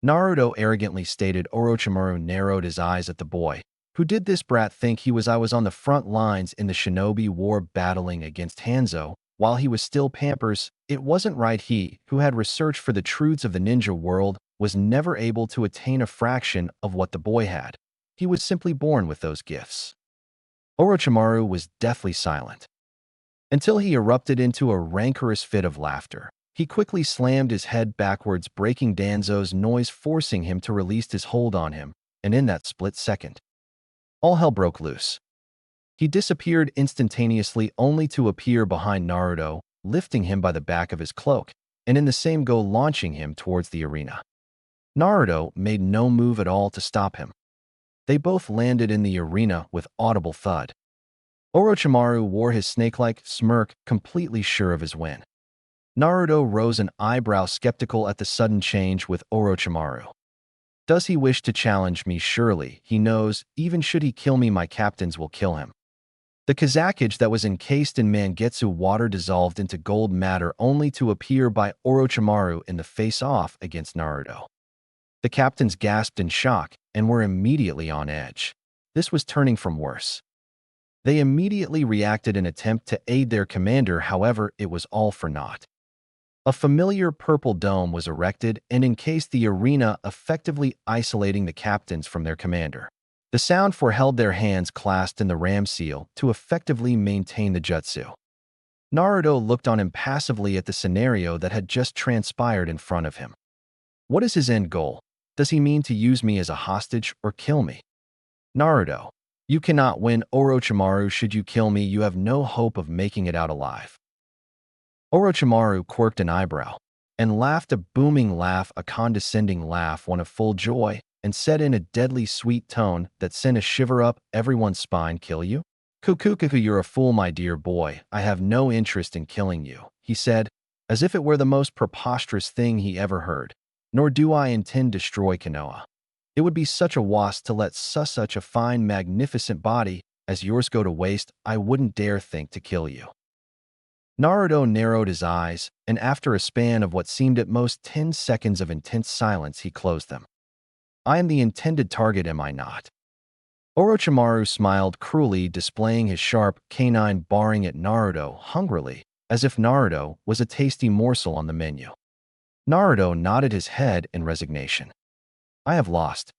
Naruto arrogantly stated. Orochimaru narrowed his eyes at the boy. Who did this brat think he was? I was on the front lines in the shinobi war battling against Hanzo while he was still Pampers. It wasn't right. He, who had researched for the truths of the ninja world, was never able to attain a fraction of what the boy had. He was simply born with those gifts. Orochimaru was deathly silent until he erupted into a rancorous fit of laughter. He quickly slammed his head backwards, breaking Danzo's noise, forcing him to release his hold on him, and in that split second, all hell broke loose. He disappeared instantaneously, only to appear behind Naruto, lifting him by the back of his cloak, and in the same go launching him towards the arena. Naruto made no move at all to stop him. They both landed in the arena with audible thud. Orochimaru wore his snake-like smirk, completely sure of his win. Naruto rose an eyebrow, skeptical at the sudden change with Orochimaru. Does he wish to challenge me? Surely he knows, even should he kill me, my captains will kill him. The Kazakage that was encased in Mangetsu water dissolved into gold matter, only to appear by Orochimaru in the face-off against Naruto. The captains gasped in shock and were immediately on edge. This was turning from worse. They immediately reacted in an attempt to aid their commander, however, it was all for naught. A familiar purple dome was erected and encased the arena, effectively isolating the captains from their commander. The sound for held their hands clasped in the ram seal to effectively maintain the jutsu. Naruto looked on impassively at the scenario that had just transpired in front of him. What is his end goal? Does he mean to use me as a hostage or kill me? Naruto, you cannot win Orochimaru. Should you kill me, you have no hope of making it out alive. Orochimaru quirked an eyebrow and laughed a booming laugh, a condescending laugh, one of full joy, and said in a deadly sweet tone that sent a shiver up everyone's spine, "Kill you? Kukukuku, you're a fool, my dear boy. I have no interest in killing you," he said, as if it were the most preposterous thing he ever heard. Nor do I intend to destroy Konoha. It would be such a waste to let such a fine, magnificent body as yours go to waste. I wouldn't dare think to kill you. Naruto narrowed his eyes, and after a span of what seemed at most 10 seconds of intense silence, he closed them. I am the intended target, am I not? Orochimaru smiled cruelly, displaying his sharp canine barring at Naruto hungrily, as if Naruto was a tasty morsel on the menu. Naruto nodded his head in resignation. I have lost.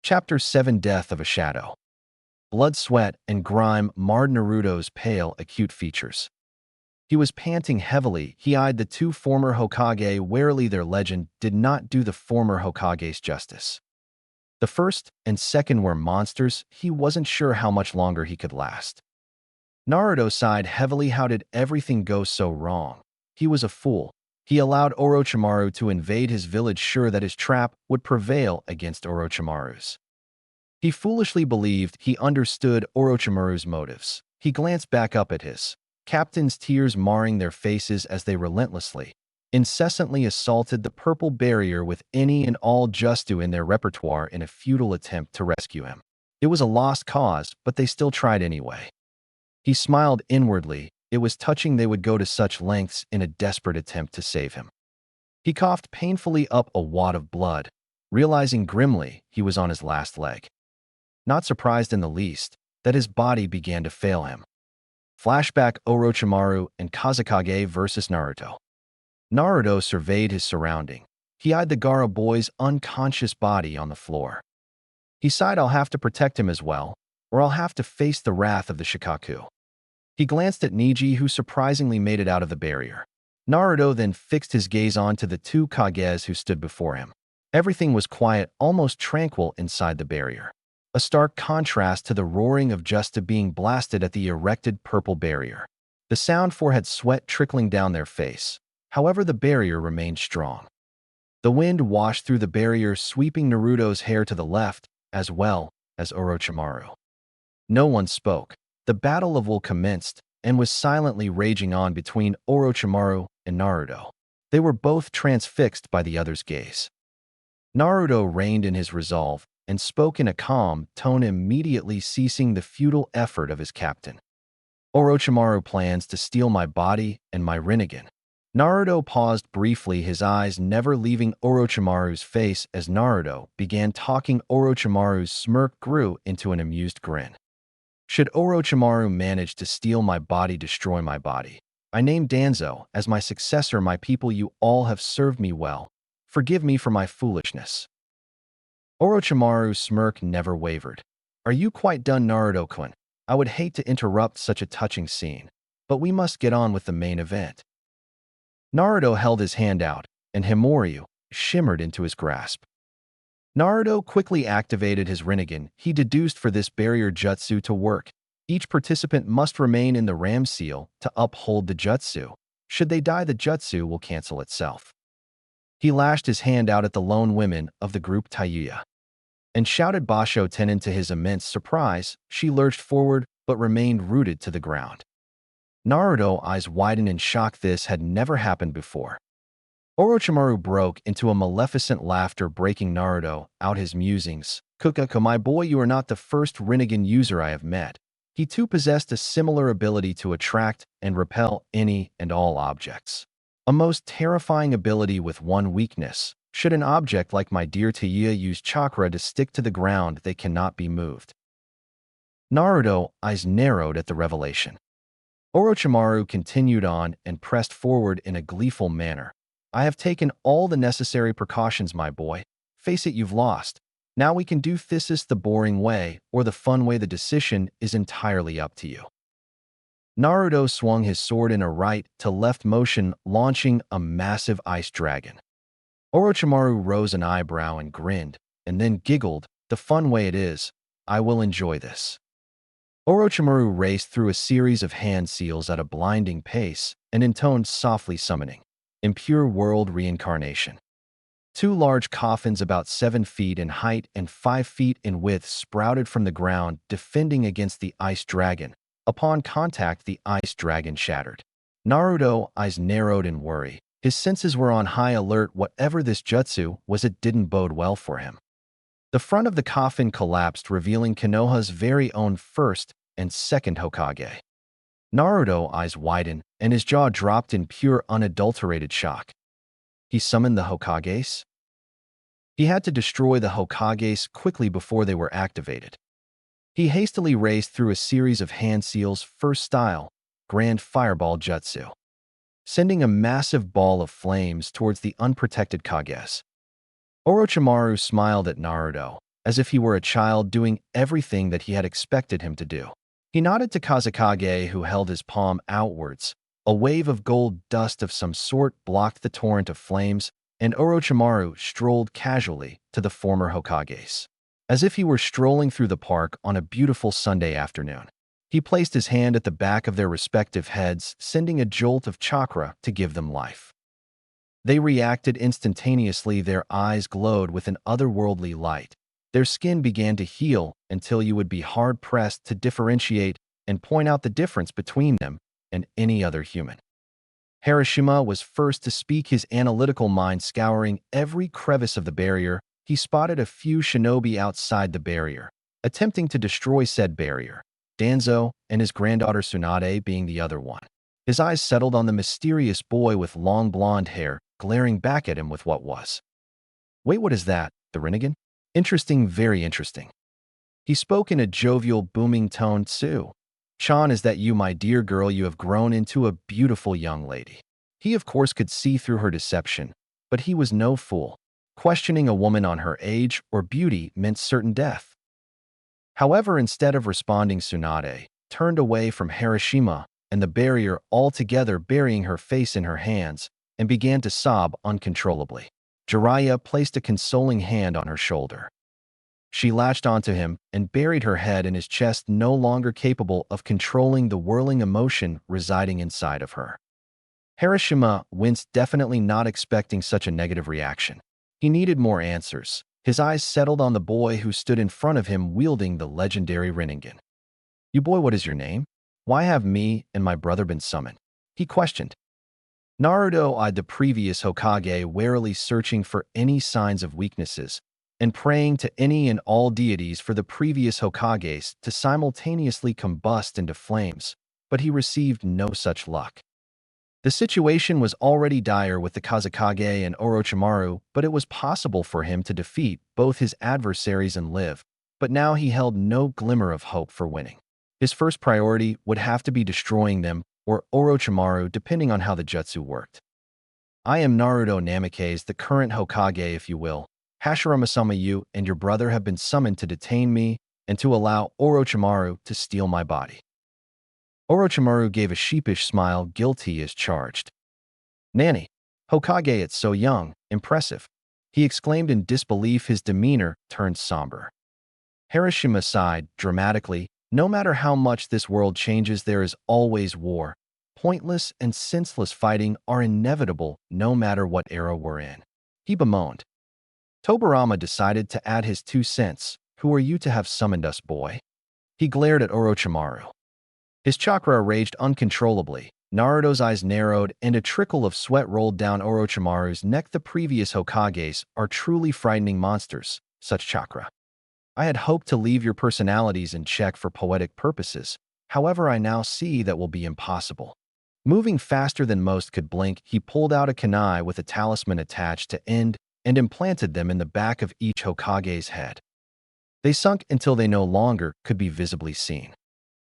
Chapter 7: Death of a Shadow. Blood, sweat, and grime marred Naruto's pale, acute features. He was panting heavily. He eyed the two former Hokage warily. Their legend did not do the former Hokage's justice. The first and second were monsters. He wasn't sure how much longer he could last. Naruto sighed heavily. How did everything go so wrong? He was a fool. He allowed Orochimaru to invade his village, sure that his trap would prevail against Orochimaru's. He foolishly believed he understood Orochimaru's motives. He glanced back up at his captains, tears marring their faces as they relentlessly, incessantly assaulted the purple barrier with any and all jutsu in their repertoire in a futile attempt to rescue him. It was a lost cause, but they still tried anyway. He smiled inwardly. It was touching they would go to such lengths in a desperate attempt to save him. He coughed painfully up a wad of blood, realizing grimly he was on his last leg. Not surprised in the least that his body began to fail him. Flashback: Orochimaru and Kazekage versus Naruto. Naruto surveyed his surrounding. He eyed the Gaara boy's unconscious body on the floor. He sighed, I'll have to protect him as well, or I'll have to face the wrath of the Shikaku. He glanced at Neji, who surprisingly made it out of the barrier. Naruto then fixed his gaze onto the two Kages who stood before him. Everything was quiet, almost tranquil inside the barrier. A stark contrast to the roaring of Justa being blasted at the erected purple barrier. The sound for had sweat trickling down their face. However, the barrier remained strong. The wind washed through the barrier, sweeping Naruto's hair to the left, as well as Orochimaru. No one spoke. The Battle of Will commenced and was silently raging on between Orochimaru and Naruto. They were both transfixed by the other's gaze. Naruto reined in his resolve and spoke in a calm tone, immediately ceasing the futile effort of his captain. Orochimaru plans to steal my body and my Rinnegan. Naruto paused briefly, his eyes never leaving Orochimaru's face as Naruto began talking. Orochimaru's smirk grew into an amused grin. Should Orochimaru manage to steal my body, destroy my body, I name Danzo as my successor. My people, you all have served me well. Forgive me for my foolishness. Orochimaru's smirk never wavered. Are you quite done, Naruto-kun? I would hate to interrupt such a touching scene, but we must get on with the main event. Naruto held his hand out, and Himoryu shimmered into his grasp. Naruto quickly activated his Rinnegan. He deduced for this barrier jutsu to work, each participant must remain in the ram seal to uphold the jutsu. Should they die, the jutsu will cancel itself. He lashed his hand out at the lone women of the group, Tayuya, and shouted Basho Tenin. To his immense surprise, she lurched forward but remained rooted to the ground. Naruto's eyes widened in shock. This had never happened before. Orochimaru broke into a maleficent laughter, breaking Naruto out his musings. Kukuku, my boy, you are not the first Rinnegan user I have met. He too possessed a similar ability to attract and repel any and all objects. A most terrifying ability with one weakness. Should an object like my dear Tayuya use chakra to stick to the ground, they cannot be moved. Naruto's eyes narrowed at the revelation. Orochimaru continued on and pressed forward in a gleeful manner. I have taken all the necessary precautions, my boy. Face it, you've lost. Now we can do this the boring way or the fun way. The decision is entirely up to you. Naruto swung his sword in a right-to-left motion, launching a massive ice dragon. Orochimaru rose an eyebrow and grinned, and then giggled. The fun way it is. I will enjoy this. Orochimaru raced through a series of hand seals at a blinding pace and intoned softly, summoning impure world reincarnation. Two large coffins about 7 feet in height and 5 feet in width sprouted from the ground, defending against the ice dragon. Upon contact, the ice dragon shattered. Naruto's eyes narrowed in worry. His senses were on high alert. Whatever this jutsu was, it didn't bode well for him. The front of the coffin collapsed, revealing Konoha's very own first and second Hokage. Naruto's eyes widened, and his jaw dropped in pure, unadulterated shock. He summoned the Hokages? He had to destroy the Hokages quickly before they were activated. He hastily raced through a series of hand seals, first style, Grand Fireball Jutsu, sending a massive ball of flames towards the unprotected Kages. Orochimaru smiled at Naruto, as if he were a child doing everything that he had expected him to do. He nodded to Kazekage, who held his palm outwards. A wave of gold dust of some sort blocked the torrent of flames, and Orochimaru strolled casually to the former Hokages, as if he were strolling through the park on a beautiful Sunday afternoon. He placed his hand at the back of their respective heads, sending a jolt of chakra to give them life. They reacted instantaneously. Their eyes glowed with an otherworldly light. Their skin began to heal until you would be hard-pressed to differentiate and point out the difference between them and any other human. Hiroshima was first to speak, his analytical mind scouring every crevice of the barrier. He spotted a few shinobi outside the barrier, attempting to destroy said barrier, Danzo and his granddaughter Tsunade being the other one. His eyes settled on the mysterious boy with long blonde hair, glaring back at him with what was. Wait, what is that? The Rinnegan? Interesting, very interesting. He spoke in a jovial, booming tone. Chan, is that you, my dear girl? You have grown into a beautiful young lady. He, of course, could see through her deception, but he was no fool. Questioning a woman on her age or beauty meant certain death. However, instead of responding, Tsunade turned away from Hiroshima and the barrier altogether, burying her face in her hands, and began to sob uncontrollably. Jiraiya placed a consoling hand on her shoulder. She latched onto him and buried her head in his chest, no longer capable of controlling the whirling emotion residing inside of her. Hiroshima winced, definitely not expecting such a negative reaction. He needed more answers. His eyes settled on the boy who stood in front of him wielding the legendary Rinnegan. You boy, what is your name? Why have me and my brother been summoned? He questioned. Naruto eyed the previous Hokage, warily searching for any signs of weaknesses and praying to any and all deities for the previous Hokages to simultaneously combust into flames, but he received no such luck. The situation was already dire with the Kazekage and Orochimaru, but it was possible for him to defeat both his adversaries and live, but now he held no glimmer of hope for winning. His first priority would have to be destroying them, or Orochimaru, depending on how the jutsu worked. I am Naruto Namikaze, the current Hokage, if you will. Hashirama-sama, you and your brother have been summoned to detain me and to allow Orochimaru to steal my body. Orochimaru gave a sheepish smile, guilty as charged. Nanny, Hokage, it's so young, impressive. He exclaimed in disbelief, his demeanor turned somber. Hiroshima sighed dramatically. No matter how much this world changes, there is always war. Pointless and senseless fighting are inevitable no matter what era we're in. He bemoaned. Tobirama decided to add his 2 cents. Who are you to have summoned us, boy? He glared at Orochimaru. His chakra raged uncontrollably. Naruto's eyes narrowed and a trickle of sweat rolled down Orochimaru's neck. The previous Hokages are truly frightening monsters, such chakra. I had hoped to leave your personalities in check for poetic purposes. However, I now see that will be impossible. Moving faster than most could blink, he pulled out a kunai with a talisman attached to end and implanted them in the back of each Hokage's head. They sunk until they no longer could be visibly seen.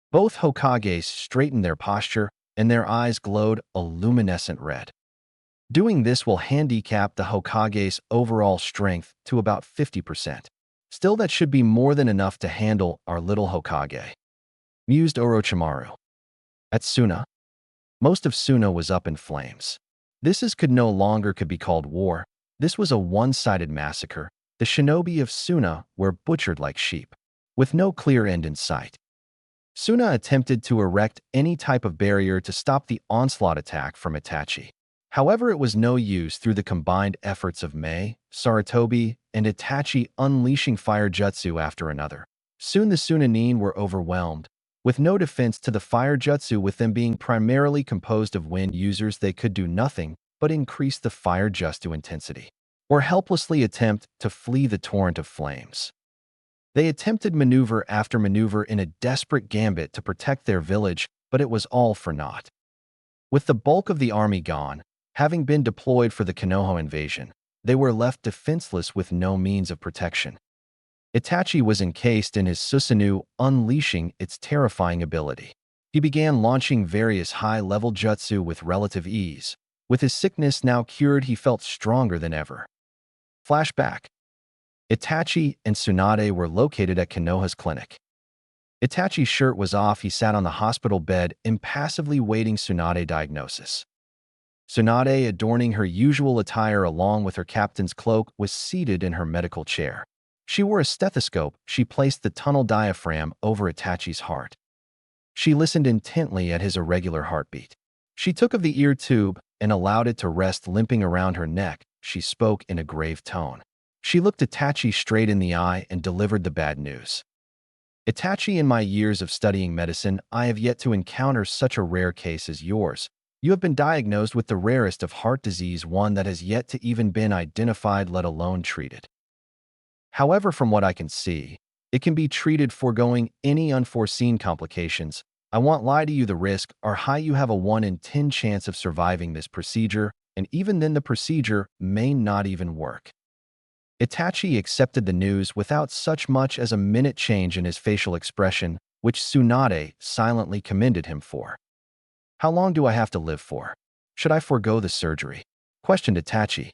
Both Hokages straightened their posture, and their eyes glowed a luminescent red. Doing this will handicap the Hokage's overall strength to about 50%. Still, that should be more than enough to handle our little Hokage, mused Orochimaru. At Suna, most of Suna was up in flames. Could no longer be called war. This was a one-sided massacre. The shinobi of Suna were butchered like sheep, with no clear end in sight. Suna attempted to erect any type of barrier to stop the onslaught attack from Itachi. However, it was no use through the combined efforts of Mei, Sarutobi, and Itachi unleashing fire jutsu after another. Soon the Sunanin were overwhelmed. With no defense to the fire jutsu, with them being primarily composed of wind users, they could do nothing but increase the fire jutsu intensity, or helplessly attempt to flee the torrent of flames. They attempted maneuver after maneuver in a desperate gambit to protect their village, but it was all for naught. With the bulk of the army gone, having been deployed for the Konoha invasion, they were left defenseless with no means of protection. Itachi was encased in his Susanoo, unleashing its terrifying ability. He began launching various high-level jutsu with relative ease. With his sickness now cured, he felt stronger than ever. Flashback. Itachi and Tsunade were located at Konoha's clinic. Itachi's shirt was off. He sat on the hospital bed, impassively waiting Tsunade's diagnosis. Tsunade, adorning her usual attire along with her captain's cloak, was seated in her medical chair. She wore a stethoscope. She placed the tunnel diaphragm over Itachi's heart. She listened intently at his irregular heartbeat. She took of the ear tube and allowed it to rest limping around her neck. She spoke in a grave tone. She looked Itachi straight in the eye and delivered the bad news. Itachi, in my years of studying medicine, I have yet to encounter such a rare case as yours. You have been diagnosed with the rarest of heart disease, one that has yet to even been identified, let alone treated. However, from what I can see, it can be treated foregoing any unforeseen complications. I won't lie to you, the risks are high. You have a 1 in 10 chance of surviving this procedure, and even then the procedure may not even work. Itachi accepted the news without such much as a minute change in his facial expression, which Tsunade silently commended him for. How long do I have to live for? Should I forego the surgery? Questioned Itachi.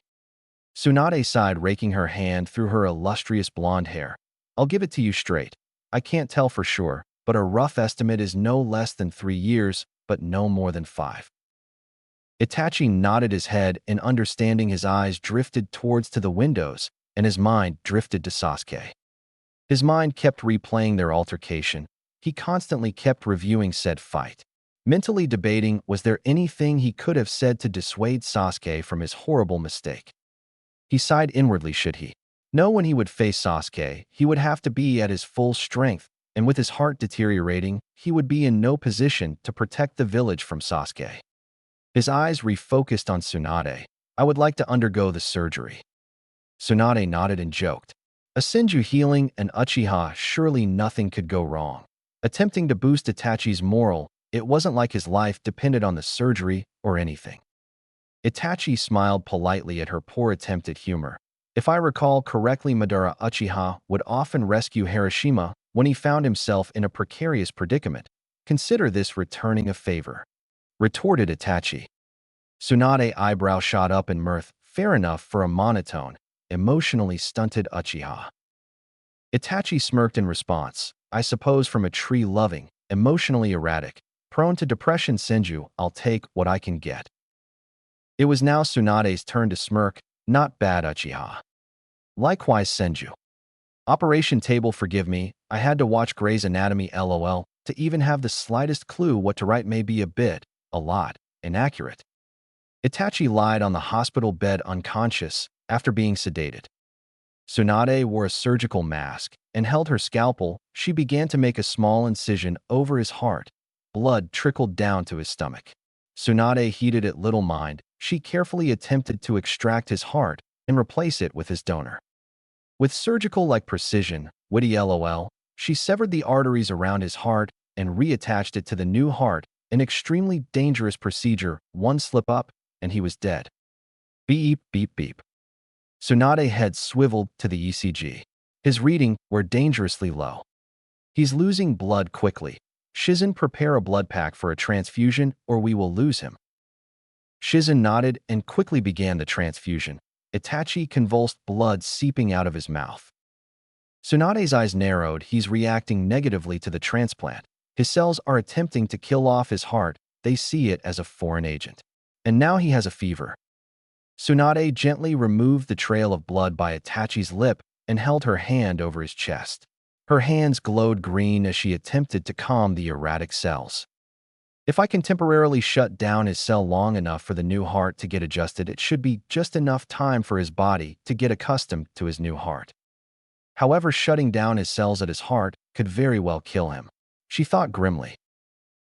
Tsunade sighed, raking her hand through her illustrious blonde hair. I'll give it to you straight. I can't tell for sure, but a rough estimate is no less than 3 years, but no more than 5. Itachi nodded his head, and understanding, his eyes drifted towards to the windows, and his mind drifted to Sasuke. His mind kept replaying their altercation. He constantly kept reviewing said fight, mentally debating, was there anything he could have said to dissuade Sasuke from his horrible mistake? He sighed inwardly. Should he know when he would face Sasuke, he would have to be at his full strength, and with his heart deteriorating, he would be in no position to protect the village from Sasuke. His eyes refocused on Tsunade. I would like to undergo the surgery. Tsunade nodded and joked. A Senju healing and Uchiha, surely nothing could go wrong. Attempting to boost Itachi's morale, it wasn't like his life depended on the surgery or anything. Itachi smiled politely at her poor attempt at humor. If I recall correctly, Madara Uchiha would often rescue Hiroshima when he found himself in a precarious predicament. Consider this returning a favor, retorted Itachi. Tsunade's eyebrow shot up in mirth. Fair enough for a monotone, emotionally stunted Uchiha. Itachi smirked in response. I suppose from a tree-loving, emotionally erratic, prone to depression Senju, I'll take what I can get. It was now Tsunade's turn to smirk. Not bad, Uchiha. Likewise, Senju. Operation table, forgive me, I had to watch Grey's Anatomy LOL. To even have the slightest clue what to write may be a lot, inaccurate. Itachi lied on the hospital bed unconscious after being sedated. Tsunade wore a surgical mask and held her scalpel. She began to make a small incision over his heart. Blood trickled down to his stomach. Tsunade heeded it little mind. She carefully attempted to extract his heart and replace it with his donor. With surgical-like precision, witty LOL, she severed the arteries around his heart and reattached it to the new heart, an extremely dangerous procedure. One slip up, and he was dead. Beep, beep, beep. Tsunade's head swiveled to the ECG. His reading were dangerously low. He's losing blood quickly. Shizen, prepare a blood pack for a transfusion or we will lose him. Shizen nodded and quickly began the transfusion. Itachi convulsed, blood seeping out of his mouth. Tsunade's eyes narrowed. He's reacting negatively to the transplant. His cells are attempting to kill off his heart. They see it as a foreign agent. And now he has a fever. Tsunade gently removed the trail of blood by Itachi's lip and held her hand over his chest. Her hands glowed green as she attempted to calm the erratic cells. If I can temporarily shut down his cell long enough for the new heart to get adjusted, it should be just enough time for his body to get accustomed to his new heart. However, shutting down his cells at his heart could very well kill him. She thought grimly.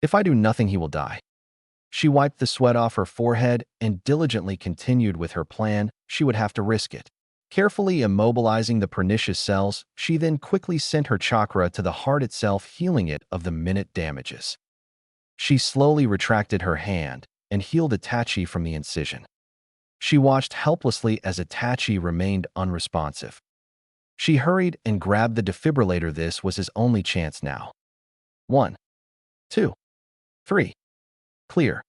If I do nothing, he will die. She wiped the sweat off her forehead and diligently continued with her plan. She would have to risk it. Carefully immobilizing the pernicious cells, she then quickly sent her chakra to the heart itself, healing it of the minute damages. She slowly retracted her hand and healed Itachi from the incision. She watched helplessly as Itachi remained unresponsive. She hurried and grabbed the defibrillator. This was his only chance now. 1, 2, 3. Clear.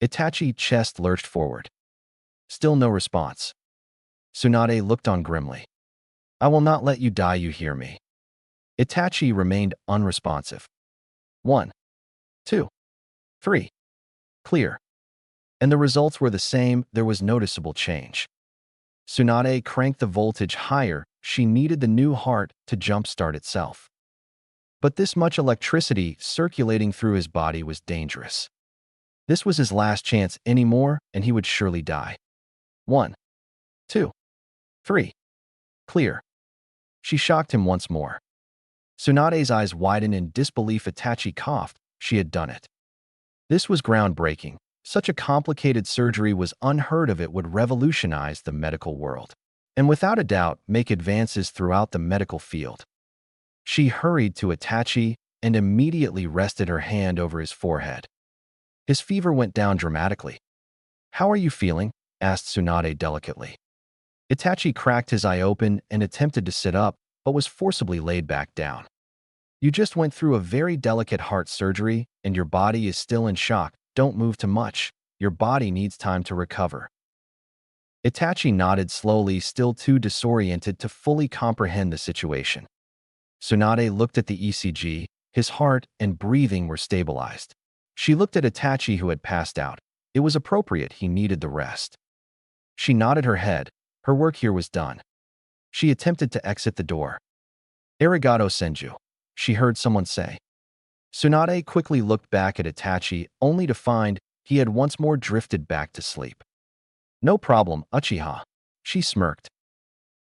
Itachi's chest lurched forward. Still no response. Tsunade looked on grimly. I will not let you die, you hear me. Itachi remained unresponsive. 1, 2, 3. Clear. And the results were the same. There was noticeable change. Tsunade cranked the voltage higher. She needed the new heart to jumpstart itself. But this much electricity circulating through his body was dangerous. This was his last chance anymore, and he would surely die. 1, 2, 3. Clear. She shocked him once more. Tsunade's eyes widened in disbelief. Itachi coughed. She had done it. This was groundbreaking. Such a complicated surgery was unheard of. It would revolutionize the medical world, and without a doubt make advances throughout the medical field. She hurried to Itachi and immediately rested her hand over his forehead. His fever went down dramatically. How are you feeling? Asked Tsunade delicately. Itachi cracked his eye open and attempted to sit up, but was forcibly laid back down. You just went through a very delicate heart surgery, and your body is still in shock. Don't move too much. Your body needs time to recover. Itachi nodded slowly, still too disoriented to fully comprehend the situation. Tsunade looked at the ECG. His heart and breathing were stabilized. She looked at Itachi, who had passed out. It was appropriate. He needed the rest. She nodded her head. Her work here was done. She attempted to exit the door. Arigato, Senju, she heard someone say. Tsunade quickly looked back at Itachi, only to find he had once more drifted back to sleep. No problem, Uchiha, she smirked.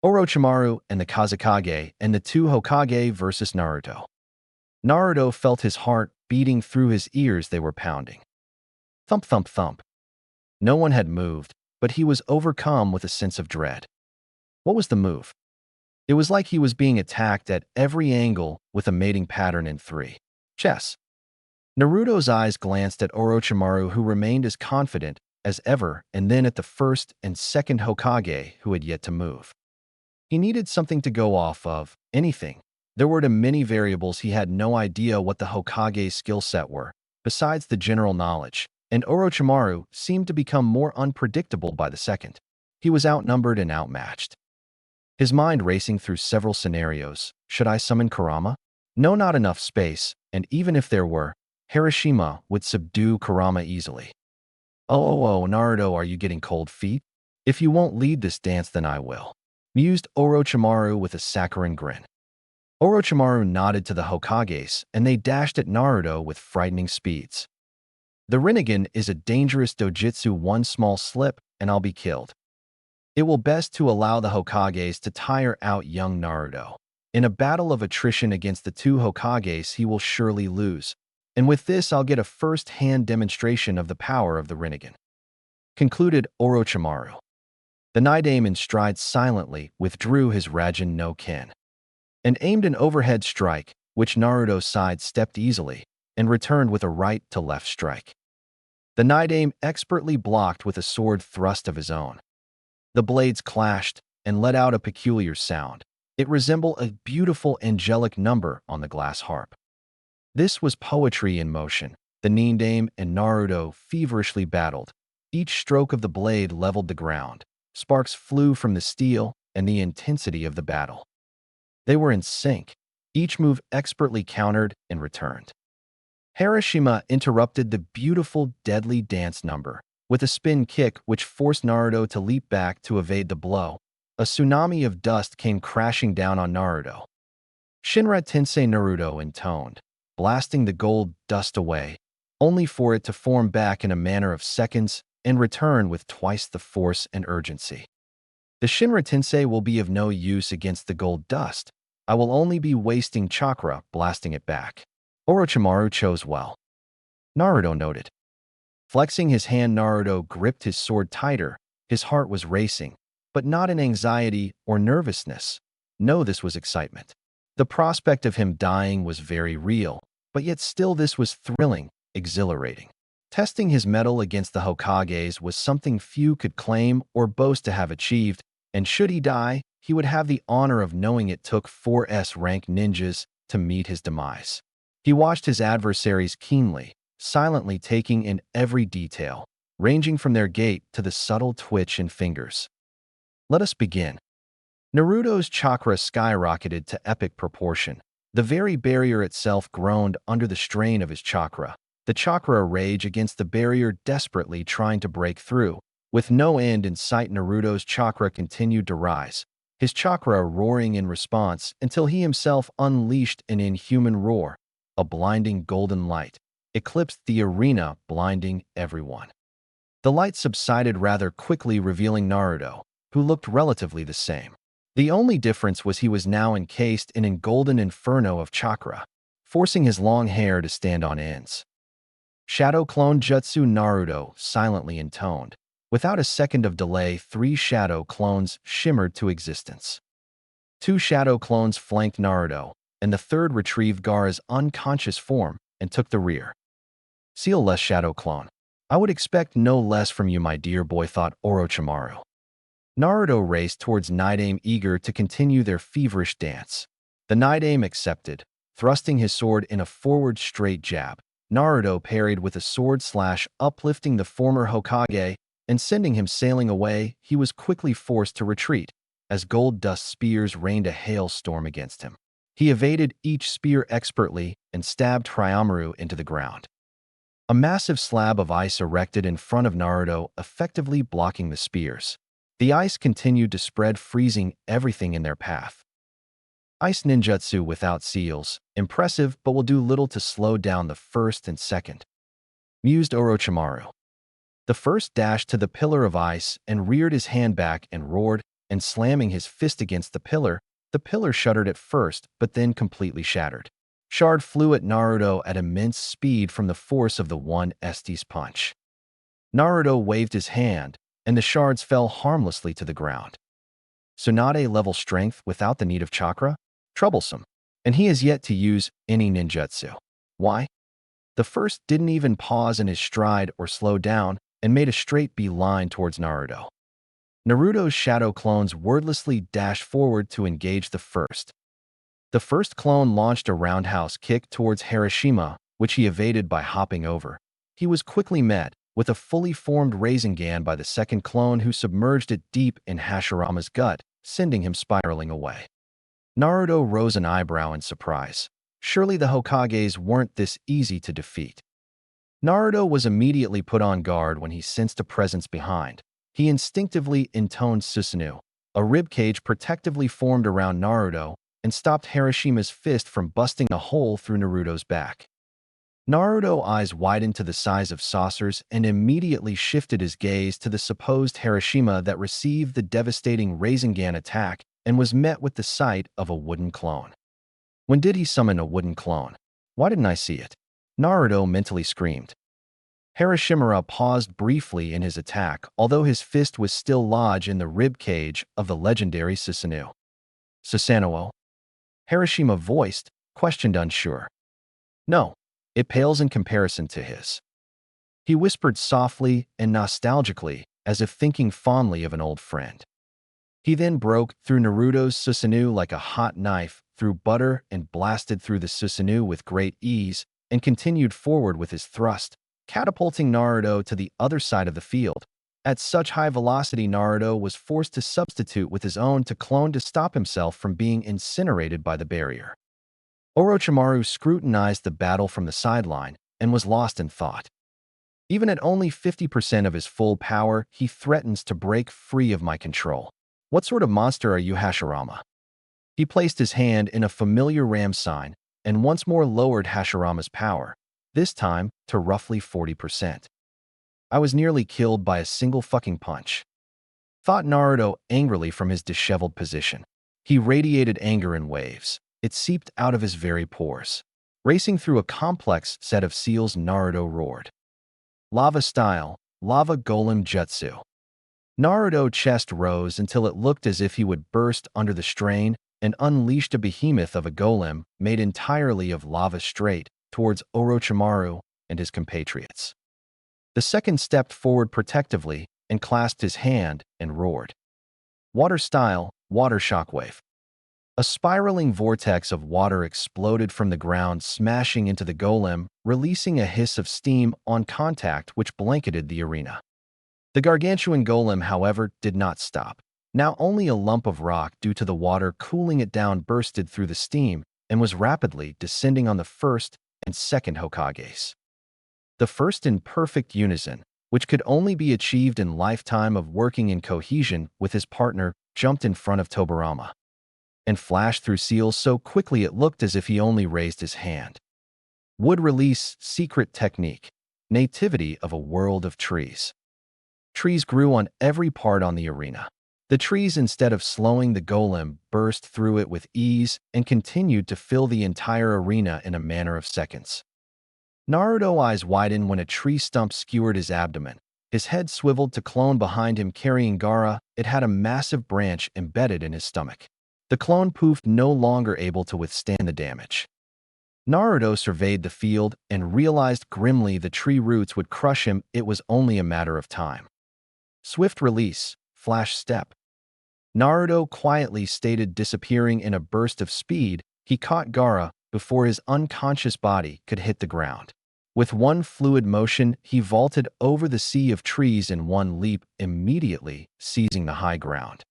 Orochimaru and the Kazekage and the two Hokage versus Naruto. Naruto felt his heart beating through his ears. They were pounding. Thump, thump, thump. No one had moved, but he was overcome with a sense of dread. What was the move? It was like he was being attacked at every angle with a mating pattern in 3. Chess. Naruto's eyes glanced at Orochimaru, who remained as confident as ever, and then at the first and second Hokage, who had yet to move. He needed something to go off of, anything. There were too many variables. He had no idea what the Hokage's skill set were, besides the general knowledge, and Orochimaru seemed to become more unpredictable by the second. He was outnumbered and outmatched. His mind racing through several scenarios. Should I summon Kurama? No, not enough space, and even if there were, Hiroshima would subdue Kurama easily. Oh, Naruto, are you getting cold feet? If you won't lead this dance, then I will, mused Orochimaru with a saccharine grin. Orochimaru nodded to the Hokages, and they dashed at Naruto with frightening speeds. The Rinnegan is a dangerous dojutsu. One small slip, and I'll be killed. It will best to allow the Hokages to tire out young Naruto. In a battle of attrition against the two Hokages, he will surely lose. And with this, I'll get a first-hand demonstration of the power of the Rinnegan, concluded Orochimaru. The Naruto, in stride, silently withdrew his Raijin no Ken and aimed an overhead strike, which Naruto sidestepped easily and returned with a right-to-left strike. The Naruto expertly blocked with a sword thrust of his own. The blades clashed and let out a peculiar sound. It resembled a beautiful angelic number on the glass harp. This was poetry in motion. The Rinnegan and Naruto feverishly battled. Each stroke of the blade leveled the ground. Sparks flew from the steel and the intensity of the battle. They were in sync. Each move expertly countered and returned. Harashima interrupted the beautiful, deadly dance number with a spin kick which forced Naruto to leap back to evade the blow. A tsunami of dust came crashing down on Naruto. Shinra Tensei Naruto intoned, blasting the gold dust away, only for it to form back in a matter of seconds and return with twice the force and urgency. The Shinra Tensei will be of no use against the gold dust. I will only be wasting chakra blasting it back. Orochimaru chose well. Naruto noted. Flexing his hand, Naruto gripped his sword tighter. His heart was racing, but not in anxiety or nervousness. No, this was excitement. The prospect of him dying was very real, but yet still this was thrilling, exhilarating. Testing his mettle against the Hokages was something few could claim or boast to have achieved, and should he die, he would have the honor of knowing it took 4S-rank ninjas to meet his demise. He watched his adversaries keenly, silently taking in every detail, ranging from their gait to the subtle twitch in fingers. Let us begin. Naruto's chakra skyrocketed to epic proportion. The very barrier itself groaned under the strain of his chakra. The chakra rage against the barrier, desperately trying to break through. With no end in sight, Naruto's chakra continued to rise, his chakra roaring in response until he himself unleashed an inhuman roar. A blinding golden light eclipsed the arena, blinding everyone. The light subsided rather quickly, revealing Naruto, who looked relatively the same. The only difference was he was now encased in a golden inferno of chakra, forcing his long hair to stand on ends. Shadow Clone Jutsu, Naruto silently intoned. Without a second of delay, 3 shadow clones shimmered to existence. 2 shadow clones flanked Naruto, and the third retrieved Gaara's unconscious form and took the rear. Seal less shadow clone. I would expect no less from you, my dear boy, thought Orochimaru. Naruto raced towards Rinnegan, eager to continue their feverish dance. The Rinnegan accepted, thrusting his sword in a forward straight jab. Naruto parried with a sword slash, uplifting the former Hokage and sending him sailing away. He was quickly forced to retreat, as gold dust spears rained a hailstorm against him. He evaded each spear expertly and stabbed Orochimaru into the ground. A massive slab of ice erected in front of Naruto, effectively blocking the spears. The ice continued to spread, freezing everything in their path. Ice ninjutsu without seals, impressive, but will do little to slow down the first and second, mused Orochimaru. The first dashed to the pillar of ice and reared his hand back and roared, and slamming his fist against the pillar shuddered at first, but then completely shattered. Shard flew at Naruto at immense speed from the force of the one Estes punch. Naruto waved his hand, and the shards fell harmlessly to the ground. Tsunade-level strength without the need of chakra? Troublesome. And he has yet to use any ninjutsu. Why? The first didn't even pause in his stride or slow down and made a straight beeline towards Naruto. Naruto's shadow clones wordlessly dashed forward to engage the first. The first clone launched a roundhouse kick towards Harashima, which he evaded by hopping over. He was quickly met with a fully formed Rinnegan by the second clone, who submerged it deep in Hashirama's gut, sending him spiraling away. Naruto rose an eyebrow in surprise. Surely the Hokages weren't this easy to defeat. Naruto was immediately put on guard when he sensed a presence behind. He instinctively intoned Susanoo. A ribcage protectively formed around Naruto and stopped Harashima's fist from busting a hole through Naruto's back. Naruto's eyes widened to the size of saucers and immediately shifted his gaze to the supposed Harashima that received the devastating Rinnegan attack and was met with the sight of a wooden clone. When did he summon a wooden clone? Why didn't I see it? Naruto mentally screamed. Harashima paused briefly in his attack, although his fist was still lodged in the rib cage of the legendary Susanoo. Susanoo? Harashima voiced, questioned unsure. No, it pales in comparison to his. He whispered softly and nostalgically, as if thinking fondly of an old friend. He then broke through Naruto's Susanoo like a hot knife through butter and blasted through the Susanoo with great ease and continued forward with his thrust, catapulting Naruto to the other side of the field. At such high velocity, Naruto was forced to substitute with his own to clone to stop himself from being incinerated by the barrier. Orochimaru scrutinized the battle from the sideline and was lost in thought. Even at only 50% of his full power, he threatens to break free of my control. What sort of monster are you, Hashirama? He placed his hand in a familiar ram sign and once more lowered Hashirama's power, this time to roughly 40%. I was nearly killed by a single fucking punch, thought Naruto angrily from his disheveled position. He radiated anger in waves. It seeped out of his very pores. Racing through a complex set of seals, Naruto roared. Lava style, lava golem jutsu. Naruto's chest rose until it looked as if he would burst under the strain and unleashed a behemoth of a golem made entirely of lava straight towards Orochimaru and his compatriots. The second stepped forward protectively and clasped his hand and roared. Water style, water shockwave. A spiraling vortex of water exploded from the ground, smashing into the golem, releasing a hiss of steam on contact which blanketed the arena. The gargantuan golem, however, did not stop. Now only a lump of rock, due to the water cooling it down, bursted through the steam and was rapidly descending on the first and second Hokages. The first, in perfect unison, which could only be achieved in lifetime of working in cohesion with his partner, jumped in front of Tobirama and flashed through seals so quickly it looked as if he only raised his hand. Wood release secret technique. Nativity of a world of trees. Trees grew on every part on the arena. The trees, instead of slowing the golem, burst through it with ease and continued to fill the entire arena in a matter of seconds. Naruto's eyes widened when a tree stump skewered his abdomen. His head swiveled to clone behind him carrying Gaara. It had a massive branch embedded in his stomach. The clone poofed, no longer able to withstand the damage. Naruto surveyed the field and realized grimly the tree roots would crush him. It was only a matter of time. Swift release, flash step. Naruto quietly stated, disappearing in a burst of speed. He caught Gaara before his unconscious body could hit the ground. With one fluid motion, he vaulted over the sea of trees in one leap, immediately seizing the high ground.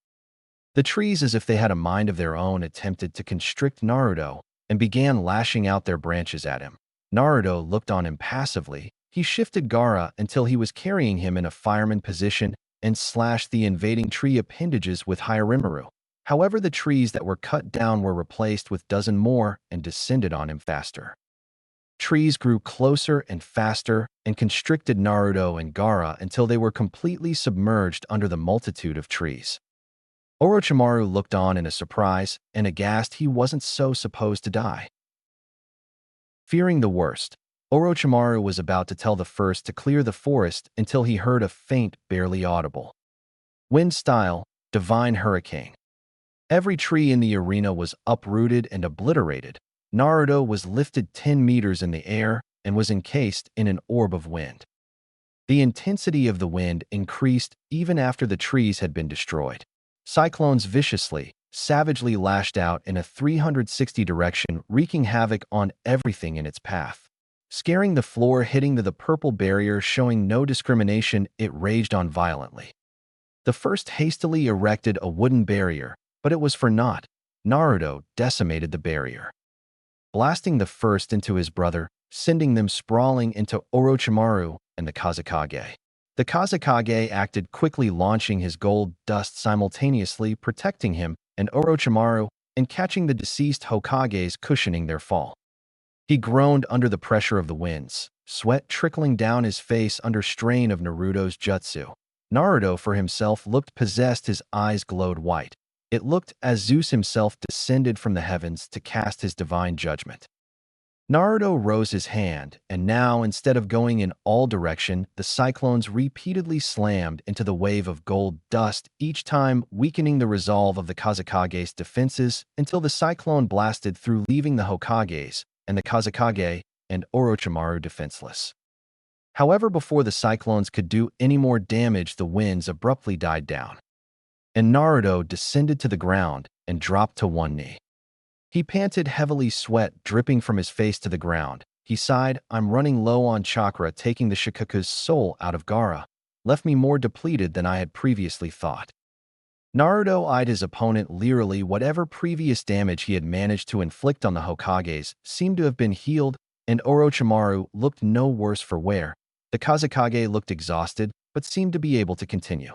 The trees, as if they had a mind of their own, attempted to constrict Naruto and began lashing out their branches at him. Naruto looked on impassively. He shifted Gaara until he was carrying him in a fireman position and slashed the invading tree appendages with Hyarimuru. However, the trees that were cut down were replaced with dozen more and descended on him faster. Trees grew closer and faster and constricted Naruto and Gaara until they were completely submerged under the multitude of trees. Orochimaru looked on in a surprise and aghast. He wasn't so supposed to die. Fearing the worst, Orochimaru was about to tell the first to clear the forest until he heard a faint, barely audible wind style, divine hurricane. Every tree in the arena was uprooted and obliterated. Naruto was lifted 10 meters in the air and was encased in an orb of wind. The intensity of the wind increased even after the trees had been destroyed. Cyclones viciously, savagely lashed out in a 360 direction, wreaking havoc on everything in its path. Scaring the floor, hitting the purple barrier, showing no discrimination, it raged on violently. The first hastily erected a wooden barrier, but it was for naught. Naruto decimated the barrier, blasting the first into his brother, sending them sprawling into Orochimaru and the Kazekage. The Kazekage acted quickly, launching his gold dust simultaneously, protecting him and Orochimaru and catching the deceased Hokages, cushioning their fall. He groaned under the pressure of the winds, sweat trickling down his face under strain of Naruto's jutsu. Naruto for himself looked possessed. His eyes glowed white. It looked as Zeus himself descended from the heavens to cast his divine judgment. Naruto rose his hand, and now, instead of going in all direction, the cyclones repeatedly slammed into the wave of gold dust, each time weakening the resolve of the Kazekage's defenses until the cyclone blasted through, leaving the Hokages and the Kazekage and Orochimaru defenseless. However, before the cyclones could do any more damage, the winds abruptly died down. and Naruto descended to the ground and dropped to one knee. He panted heavily, sweat dripping from his face to the ground. He sighed, "I'm running low on chakra, taking the Shikaku's soul out of Gaara left me more depleted than I had previously thought." Naruto eyed his opponent leerily. Whatever previous damage he had managed to inflict on the Hokages seemed to have been healed, and Orochimaru looked no worse for wear. The Kazekage looked exhausted, but seemed to be able to continue.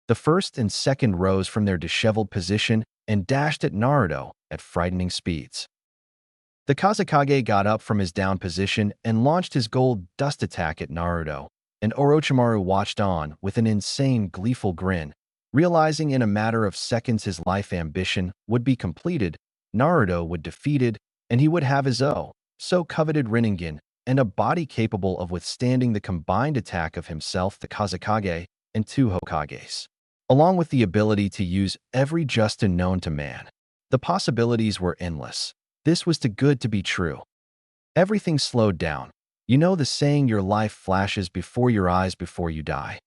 The first and second rose from their disheveled position and dashed at Naruto at frightening speeds. The Kazekage got up from his down position and launched his gold dust attack at Naruto, and Orochimaru watched on with an insane, gleeful grin. Realizing in a matter of seconds his life ambition would be completed, Naruto would defeated, and he would have his so coveted Rinnegan and a body capable of withstanding the combined attack of himself, the Kazekage, and two Hokages, along with the ability to use every Justin known to man. The possibilities were endless. This was too good to be true. Everything slowed down. You know the saying, your life flashes before your eyes before you die.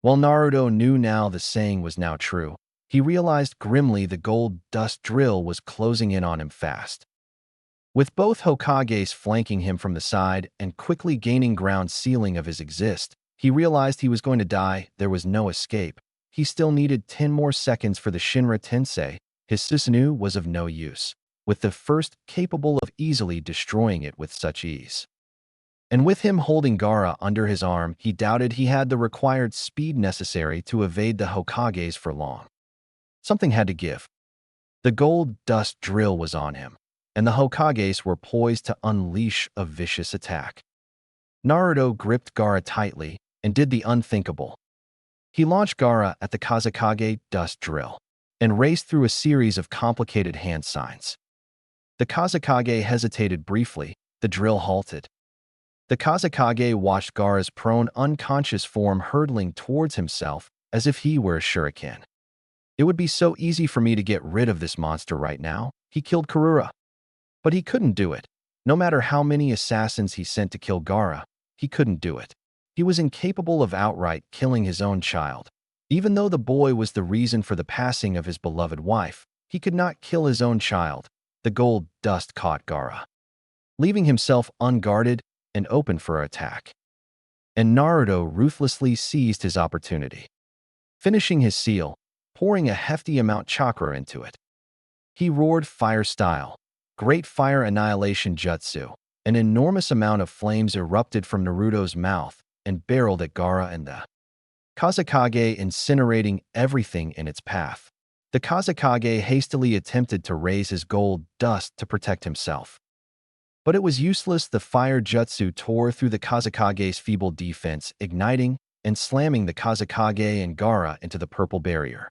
While Naruto knew now the saying was now true, he realized grimly the gold dust drill was closing in on him fast. With both Hokages flanking him from the side and quickly gaining ground ceiling of his exist, he realized he was going to die. There was no escape. He still needed 10 more seconds for the Shinra Tensei. His Susanoo was of no use, with the first capable of easily destroying it with such ease. And with him holding Gaara under his arm, he doubted he had the required speed necessary to evade the Hokages for long. Something had to give. The gold dust drill was on him, and the Hokages were poised to unleash a vicious attack. Naruto gripped Gaara tightly and did the unthinkable. He launched Gaara at the Kazekage dust drill and raced through a series of complicated hand signs. The Kazekage hesitated briefly. The drill halted. The Kazekage watched Gaara's prone, unconscious form hurtling towards himself as if he were a shuriken. It would be so easy for me to get rid of this monster right now. He killed Karura. But he couldn't do it. No matter how many assassins he sent to kill Gaara, he couldn't do it. He was incapable of outright killing his own child. Even though the boy was the reason for the passing of his beloved wife, he could not kill his own child. The gold dust caught Gaara, leaving himself unguarded and open for attack. And Naruto ruthlessly seized his opportunity, finishing his seal, pouring a hefty amount chakra into it. He roared fire style, great fire annihilation jutsu. An enormous amount of flames erupted from Naruto's mouth and barreled at Gaara and the Kazekage, incinerating everything in its path. The Kazekage hastily attempted to raise his gold dust to protect himself. But it was useless. The fire jutsu tore through the Kazekage's feeble defense, igniting and slamming the Kazekage and Gaara into the purple barrier.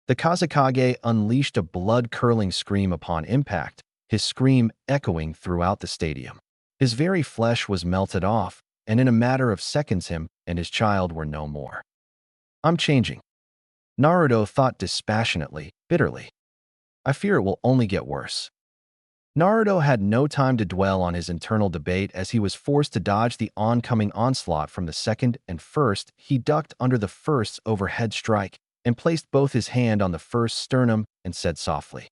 The Kazekage unleashed a blood-curdling scream upon impact, his scream echoing throughout the stadium. His very flesh was melted off, and in a matter of seconds him and his child were no more. "I'm changing," Naruto thought dispassionately, bitterly. "I fear it will only get worse." Naruto had no time to dwell on his internal debate as he was forced to dodge the oncoming onslaught from the second and first. He ducked under the first's overhead strike and placed both his hand on the first's sternum and said softly,